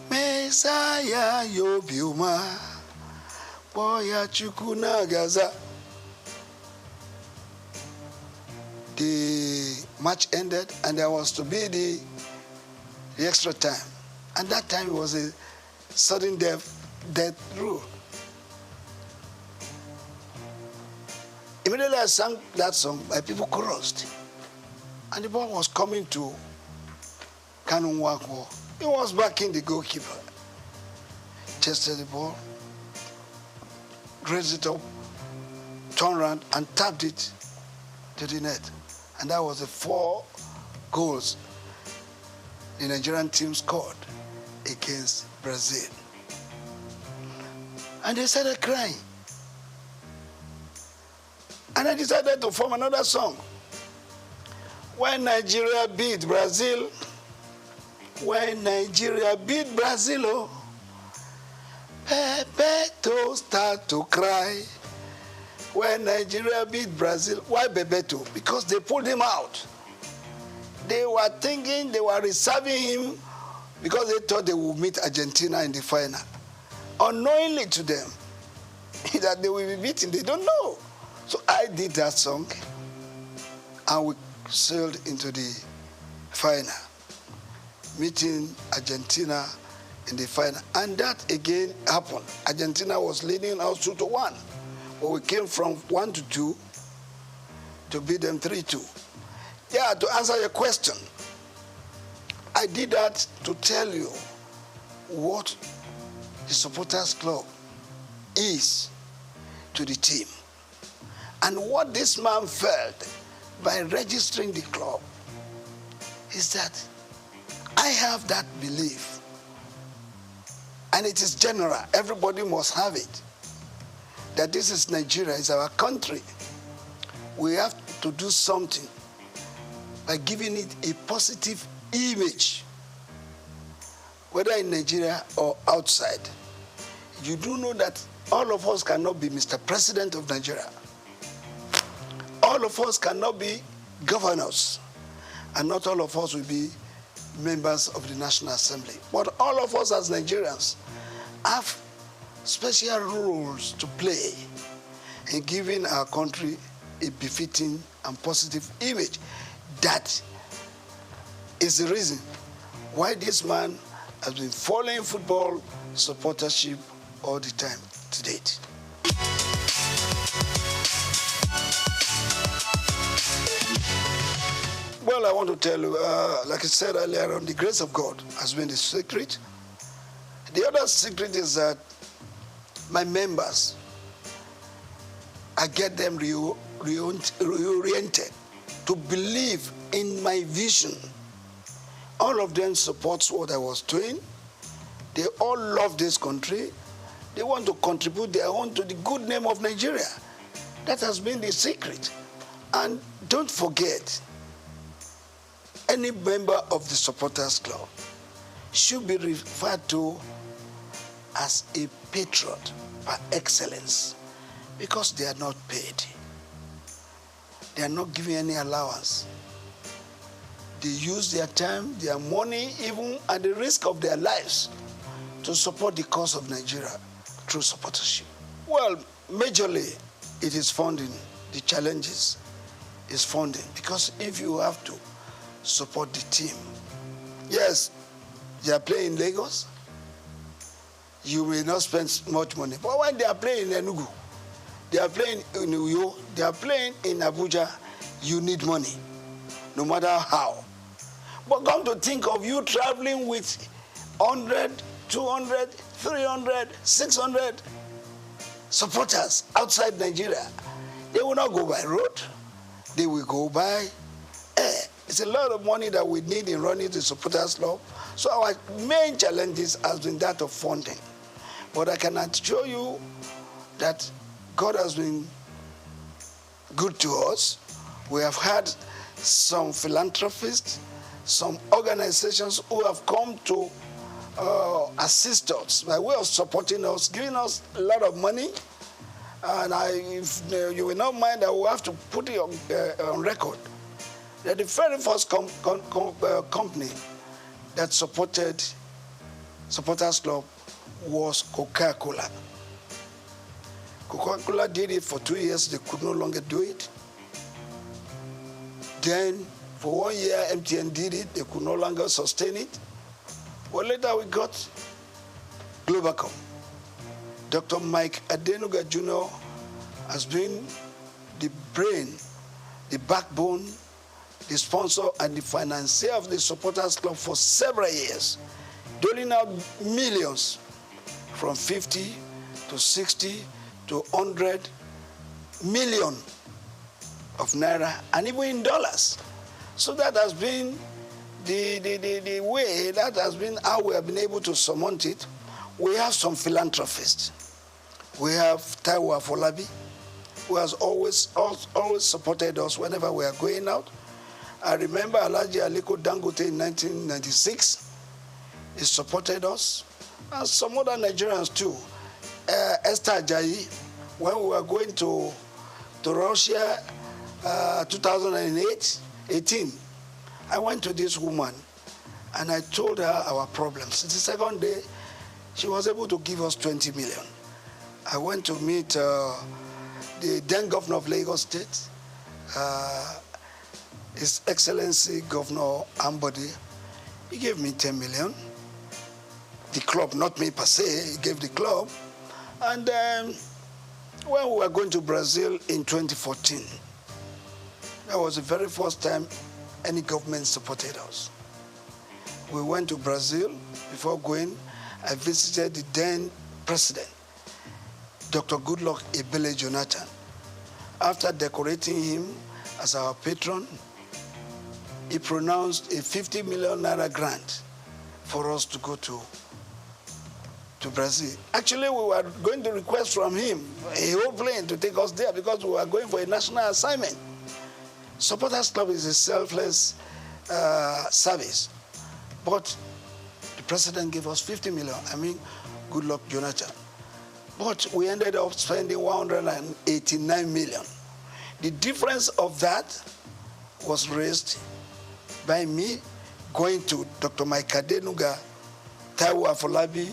Messiah yobiuma. Boya chukuna gaza. The match ended and there was to be the extra time. And that time was a sudden death rule. Immediately I sang that song, my people chorused. And the ball was coming to Kanu Nwankwo. He was backing the goalkeeper. Chested the ball, raised it up, turned around and tapped it to the net. And that was the 4 goals the Nigerian team scored against Brazil. And they started crying. And I decided to form another song. When Nigeria beat Brazil, when Nigeria beat Brazil, oh, Bebeto start to cry. When Nigeria beat Brazil, why Bebeto? Because they pulled him out. They were thinking they were reserving him because they thought they would meet Argentina in the final. Unknowingly to them, that they will be beaten, they don't know. So I did that song, and we sailed into the final, meeting Argentina in the final. And that again happened. Argentina was leading us 2-1, but we came from 1-2 to beat them 3-2. Yeah, to answer your question, I did that to tell you what the supporters club is to the team. And what this man felt by registering the club is that I have that belief, and it is general, everybody must have it, that this is Nigeria, it's our country. We have to do something by giving it a positive image, whether in Nigeria or outside. You do know that all of us cannot be Mr. President of Nigeria. All of us cannot be governors, and not all of us will be members of the National Assembly. But all of us as Nigerians have special roles to play in giving our country a befitting and positive image. That is the reason why this man has been following football supportership all the time to date. Well, I want to tell you, like I said earlier on, the grace of God has been the secret. The other secret is that my members, I get them reoriented to believe in my vision. All of them supports what I was doing. They all love this country. They want to contribute their own to the good name of Nigeria. That has been the secret. And don't forget, any member of the supporters club should be referred to as a patron par excellence, because they are not paid. They are not giving any allowance. They use their time, their money, even at the risk of their lives, to support the cause of Nigeria through supportership. Well, majorly, it is funding. The challenges is funding, because if you have to support the team, yes, they are playing in Lagos, you will not spend much money. But when they are playing in Enugu, they are playing in Uyo, they are playing in Abuja, you need money, no matter how. But come to think of you traveling with 100, 200, 300, 600 supporters outside Nigeria. They will not go by road. They will go by air. It's a lot of money that we need in running the supporters club. So our main challenges has been that of funding. But I can assure you that God has been good to us. We have had some philanthropists, some organizations who have come to assist us by way of supporting us, giving us a lot of money. And if you will not mind, I will have to put it on record that the very first company that supported Supporters Club was Coca-Cola. Coca-Cola did it for 2 years. They could no longer do it. Then, for 1 year, MTN did it. They could no longer sustain it. Well, later we got Globacom. Dr. Mike Adenuga Jr. has been the brain, the backbone, the sponsor, and the financier of the Supporters Club for several years, doling out millions from 50 to 60 to 100 million of naira, and even in dollars. So that has been the way, that has been how we have been able to surmount it. We have some philanthropists. We have Taiwo Afolabi, who has always supported us whenever we are going out. I remember Alhaji Aliko Dangote in 1996. He supported us, and some other Nigerians too. Esther Ajayi, when we were going to Russia 2018, I went to this woman and I told her our problems. The second day, she was able to give us 20 million. I went to meet the then governor of Lagos State, His Excellency Governor Ambode. He gave me 10 million. The club, not me per se, he gave the club. And when we were going to Brazil in 2014, that was the very first time any government supported us. We went to Brazil. Before going, I visited the then president, Dr. Goodluck Ebele Jonathan. After decorating him as our patron, he pronounced a 50 million naira grant for us to go to Brazil. Actually, we were going to request from him a whole plane to take us there because we were going for a national assignment. Supporters Club is a selfless service. But the president gave us 50 million. I mean, good luck, Jonathan. But we ended up spending 189 million. The difference of that was raised by me going to Dr. Mike Adenuga, Taiwo Afolabi,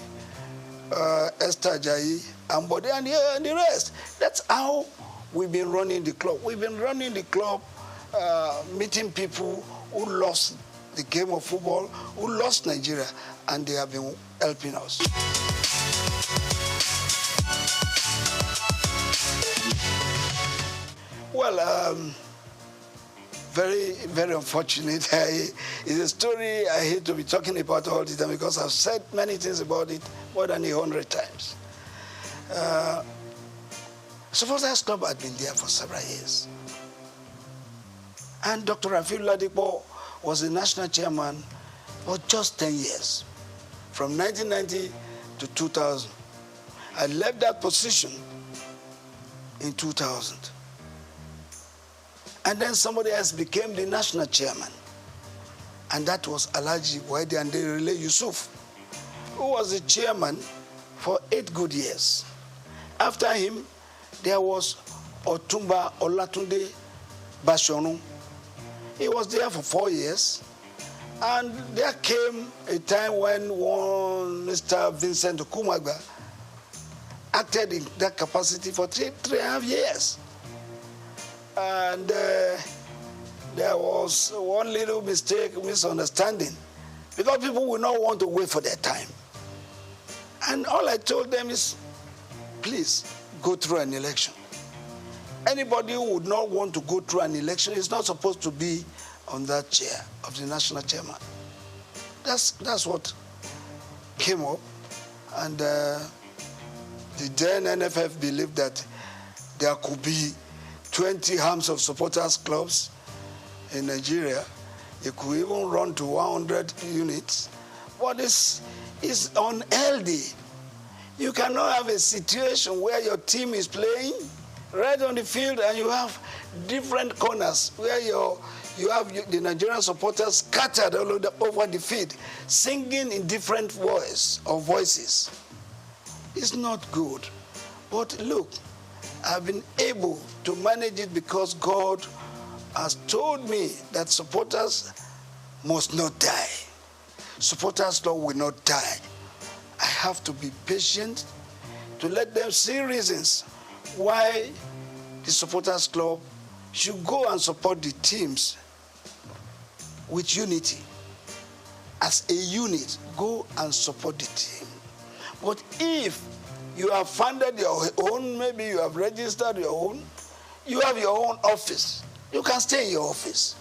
Esther Ajayi, Ambode, and the rest. That's how we've been running the club. We've been running the club, meeting people who lost the game of football, who lost Nigeria, and they have been helping us. Well, very, very unfortunate. It's a story I hate to be talking about all the time because I've said many things about it more than 100 times. Supporters Club had been there for several years. And Dr. Rafiu Ladipo was the national chairman for just 10 years, from 1990 to 2000. I left that position in 2000. And then somebody else became the national chairman. And that was Alhaji Waide Anderile Yusuf, who was the chairman for 8 good years. After him, there was Otumba Olatunde Bashonu. He was there for 4 years. And there came a time when one Mr. Vincent Okumagba acted in that capacity for 3.5 years. And there was one little mistake, misunderstanding, because people will not want to wait for their time. And all I told them is, please, go through an election. Anybody who would not want to go through an election is not supposed to be on that chair of the national chairman. That's what came up. And the then NFF believed that there could be 20 arms of supporters clubs in Nigeria. It could even run to 100 units. But it's unhealthy. You cannot have a situation where your team is playing right on the field and you have different corners where you have the Nigerian supporters scattered all over the field, singing in different voices. It's not good. But look, I've been able to manage it because God has told me that supporters must not die. Supporters Club will not die. I have to be patient to let them see reasons why the Supporters Club should go and support the teams with unity. As a unit, go and support the team. But if you have funded your own, maybe you have registered your own, you have your own office, you can stay in your office.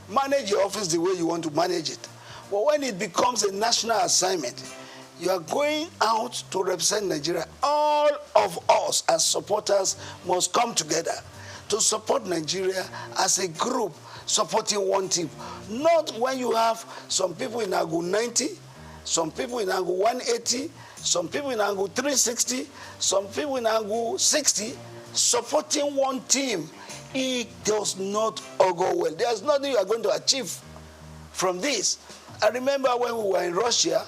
Manage your office the way you want to manage it. But when it becomes a national assignment, you are going out to represent Nigeria. All of us as supporters must come together to support Nigeria as a group, supporting one team. Not when you have some people in angle 90, some people in angle 180, some people in angle 360, some people in angle 60, supporting one team. It does not augur well. There's nothing you are going to achieve from this. I remember when we were in Russia,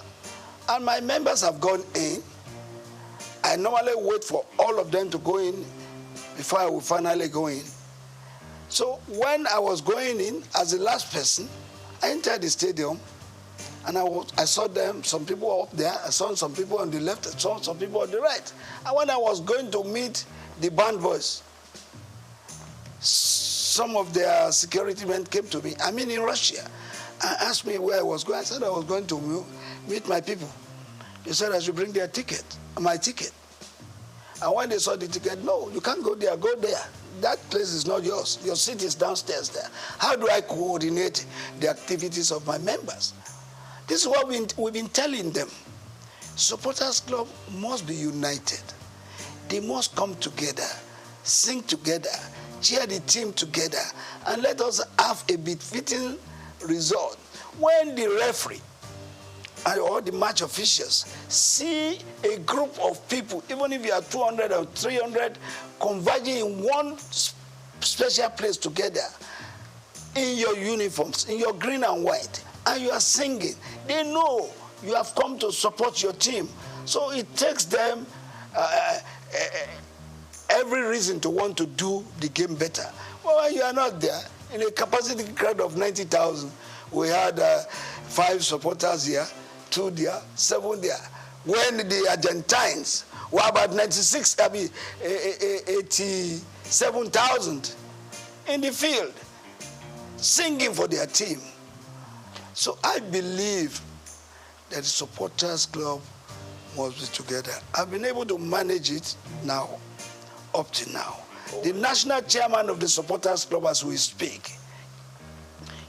and my members have gone in. I normally wait for all of them to go in before I will finally go in. So when I was going in as the last person, I entered the stadium, and I saw them, some people up there, I saw some people on the left, I saw some people on the right. And when I was going to meet the band boys, some of their security men came to me, I'm in Russia, and asked me where I was going. I said I was going to meet my people. They said I should bring their ticket, my ticket. And when they saw the ticket, no, you can't go there, go there. That place is not yours. Your seat is downstairs there. How do I coordinate the activities of my members? This is what we've been telling them. Supporters Club must be united. They must come together, sing together, cheer the team together, and let us have a befitting result. When the referee and all the match officials see a group of people, even if you are 200 or 300, converging in one special place together, in your uniforms, in your green and white, and you are singing, they know you have come to support your team. So it takes them every reason to want to do the game better. Well, when you are not there, in a capacity crowd of 90,000, we had 5 supporters here, 2 there, 7 there. When the Argentines were about 87,000 in the field, singing for their team. So I believe that the Supporters Club must be together. I've been able to manage it now, up to now. The national chairman of the Supporters Club, as we speak,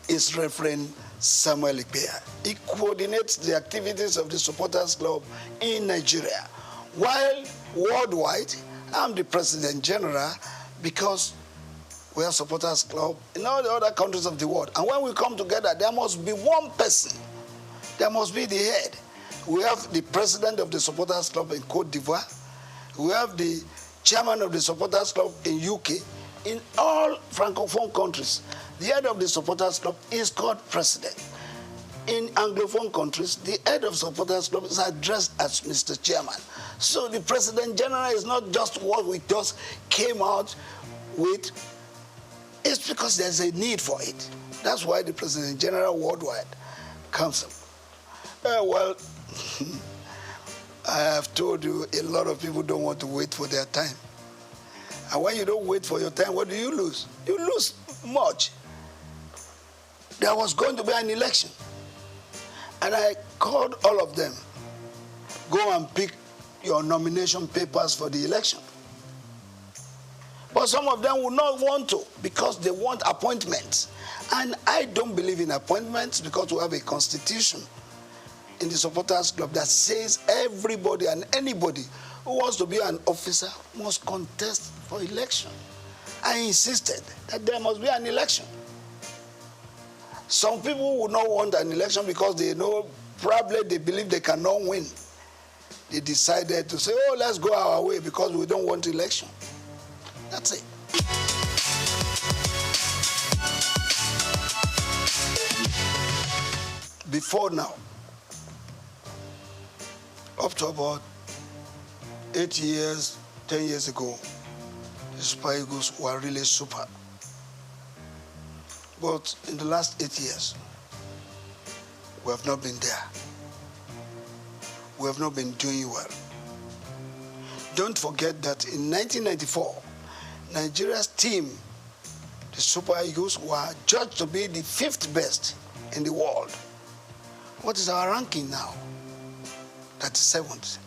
is Reverend Samuel Ikpeya. He coordinates the activities of the Supporters Club in Nigeria. While worldwide, I'm the President General because we have Supporters Club in all the other countries of the world. And when we come together, there must be one person. There must be the head. We have the president of the Supporters Club in Cote d'Ivoire. We have the chairman of the Supporters Club in UK. In all Francophone countries, the head of the Supporters Club is called president. In Anglophone countries, the head of Supporters Club is addressed as Mr. Chairman. So the President General is not just what we just came out with. It's because there's a need for it. That's why the President General worldwide comes up. Well, I have told you a lot of people don't want to wait for their time. And when you don't wait for your time, what do you lose? You lose much. There was going to be an election. And I called all of them, go and pick your nomination papers for the election. But some of them will not want to because they want appointments. And I don't believe in appointments because we have a constitution in the Supporters Club that says everybody and anybody who wants to be an officer must contest for election. I insisted that there must be an election. Some people would not want an election because they know probably they believe they cannot win. They decided to say, oh, let's go our way because we don't want election. That's it. Before now, up to about 8 years, 10 years ago, the Super Eagles were really super. But in the last 8 years, we have not been there. We have not been doing well. Don't forget that in 1994, Nigeria's team, the Super Eagles, were judged to be the 5th best in the world. What is our ranking now? 37th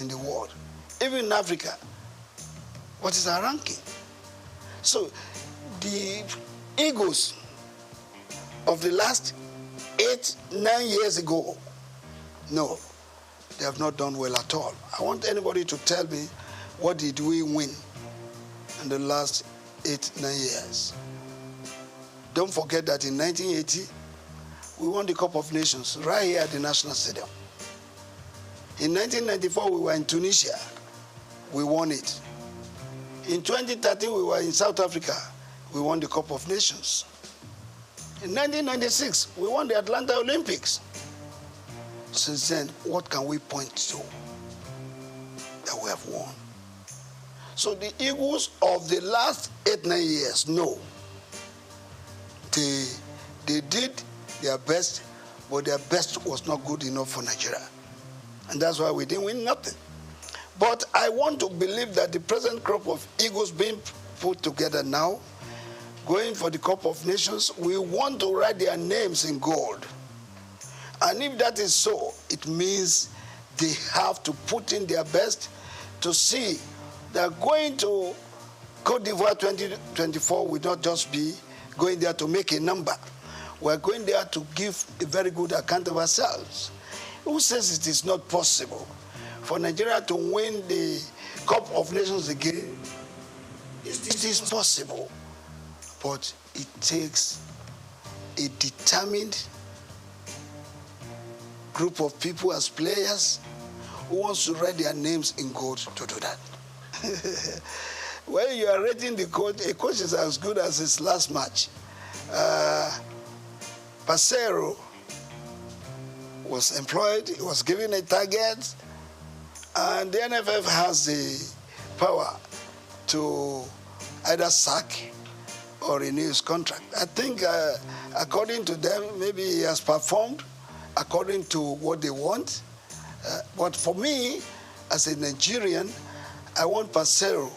in the world. Even in Africa, what is our ranking? So the Eagles of the last 8, 9 years ago, no, they have not done well at all. I want anybody to tell me what did we win in the last 8, 9 years. Don't forget that in 1980, we won the Cup of Nations right here at the National Stadium. In 1994, we were in Tunisia. We won it. In 2013, we were in South Africa. We won the Cup of Nations. In 1996, we won the Atlanta Olympics. Since then, what can we point to that we have won? So the Eagles of the last 8, 9 years, no. They did their best, but their best was not good enough for Nigeria. And that's why we didn't win nothing. But I want to believe that the present crop of Eagles being put together now, going for the Cup of Nations, we want to write their names in gold. And if that is so, it means they have to put in their best to see that going to Cote d'Ivoire 2024 will not just be going there to make a number. We're going there to give a very good account of ourselves. Who says it is not possible for Nigeria to win the Cup of Nations again? It is possible, but it takes a determined group of people as players who wants to write their names in gold to do that. When you are rating the coach, a coach is as good as his last match. Pasero was employed, he was given a target, and the NFF has the power to either sack or renew his contract. I think according to them, maybe he has performed according to what they want. But for me, as a Nigerian, I want Pasero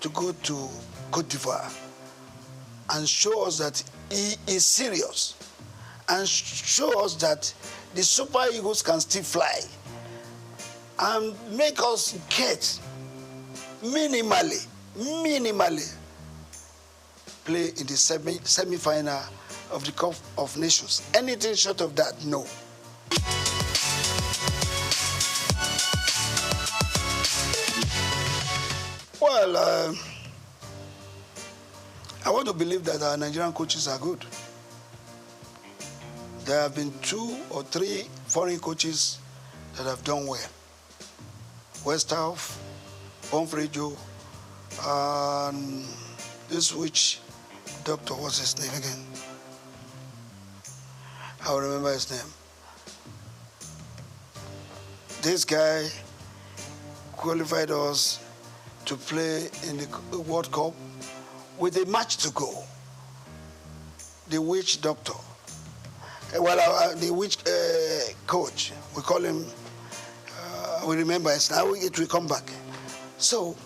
to go to Cote d'Ivoire and show us that he is serious and show us that the Super Eagles can still fly and make us get minimally play in the semi-final of the Cup of Nations. Anything short of that, no. Well, I want to believe that our Nigerian coaches are good. There have been 2 or 3 foreign coaches that have done well. Westhoff, Bonfrejo, and this which doctor, what's his name again? I'll remember his name. This guy qualified us to play in the World Cup with a match to go. The witch doctor. The witch coach, we call him, we remember it now, it will come back. So,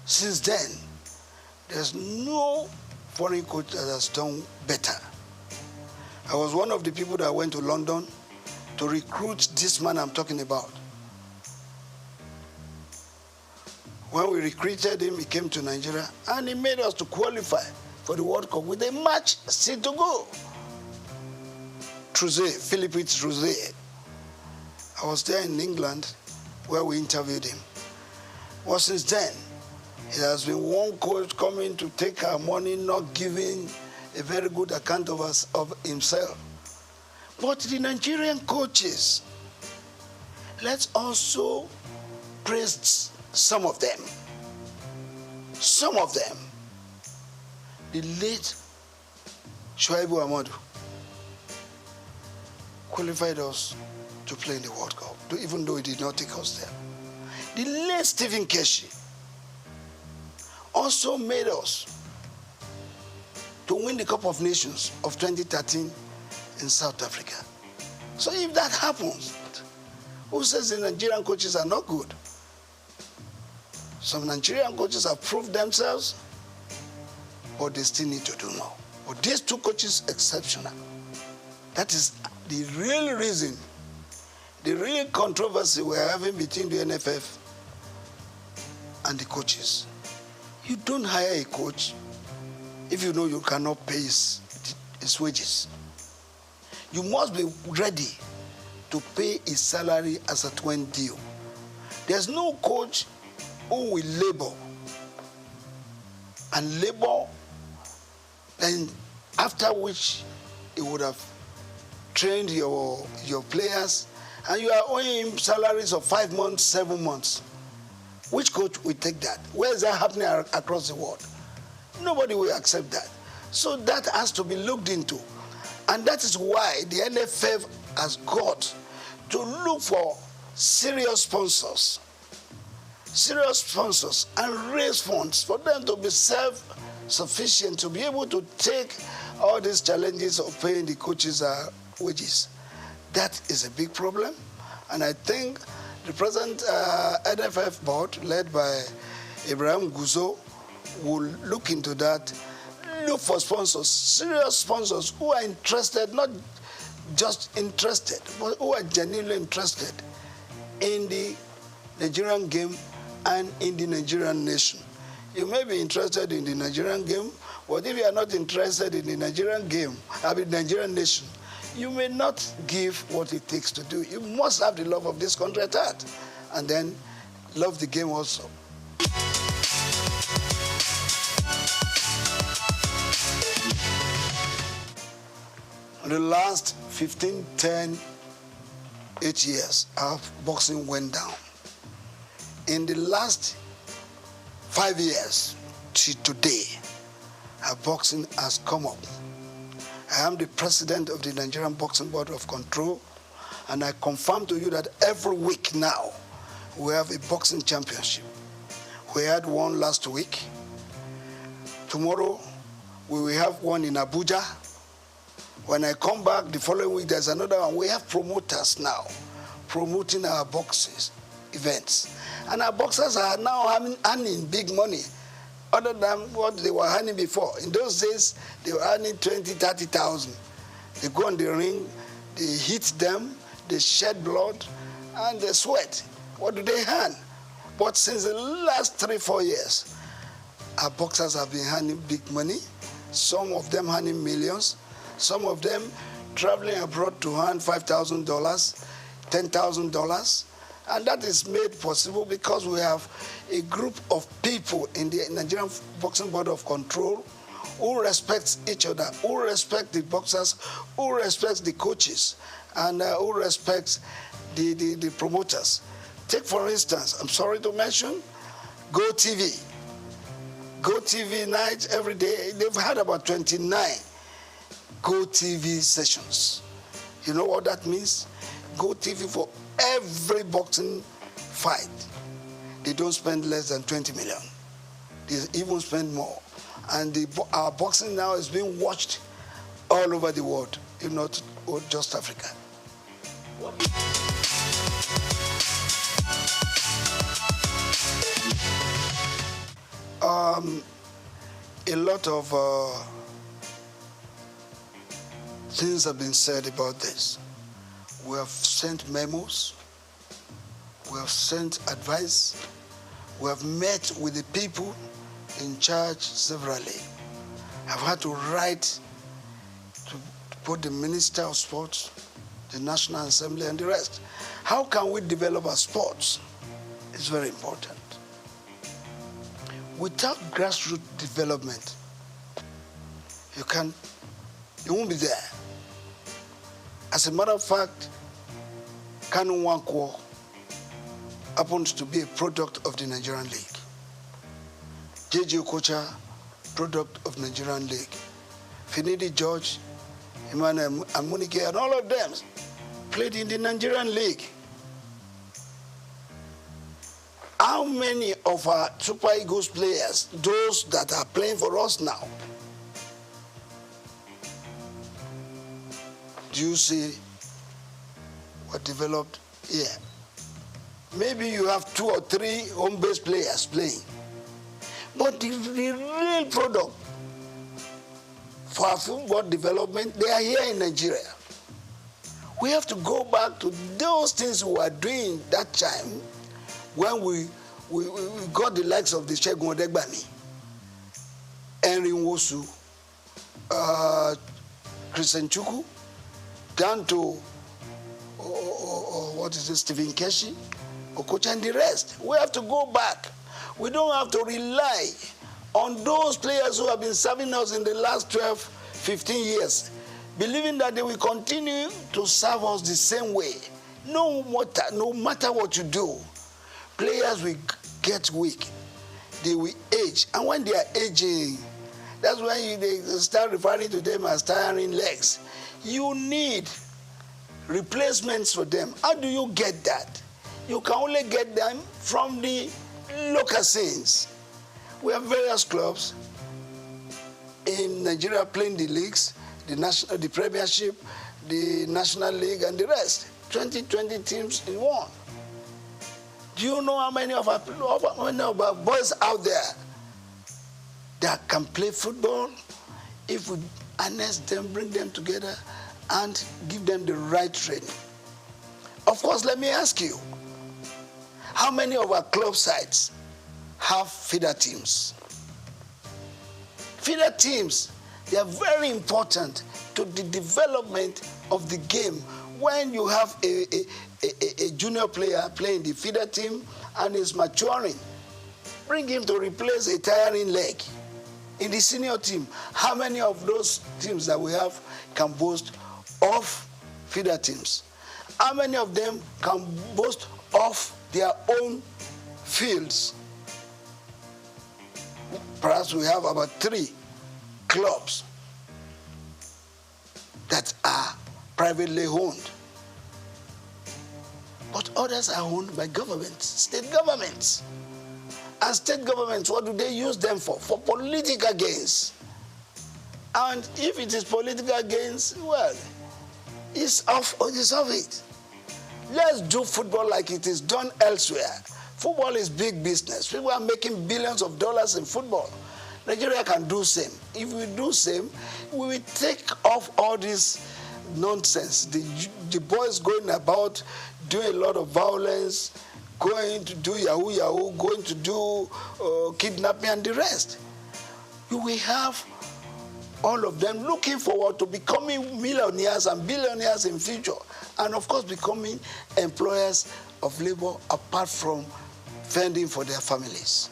since then, there's no foreign coach that has done better. I was one of the people that went to London to recruit this man I'm talking about. When we recruited him, he came to Nigeria, and he made us to qualify for the World Cup with a match still to go. Philippe Trouzet. I was there in England where we interviewed him. Well, since then, it has been one coach coming to take our money, not giving a very good account of us, of himself. But the Nigerian coaches, let's also praise some of them. Some of them. The late Shuaibu Ahmadu qualified us to play in the World Cup, even though he did not take us there. The late Stephen Keshi also made us to win the Cup of Nations of 2013 in South Africa. So if that happens, who says the Nigerian coaches are not good? Some Nigerian coaches have proved themselves, but they still need to do more. But these 2 coaches, exceptional. That is the real reason, the real controversy we're having between the NFF and the coaches. You don't hire a coach if you know you cannot pay his wages. You must be ready to pay his salary as at when due. There's no coach who will labor and labor, and after which he would have trained your players, and you are owing him salaries of 5 months, 7 months. Which coach will take that? Where is that happening across the world? Nobody will accept that. So that has to be looked into. And that is why the NFF has got to look for serious sponsors and raise funds for them to be self-sufficient, to be able to take all these challenges of paying the coaches wages. That is a big problem. And I think the present NFF board, led by Ibrahim Guzo, will look into that, look for sponsors, serious sponsors who are interested, not just interested, but who are genuinely interested in the Nigerian game and in the Nigerian nation. You may be interested in the Nigerian game, but if you are not interested in the Nigerian game, Nigerian nation, you may not give what it takes to do. You must have the love of this country at heart, and then love the game also. In the last 15, 10, 8 years, our boxing went down. In the last 5 years to today, our boxing has come up. I am the president of the Nigerian Boxing Board of Control, and I confirm to you that every week now, we have a boxing championship. We had one last week. Tomorrow, we will have one in Abuja. When I come back the following week, there's another one. We have promoters now promoting our boxing events. And our boxers are now earning big money, other than what they were earning before. In those days, they were earning 20,000, 30,000. They go on the ring, they hit them, they shed blood, and they sweat. What do they earn? But since the last 3-4 years, our boxers have been earning big money, some of them earning millions, some of them traveling abroad to earn $5,000, $10,000. And that is made possible because we have a group of people in the Nigerian Boxing Board of Control who respects each other, who respect the boxers, who respects the coaches, and who respects the promoters. Take, for instance, I'm sorry to mention, Go TV. Go TV night every day. They've had about 29 Go TV sessions. You know what that means? Go TV for every boxing fight. They don't spend less than 20 million. They even spend more. And our boxing now is being watched all over the world, if not just Africa. A lot of things have been said about this. We have sent memos, we have sent advice, we have met with the people in charge severally. I've had to write to put the Minister of Sports, the National Assembly, and the rest. How can we develop our sports? It's very important. Without grassroots development, you won't be there. As a matter of fact, Kanu Nwankwo happens to be a product of the Nigerian League. J.J. Okocha, product of Nigerian League. Finidi George, Emmanuel Amunike, and all of them played in the Nigerian League. How many of our Super Eagles players, those that are playing for us now, do you see what developed here? Maybe you have 2 or 3 home-based players playing. But the real product for our football development, they are here in Nigeria. We have to go back to those things we were doing that time when we got the likes of the Segun Odegbami, Henry Nwosu, Christian Chukwu, down to Stephen Keshi, Okocha, and the rest. We have to go back. We don't have to rely on those players who have been serving us in the last 12, 15 years, believing that they will continue to serve us the same way. No matter what you do, players will get weak. They will age. And when they are aging, that's when they start referring to them as tiring legs. You need replacements for them. How do you get that? You can only get them from the local scenes. We have various clubs. in Nigeria playing the leagues, the Premiership, the National League, and the rest. 20 teams in one. Do you know how many of our boys out there that can play football if we harness them, bring them together, and give them the right training? Of course, let me ask you, how many of our club sides have feeder teams? Feeder teams, they are very important to the development of the game. When you have a junior player playing the feeder team and is maturing, bring him to replace a tiring leg. In the senior team, how many of those teams that we have can boast of feeder teams? How many of them can boast of their own fields? Perhaps we have about 3 clubs that are privately owned. But others are owned by governments, state governments. And state governments, what do they use them for? For political gains. And if it is political gains, well, it's off or it's off it. Let's do football like it is done elsewhere. Football is big business. People are making billions of dollars in football. Nigeria can do same. If we do same, we will take off all this nonsense. The boys going about doing a lot of violence, going to do yahoo, going to do kidnapping and the rest. You will have all of them looking forward to becoming millionaires and billionaires in future, and of course becoming employers of labor apart from fending for their families.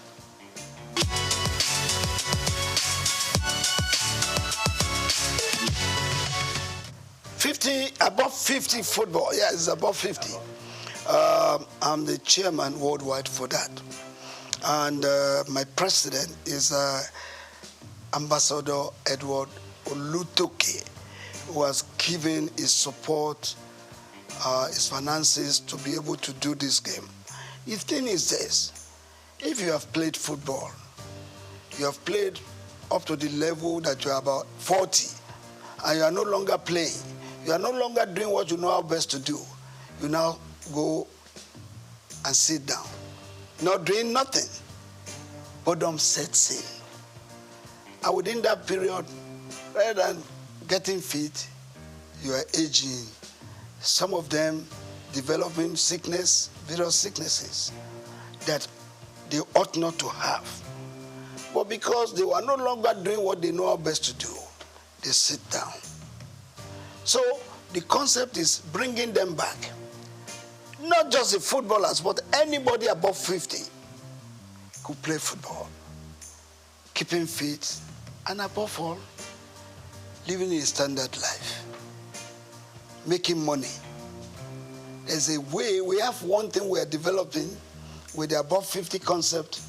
Above 50 football, yeah, it's above 50. I'm the chairman worldwide for that. And my president is Ambassador Edward Olutoke, who has given his support, his finances to be able to do this game. The thing is this, if you have played football, you have played up to the level that you are about 40, and you are no longer playing, you are no longer doing what you know how best to do, you now go and sit down, not doing nothing. Boredom sets in. And within that period, rather than getting fit, you are aging. Some of them developing sickness, various sicknesses that they ought not to have. But because they were no longer doing what they know how best to do, they sit down. So the concept is bringing them back. Not just the footballers, but anybody above 50 could play football, keeping fit, and above all, living a standard life, making money. There's a way, we have one thing we are developing with the above 50 concept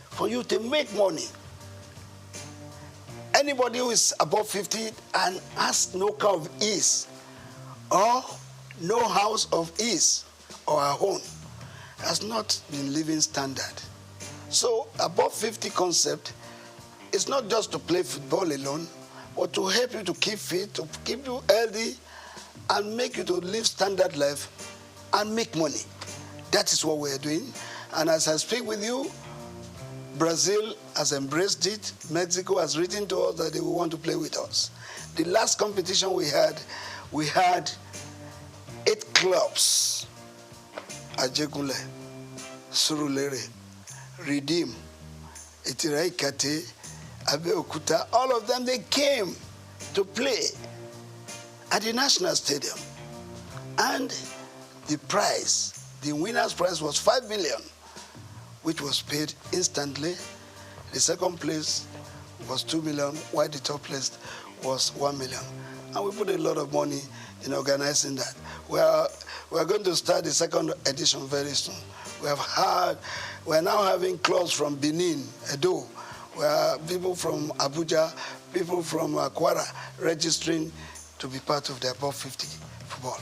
for you to make money. Anybody who is above 50 and has no car of ease or no house of ease or a home has not been living standard. So above 50 concept is not just to play football alone, but to help you to keep fit, to keep you healthy, and make you to live standard life and make money. That is what we are doing. And as I speak with you, Brazil has embraced it. Mexico has written to us that they will want to play with us. The last competition we had 8 clubs. Ajegule, Surulere, Redeem, Etiraikate, Abeokuta, all of them, they came to play at the National Stadium. And the prize, the winner's prize was 5 million, which was paid instantly. The second place was 2 million, while the top place was 1 million. And we put a lot of money in organizing that. We are going to start the second edition very soon. We are now having clubs from Benin, Edo, where people from Abuja, people from Kwara registering to be part of the above 50 football.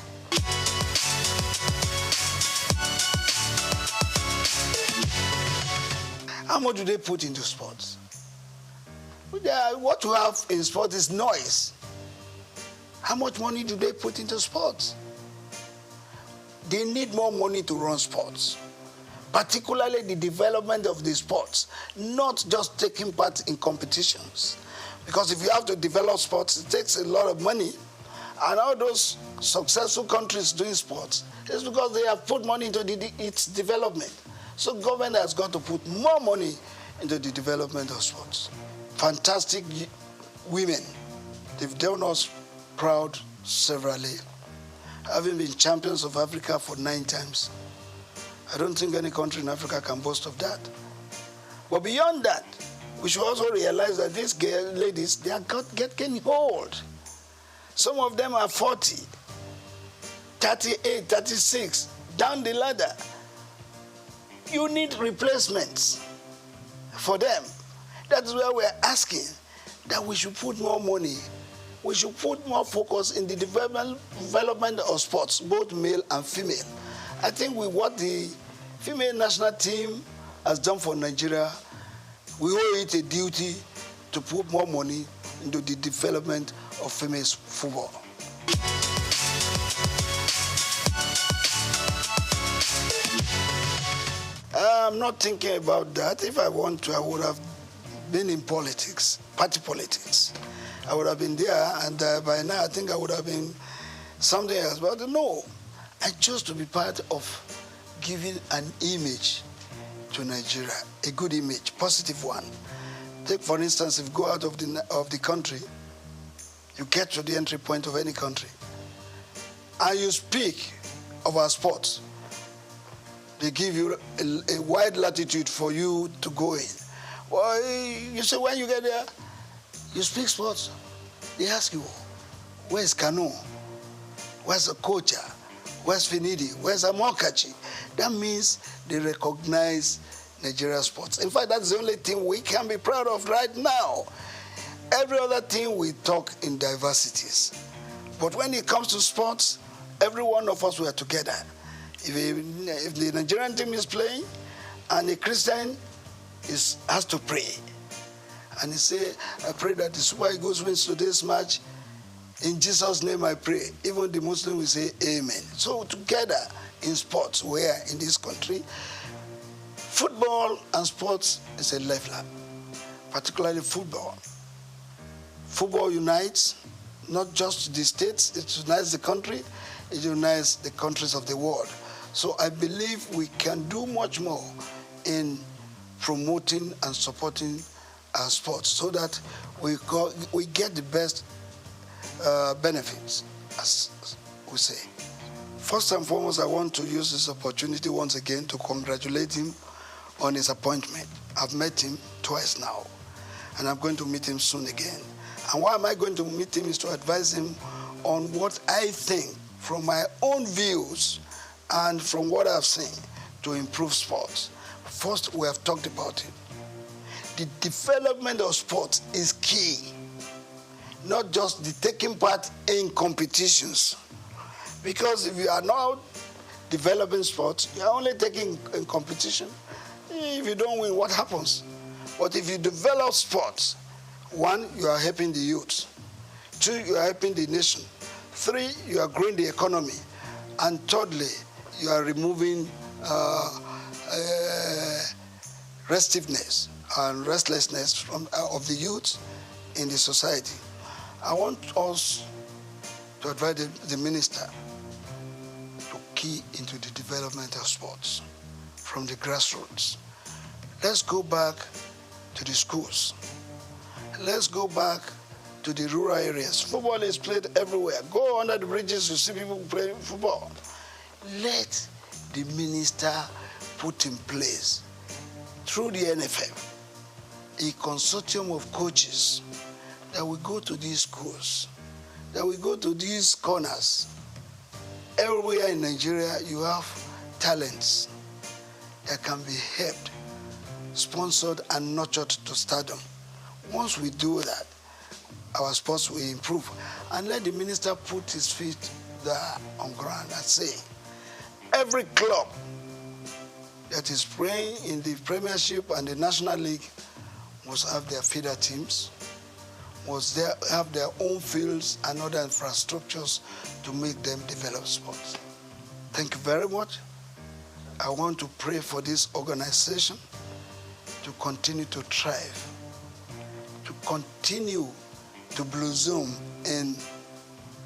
How much do they put into sports? What you have in sport is noise. How much money do they put into sports? They need more money to run sports, particularly the development of the sports, not just taking part in competitions. Because if you have to develop sports, it takes a lot of money. And all those successful countries doing sports, it's because they have put money into its development. So government has got to put more money into the development of sports. Fantastic women. They've done us proud severally, having been champions of Africa for 9 times. I don't think any country in Africa can boast of that. But beyond that, we should also realize that these ladies, they are getting old. Some of them are 40, 38, 36, down the ladder. You need replacements for them. That's why we're asking that we should put more money. We should put more focus in the development of sports, both male and female. I think with what the female national team has done for Nigeria, we owe it a duty to put more money into the development of female football. I'm not thinking about that. If I want to, I would have been in politics, party politics. I would have been there, and by now I think I would have been something else. But no, I chose to be part of giving an image to Nigeria, a good image, positive one. Take, for instance, if you go out of the country, you get to the entry point of any country, and you speak of our sports, they give you a wide latitude for you to go in. Well, you say when you get there, you speak sports. They ask you, where's Kanu? Where's Okocha? Where's Finidi? Where's Amokachi? That means they recognize Nigeria sports. In fact, that's the only thing we can be proud of right now. Every other thing we talk in diversities. But when it comes to sports, every one of us were together. If the Nigerian team is playing and a Christian has to pray, and he say, I pray that the Super Eagles wins today's match. In Jesus' name I pray. Even the Muslim will say amen. So together in sports, where in this country, football and sports is a lifeline, particularly football. Football unites not just the states, it unites the country, it unites the countries of the world. So I believe we can do much more in promoting and supporting our sports so that we get the best benefits, as we say. First and foremost, I want to use this opportunity once again to congratulate him on his appointment. I've met him twice now, and I'm going to meet him soon again. And why am I going to meet him is to advise him on what I think from my own views and from what I've seen to improve sports. First, we have talked about it. The development of sports is key, not just the taking part in competitions. Because if you are not developing sports, you are only taking in competition. If you don't win, what happens? But if you develop sports, 1, you are helping the youth. 2, you are helping the nation. 3, you are growing the economy. And thirdly, you are removing restiveness and restlessness of the youth in the society. I want us to advise the minister to key into the development of sports from the grassroots. Let's go back to the schools. Let's go back to the rural areas. Football is played everywhere. Go under the bridges, you see people playing football. Let the minister put in place, through the NFF, a consortium of coaches that will go to these schools, that will go to these corners. Everywhere in Nigeria, you have talents that can be helped, sponsored, and nurtured to stardom. Once we do that, our sports will improve. And let the minister put his feet there on ground and say, every club that is playing in the Premiership and the National League must have their feeder teams. must have their own fields and other infrastructures to make them develop sports. Thank you very much. I want to pray for this organization to continue to thrive, to continue to blossom in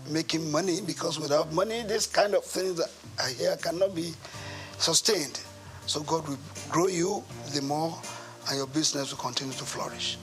making money, because without money, this kind of things that I hear cannot be sustained. So God will grow you the more, and your business will continue to flourish.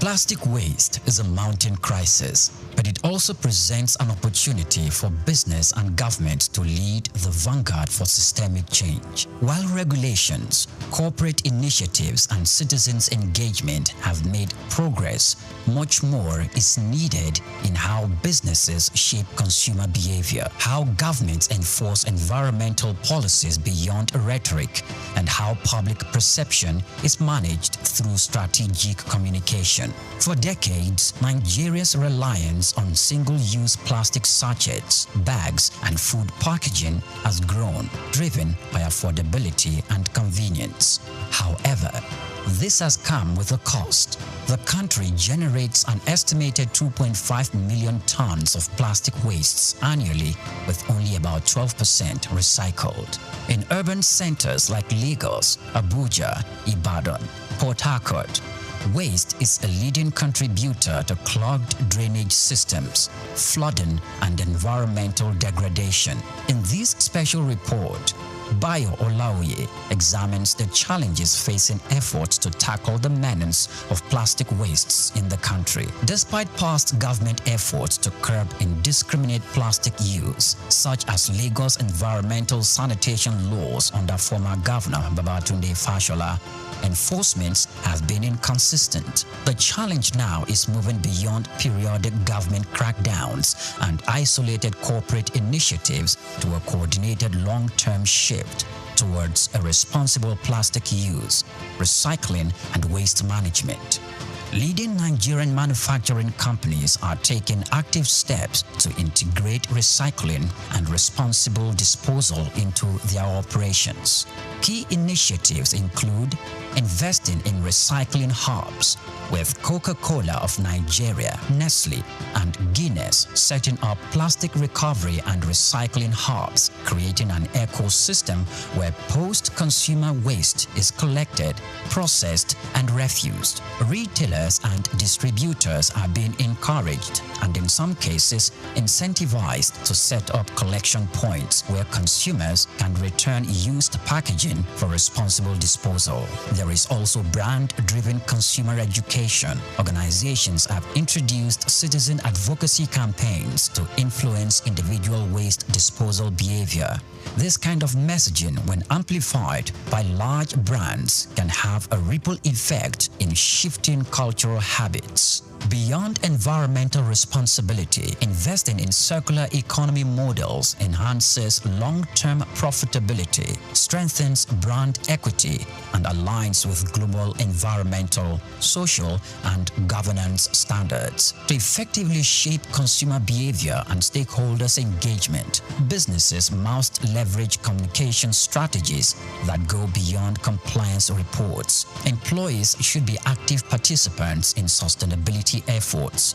Plastic waste is a mounting crisis, but it also presents an opportunity for business and government to lead the vanguard for systemic change. While regulations, corporate initiatives, and citizens' engagement have made progress, much more is needed in how businesses shape consumer behavior, how governments enforce environmental policies beyond rhetoric, and how public perception is managed through strategic communication. For decades, Nigeria's reliance on single-use plastic sachets, bags, and food packaging has grown, driven by affordability and convenience. However, this has come with a cost. The country generates an estimated 2.5 million tons of plastic wastes annually, with only about 12% recycled. In urban centers like Lagos, Abuja, Ibadan, Port Harcourt, waste is a leading contributor to clogged drainage systems, flooding, and environmental degradation. In this special report, Bayo Olaoye examines the challenges facing efforts to tackle the menace of plastic wastes in the country. Despite past government efforts to curb indiscriminate plastic use, such as Lagos environmental sanitation laws under former Governor Babatunde Fashola, enforcement has been inconsistent. The challenge now is moving beyond periodic government crackdowns and isolated corporate initiatives to a coordinated long-term shift towards a responsible plastic use, recycling, and waste management. Leading Nigerian manufacturing companies are taking active steps to integrate recycling and responsible disposal into their operations. Key initiatives include investing in recycling hubs, with Coca-Cola of Nigeria, Nestle, and Guinness setting up plastic recovery and recycling hubs, creating an ecosystem where post-consumer waste is collected, processed, and refused. Retailers and distributors are being encouraged and in some cases incentivized to set up collection points where consumers can return used packaging for responsible disposal. There is also brand-driven consumer education. Organizations have introduced citizen advocacy campaigns to influence individual waste disposal behavior. This kind of messaging, when amplified by large brands, can have a ripple effect in shifting cultural habits. Beyond environmental responsibility, investing in circular economy models enhances long-term profitability, strengthens brand equity, and aligns with global environmental, social, and governance standards. To effectively shape consumer behavior and stakeholders' engagement, businesses must leverage communication strategies that go beyond compliance reports. Employees should be active participants in sustainability efforts.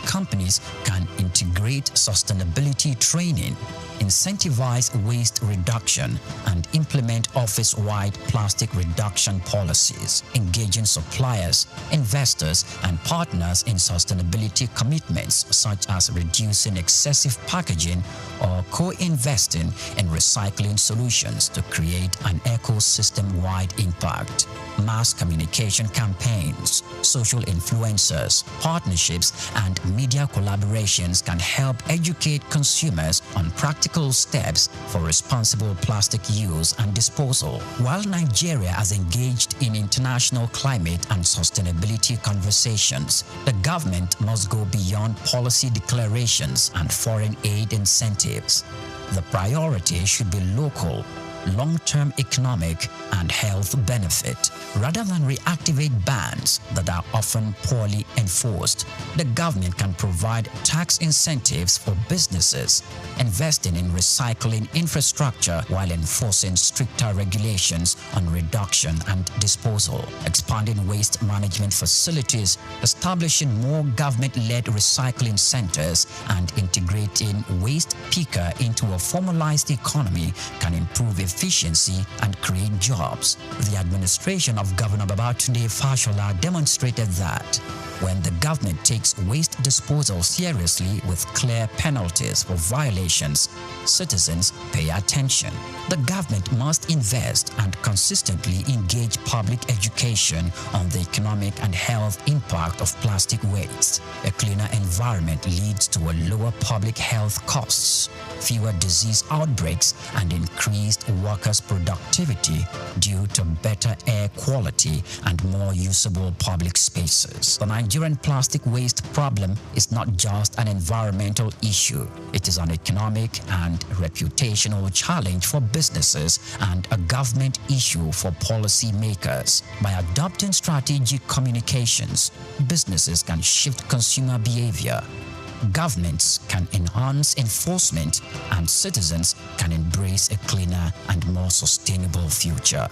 Companies can integrate sustainability training, incentivize waste reduction, and implement office-wide plastic reduction policies, engaging suppliers, investors, and partners in sustainability commitments such as reducing excessive packaging or co-investing in recycling solutions to create an ecosystem-wide impact. Mass communication campaigns, social influencers, partnerships, and media collaborations can help educate consumers on practical steps for responsible plastic use and disposal. While Nigeria has engaged in international climate and sustainability conversations, the government must go beyond policy declarations and foreign aid incentives. The priority should be local, long-term economic and health benefit. Rather than reactivate bans that are often poorly enforced, the government can provide tax incentives for businesses, investing in recycling infrastructure while enforcing stricter regulations on reduction and disposal, expanding waste management facilities, establishing more government-led recycling centers, and integrating waste picker into a formalized economy can improve efficiency and create jobs. The administration of Governor Babatunde Fashola demonstrated that when the government takes waste disposal seriously with clear penalties for violations, citizens pay attention. The government must invest and consistently engage public education on the economic and health impact of plastic waste. A cleaner environment leads to a lower public health costs, fewer disease outbreaks, and increased workers' productivity due to better air quality and more usable public spaces. The Nigerian plastic waste problem is not just an environmental issue. It is an economic and reputational challenge for businesses and a government issue for policymakers. By adopting strategic communications, businesses can shift consumer behavior, governments can enhance enforcement, and citizens can embrace a cleaner and more sustainable future.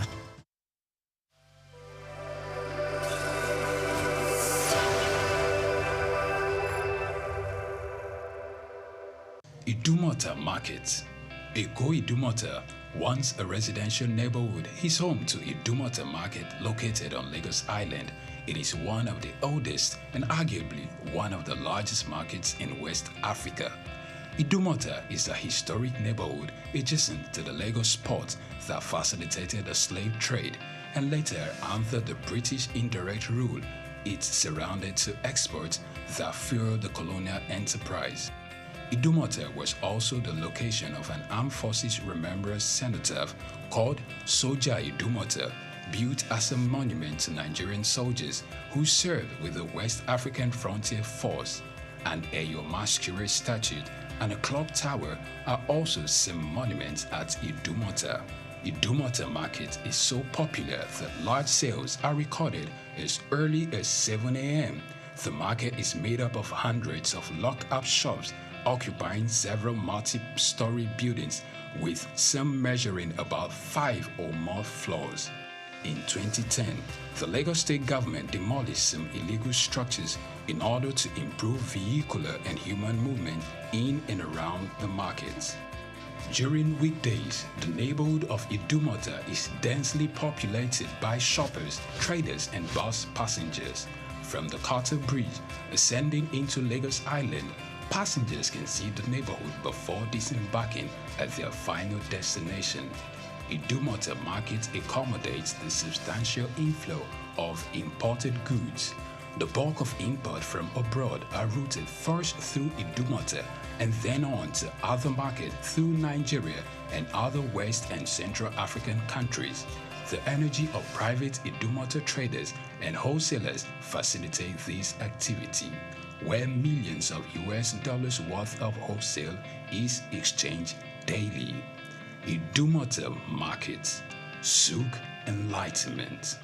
Idumota Market. Eko Idumota, once a residential neighborhood, is home to Idumota Market located on Lagos Island. It is one of the oldest and arguably one of the largest markets in West Africa. Idumota is a historic neighborhood adjacent to the Lagos port that facilitated the slave trade and later, under the British indirect rule, it surrounded to exports that fueled the colonial enterprise. Idumota was also the location of an Armed Forces Remembrance Cenotaph called Soja Idumota, built as a monument to Nigerian soldiers who served with the West African Frontier Force. An Eyo Masquerade statue and a clock tower are also some monuments at Idumota. Idumota Market is so popular that large sales are recorded as early as 7 a.m. The market is made up of hundreds of locked-up shops occupying several multi-story buildings, with some measuring about 5 or more floors. In 2010, the Lagos State government demolished some illegal structures in order to improve vehicular and human movement in and around the markets. During weekdays, the neighborhood of Idumota is densely populated by shoppers, traders, and bus passengers. From the Carter Bridge, ascending into Lagos Island, passengers can see the neighborhood before disembarking at their final destination. Idumota Market accommodates the substantial inflow of imported goods. The bulk of import from abroad are routed first through Idumota and then on to other markets through Nigeria and other West and Central African countries. The energy of private Idumota traders and wholesalers facilitate this activity, where millions of US dollars worth of wholesale is exchanged daily. Idumota Markets, Souq Enlightenment.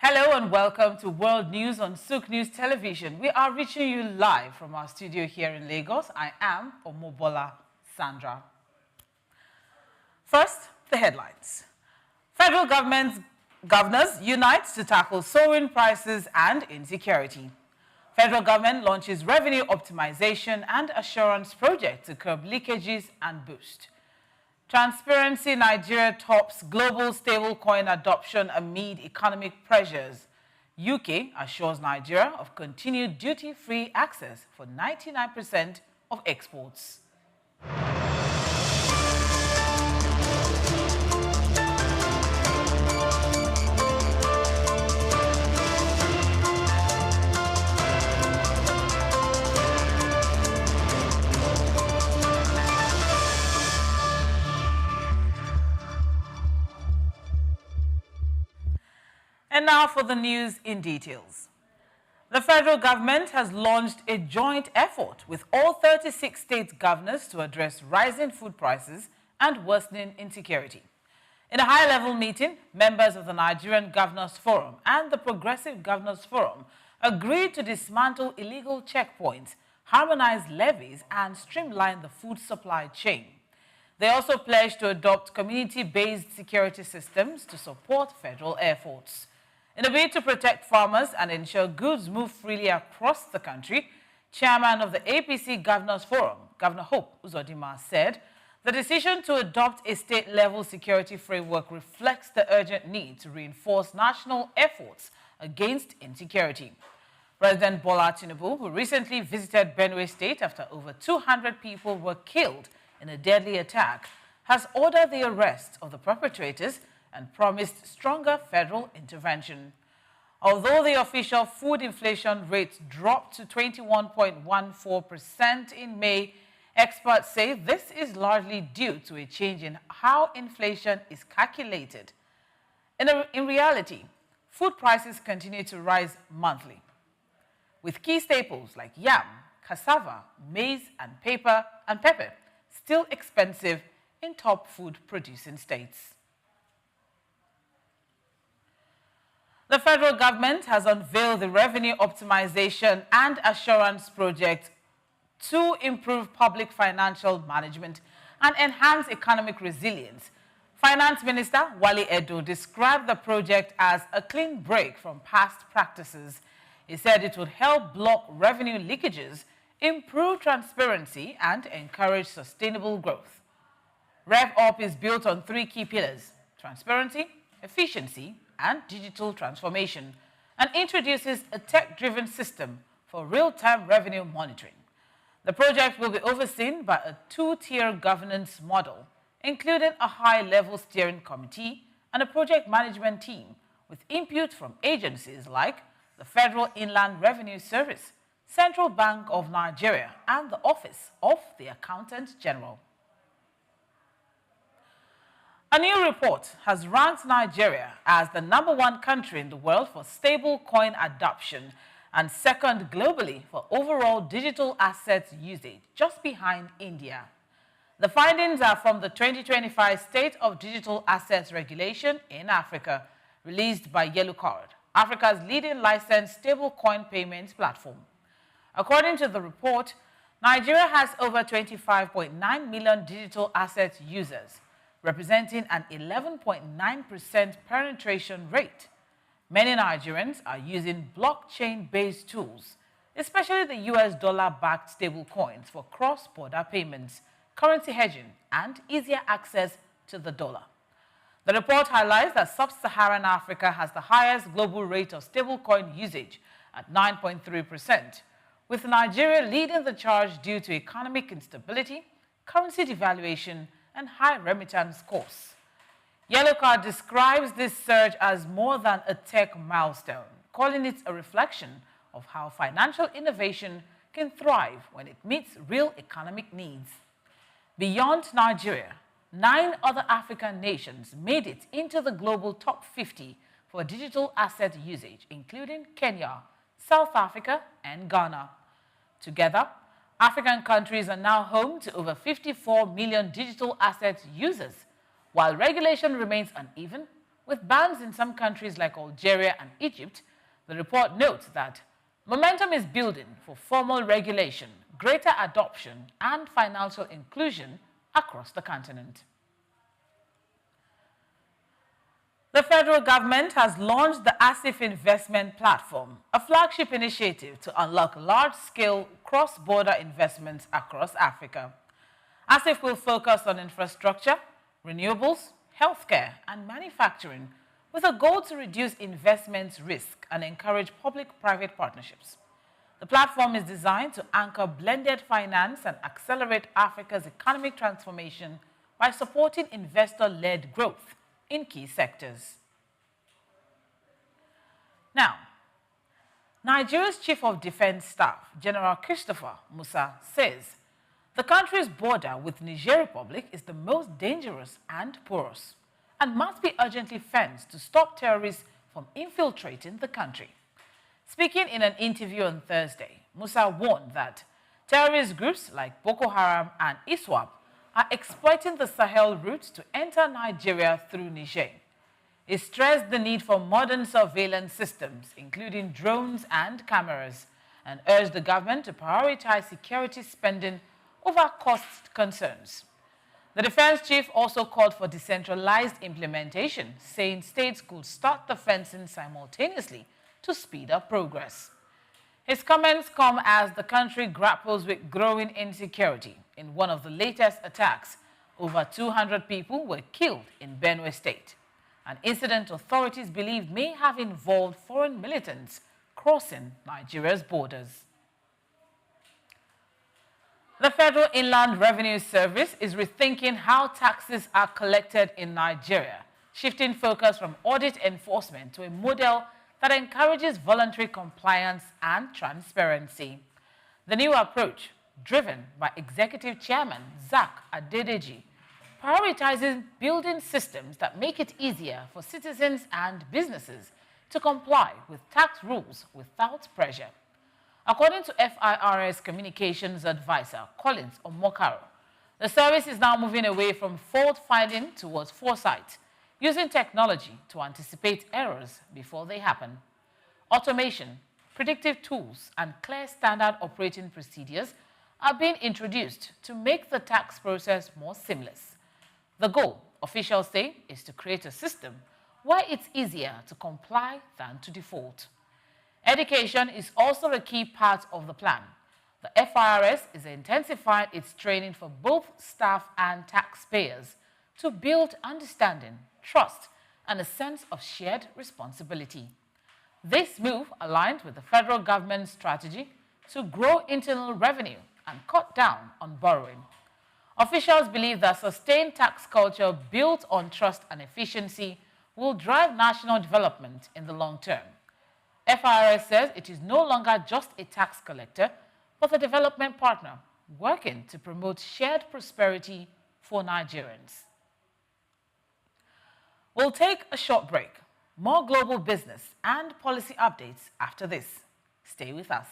Hello and welcome to World News on Souqnews Television. We are reaching you live from our studio here in Lagos. I am Omobola Sandra. First, the headlines. Federal governors unite to tackle soaring prices and insecurity. Federal government launches revenue optimization and assurance project to curb leakages and boost. Transparency Nigeria tops global stablecoin adoption amid economic pressures. UK assures Nigeria of continued duty-free access for 99% of exports. And now for the news in details. The federal government has launched a joint effort with all 36 state governors to address rising food prices and worsening insecurity. In a high-level meeting, members of the Nigerian Governors Forum and the Progressive Governors Forum agreed to dismantle illegal checkpoints, harmonize levies, and streamline the food supply chain. They also pledged to adopt community-based security systems to support federal efforts. In a bid to protect farmers and ensure goods move freely across the country, Chairman of the APC Governors Forum, Governor Hope Uzodinma, said the decision to adopt a state-level security framework reflects the urgent need to reinforce national efforts against insecurity. President Bola Tinubu, who recently visited Benue State after over 200 people were killed in a deadly attack, has ordered the arrest of the perpetrators and promised stronger federal intervention. Although the official food inflation rate dropped to 21.14% in May, experts say this is largely due to a change in how inflation is calculated. In reality, food prices continue to rise monthly, with key staples like yam, cassava, maize, and pepper still expensive in top food-producing states. The federal government has unveiled the Revenue Optimization and Assurance Project to improve public financial management and enhance economic resilience. Finance Minister Wale Edo described the project as a clean break from past practices. He said it would help block revenue leakages, improve transparency, and encourage sustainable growth. RevUp is built on three key pillars: transparency, efficiency, and digital transformation, and introduces a tech-driven system for real-time revenue monitoring. The project will be overseen by a two-tier governance model, including a high-level steering committee and a project management team with input from agencies like the Federal Inland Revenue Service, Central Bank of Nigeria, and the Office of the Accountant General. A new report has ranked Nigeria as the #1 country in the world for stable coin adoption and second globally for overall digital assets usage, just behind India. The findings are from the 2025 State of Digital Assets Regulation in Africa, released by Yellow Card, Africa's leading licensed stablecoin payments platform. According to the report, Nigeria has over 25.9 million digital assets users, representing an 11.9% penetration rate. Many Nigerians are using blockchain-based tools, especially the US dollar-backed stablecoins for cross-border payments, currency hedging, and easier access to the dollar. The report highlights that sub-Saharan Africa has the highest global rate of stablecoin usage at 9.3%, with Nigeria leading the charge due to economic instability, currency devaluation, and high remittance costs. Yellow Card describes this surge as more than a tech milestone, calling it a reflection of how financial innovation can thrive when it meets real economic needs. Beyond Nigeria, 9 other African nations made it into the global top 50 for digital asset usage, including Kenya, South Africa, and Ghana. Together, African countries are now home to over 54 million digital assets users, while regulation remains uneven, with bans in some countries like Algeria and Egypt. The report notes that momentum is building for formal regulation, greater adoption, and financial inclusion across the continent. The federal government has launched the ASIF Investment Platform, a flagship initiative to unlock large-scale cross-border investments across Africa. ASIF will focus on infrastructure, renewables, healthcare, and manufacturing, with a goal to reduce investment risk and encourage public-private partnerships. The platform is designed to anchor blended finance and accelerate Africa's economic transformation by supporting investor-led growth in key sectors. Now, Nigeria's Chief of Defense Staff, General Christopher Musa, says the country's border with Niger Republic is the most dangerous and porous and must be urgently fenced to stop terrorists from infiltrating the country. Speaking in an interview on Thursday, Musa warned that terrorist groups like Boko Haram and ISWAP are exploiting the Sahel route to enter Nigeria through Niger. He stressed the need for modern surveillance systems, including drones and cameras, and urged the government to prioritize security spending over cost concerns. The defense chief also called for decentralized implementation, saying states could start the fencing simultaneously to speed up progress. His comments come as the country grapples with growing insecurity. In one of the latest attacks, over 200 people were killed in Benue State, an incident authorities believe may have involved foreign militants crossing Nigeria's borders. The Federal Inland Revenue Service is rethinking how taxes are collected in Nigeria, shifting focus from audit enforcement to a model that encourages voluntary compliance and transparency. The new approach, driven by Executive Chairman Souq Adedeji, prioritizes building systems that make it easier for citizens and businesses to comply with tax rules without pressure. According to FIRS Communications Advisor Collins Omokaro, the service is now moving away from fault-finding towards foresight, using technology to anticipate errors before they happen. Automation, predictive tools, and clear standard operating procedures are being introduced to make the tax process more seamless. The goal, officials say, is to create a system where it's easier to comply than to default. Education is also a key part of the plan. The FIRS is intensifying its training for both staff and taxpayers to build understanding, trust, and a sense of shared responsibility. This move aligns with the federal government's strategy to grow internal revenue and cut down on borrowing. Officials believe that sustained tax culture built on trust and efficiency will drive national development in the long term. FIRS says it is no longer just a tax collector, but a development partner working to promote shared prosperity for Nigerians. We'll take a short break. More global business and policy updates after this. Stay with us.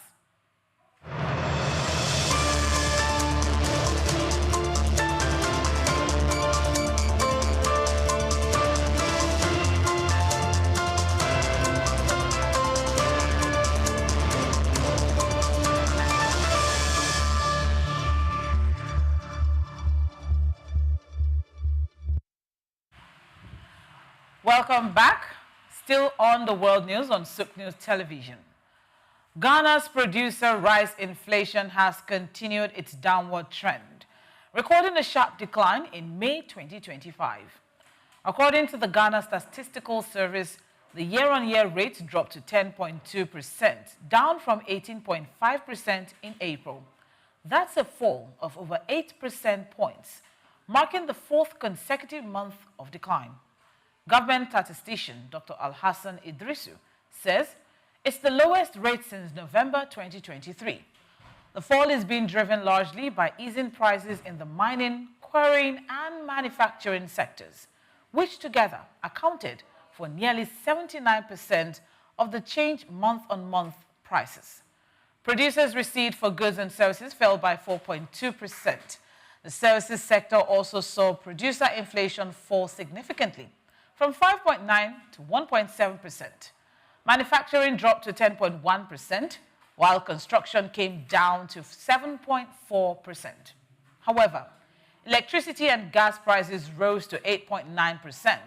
Welcome back. Still on the world news on Souqnews Television. Ghana's producer rice inflation has continued its downward trend, recording a sharp decline in May 2025. According to the Ghana Statistical Service, the year-on-year rate dropped to 10.2%, down from 18.5% in April. That's a fall of over 8% points, marking the fourth consecutive month of decline. Government statistician Dr. Alhassan Idrisu says it's the lowest rate since November 2023. The fall is being driven largely by easing prices in the mining, quarrying, and manufacturing sectors, which together accounted for nearly 79% of the change month-on-month prices. Producers' receipts for goods and services fell by 4.2%. The services sector also saw producer inflation fall significantly, from 5.9% to 1.7%. Manufacturing dropped to 10.1%, while construction came down to 7.4%. However, electricity and gas prices rose to 8.9%.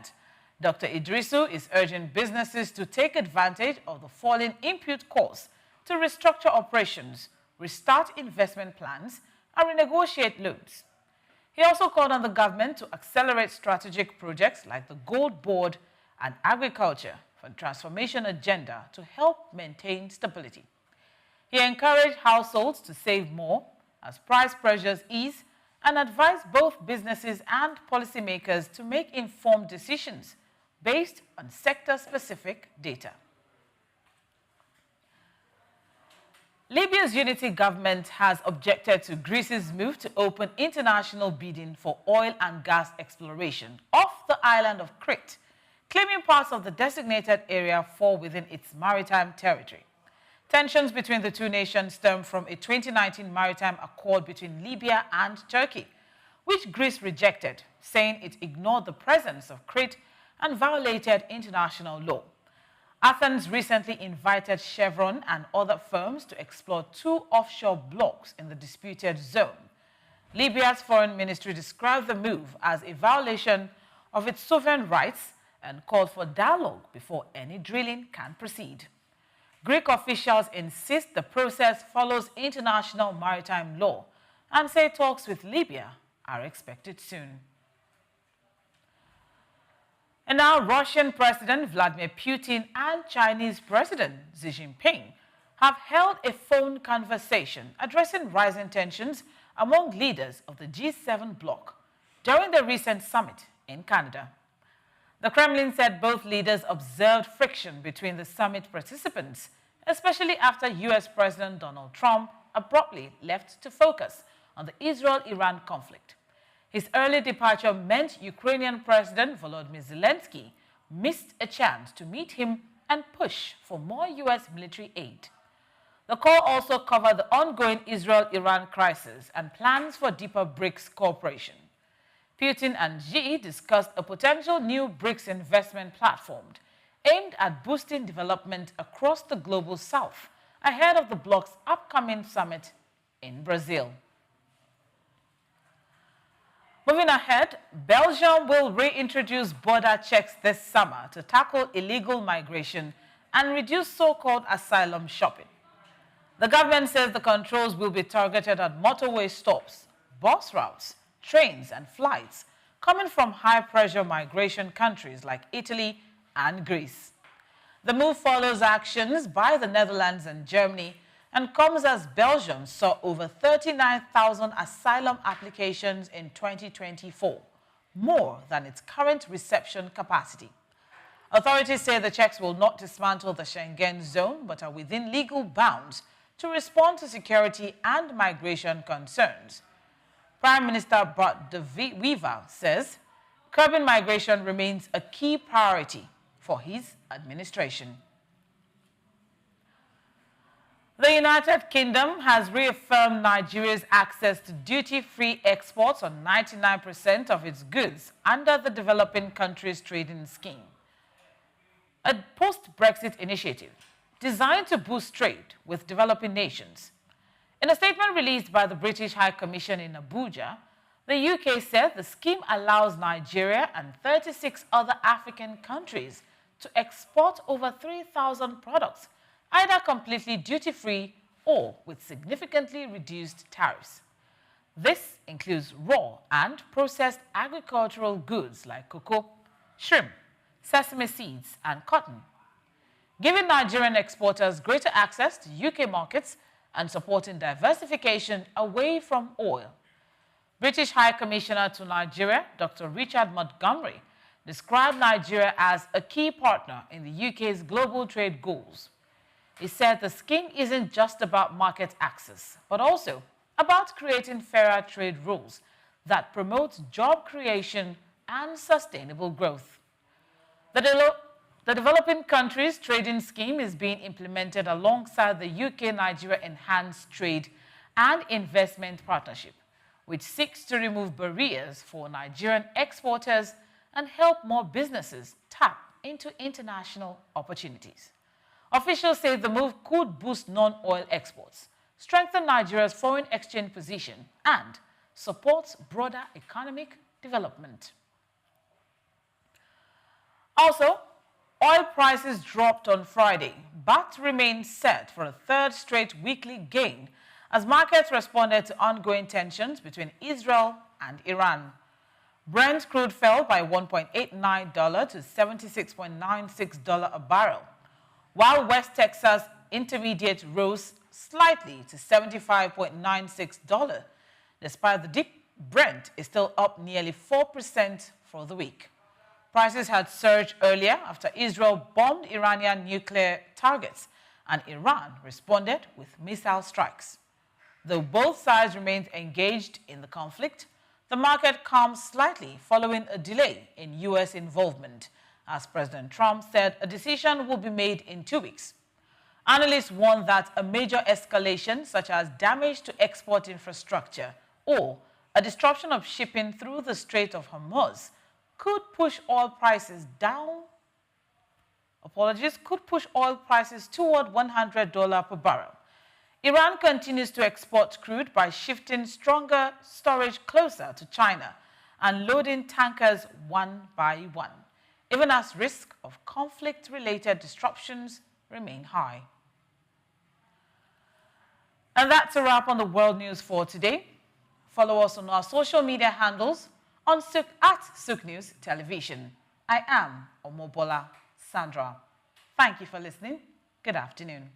Dr. Idrisu is urging businesses to take advantage of the falling input costs to restructure operations, restart investment plans, and renegotiate loans. He also called on the government to accelerate strategic projects like the Gold Board and agriculture for the transformation agenda to help maintain stability. He encouraged households to save more as price pressures ease and advised both businesses and policymakers to make informed decisions based on sector-specific data. Libya's unity government has objected to Greece's move to open international bidding for oil and gas exploration off the island of Crete, claiming parts of the designated area fall within its maritime territory. Tensions between the two nations stem from a 2019 maritime accord between Libya and Turkey, which Greece rejected, saying it ignored the presence of Crete and violated international law. Athens recently invited Chevron and other firms to explore 2 offshore blocks in the disputed zone. Libya's foreign ministry described the move as a violation of its sovereign rights and called for dialogue before any drilling can proceed. Greek officials insist the process follows international maritime law and say talks with Libya are expected soon. And now Russian President Vladimir Putin and Chinese President Xi Jinping have held a phone conversation addressing rising tensions among leaders of the G7 bloc during the recent summit in Canada. The Kremlin said both leaders observed friction between the summit participants, especially after U.S. President Donald Trump abruptly left to focus on the Israel-Iran conflict. His early departure meant Ukrainian President Volodymyr Zelensky missed a chance to meet him and push for more U.S. military aid. The call also covered the ongoing Israel-Iran crisis and plans for deeper BRICS cooperation. Putin and Xi discussed a potential new BRICS investment platform aimed at boosting development across the global south ahead of the bloc's upcoming summit in Brazil. Moving ahead, Belgium will reintroduce border checks this summer to tackle illegal migration and reduce so-called asylum shopping. The government says the controls will be targeted at motorway stops, bus routes, trains and flights coming from high-pressure migration countries like Italy and Greece. The move follows actions by the Netherlands and Germany and comes as Belgium saw over 39,000 asylum applications in 2024, more than its current reception capacity. Authorities say the checks will not dismantle the Schengen zone, but are within legal bounds to respond to security and migration concerns. Prime Minister Bart de Wever says curbing migration remains a key priority for his administration. The United Kingdom has reaffirmed Nigeria's access to duty-free exports on 99% of its goods under the Developing Countries Trading Scheme, a post-Brexit initiative designed to boost trade with developing nations. In a statement released by the British High Commission in Abuja, the UK said the scheme allows Nigeria and 36 other African countries to export over 3,000 products, either completely duty-free or with significantly reduced tariffs. This includes raw and processed agricultural goods like cocoa, shrimp, sesame seeds, and cotton, giving Nigerian exporters greater access to UK markets and supporting diversification away from oil. British High Commissioner to Nigeria, Dr. Richard Montgomery, described Nigeria as a key partner in the UK's global trade goals. He said the scheme isn't just about market access, but also about creating fairer trade rules that promote job creation and sustainable growth. The Developing Countries Trading Scheme is being implemented alongside the UK-Nigeria Enhanced Trade and Investment Partnership, which seeks to remove barriers for Nigerian exporters and help more businesses tap into international opportunities. Officials say the move could boost non-oil exports, strengthen Nigeria's foreign exchange position, and support broader economic development. Also, oil prices dropped on Friday, but remained set for a third straight weekly gain as markets responded to ongoing tensions between Israel and Iran. Brent crude fell by $1.89 to $76.96 a barrel, while West Texas Intermediate rose slightly to $75.96. Despite the dip, Brent is still up nearly 4% for the week. Prices had surged earlier after Israel bombed Iranian nuclear targets and Iran responded with missile strikes. Though both sides remained engaged in the conflict, the market calmed slightly following a delay in U.S. involvement as President Trump said a decision will be made in 2 weeks. Analysts warn that a major escalation, such as damage to export infrastructure or a disruption of shipping through the Strait of Hormuz, could push oil prices could push oil prices toward $100 per barrel. Iran continues to export crude by shifting stronger storage closer to China and loading tankers one by one, even as risk of conflict-related disruptions remain high. And that's a wrap on the world news for today. Follow us on our social media handles on Souqnews Television. I am Omobola Sandra. Thank you for listening. Good afternoon.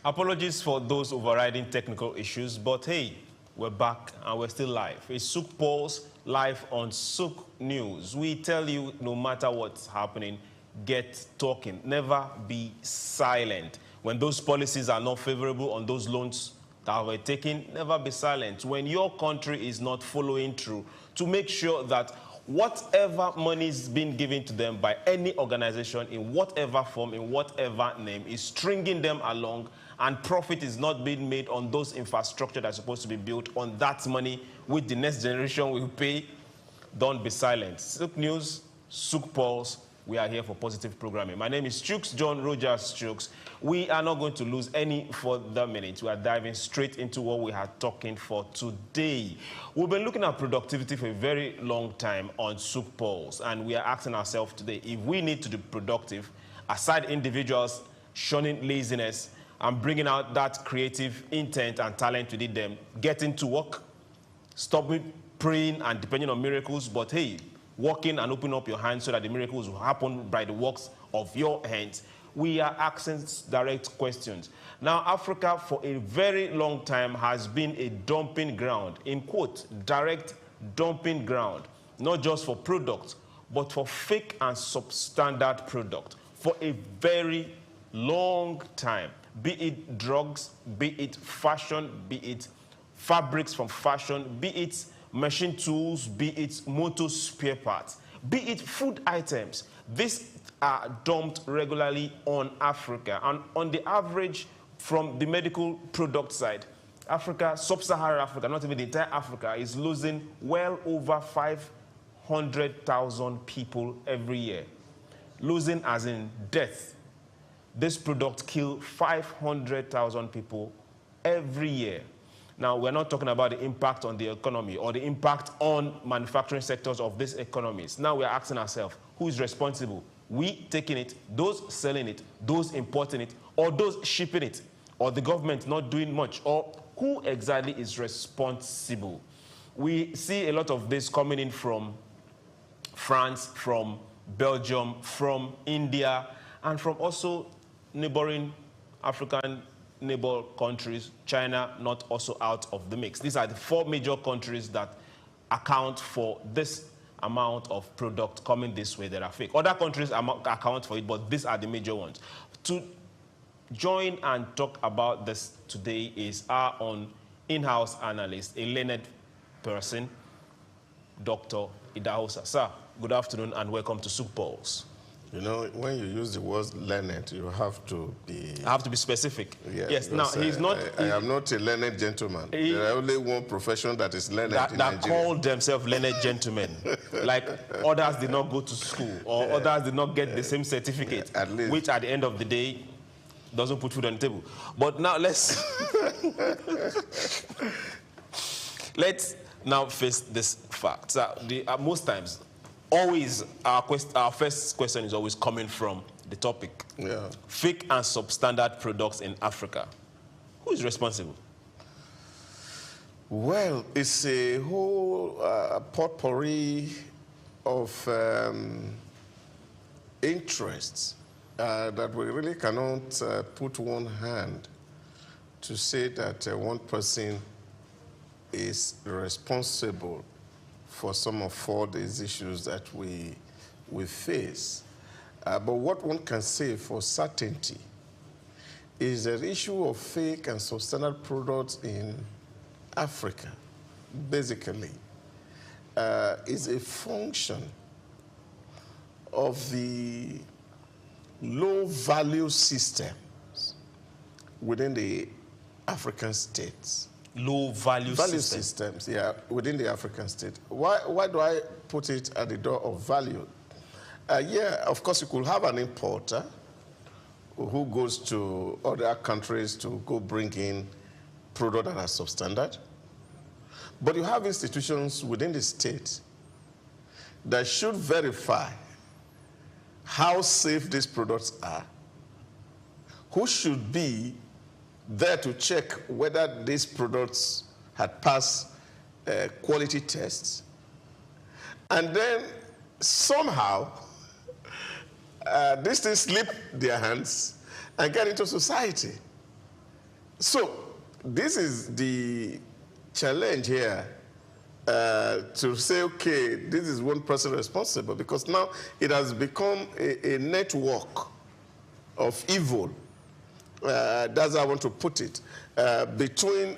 Apologies for those overriding technical issues, but hey, we're back and we're still live. It's Souq Pulse live on Souq News. We tell you, no matter what's happening, get talking. Never be silent. When those policies are not favorable on those loans that we're taking, never be silent. When your country is not following through to make sure that whatever money is being given to them by any organization in whatever form, in whatever name, is stringing them along, and profit is not being made on those infrastructure that's supposed to be built on that money which the next generation will pay, don't be silent. Souq News, Souq Pulse, we are here for positive programming. My name is Chooks, John Rogers Chooks. We are not going to lose any further minutes. We are diving straight into what we are talking for today. We've been looking at productivity for a very long time on Souq Pulse, and we are asking ourselves today if we need to be productive, aside individuals shunning laziness and bringing out that creative intent and talent within them, getting to work, stopping praying and depending on miracles, but hey, working and open up your hands so that the miracles will happen by the works of your hands. We are asking direct questions. Now, Africa for a very long time has been a dumping ground, in quote, direct dumping ground, not just for products, but for fake and substandard product for a very long time. Be it drugs, be it fashion, be it fabrics from fashion, be it machine tools, be it motor spare parts, be it food items. These are dumped regularly on Africa. And on the average, from the medical product side, Africa, sub-Saharan Africa, not even the entire Africa, is losing well over 500,000 people every year. Losing as in death. This product kills 500,000 people every year. Now, we're not talking about the impact on the economy or the impact on manufacturing sectors of these economies. Now we're asking ourselves, who is responsible? We taking it, those selling it, those importing it, or those shipping it, or the government not doing much, or who exactly is responsible? We see a lot of this coming in from France, from Belgium, from India, and from also neighboring African neighbor countries, China not also out of the mix. These are the 4 major countries that account for this amount of product coming this way that are fake. Other countries account for it, but these are the major ones. To join and talk about this today is our own in-house analyst, a learned person, Dr. Idahosa. Sir, good afternoon and welcome to Souq Pulse. You know, when you use the word learned, you have to be... I have to be specific. Yes, now he's not... I am not a learned gentleman. There are only one profession that is learned in Nigeria. That call themselves learned gentlemen. Like others did not go to school or others did not get the same certificate, at least. Which at the end of the day doesn't put food on the table. But now let's now face this fact. Most times, always our first question is always coming from the topic. Yeah. Fake and substandard products in Africa. Who is responsible? Well, it's a whole potpourri of interests that we really cannot put one hand to say that one person is responsible for some of all these issues that we face. But what one can say for certainty is the issue of fake and substandard products in Africa, basically, is a function of the low-value systems within the African states. Low-value systems, yeah, within the African state. Why do I put it at the door of value? Yeah, of course, you could have an importer who goes to other countries to go bring in products that are substandard. But you have institutions within the state that should verify how safe these products are, who should be there to check whether these products had passed quality tests, and then somehow these things slip their hands and get into society. So this is the challenge here, to say, okay, this is one person responsible, because now it has become a network of evil. That's how I want to put it, between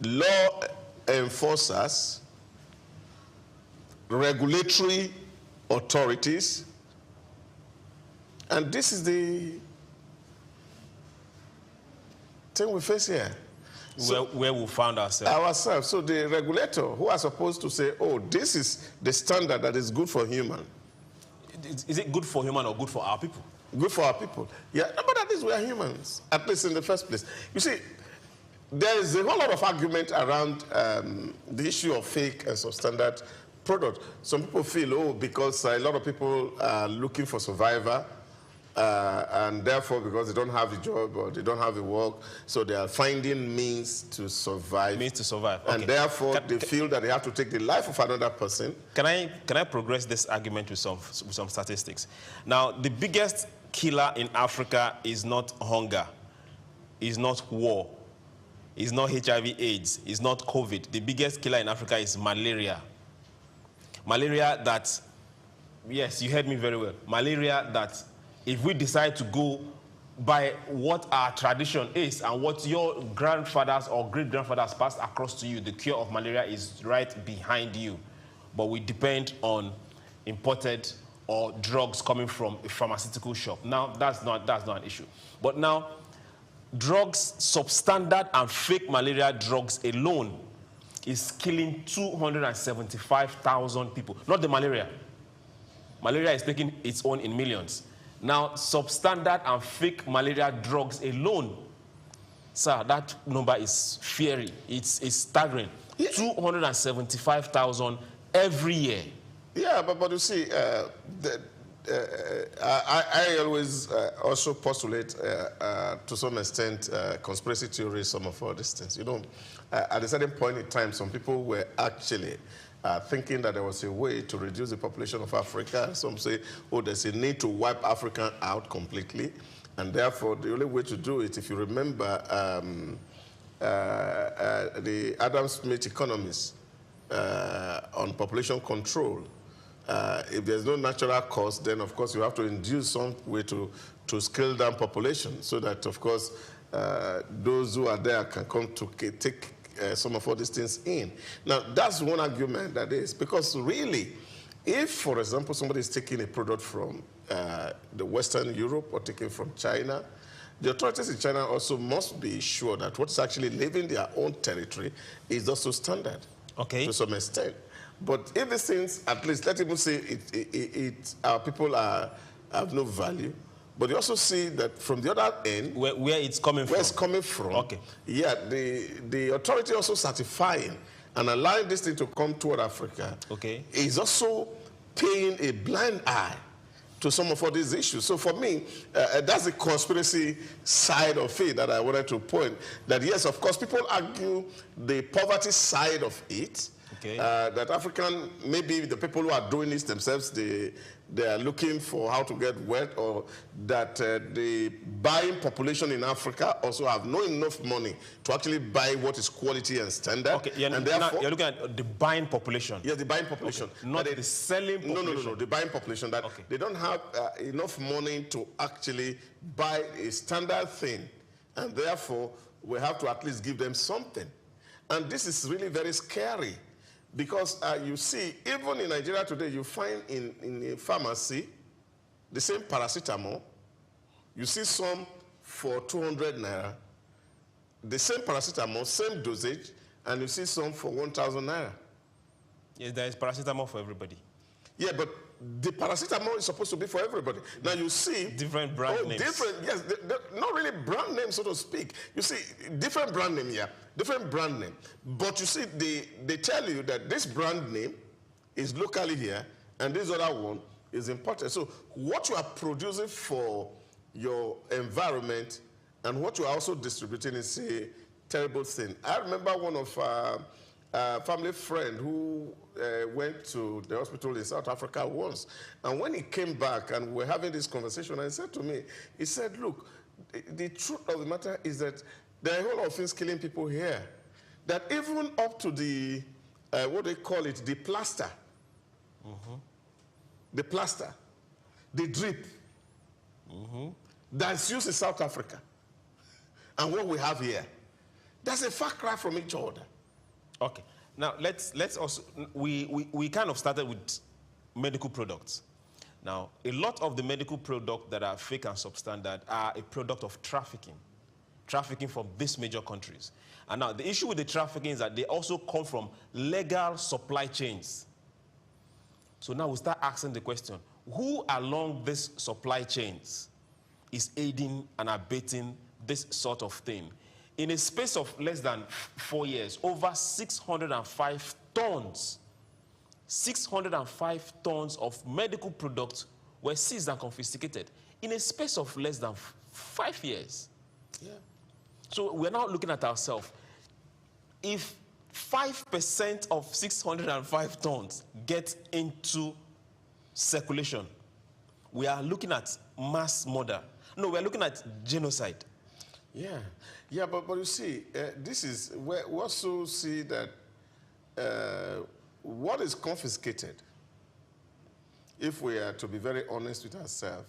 law enforcers, regulatory authorities, and this is the thing we face here. So where we found ourselves. So the regulator, who are supposed to say, oh, this is the standard that is good for human. Is it good for human or good for our people? Good for our people. Yeah, but at least we are humans, at least in the first place. You see, there is a whole lot of argument around the issue of fake and substandard products. Some people feel, oh, because a lot of people are looking for survivor, and therefore, because they don't have a job or they don't have a work, so they are finding means to survive. Means to survive. Okay. And therefore, they feel that they have to take the life of another person. Can I progress this argument with some statistics? Now, the biggest killer in Africa is not hunger, is not war, is not HIV/AIDS, is not COVID. The biggest killer in Africa is malaria. Malaria that, yes, you heard me very well. Malaria that, if we decide to go by what our tradition is and what your grandfathers or great-grandfathers passed across to you, the cure of malaria is right behind you. But we depend on imported or drugs coming from a pharmaceutical shop. Now, that's not an issue. But now, drugs, substandard and fake malaria drugs alone is killing 275,000 people. Not the malaria. Malaria is taking its own in millions. Now, substandard and fake malaria drugs alone, sir, that number is fiery. It's staggering. Yeah. 275,000 every year. Yeah, but you see, I always also postulate, to some extent, conspiracy theories, some of all these things. You know, at a certain point in time, some people were actually thinking that there was a way to reduce the population of Africa. Some say, oh, there's a need to wipe Africa out completely. And therefore, the only way to do it, if you remember the Adam Smith economists on population control, if there's no natural cause, then, of course, you have to induce some way to scale down population so that, of course, those who are there can come to take some of all these things in. Now, that's one argument that is, because really, if, for example, somebody is taking a product from the Western Europe or taking from China, the authorities in China also must be sure that what's actually leaving their own territory is also standard, okay, to some extent. But if these things, at least, let people say our people are have no value. But you also see that from the other end, where it's coming from. Where it's coming from. Okay. Yeah, the authority also certifying and allowing this thing to come toward Africa. Okay. Is also paying a blind eye to some of all these issues. So for me, that's the conspiracy side of it that I wanted to point. That yes, of course, people argue the poverty side of it. Okay. That African, maybe the people who are doing this themselves, they are looking for how to get wealth, or that the buying population in Africa also have not enough money to actually buy what is quality and standard. Okay, and therefore, you're looking at the buying population. Yeah, the buying population. Okay. Not the selling population. No, the buying population. That they don't have enough money to actually buy a standard thing, and therefore we have to at least give them something. And this is really very scary. Because you see, even in Nigeria today, you find in a pharmacy the same paracetamol. You see some for 200 naira, the same paracetamol, same dosage, and you see some for 1,000 naira. Yes, there is paracetamol for everybody. Yeah, but the paracetamol is supposed to be for everybody. Now you see different brand names. Different, yes, not really brand names, so to speak. You see different brand name, yeah, different brand name. But you see, they tell you that this brand name is locally here, and this other one is imported. So what you are producing for your environment and what you are also distributing is a terrible thing. I remember one of a family friend who went to the hospital in South Africa once. And when he came back and we were having this conversation, and he said to me, he said, look, the truth of the matter is that there are a whole lot of things killing people here. That even up to the, what they call it, the plaster. The plaster, the drip, that's used in South Africa. And what we have here, that's a far cry from each other. Okay. Now, let's also, we kind of started with medical products. Now, a lot of the medical products that are fake and substandard are a product of trafficking from these major countries. And now, the issue with the trafficking is that they also come from legal supply chains. So now we start asking the question, who along these supply chains is aiding and abetting this sort of thing? In a space of less than 4 years, over 605 tons of medical products were seized and confiscated in a space of less than 5 years. Yeah. So we're now looking at ourselves. If 5% of 605 tons get into circulation, we are looking at mass murder. No, we're looking at genocide. Yeah, yeah, but you see, this is where we also see that what is confiscated, if we are to be very honest with ourselves,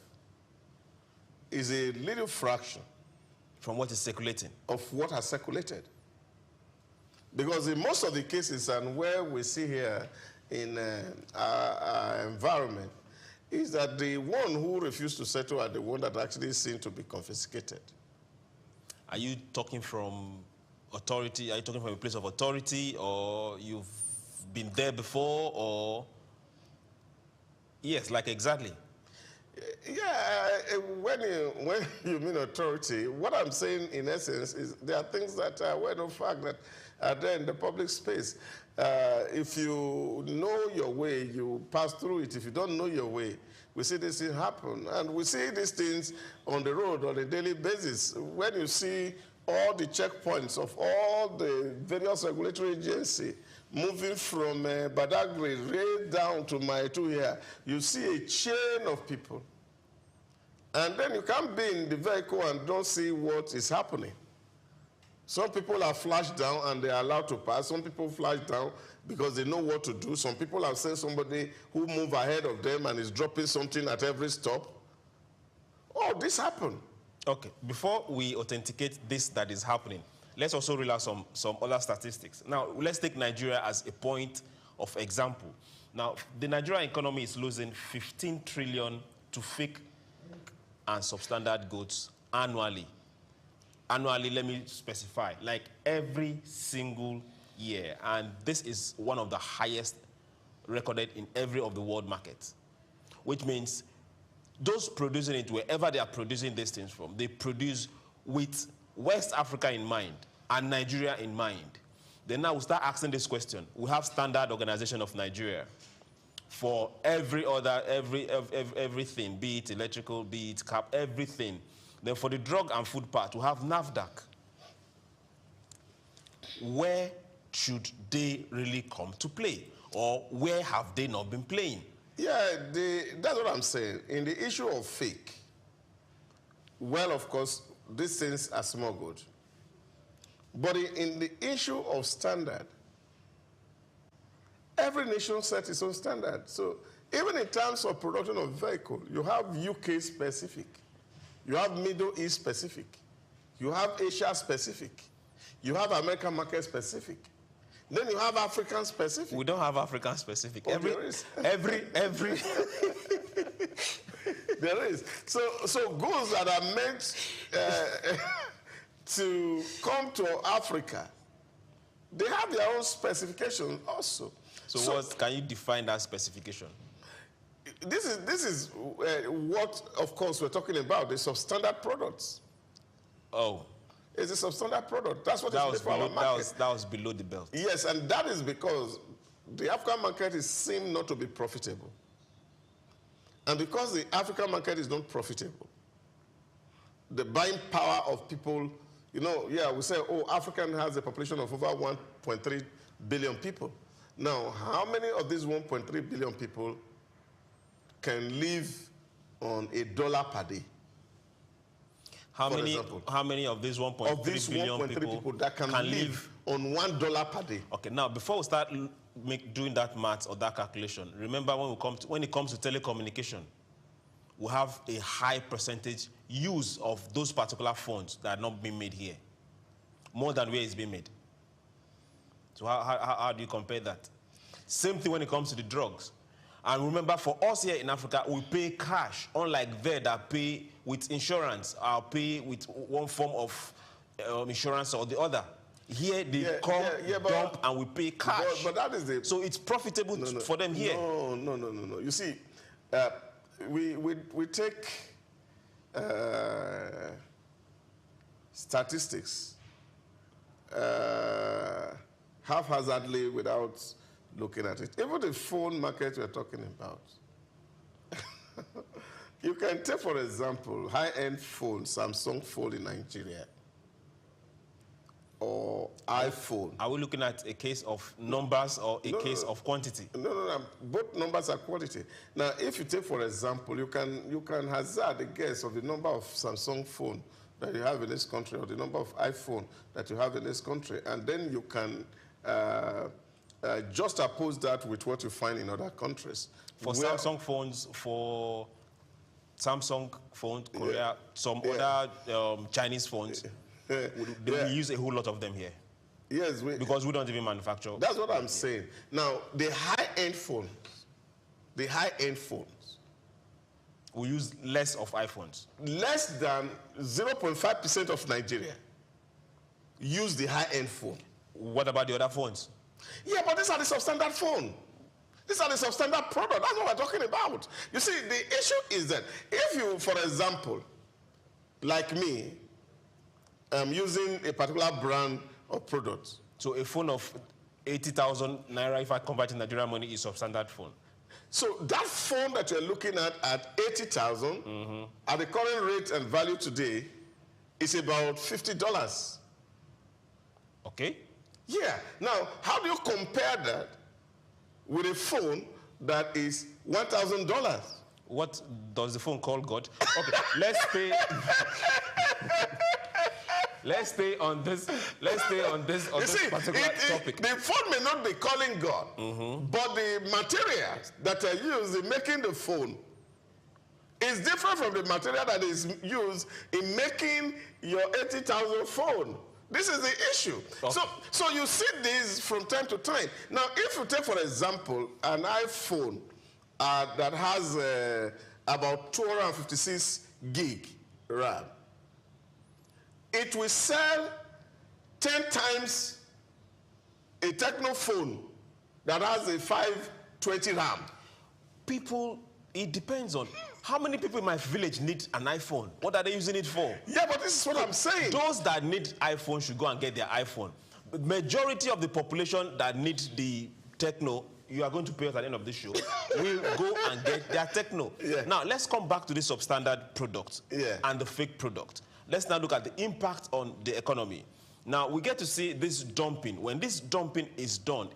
is a little fraction from what is circulating. Of what has circulated. Because in most of the cases, and where we see here in our environment, is that the one who refused to settle are the one that actually seem to be confiscated. Are you talking from authority? Are you talking from a place of authority, or you've been there before, or? Yes, like exactly. Yeah, when you mean authority, what I'm saying in essence is there are things that are well known fact that are there in the public space. If you know your way, you pass through it. If you don't know your way, we see this thing happen. And we see these things on the road on a daily basis. When you see all the checkpoints of all the various regulatory agencies moving from Badagry right down to Maitu here, you see a chain of people. And then you can't be in the vehicle and don't see what is happening. Some people are flashed down and they are allowed to pass. Some people flash down because they know what to do. Some people have seen somebody who move ahead of them and is dropping something at every stop. Oh, this happened. Okay, before we authenticate this that is happening, let's also rely on some other statistics. Now, let's take Nigeria as a point of example. Now, the Nigerian economy is losing 15 trillion to fake and substandard goods annually. Annually, let me specify, like every single year. And this is one of the highest recorded in every of the world markets, which means those producing it, wherever they are producing these things from, they produce with West Africa in mind and Nigeria in mind. Then now we start asking this question. We have Standard Organization of Nigeria for everything, be it electrical, be it cap, everything. Then for the drug and food part, we have NAFDAC. Where should they really come to play? Or where have they not been playing? Yeah, that's what I'm saying. In the issue of fake, well, of course, these things are smuggled. But in the issue of standard, every nation sets its own standard. So even in terms of production of vehicle, you have UK specific, you have Middle East specific, you have Asia specific, you have American market specific. Then you have African specific. We don't have African specific. Oh, there is. every There is. So goods that are meant to come to Africa, they have their own specifications also. So what can you define that specification? This is what, of course, we're talking about, the substandard products. Oh. It's a substandard product. That's what it's for our market. That was below the belt. Yes, and that is because the African market seems not to be profitable. And because the African market is not profitable, the buying power of people, we say, oh, Africa has a population of over 1.3 billion people. Now, how many of these 1.3 billion people can live on $1 per day? How many of these 1.3 billion people that can live on $1 per day? Okay, now before we start doing that math or that calculation, remember when it comes to telecommunication, we have a high percentage use of those particular phones that are not being made here, more than where it's being made. So how do you compare that? Same thing when it comes to the drugs. And remember, for us here in Africa, we pay cash, unlike there that pay with insurance, or pay with one form of insurance or the other. Here, they dump, and we pay cash. But that is the... So it's profitable for them here. No. You see, we take statistics haphazardly without looking at it. Even the phone market we're talking about. You can take, for example, high-end phone, Samsung phone in Nigeria, or iPhone. Are we looking at a case of numbers or a case of quantity? No. Both numbers are quantity. Now, if you take, for example, you can hazard a guess of the number of Samsung phone that you have in this country, or the number of iPhone that you have in this country, and then you can just oppose that with what you find in other countries. For Samsung phones, Korea, some other Chinese phones, we use a whole lot of them here. Yes. Because we don't even manufacture. That's what I'm saying. Now, the high-end phones, we use less of iPhones. Less than 0.5% of Nigeria use the high-end phone. What about the other phones? Yeah, but these are the substandard phone. These are the substandard product. That's what we're talking about. You see, the issue is that if you, for example, like me, am using a particular brand of products. So a phone of 80,000 naira, if I convert to Nigerian money, is substandard phone. So that phone that you're looking at 80,000, at the current rate and value today, is about $50. Okay. Yeah. Now, how do you compare that with a phone that is $1,000? What does the phone call God? Okay, let's stay on this particular topic. The phone may not be calling God, but the materials that are used in making the phone is different from the material that is used in making your 80,000 phone. This is the issue. Okay. So you see this from time to time. Now, if you take, for example, an iPhone that has about 256 gig RAM, it will sell 10 times a Techno phone that has a 520 RAM. People, it depends on How many people in my village need an iPhone? What are they using it for? Yeah, but this is what I'm saying. Those that need iPhone should go and get their iPhone. Majority of the population that need the techno, you are going to pay us at the end of this show, will go and get their techno. Yeah. Now, let's come back to the substandard product and the fake product. Let's now look at the impact on the economy. Now, we get to see this dumping. When this dumping is done,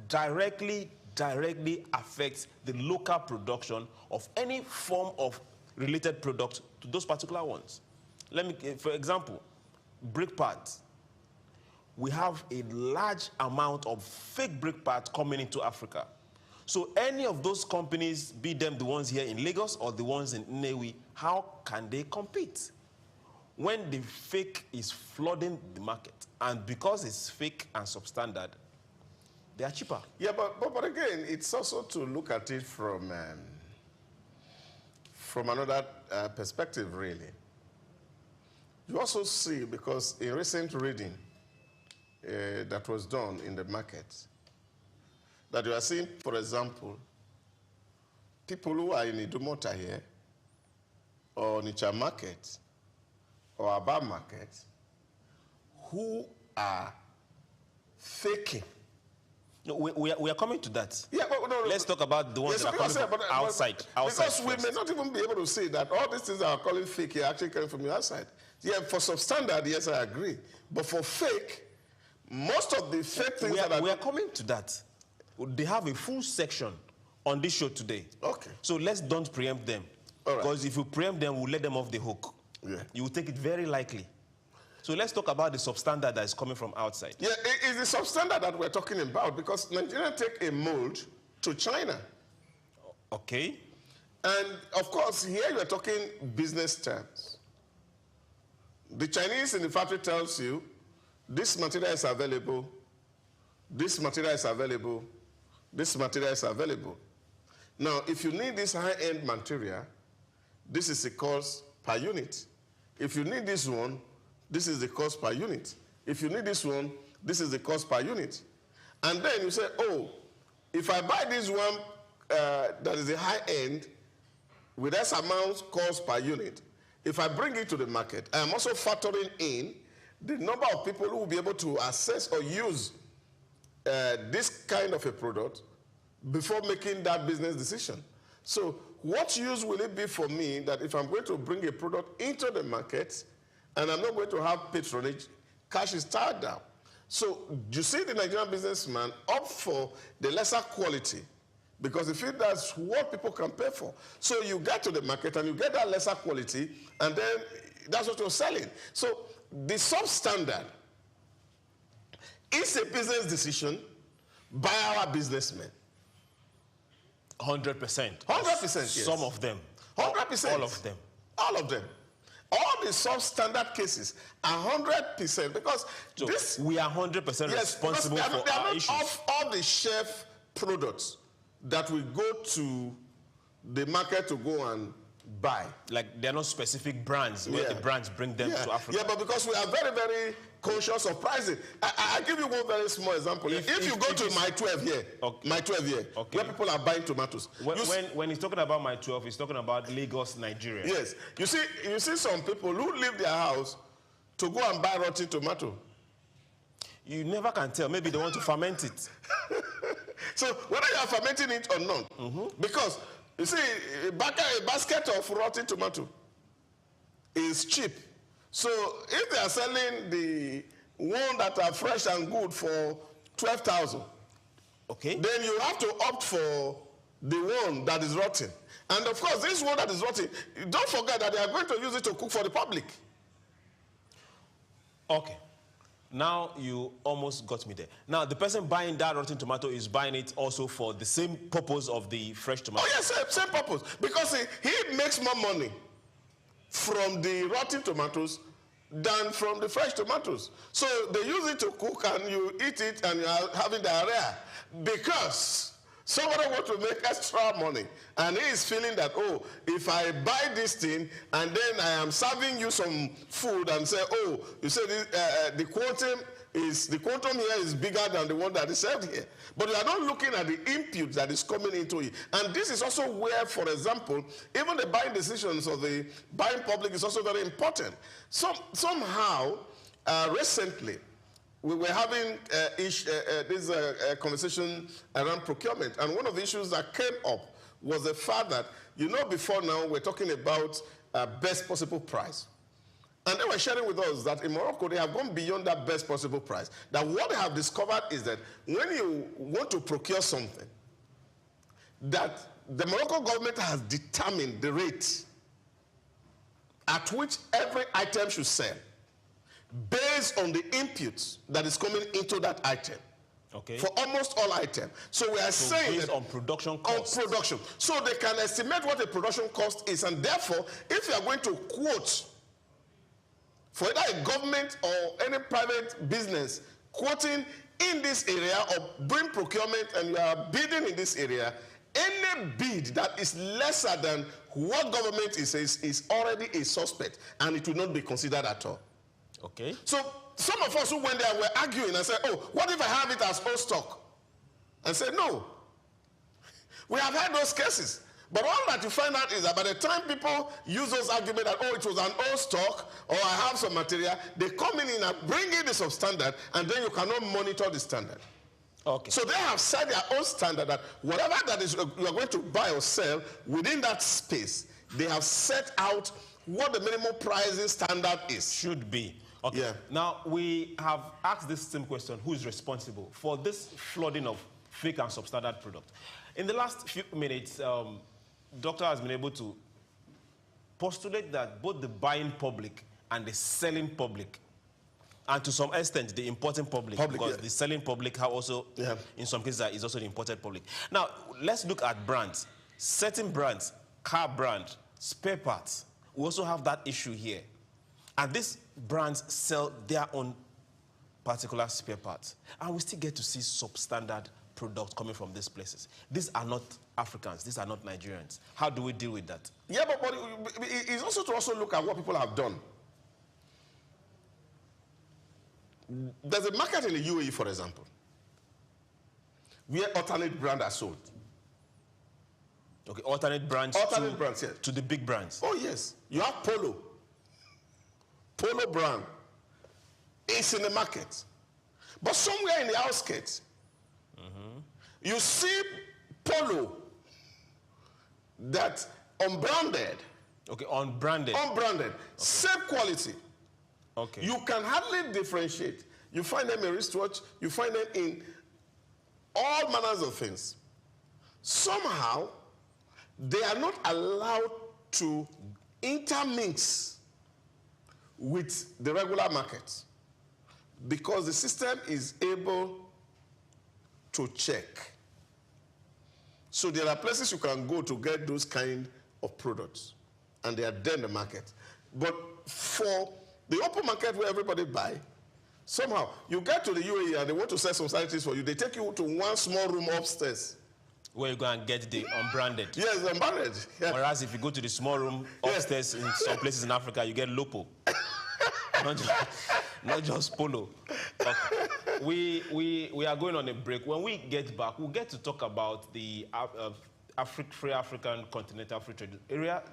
directly affects the local production of any form of related product to those particular ones. Let me, for example, brake parts. We have a large amount of fake brake parts coming into Africa. So any of those companies, be them the ones here in Lagos or the ones in Nnewi, how can they compete when the fake is flooding the market? And because it's fake and substandard, they are cheaper. Yeah, but again, it's also to look at it from another perspective, really. You also see, because in recent reading that was done in the market, that you are seeing, for example, people who are in Idumota here, or Nicha market, or Aba market, who are faking. No, we are coming to that. Yeah, but no, let's talk about the ones that are coming from outside. Because we may not even be able to say that all these things that are calling fake are actually coming from the outside. Yeah, for substandard, yes, I agree. But for fake, most of the fake things we are coming to that. They have a full section on this show today. Okay. So don't preempt them. All right. Because if you preempt them, we'll let them off the hook. Yeah. You will take it very likely. So let's talk about the substandard that is coming from outside. Yeah, it's the substandard that we're talking about, because Nigeria take a mold to China. Okay. And of course, here you're talking business terms. The Chinese in the factory tells you, this material is available, this material is available, this material is available. Now, if you need this high-end material, this is the cost per unit. If you need this one, this is the cost per unit. If you need this one, this is the cost per unit. And then you say, oh, if I buy this one that is a high-end with this amount cost per unit, if I bring it to the market, I am also factoring in the number of people who will be able to access or use this kind of a product before making that business decision. So what use will it be for me that if I'm going to bring a product into the market and I'm not going to have patronage, cash is tied down. So you see the Nigerian businessman opt for the lesser quality because he feels that's what people can pay for. So you get to the market and you get that lesser quality, and then that's what you're selling. So the substandard is a business decision by our businessmen. 100%. 100%, yes. Some of them. 100%. All of them. All of them. All the substandard cases are 100% because so this... we are 100% responsible for our issues. Of all the chef products that we go to the market to go and buy. Like they're not specific brands where the brands bring them to Africa. Yeah, but because we are very, very conscious of pricing. I give you one very small example. If you go to My 12 here, My 12 here, where people are buying tomatoes. When he's talking about My 12, he's talking about Lagos, Nigeria. Yes. You see some people who leave their house to go and buy rotten tomato. You never can tell. Maybe they want to ferment it. So whether you are fermenting it or not, because you see, a basket of rotten tomato is cheap. So if they are selling the one that are fresh and good for 12,000, okay, then you have to opt for the one that is rotten. And of course, this one that is rotten, don't forget that they are going to use it to cook for the public. Okay. Now you almost got me there. Now the person buying that rotten tomato is buying it also for the same purpose of the fresh tomato. Oh yes, same purpose. Because he makes more money from the rotten tomatoes than from the fresh tomatoes. So they use it to cook and you eat it and you are having diarrhea because somebody wants to make extra money and he is feeling that, oh, if I buy this thing and then I am serving you some food and say, oh, you say the quantum the quantum here is bigger than the one that is served here. But you are not looking at the input that is coming into it. And this is also where, for example, even the buying decisions of the buying public is also very important. Somehow, recently, we were having this conversation around procurement. And one of the issues that came up was the fact that, before now, we're talking about best possible price. And they were sharing with us that in Morocco, they have gone beyond that best possible price. That what they have discovered is that when you want to procure something, that the Morocco government has determined the rate at which every item should sell based on the inputs that is coming into that item. Okay. For almost all items. So we are saying based on production cost. On production. So they can estimate what the production cost is, and therefore, if you are going to quote for either a government or any private business quoting in this area or doing procurement and you are bidding in this area, any bid that is lesser than what government is already a suspect, and it will not be considered at all. Okay. So some of us who went there were arguing and said, oh, what if I have it as old stock? And said, no. We have had those cases. But all that you find out is that by the time people use those arguments that, oh, it was an old stock, or I have some material, they come in and bring in the substandard, and then you cannot monitor the standard. Okay. So they have set their own standard that whatever that is you are going to buy or sell within that space, they have set out what the minimum pricing standard is. Should be. Okay. Yeah. Now, we have asked this same question, who is responsible for this flooding of fake and substandard products? In the last few minutes, Doctor has been able to postulate that both the buying public and the selling public, and to some extent the importing public because the selling public have also, in some cases, is also the imported public. Now, let's look at brands. Certain brands, car brand, spare parts, we also have that issue here. And these brands sell their own particular spare parts. And we still get to see substandard products coming from these places. These are not Africans. These are not Nigerians. How do we deal with that? Yeah, but it's also to also look at what people have done. There's a market in the UAE, for example, where alternate brands are sold. Okay, alternate brands. Alternate brands, yes. To the big brands. Oh, yes. You have Polo. Polo brand is in the market. But somewhere in the outskirts, you see Polo that unbranded. Okay, unbranded. Unbranded. Okay. Same quality. Okay. You can hardly differentiate. You find them in wristwatch. You find them in all manners of things. Somehow, they are not allowed to intermix with the regular market because the system is able to check. So there are places you can go to get those kind of products, and they are there in the market. But for the open market where everybody buy, somehow you get to the UAE and they want to sell some sanities for you. They take you to one small room upstairs. Where you go and get the unbranded. Yes, unbranded. Yeah. Whereas if you go to the small room upstairs in some places in Africa, you get Lopo. not just Polo. We are going on a break. When we get back, we'll get to talk about the Free African Continental Free Trade Area.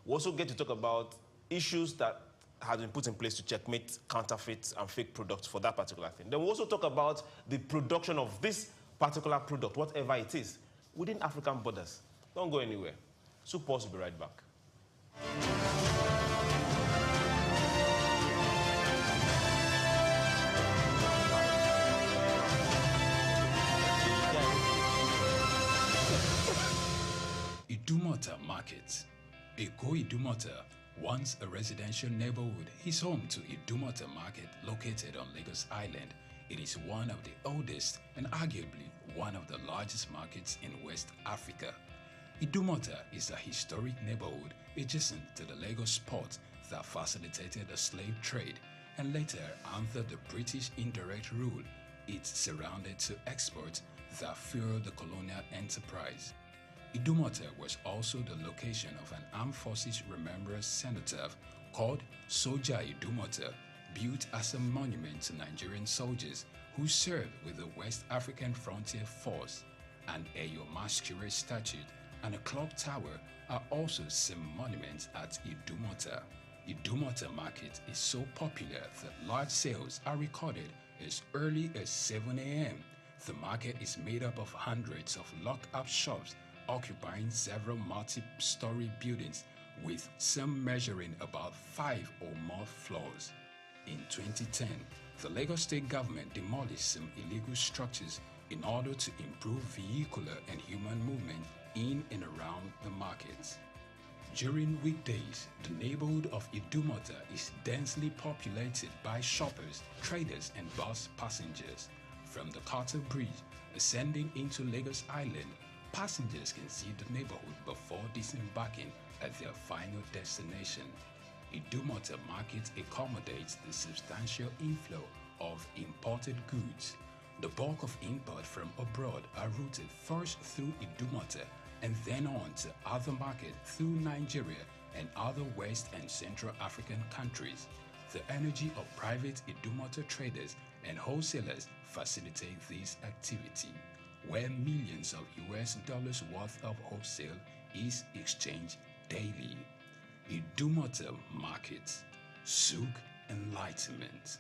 We'll also get to talk about issues that have been put in place to checkmate counterfeit and fake products for that particular thing. Then we'll also talk about the production of this particular product, whatever it is, within African borders. Don't go anywhere. Souq Pulse will be right back. Idumota Market. Eko Idumota, once a residential neighborhood, is home to Idumota Market located on Lagos Island. It is one of the oldest and arguably one of the largest markets in West Africa. Idumota is a historic neighborhood adjacent to the Lagos port that facilitated the slave trade and later, under the British indirect rule, it surrounded to exports that fueled the colonial enterprise. Idumota was also the location of an armed forces remembrance cenotaph called Soja Idumota, built as a monument to Nigerian soldiers who served with the West African Frontier Force. An Eyo Masquerade statue and a clock tower are also some monuments at Idumota. Idumota market is so popular that large sales are recorded as early as 7 a.m. The market is made up of hundreds of locked-up shops occupying several multi-story buildings, with some measuring about 5 or more floors. In 2010, the Lagos State government demolished some illegal structures in order to improve vehicular and human movement in and around the markets. During weekdays, the neighborhood of Idumota is densely populated by shoppers, traders, and bus passengers. From the Carter Bridge ascending into Lagos Island, passengers can see the neighborhood before disembarking at their final destination. Idumota Market accommodates the substantial inflow of imported goods. The bulk of import from abroad are routed first through Idumota and then on to other markets through Nigeria and other West and Central African countries. The energy of private Idumota traders and wholesalers facilitate this activity, where millions of US dollars worth of wholesale is exchanged daily. Idumota Markets, Souq Enlightenment.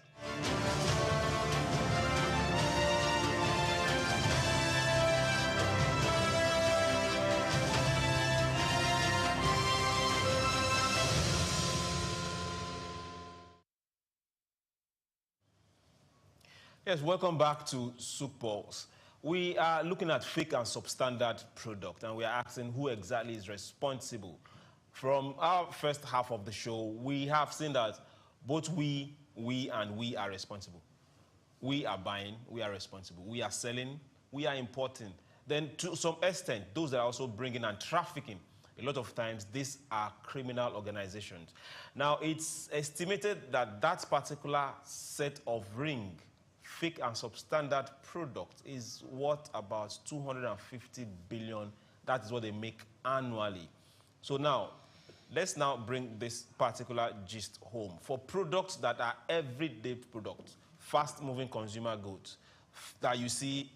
Yes, welcome back to Souq Pulse. We are looking at fake and substandard product, and we are asking who exactly is responsible. From our first half of the show, we have seen that both we are responsible. We are buying, we are responsible. We are selling, we are importing. Then to some extent, those that are also bringing and trafficking, a lot of times these are criminal organizations. Now, it's estimated that that particular set of ring, fake and substandard product, is worth about 250 billion. That is what they make annually. So now, let's now bring this particular gist home. For products that are everyday products, fast-moving consumer goods that you see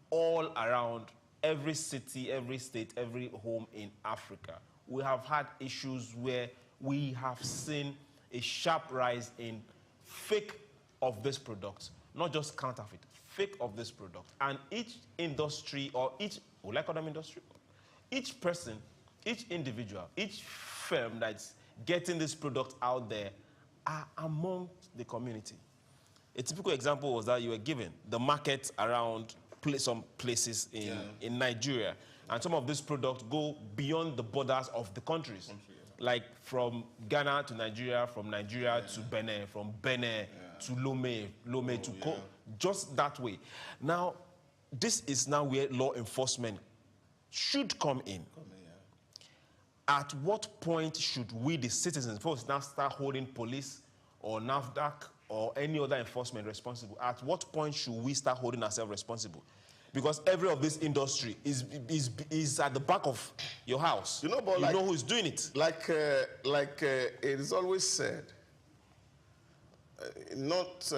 all around every city, every state, every home in Africa, we have had issues where we have seen a sharp rise in fake of this product. Not just counterfeit, fake of this product. And each industry, or each, would I call them industry? Each person, each individual, each firm that's getting this product out there are among the community. A typical example was that you were given the market around some places in Nigeria. And some of these products go beyond the borders of the countries. Like from Ghana to Nigeria, from Nigeria to Benin, from Benin to Lome to just that way. Now, this is now where law enforcement should come in. At what point should we, the citizens, first now start holding police or NAFDAC or any other enforcement responsible? At what point should we start holding ourselves responsible? Because every of this industry is at the back of your house. You know, but you know who's doing it. Like it is always said, not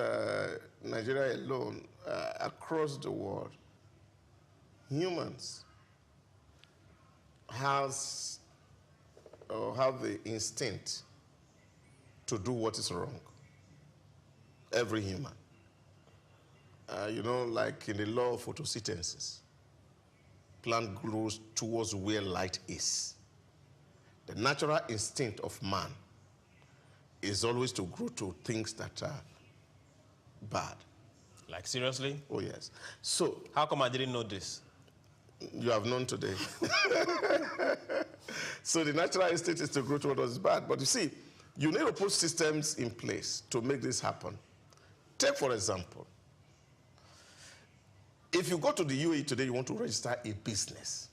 Nigeria alone, across the world, humans have the instinct to do what is wrong. Every human. You know, like in the law of photosynthesis, plant grows towards where light is. The natural instinct of man is always to grow to things that are bad. Like, seriously? Oh, yes. So, how come I didn't know this? You have known today. So the natural instinct is to grow to what is bad. But you see, you need to put systems in place to make this happen. Take, for example, if you go to the UAE today, you want to register a business.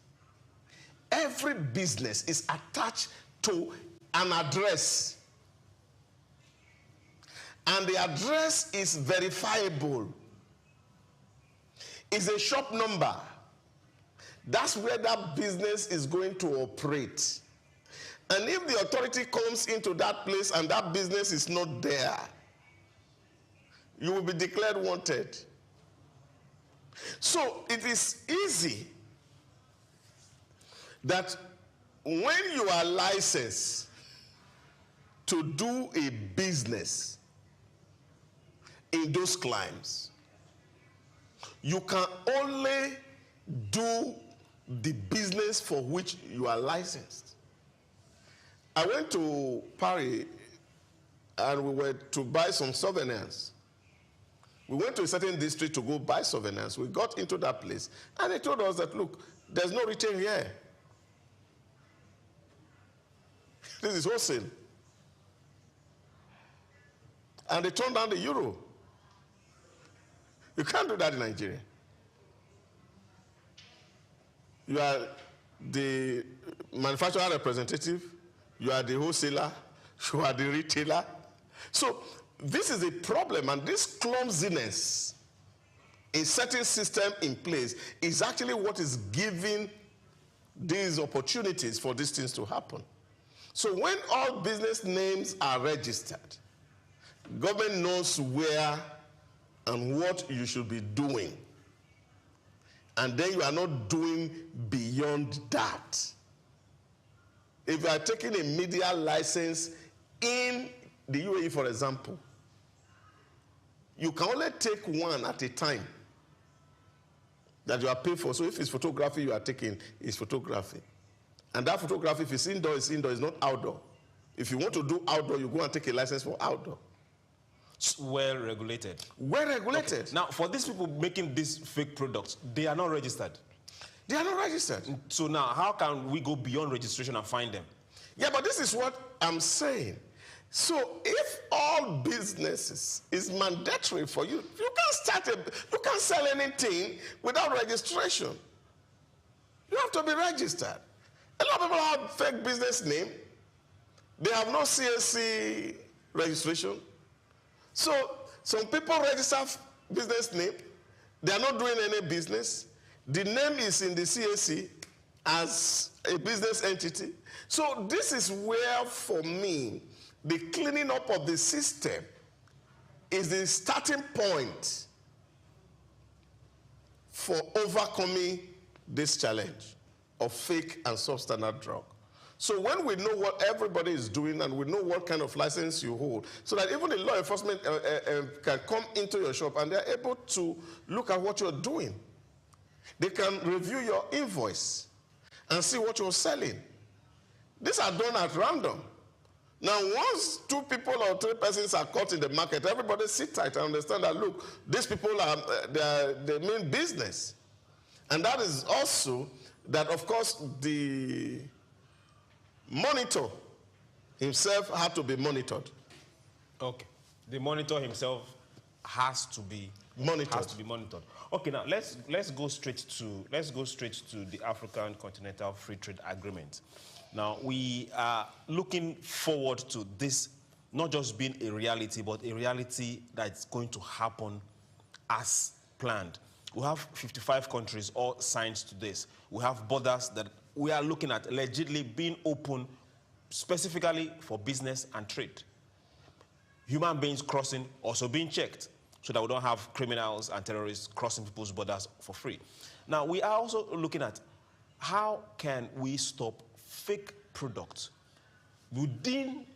Every business is attached to an address. And the address is verifiable. It's a shop number. That's where that business is going to operate. And if the authority comes into that place and that business is not there, you will be declared wanted. So it is easy that when you are licensed to do a business in those climes, you can only do the business for which you are licensed. I went to Paris and we were to buy some souvenirs. We went to a certain district to go buy souvenirs. We got into that place and they told us that, look, there's no retail here. This is wholesale. And they turned down the euro. You can't do that in Nigeria. You are the manufacturer representative, you are the wholesaler, you are the retailer. So this is a problem, and this clumsiness in setting system in place is actually what is giving these opportunities for these things to happen. So when all business names are registered, government knows where and what you should be doing. And then you are not doing beyond that. If you are taking a media license in the UAE, for example, you can only take one at a time that you are paid for. So if it's photography you are taking, it's photography. And that photography, if it's indoor, it's not outdoor. If you want to do outdoor, you go and take a license for outdoor. Well regulated. Well regulated. Okay. Now, for these people making these fake products, they are not registered. They are not registered. So now, how can we go beyond registration and find them? Yeah, but this is what I'm saying. So if all businesses is mandatory for you, you can't sell anything without registration. You have to be registered. A lot of people have fake business name. They have no CSC registration. So some people register business name. They are not doing any business. The name is in the CSC as a business entity. So this is where, for me, the cleaning up of the system is the starting point for overcoming this challenge of fake and substandard drug. So when we know what everybody is doing and we know what kind of license you hold, so that even the law enforcement can come into your shop and they're able to look at what you're doing. They can review your invoice and see what you're selling. These are done at random. Now, once 2 people or 3 persons are caught in the market, everybody sit tight and understand that, look, these people they mean business. And that is also that, of course, the monitor himself had to be monitored. Okay. The monitor himself has to be monitored. Okay, now let's go straight to the African Continental Free Trade Agreement. Now we are looking forward to this not just being a reality, but a reality that's going to happen as planned. We have 55 countries all signed to this. We have borders that we are looking at allegedly being open specifically for business and trade. Human beings crossing also being checked so that we don't have criminals and terrorists crossing people's borders for free. Now, we are also looking at how can we stop fake products within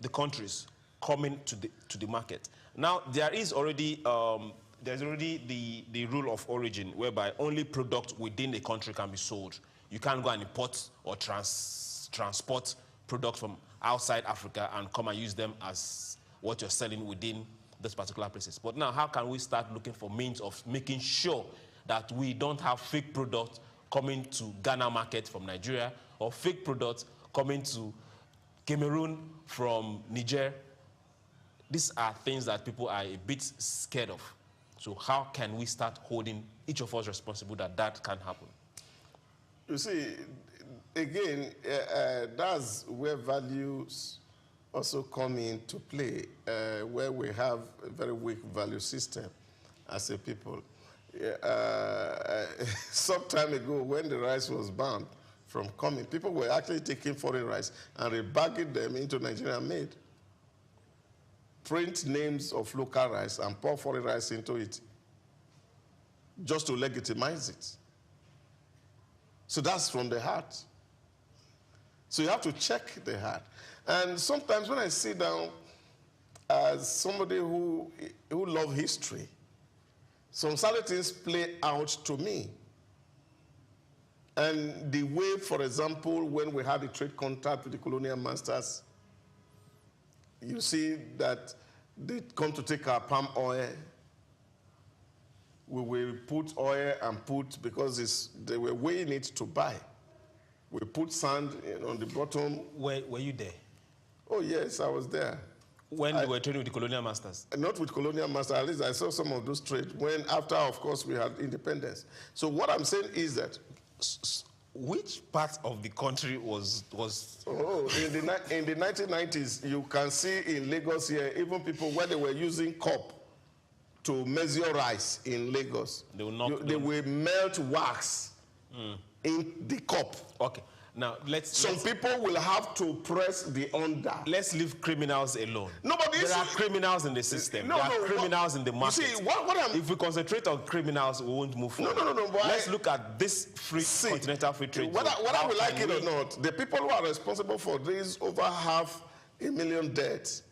the countries coming to the market. Now, there is already the rule of origin whereby only products within the country can be sold. You can't go and import or transport products from outside Africa and come and use them as what you're selling within those particular places. But now, how can we start looking for means of making sure that we don't have fake products coming to Ghana market from Nigeria or fake products coming to Cameroon from Niger? These are things that people are a bit scared of. So how can we start holding each of us responsible that that can happen? You see, again, that's where values also come into play, where we have a very weak value system as a people. Some time ago, when the rice was banned from coming, people were actually taking foreign rice and rebagging them into Nigerian made. print names of local rice and pour foreign rice into it just to legitimize it. So that's from the heart. So you have to check the heart. And sometimes when I sit down as somebody who loves history, some certain things play out to me. And the way, for example, when we had a trade contract with the colonial masters, you see that they come to take our palm oil. We will put oil and put, because they were weighing it to buy. We put sand on the bottom. Were you there? Oh, yes, I was there. When they were trading with the colonial masters? Not with colonial masters. At least I saw some of those trades when, after, of course, we had independence. So what I'm saying is that... Which part of the country was... Oh, in the 1990s, you can see in Lagos here, even people where they were using cup to measure rice in Lagos. They will melt wax in the cup. Okay. Now, Some people will have to press the under. Let's leave criminals alone. No, but there are criminals in the system. There are criminals in the market. You see, if we concentrate on criminals, we won't move forward. No. Let's look at this continental free trade zone. Whether we like it or not, the people who are responsible for this over 500,000 deaths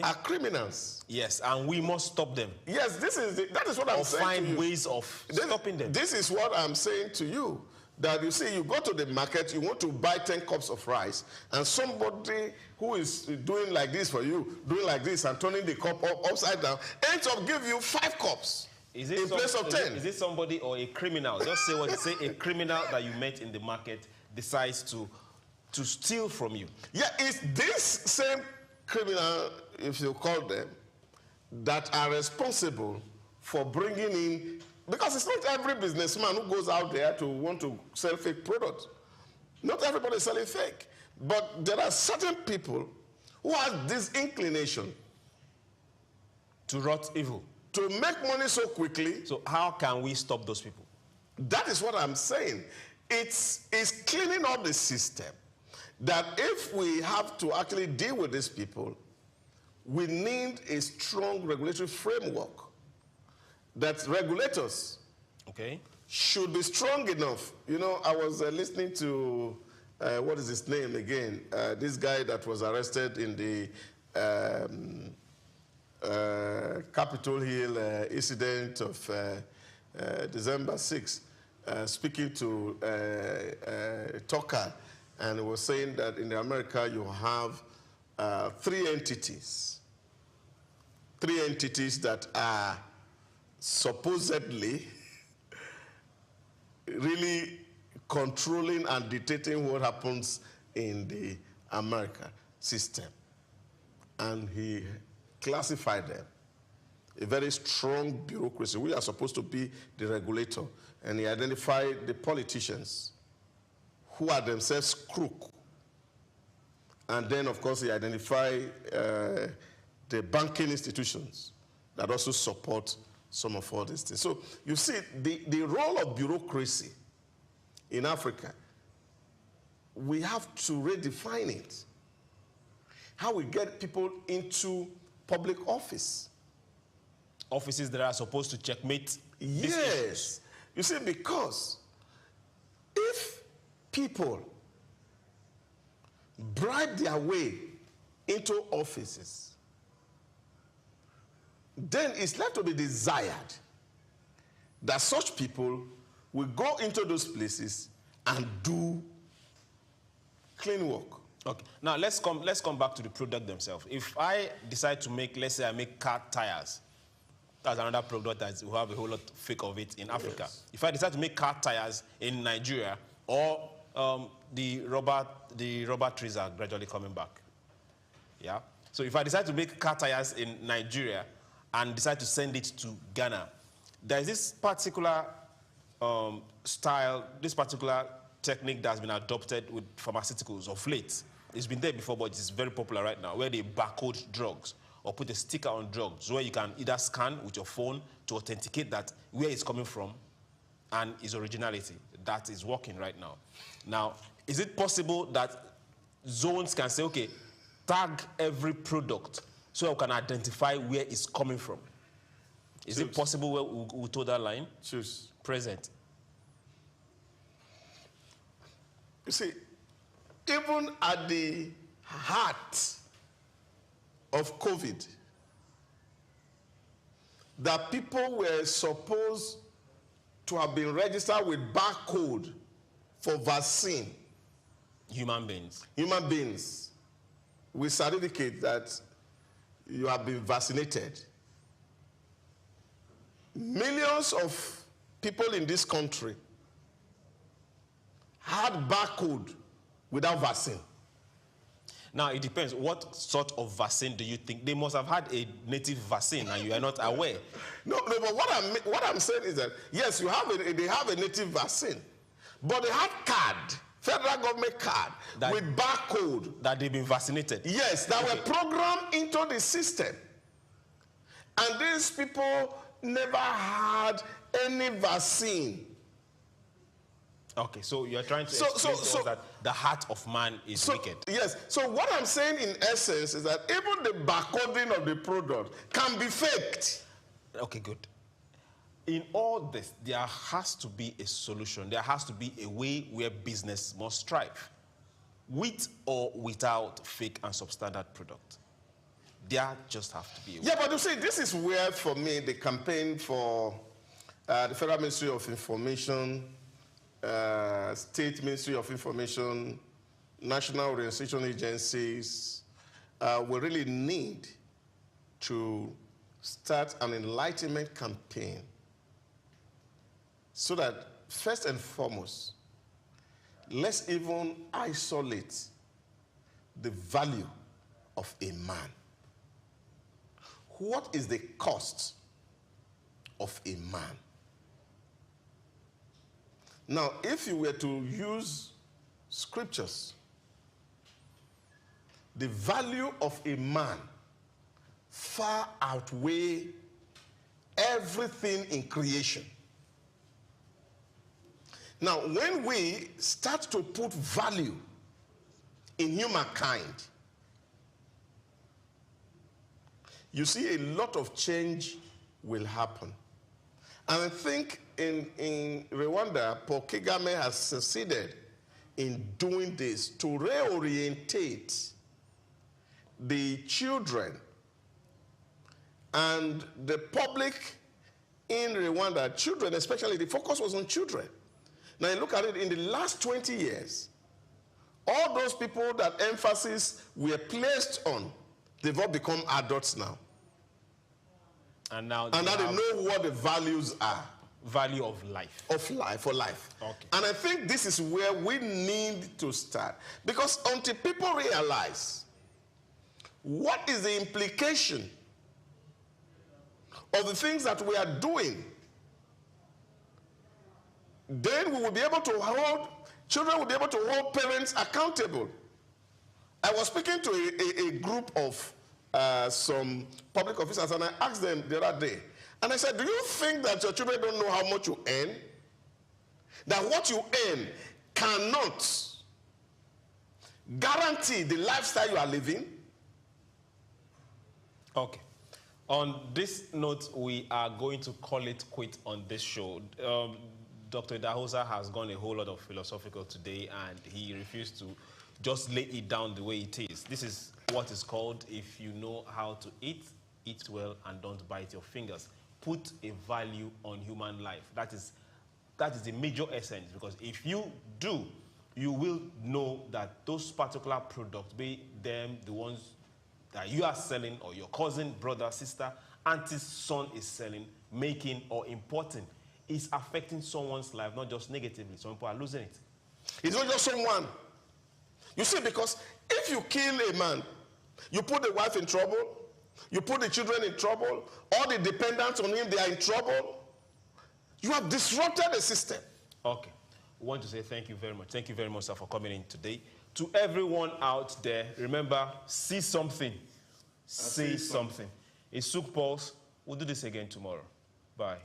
are criminals. Yes, and we must stop them. Yes, that is what I'm saying. Or find ways of stopping them. This is what I'm saying to you. That you see, you go to the market, you want to buy 10 cups of rice, and somebody who is doing like this for you, doing like this and turning the cup upside down, ends up giving you 5 cups in place of 10. Is it somebody or a criminal? Just say what you say. A criminal that you met in the market decides to steal from you. Yeah, it's this same criminal, if you call them, that are responsible for bringing in. Because it's not every businessman who goes out there to want to sell fake products. Not everybody is selling fake. But there are certain people who have this inclination to rot evil, to make money so quickly. So how can we stop those people? That is what I'm saying. It's cleaning up the system. That if we have to actually deal with these people, we need a strong regulatory framework. That regulators should be strong enough. You know, I was listening to, what is his name again? This guy that was arrested in the Capitol Hill incident of December 6th, speaking to Tucker, and he was saying that in America you have 3 entities. 3 entities that are supposedly really controlling and dictating what happens in the American system. And he classified them. A very strong bureaucracy. We are supposed to be the regulator. And he identified the politicians who are themselves crook. And then, of course, he identified the banking institutions that also support some of all these things. So you see, the role of bureaucracy in Africa, we have to redefine it. How we get people into public office. Offices that are supposed to checkmate. Yes. You see, because if people bribe their way into offices, then it's left to be desired that such people will go into those places and do clean work. Okay. Now let's come back to the product themselves. If I decide to make, let's say I make car tires, that's another product that we have a whole lot fake of it in Africa. Yes. If I decide to make car tires in Nigeria, or the rubber trees are gradually coming back. Yeah. So if I decide to make car tires in Nigeria and decide to send it to Ghana, there is this particular style, this particular technique that's been adopted with pharmaceuticals of late. It's been there before, but it's very popular right now, where they barcode drugs or put a sticker on drugs where you can either scan with your phone to authenticate that where it's coming from and its originality. That is working right now. Now, is it possible that zones can say, okay, tag every product so we can identify where it's coming from. Is it possible where we told that line? Choose. Present. You see, even at the heart of COVID, that people were supposed to have been registered with barcode for vaccine. Human beings. Human beings with certificate that you have been vaccinated. Millions of people in this country had barcode without vaccine. Now, it depends. What sort of vaccine do you think? They must have had a native vaccine and you are not aware. No, but what I'm saying is that, yes, they have a native vaccine, but they have card, federal government card, with barcode. That they've been vaccinated? Yes, that were programmed into the system. And these people never had any vaccine. Okay, so you're trying to explain to us that the heart of man is wicked. Yes, so what I'm saying in essence is that even the barcoding of the product can be faked. Okay, good. In all this, there has to be a solution. There has to be a way where business must thrive, with or without fake and substandard product. There just have to be a way. Yeah, but you see, this is where, for me, the campaign for the Federal Ministry of Information, State Ministry of Information, National Organization Agencies will really need to start an enlightenment campaign so that, first and foremost, let's even isolate the value of a man. What is the cost of a man? Now, if you were to use scriptures, the value of a man far outweighs everything in creation. Now, when we start to put value in humankind, you see a lot of change will happen. And I think in Rwanda, Paul Kagame has succeeded in doing this to reorientate the children and the public in Rwanda. Children, especially, the focus was on children. Now you look at it, in the last 20 years, all those people that emphasis were placed on, they've all become adults now. And now they know what the values are. Value of life. Of life, for life. Okay. And I think this is where we need to start. Because until people realize what is the implication of the things that we are doing, then we will be able to hold, children will be able to hold parents accountable. I was speaking to a group of some public officers, and I asked them the other day, and I said, do you think that your children don't know how much you earn? That what you earn cannot guarantee the lifestyle you are living? Okay. On this note, we are going to call it quit on this show. Dr. Idahosa has gone a whole lot of philosophical today, and he refused to just lay it down the way it is. This is what is called, if you know how to eat, eat well and don't bite your fingers. Put a value on human life. That is the major essence, because if you do, you will know that those particular products, be them the ones that you are selling, or your cousin, brother, sister, auntie's son is selling, making, or importing, is affecting someone's life, not just negatively. Some people are losing it. It's not just someone. You see, because if you kill a man, you put the wife in trouble, you put the children in trouble, all the dependents on him, they are in trouble. You have disrupted the system. Okay. We want to say thank you very much. Thank you very much, sir, for coming in today. To everyone out there, remember, see something. Say something. It's Souq Pulse. We'll do this again tomorrow. Bye.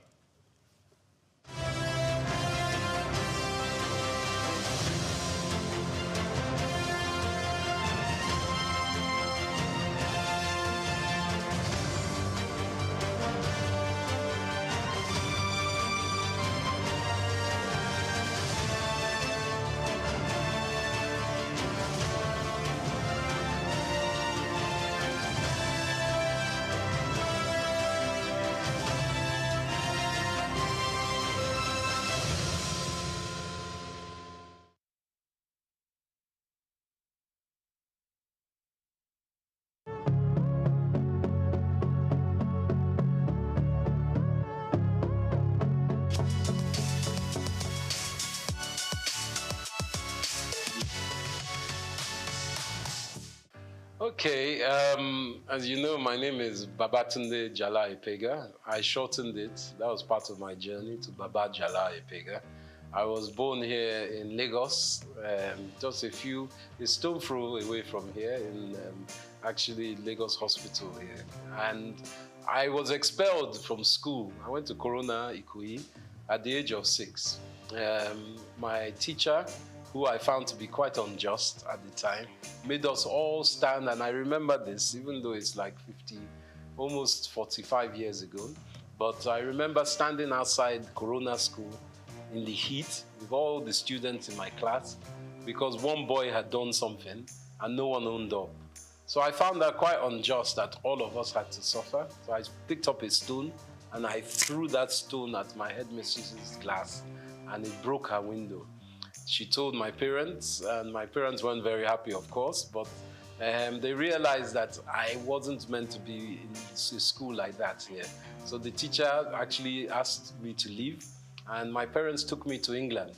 Okay, as you know, my name is Babatunde Jala Epega. I shortened it. That was part of my journey to Baba Jala Epega. I was born here in Lagos, just a stone throw away from here, in actually Lagos Hospital here. And I was expelled from school. I went to Corona Ikoyi at the age of 6. My teacher, who I found to be quite unjust at the time, made us all stand, and I remember this, even though it's like almost 45 years ago, but I remember standing outside Corona School in the heat with all the students in my class because one boy had done something and no one owned up. So I found that quite unjust that all of us had to suffer. So I picked up a stone and I threw that stone at my headmistress's glass and it broke her window. She told my parents, and my parents weren't very happy, of course, but they realized that I wasn't meant to be in school like that here. So the teacher actually asked me to leave, and my parents took me to England.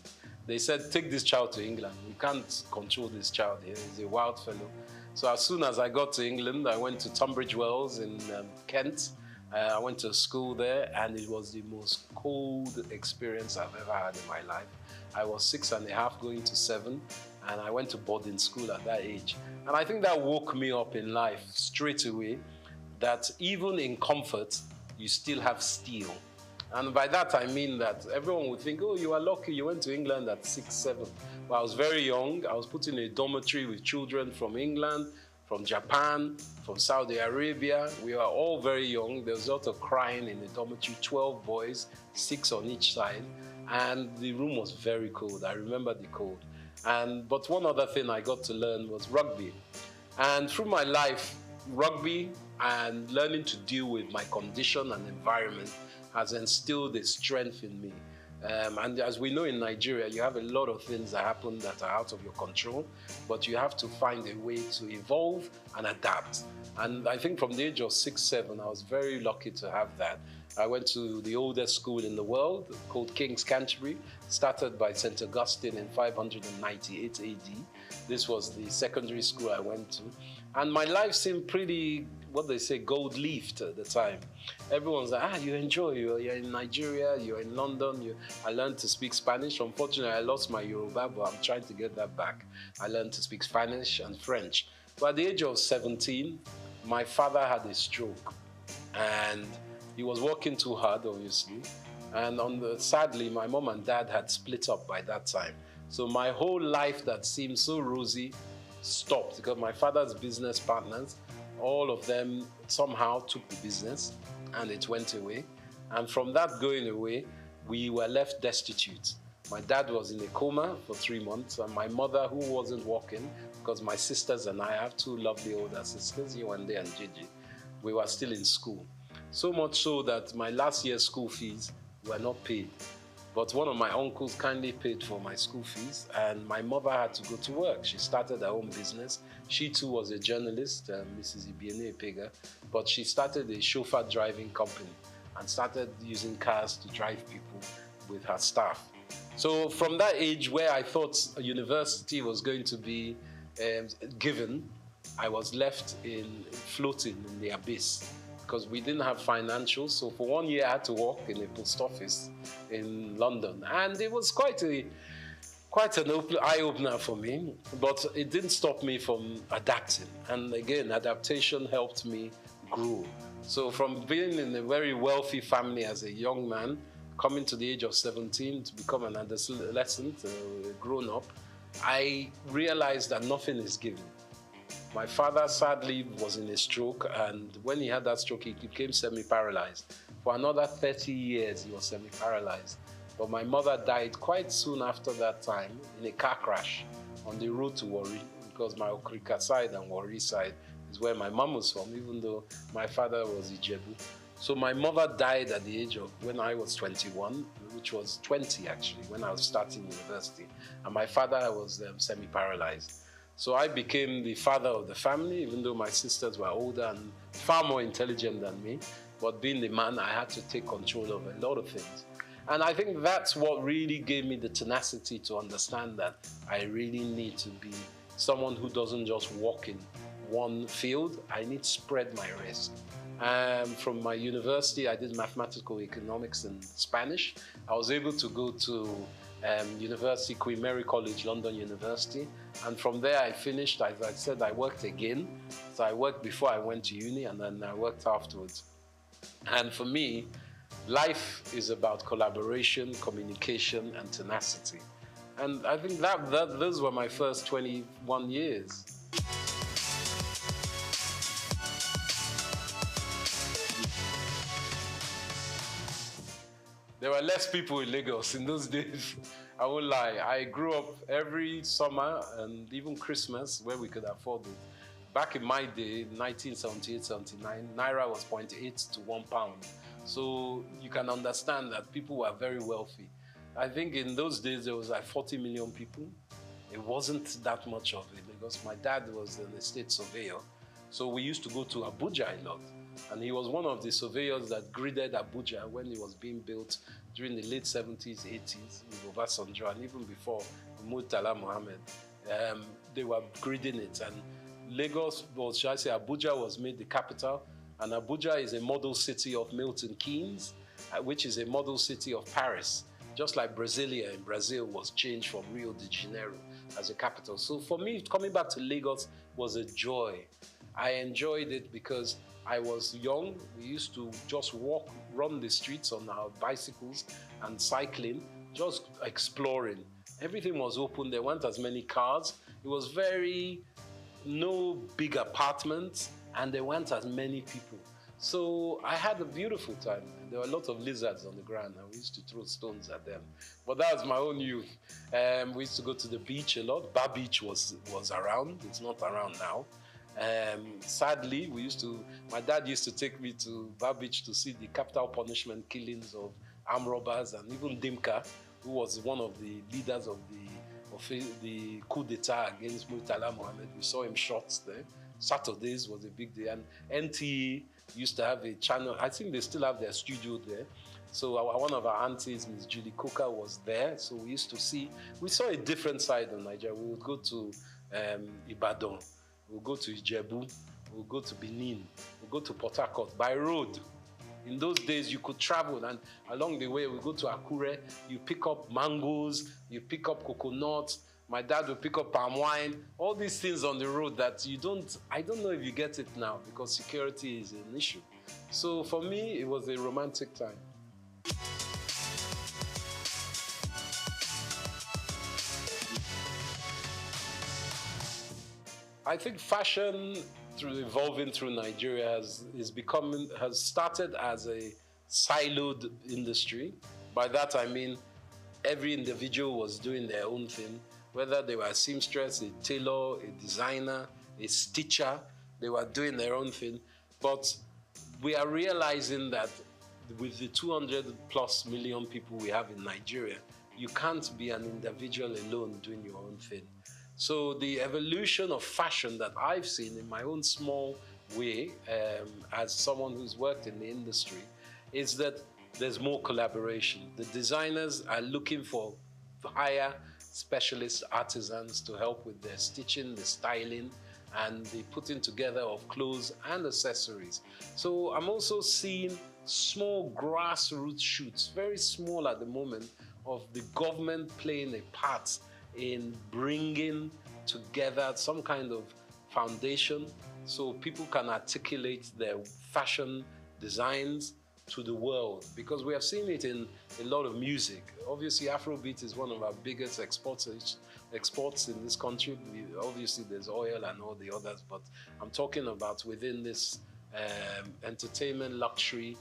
They said, take this child to England. We can't control this child here. He's a wild fellow. So as soon as I got to England, I went to Tunbridge Wells in Kent. I went to school there, and it was the most cold experience I've ever had in my life. I was 6.5 going to 7, and I went to boarding school at that age. And I think that woke me up in life straight away, that even in comfort, you still have steel. And by that, I mean that everyone would think, oh, you are lucky, you went to England at 6, 7. Well, I was very young. I was put in a dormitory with children from England, from Japan, from Saudi Arabia. We were all very young. There was a lot of crying in the dormitory, 12 boys, 6 on each side. And the room was very cold. I remember the cold. But one other thing I got to learn was rugby. And through my life, rugby and learning to deal with my condition and environment has instilled a strength in me. And as we know in Nigeria, you have a lot of things that happen that are out of your control, but you have to find a way to evolve and adapt. And I think from the age of 6, 7, I was very lucky to have that. I went to the oldest school in the world called King's Canterbury, started by St. Augustine in 598 AD. This was the secondary school I went to. And my life seemed pretty, what they say, gold-leafed at the time. Everyone's like, you enjoy, you're in Nigeria, you're in London. I learned to speak Spanish. Unfortunately, I lost my Yoruba, but I'm trying to get that back. I learned to speak Spanish and French. But at the age of 17, my father had a stroke. And he was working too hard, obviously. And sadly, my mom and dad had split up by that time. So my whole life that seemed so rosy stopped because my father's business partners, all of them somehow took the business and it went away. And from that going away, we were left destitute. My dad was in a coma for 3 months, and my mother, who wasn't working, because my sisters and I have 2 lovely older sisters, Yewande and Gigi, we were still in school. So much so that my last year's school fees were not paid. But one of my uncles kindly paid for my school fees, and my mother had to go to work. She started her own business. She too was a journalist, Mrs. Ibiene Epega, but she started a chauffeur driving company and started using cars to drive people with her staff. So from that age where I thought a university was going to be given, I was left floating in the abyss, because we didn't have financials. So for 1 year, I had to work in a post office in London. And it was quite an eye-opener for me, but it didn't stop me from adapting. And again, adaptation helped me grow. So from being in a very wealthy family as a young man, coming to the age of 17 to become an adolescent, a grown-up, I realized that nothing is given. My father sadly was in a stroke, and when he had that stroke, he became semi-paralyzed. For another 30 years, he was semi-paralyzed. But my mother died quite soon after that time in a car crash on the road to Warri, because my Okrika side and Warri side is where my mom was from, even though my father was Ijebu. So my mother died at the age of, when I was 21, which was 20 actually, when I was starting university. And my father was semi-paralyzed. So I became the father of the family, even though my sisters were older and far more intelligent than me. But being the man, I had to take control of a lot of things. And I think that's what really gave me the tenacity to understand that I really need to be someone who doesn't just walk one field. I need to spread my risk. From my university, I did mathematical economics and Spanish. I was able to go to University, Queen Mary College, London University. And from there I finished, as I said, I worked again. So I worked before I went to uni, and then I worked afterwards. And for me, life is about collaboration, communication, and tenacity. And I think those were my first 21 years. There were less people in Lagos in those days. I won't lie. I grew up every summer and even Christmas where we could afford it. Back in my day, 1978, 79, Naira was 0.8 to £1. So you can understand that people were very wealthy. I think in those days there was like 40 million people. It wasn't that much of it because my dad was an estate surveyor. So we used to go to Abuja a lot. And he was one of the surveyors that gridded Abuja when it was being built during the late 70s, 80s with Obasanjo, and even before Murtala Mohammed. They were gridding it. And Lagos, or should I say Abuja, was made the capital. And Abuja is a model city of Milton Keynes, which is a model city of Paris. Just like Brasilia in Brazil was changed from Rio de Janeiro as a capital. So for me, coming back to Lagos was a joy. I enjoyed it because I was young. We used to just walk, run the streets on our bicycles and cycling, just exploring. Everything was open. There weren't as many cars. It was no big apartments, and there weren't as many people. So I had a beautiful time. There were a lot of lizards on the ground, and we used to throw stones at them. But that was my own youth. We used to go to the beach a lot. Bar Beach was around. It's not around now. Sadly, my dad used to take me to Bar Beach to see the capital punishment killings of armed robbers, and even Dimka, who was one of the leaders of the coup d'etat against Murtala Mohammed. We saw him shot there. Saturdays was a big day, and NTA used to have a channel. I think they still have their studio there. So one of our aunties, Ms. Julie Coker, was there. So we saw a different side of Nigeria. We would go to Ibadan. We'll go to Ijebu, we'll go to Benin, we'll go to Port Harcourt by road. In those days, you could travel, and along the way, we go to Akure, you pick up mangoes, you pick up coconuts, my dad will pick up palm wine, all these things on the road that I don't know if you get it now because security is an issue. So for me, it was a romantic time. I think fashion, evolving through Nigeria, has started as a siloed industry. By that I mean every individual was doing their own thing, whether they were a seamstress, a tailor, a designer, a stitcher, they were doing their own thing. But we are realizing that with the 200+ million people we have in Nigeria, you can't be an individual alone doing your own thing. So the evolution of fashion that I've seen in my own small way, as someone who's worked in the industry, is that there's more collaboration. The designers are looking for hire specialist artisans to help with their stitching, the styling, and the putting together of clothes and accessories. So I'm also seeing small grassroots shoots, very small at the moment, of the government playing a part in bringing together some kind of foundation so people can articulate their fashion designs to the world, because we have seen it in a lot of music. Obviously, Afrobeat is one of our biggest exports in this country. Obviously, there's oil and all the others, but I'm talking about within this entertainment, luxury,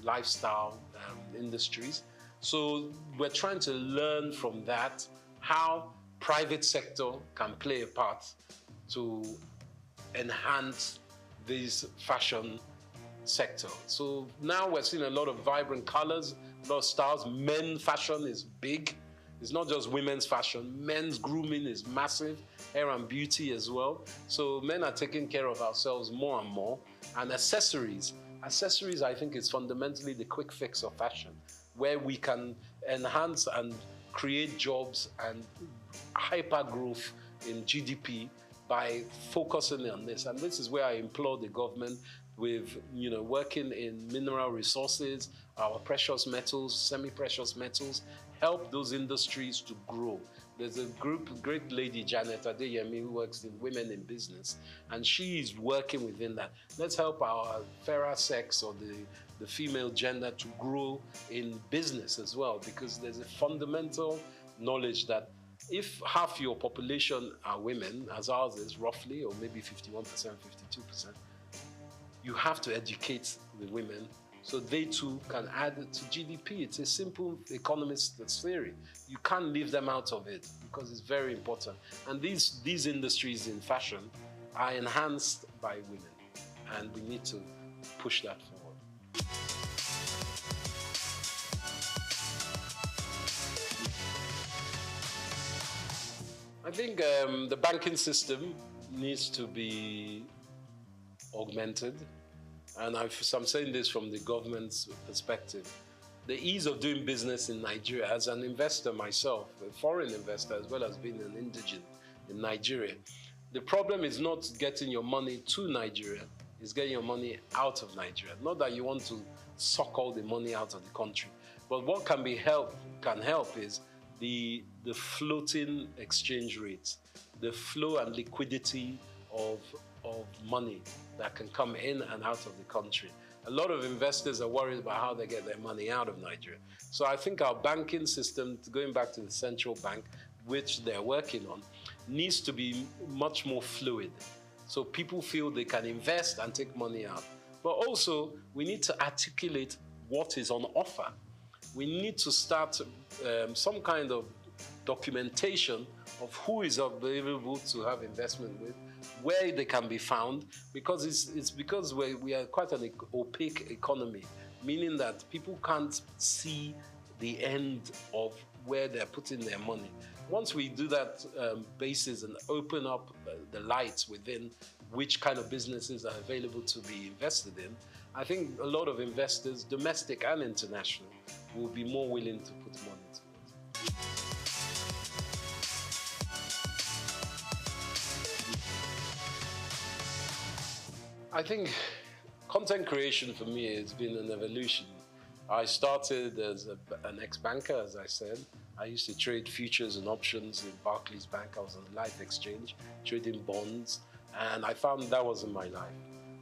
lifestyle industries. So we're trying to learn from that how private sector can play a part to enhance this fashion sector. So now we're seeing a lot of vibrant colors, a lot of styles. Men's fashion is big. It's not just women's fashion. Men's grooming is massive, hair and beauty as well. So men are taking care of ourselves more and more. And accessories. Accessories, I think, is fundamentally the quick fix of fashion, where we can enhance and create jobs and hyper growth in GDP by focusing on this. And this is where I implore the government with, working in mineral resources, our precious metals, semi-precious metals, help those industries to grow. There's a great lady, Janet Adeyemi, who works in Women in Business, and she is working within that. Let's help our fairer sex or the female gender to grow in business as well, because there's a fundamental knowledge that if half your population are women, as ours is roughly, or maybe 51%, 52%, you have to educate the women so they too can add to GDP. It's a simple economist theory. You can't leave them out of it because it's very important. And these industries in fashion are enhanced by women, and we need to push that forward. I think the banking system needs to be augmented. And I'm saying this from the government's perspective. The ease of doing business in Nigeria, as an investor myself, a foreign investor, as well as being an indigent in Nigeria, the problem is not getting your money to Nigeria, it's getting your money out of Nigeria. Not that you want to suck all the money out of the country, but what can help is the floating exchange rates, the flow and liquidity of money that can come in and out of the country. A lot of investors are worried about how they get their money out of Nigeria. So I think our banking system, going back to the central bank, which they're working on, needs to be much more fluid. So people feel they can invest and take money out. But also, we need to articulate what is on offer. We need to start some kind of documentation of who is available to have investment with, where they can be found, because it's because we are quite an opaque economy, meaning that people can't see the end of where they're putting their money. Once we do that basis and open up the lights within which kind of businesses are available to be invested in, I think a lot of investors, domestic and international, will be more willing to put money to it. I think content creation for me has been an evolution. I started as an ex-banker, as I said. I used to trade futures and options in Barclays Bank. I was on the Life Exchange, trading bonds, and I found that wasn't my life.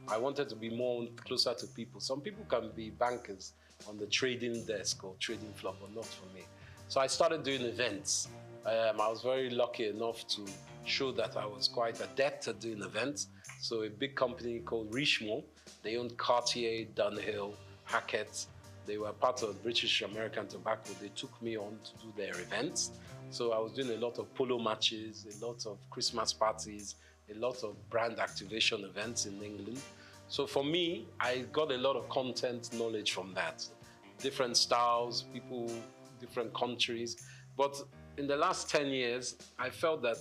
I wanted to be more closer to people. Some people can be bankers on the trading desk or trading floor, but not for me. So I started doing events. I was very lucky enough to show that I was quite adept at doing events. So a big company called Richemont, they owned Cartier, Dunhill, Hackett. They were part of British American Tobacco. They took me on to do their events. So I was doing a lot of polo matches, a lot of Christmas parties, a lot of brand activation events in England. So for me, I got a lot of content knowledge from that. Different styles, people, different countries. But in the last 10 years, I felt that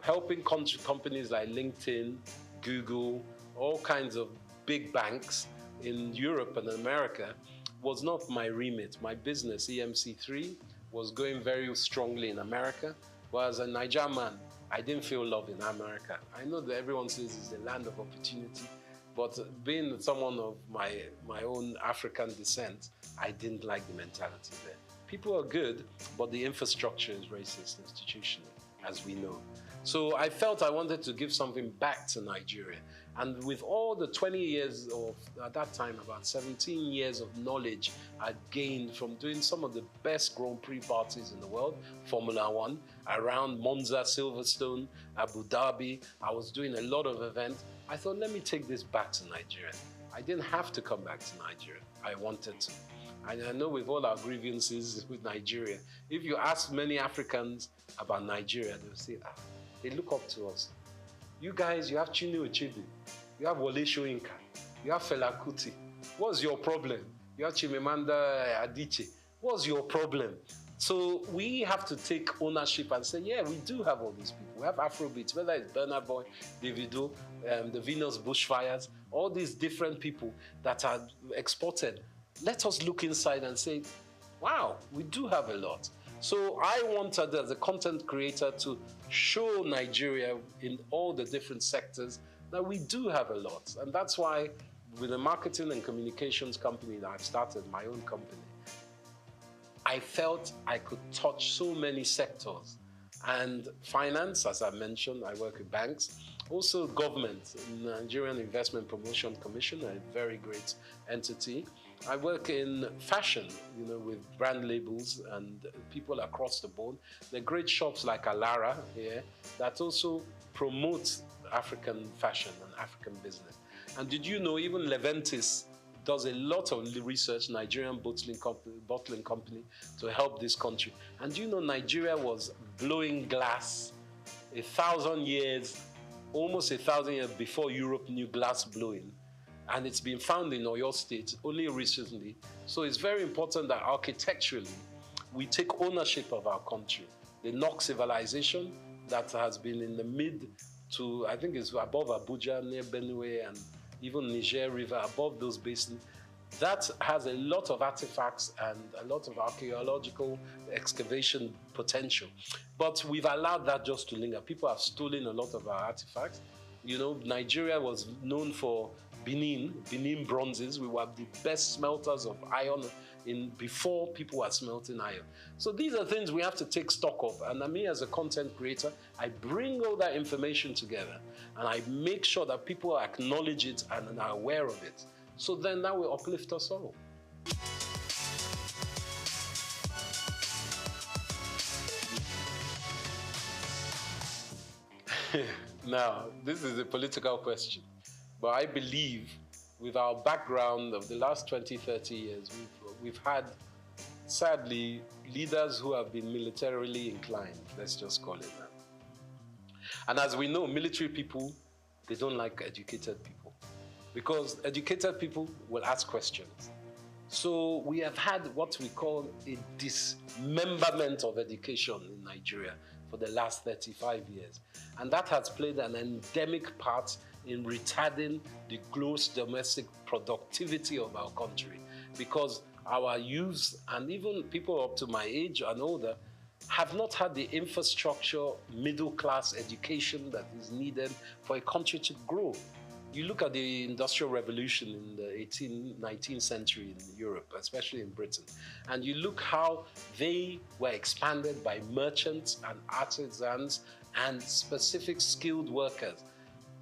helping companies like LinkedIn, Google, all kinds of big banks in Europe and America was not my remit. My business, EMC3, was going very strongly in America. But as a Nigerian man, I didn't feel love in America. I know that everyone says it's the land of opportunity, but being someone of my own African descent, I didn't like the mentality there. People are good, but the infrastructure is racist institutionally, as we know. So I felt I wanted to give something back to Nigeria. And with all the 20 years of, at that time, about 17 years of knowledge I'd gained from doing some of the best Grand Prix parties in the world, Formula One, around Monza, Silverstone, Abu Dhabi, I was doing a lot of events. I thought, let me take this back to Nigeria. I didn't have to come back to Nigeria. I wanted to. And I know with all our grievances with Nigeria, if you ask many Africans about Nigeria, they'll say, they look up to us. You guys, you have Chinua Achebe, you have Wole Soyinka, you have Fela Kuti. What's your problem? You have Chimamanda Adichie. What's your problem? So we have to take ownership and say, yeah, we do have all these people. We have Afrobeats, whether it's Burna Boy, Davido, the Venus Bushfires, all these different people that are exported. Let us look inside and say, wow, we do have a lot. So I wanted, as a content creator, to show Nigeria in all the different sectors that we do have a lot. And that's why with the marketing and communications company that I've started, my own company, I felt I could touch so many sectors. And finance, as I mentioned, I work with banks. Also government, Nigerian Investment Promotion Commission, a very great entity. I work in fashion, with brand labels and people across the board. There are great shops like Alara here that also promote African fashion and African business. And did you know even Leventis does a lot of research, Nigerian bottling company, to help this country. And do you know Nigeria was blowing glass 1,000 years, almost 1,000 years before Europe knew glass blowing. And it's been found in Oyo State only recently. So it's very important that architecturally, we take ownership of our country. The Nok civilization that has been in the mid to, I think it's above Abuja, near Benue, and even Niger River, above those basins, that has a lot of artifacts and a lot of archaeological excavation potential. But we've allowed that just to linger. People have stolen a lot of our artifacts. Nigeria was known for Benin bronzes. We were the best smelters of iron before people were smelting iron. So these are things we have to take stock of. And me as a content creator, I bring all that information together and I make sure that people acknowledge it and are aware of it. So then that will uplift us all. Now, this is a political question, but I believe with our background of the last 20, 30 years, we've had, sadly, leaders who have been militarily inclined, let's just call it that. And as we know, military people, they don't like educated people because educated people will ask questions. So we have had what we call a dismemberment of education in Nigeria for the last 35 years. And that has played an endemic part in retarding the gross domestic productivity of our country because our youths and even people up to my age and older have not had the infrastructure, middle-class education that is needed for a country to grow. You look at the Industrial Revolution in the 19th century in Europe, especially in Britain, and you look how they were expanded by merchants and artisans and specific skilled workers.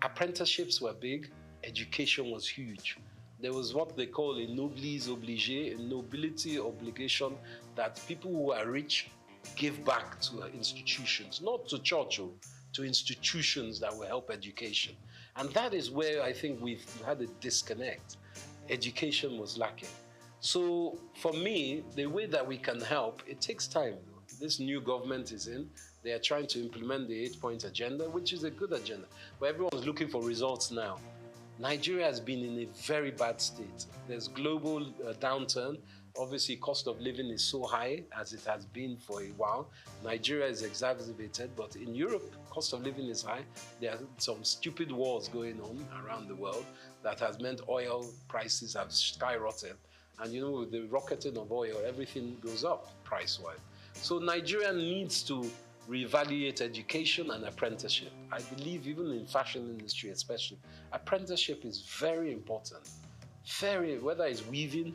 Apprenticeships were big, education was huge. There was what they call a noblesse obligée, a nobility obligation that people who are rich give back to institutions, not to church, to institutions that will help education. And that is where I think we've had a disconnect. Education was lacking. So for me, the way that we can help, it takes time. This new government is in. They are trying to implement the 8-point agenda, which is a good agenda. But everyone's looking for results now. Nigeria has been in a very bad state. There's global downturn. Obviously, cost of living is so high as it has been for a while. Nigeria is exacerbated, but in Europe, cost of living is high. There are some stupid wars going on around the world that has meant oil prices have skyrocketed. And with the rocketing of oil, everything goes up price-wise. So Nigeria needs to reevaluate education and apprenticeship. I believe even in fashion industry especially, apprenticeship is very important. Whether it's weaving,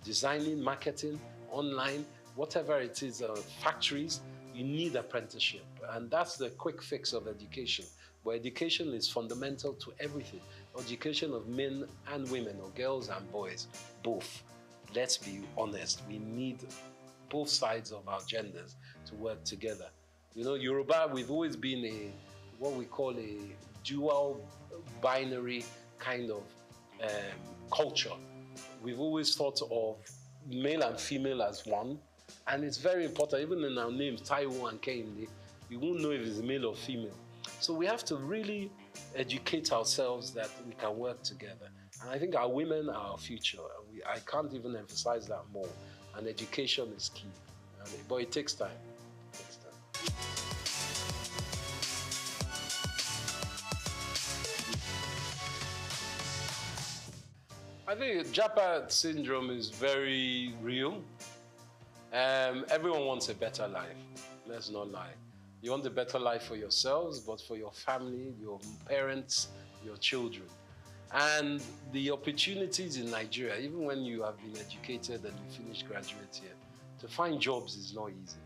designing, marketing, online, whatever it is, factories, you need apprenticeship. And that's the quick fix of education. But education is fundamental to everything. Education of men and women, or girls and boys, both. Let's be honest, we need both sides of our genders to work together. Yoruba, we've always been what we call a dual binary kind of culture. We've always thought of male and female as one, and it's very important. Even in our names, Taiwo and Kehinde, we won't know if it's male or female. So we have to really educate ourselves that we can work together. And I think our women are our future. I can't even emphasize that more. And education is key. But it takes time. I think Japa syndrome is very real. Everyone wants a better life. Let's not lie. You want a better life for yourselves, but for your family, your parents, your children. And the opportunities in Nigeria, even when you have been educated and you finish graduate here, to find jobs is not easy.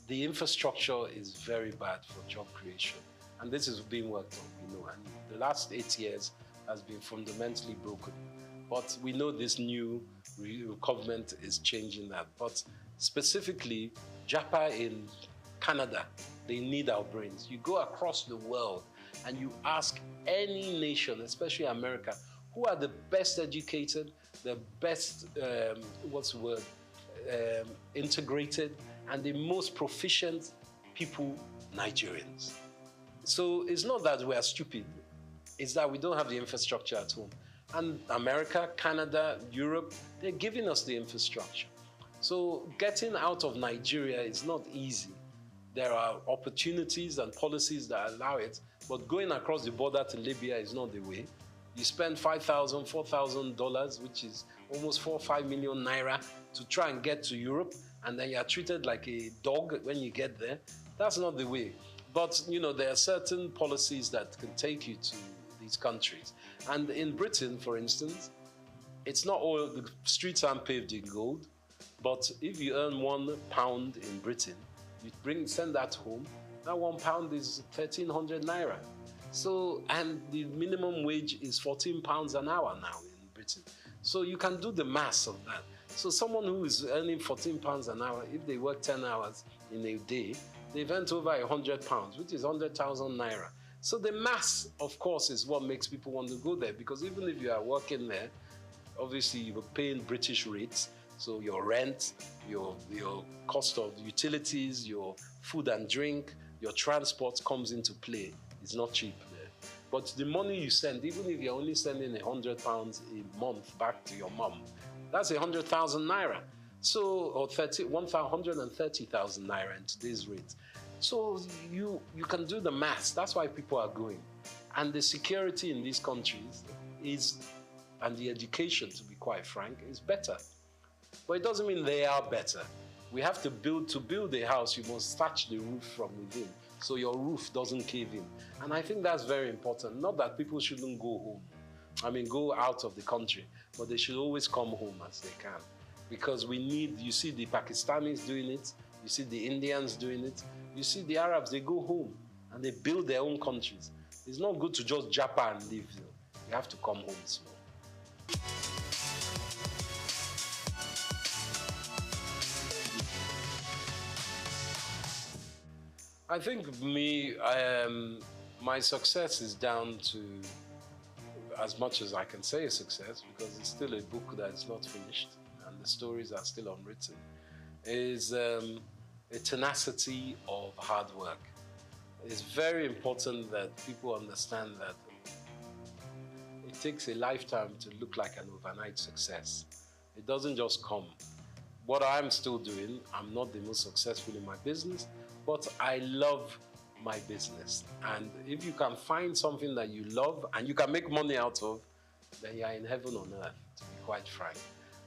The infrastructure is very bad for job creation. And this is being worked on, and the last 8 years has been fundamentally broken. But we know this new government is changing that. But specifically, JAPA in Canada, they need our brains. You go across the world and you ask any nation, especially America, who are the best educated, the best, integrated, and the most proficient people, Nigerians. So it's not that we are stupid, it's that we don't have the infrastructure at home. And America, Canada, Europe, they're giving us the infrastructure. So getting out of Nigeria is not easy. There are opportunities and policies that allow it, but going across the border to Libya is not the way. You spend $5,000, $4,000, which is almost 4 or 5 million naira to try and get to Europe, and then you're treated like a dog when you get there. That's not the way. But, there are certain policies that can take you to these countries. And in Britain, for instance, it's not all, the streets aren't paved in gold, but if you earn £1 in Britain, you send that home, that £1 is 1,300 naira. So, and the minimum wage is £14 an hour now in Britain. So you can do the maths of that. So someone who is earning £14 an hour, if they work 10 hours in a day, they've earned over £100, which is 100,000 naira. So the maths, of course, is what makes people want to go there, because even if you are working there, obviously you're paying British rates, so your rent, your cost of utilities, your food and drink, your transport comes into play. It's not cheap there. But the money you send, even if you're only sending £100 a month back to your mom, that's 100,000 naira. So, or 130,000 naira in today's rate. So you can do the maths. That's why people are going. And the security in these countries is, and the education, to be quite frank, is better. But it doesn't mean they are better. We have to build a house, you must thatch the roof from within, so your roof doesn't cave in. And I think that's very important. Not that people shouldn't go home. Go out of the country, but they should always come home as they can. Because we need, you see the Pakistanis doing it, you see the Indians doing it, you see the Arabs, they go home and they build their own countries. It's not good to just japa and live. You have to come home small. I think my success is down to, as much as I can say a success, because it's still a book that is not finished and the stories are still unwritten, is a tenacity of hard work. It's very important that people understand that it takes a lifetime to look like an overnight success. It doesn't just come. What I'm still doing, I'm not the most successful in my business, but I love my business. And if you can find something that you love and you can make money out of, then you're in heaven on earth, to be quite frank.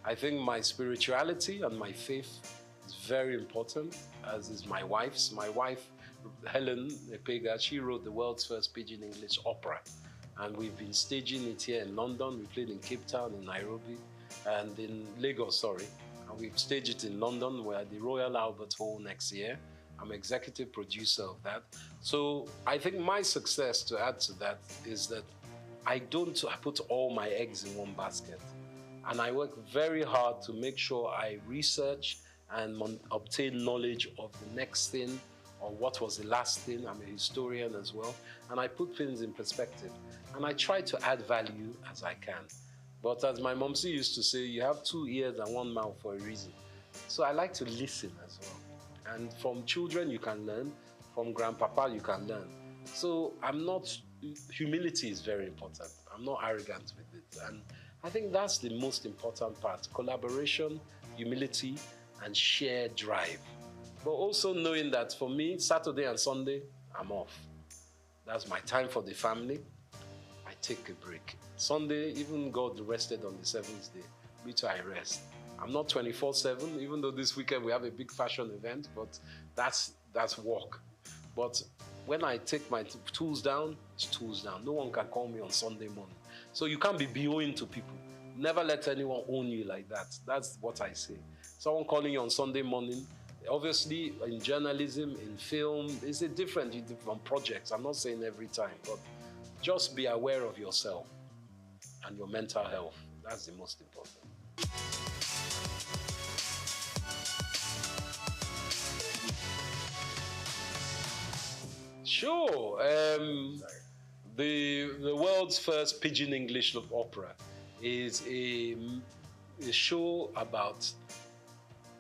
I think my spirituality and my faith is very important, as is my wife's. My wife, Helen Epega, she wrote the world's first Pidgin English opera. And we've been staging it here in London. We played in Cape Town, in Nairobi, and in Lagos, sorry. And we've staged it in London. We're at the Royal Albert Hall next year. I'm executive producer of that. So I think my success, to add to that, is that I put all my eggs in one basket. And I work very hard to make sure I research and obtain knowledge of the next thing, or what was the last thing. I'm a historian as well. And I put things in perspective. And I try to add value as I can. But as my momsy used to say, you have 2 ears and 1 mouth for a reason. So I like to listen as well. And from children you can learn, from grandpapa you can learn. So humility is very important. I'm not arrogant with it. And I think that's the most important part. Collaboration, humility, and shared drive. But also knowing that for me, Saturday and Sunday, I'm off. That's my time for the family. I take a break. Sunday, even God rested on the 7th day. Me too, I rest. I'm not 24/7, even though this weekend we have a big fashion event, but that's work. But when I take my tools down, it's tools down. No one can call me on Sunday morning. So you can't be BOing to people. Never let anyone own you like that. That's what I say. Someone calling you on Sunday morning, obviously in journalism, in film, it's a different projects. I'm not saying every time, but just be aware of yourself and your mental health. That's the most important. Sure. The world's first pidgin English opera is a show about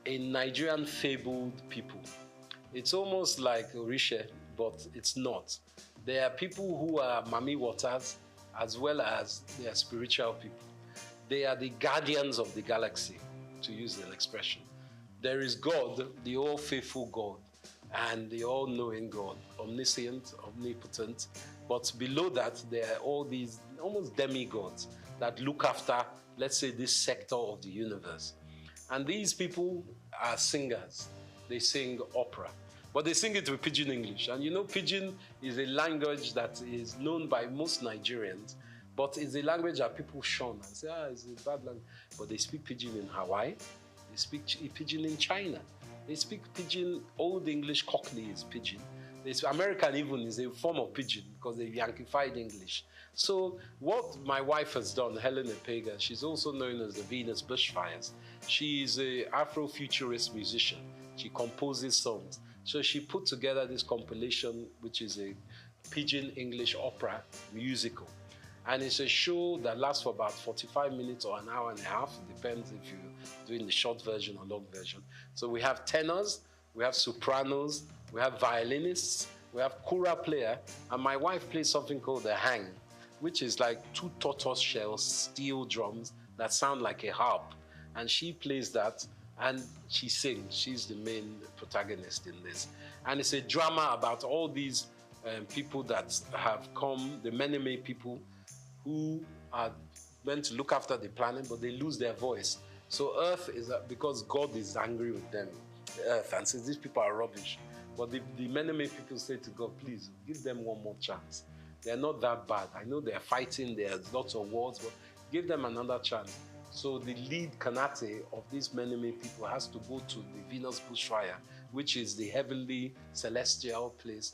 a Nigerian fabled people. It's almost like Orisha, but it's not. There are people who are Mami Waters as well as they are spiritual people. They are the guardians of the galaxy, to use an expression. There is God, the all-faithful God, and the all-knowing God, omniscient, omnipotent. But below that, there are all these almost demigods that look after, let's say, this sector of the universe. And these people are singers. They sing opera. But they sing it with pidgin English. And you know, pidgin is a language that is known by most Nigerians, but it's a language that people shun and say, it's a bad language. But they speak pidgin in Hawaii. They speak pidgin in China. They speak pidgin, Old English Cockney is pidgin. American even is a form of pidgin because they Yankified English. So what my wife has done, Helen Epega, she's also known as the Venus Bushfires. She's an Afrofuturist musician. She composes songs. So she put together this compilation, which is a pidgin English opera musical. And it's a show that lasts for about 45 minutes or an hour and a half. It depends if you're doing the short version or long version. So we have tenors, we have sopranos, we have violinists, we have kura player, and my wife plays something called the hang, which is like 2 tortoise shells, steel drums that sound like a harp. And she plays that and she sings. She's the main protagonist in this. And it's a drama about all these people that have come, the many people who are meant to look after the planet, but they lose their voice. So Earth is, because God is angry with them, the Earth, and says these people are rubbish. But the many people say to God, please, give them one more chance. They're not that bad. I know they're fighting, there's lots of wars, but give them another chance. So the lead Kanate of these many people has to go to the Venus Bushfire, which is the heavenly celestial place,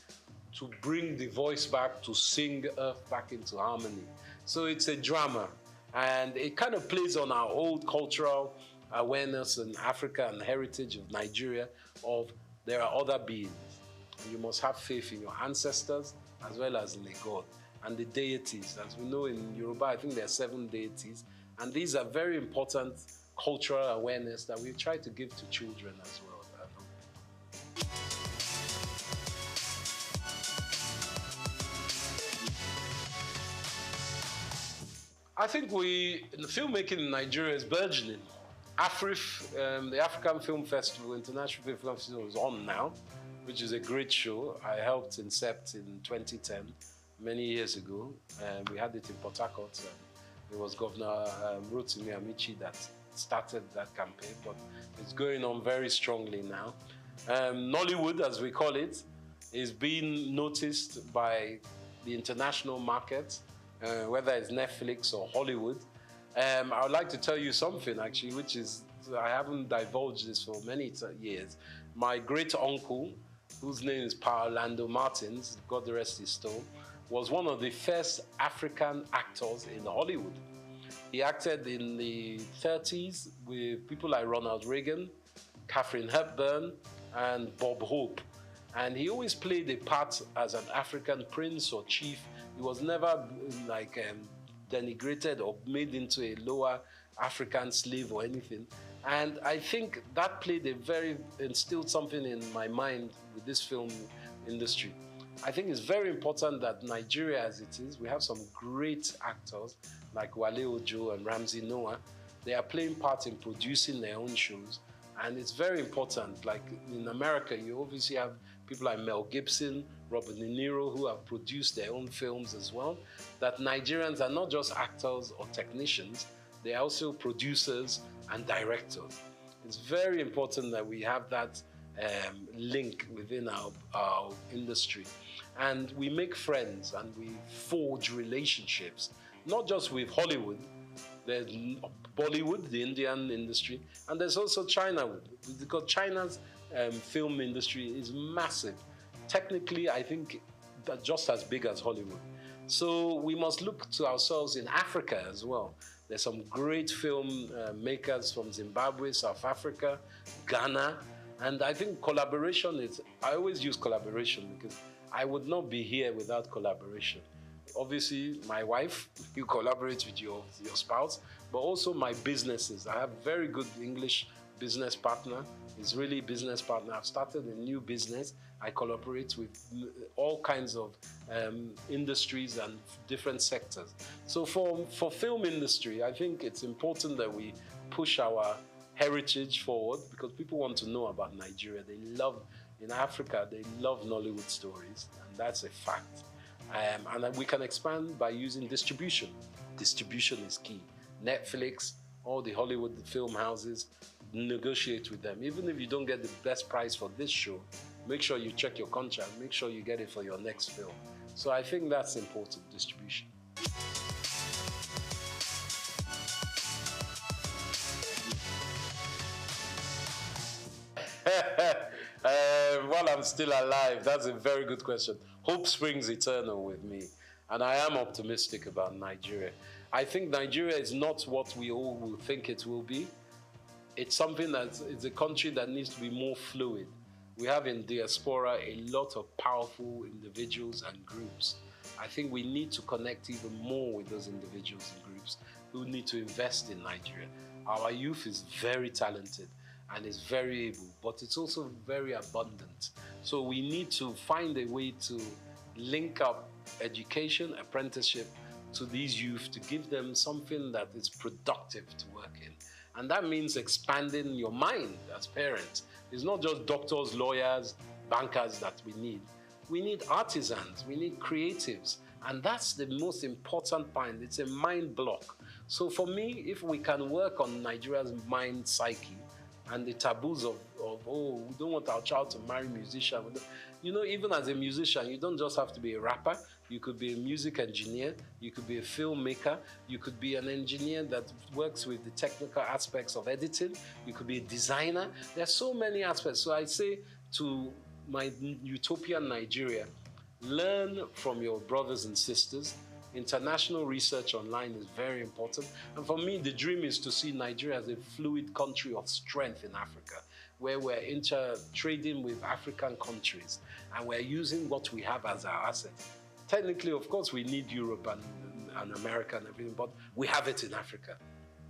to bring the voice back, to sing Earth back into harmony. So it's a drama, and it kind of plays on our old cultural awareness in Africa and heritage of Nigeria of there are other beings. You must have faith in your ancestors as well as in a God. And the deities, as we know in Yoruba, I think there are 7 deities, and these are very important cultural awareness that we try to give to children as well. I think the filmmaking in Nigeria is burgeoning. AFRIF, the African Film Festival, International Film Festival, is on now, which is a great show. I helped incept in 2010, many years ago. We had it in Port Harcourt. It was Governor Rotimi Amici that started that campaign, but it's going on very strongly now. Nollywood, as we call it, is being noticed by the international market, whether it's Netflix or Hollywood. I would like to tell you something, actually, which is, I haven't divulged this for many years. My great uncle, whose name is Pa Orlando Martins, God rest his soul, was one of the first African actors in Hollywood. He acted in the 30s with people like Ronald Reagan, Katharine Hepburn, and Bob Hope. And he always played a part as an African prince or chief. He was never like denigrated or made into a lower African slave or anything. And I think that instilled something in my mind with this film industry. I think it's very important that Nigeria, as it is, we have some great actors like Wale Ojo and Ramsey Noah. They are playing part in producing their own shows. And it's very important. Like in America, you obviously have people like Mel Gibson, Robert De Niro, who have produced their own films as well. That Nigerians are not just actors or technicians, they are also producers and directors. It's very important that we have that link within our industry. And we make friends and we forge relationships, not just with Hollywood. There's Bollywood, the Indian industry, and there's also Chinawood, because China's film industry is massive. Technically, I think that just as big as Hollywood. So we must look to ourselves in Africa as well. There's some great film makers from Zimbabwe, South Africa, Ghana, and I think collaboration is, I always use collaboration because I would not be here without collaboration. Obviously, my wife, you collaborate with your spouse, but also my businesses. I have very good English business partner. He's really a business partner. I've started a new business. I collaborate with all kinds of industries and different sectors. So for film industry, I think it's important that we push our heritage forward, because people want to know about Nigeria. They love, in Africa, they love Nollywood stories, and that's a fact. And we can expand by using distribution. Distribution is key. Netflix, all the Hollywood film houses, negotiate with them. Even if you don't get the best price for this show, make sure you check your contract, make sure you get it for your next film. So I think that's important, distribution. While I'm still alive, that's a very good question. Hope springs eternal with me, and I am optimistic about Nigeria. I think Nigeria is not what we all will think it will be. It's something it's a country that needs to be more fluid. We have in diaspora a lot of powerful individuals and groups. I think we need to connect even more with those individuals and groups who need to invest in Nigeria. Our youth is very talented and is very able, but it's also very abundant. So we need to find a way to link up education, apprenticeship to these youth to give them something that is productive to work in. And that means expanding your mind as parents. It's not just doctors, lawyers, bankers that we need. We need artisans, we need creatives. And that's the most important point. It's a mind block. So for me, if we can work on Nigeria's mind psyche, and the taboos of oh, we don't want our child to marry a musician. You know, even as a musician, you don't just have to be a rapper. You could be a music engineer. You could be a filmmaker. You could be an engineer that works with the technical aspects of editing. You could be a designer. There's so many aspects. So I say to my utopian Nigeria, learn from your brothers and sisters. International research online is very important. And for me, the dream is to see Nigeria as a fluid country of strength in Africa, where we're trading with African countries and we're using what we have as our asset. Technically, of course, we need Europe and America and everything, but we have it in Africa.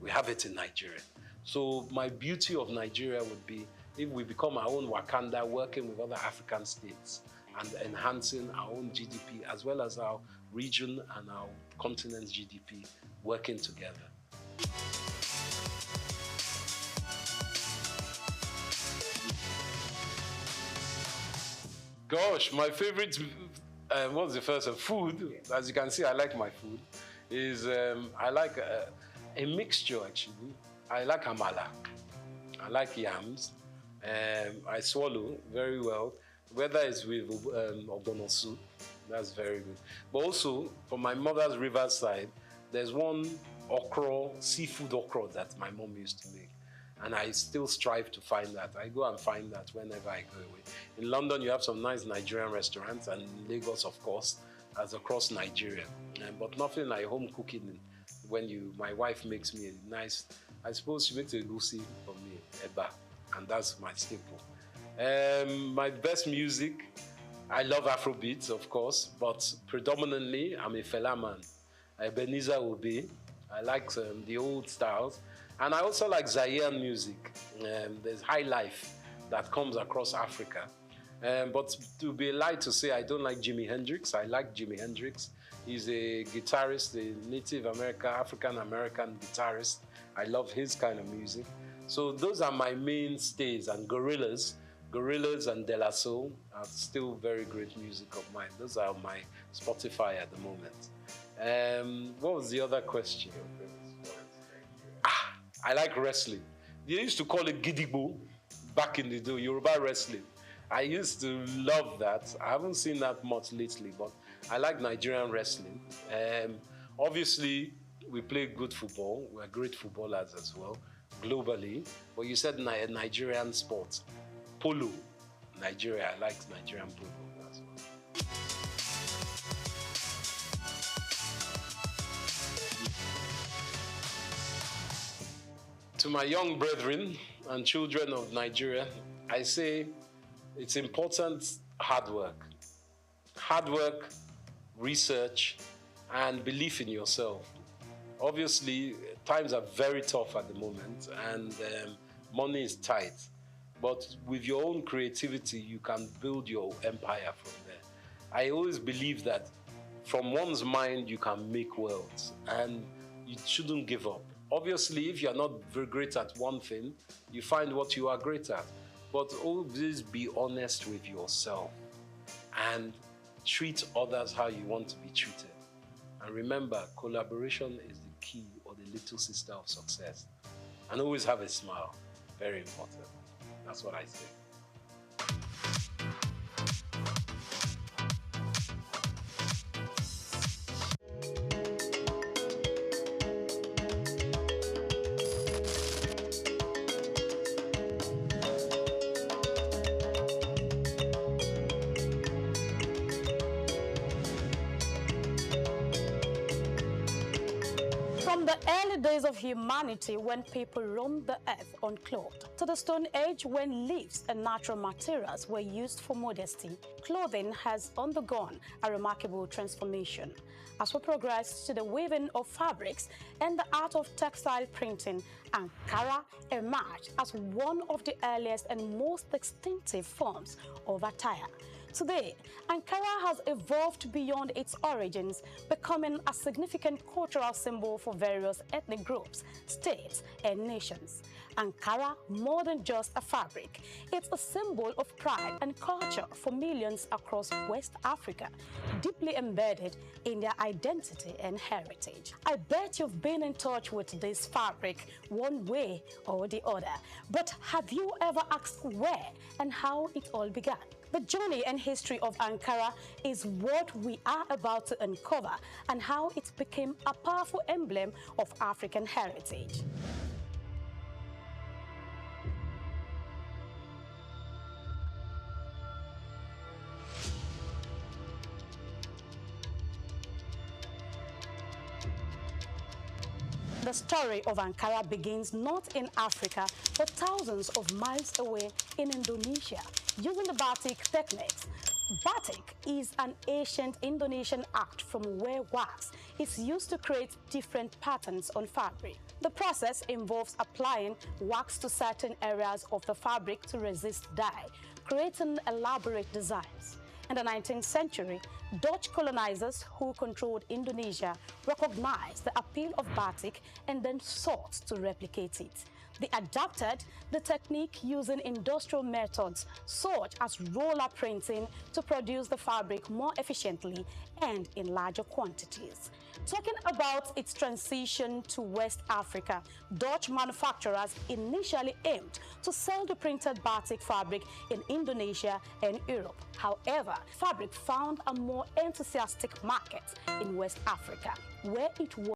We have it in Nigeria. So my beauty of Nigeria would be if we become our own Wakanda, working with other African states and enhancing our own GDP as well as our region and our continent's GDP working together. Gosh, my favorite, what's the first one? Food. As you can see, I like my food. I like a mixture actually. I like amala. I like yams. I swallow very well. Whether it's with ogbono soup, that's very good. But also, from my mother's riverside, there's one okra, seafood okra that my mom used to make. And I still strive to find that. I go and find that whenever I go away. In London, you have some nice Nigerian restaurants, and in Lagos, of course, as across Nigeria. But nothing like home cooking when my wife makes me a nice, I suppose she makes a goosey for me, eba, and that's my staple. My best music, I love Afrobeats, of course, but predominantly I'm a Fela man. Ebenezer Obey. I like the old styles. And I also like Zaire music. There's high life that comes across Africa. But to be light to say I don't like Jimi Hendrix. I like Jimi Hendrix. He's a guitarist, a Native American, African-American guitarist. I love his kind of music. So those are my mainstays, and Gorillaz and De La Soul are still very great music of mine. Those are my Spotify at the moment. What was the other question? I like wrestling. They used to call it Gidigbo back in the day, Yoruba wrestling. I used to love that. I haven't seen that much lately, but I like Nigerian wrestling. Obviously, we play good football. We're great footballers as well, globally. But you said Nigerian sports. Polo, Nigeria. I like Nigerian polo as well. To my young brethren and children of Nigeria, I say it's important hard work. Hard work, research, and belief in yourself. Obviously, times are very tough at the moment, and money is tight. But with your own creativity, you can build your empire from there. I always believe that from one's mind, you can make wealth, and you shouldn't give up. Obviously, if you're not very great at one thing, you find what you are great at. But always be honest with yourself and treat others how you want to be treated. And remember, collaboration is the key or the little sister of success. And always have a smile. Very important. That's what I say. From the early days of humanity, when people roamed the earth unclothed, to the Stone Age, when leaves and natural materials were used for modesty, clothing has undergone a remarkable transformation. As we progress to the weaving of fabrics and the art of textile printing, Ankara emerged as one of the earliest and most distinctive forms of attire. Today, Ankara has evolved beyond its origins, becoming a significant cultural symbol for various ethnic groups, states, and nations. Ankara, more than just a fabric, it's a symbol of pride and culture for millions across West Africa, deeply embedded in their identity and heritage. I bet you've been in touch with this fabric one way or the other, but have you ever asked where and how it all began? The journey and history of Ankara is what we are about to uncover, and how it became a powerful emblem of African heritage. The story of Ankara begins not in Africa, but thousands of miles away in Indonesia, using the batik techniques. Batik is an ancient Indonesian art from where wax is used to create different patterns on fabric. The process involves applying wax to certain areas of the fabric to resist dye, creating elaborate designs. In the 19th century, Dutch colonizers who controlled Indonesia recognized the appeal of batik and then sought to replicate it. They adapted the technique using industrial methods such as roller printing to produce the fabric more efficiently and in larger quantities. Talking about its transition to West Africa, Dutch manufacturers initially aimed to sell the printed batik fabric in Indonesia and Europe. However, fabric found a more enthusiastic market in West Africa, where it was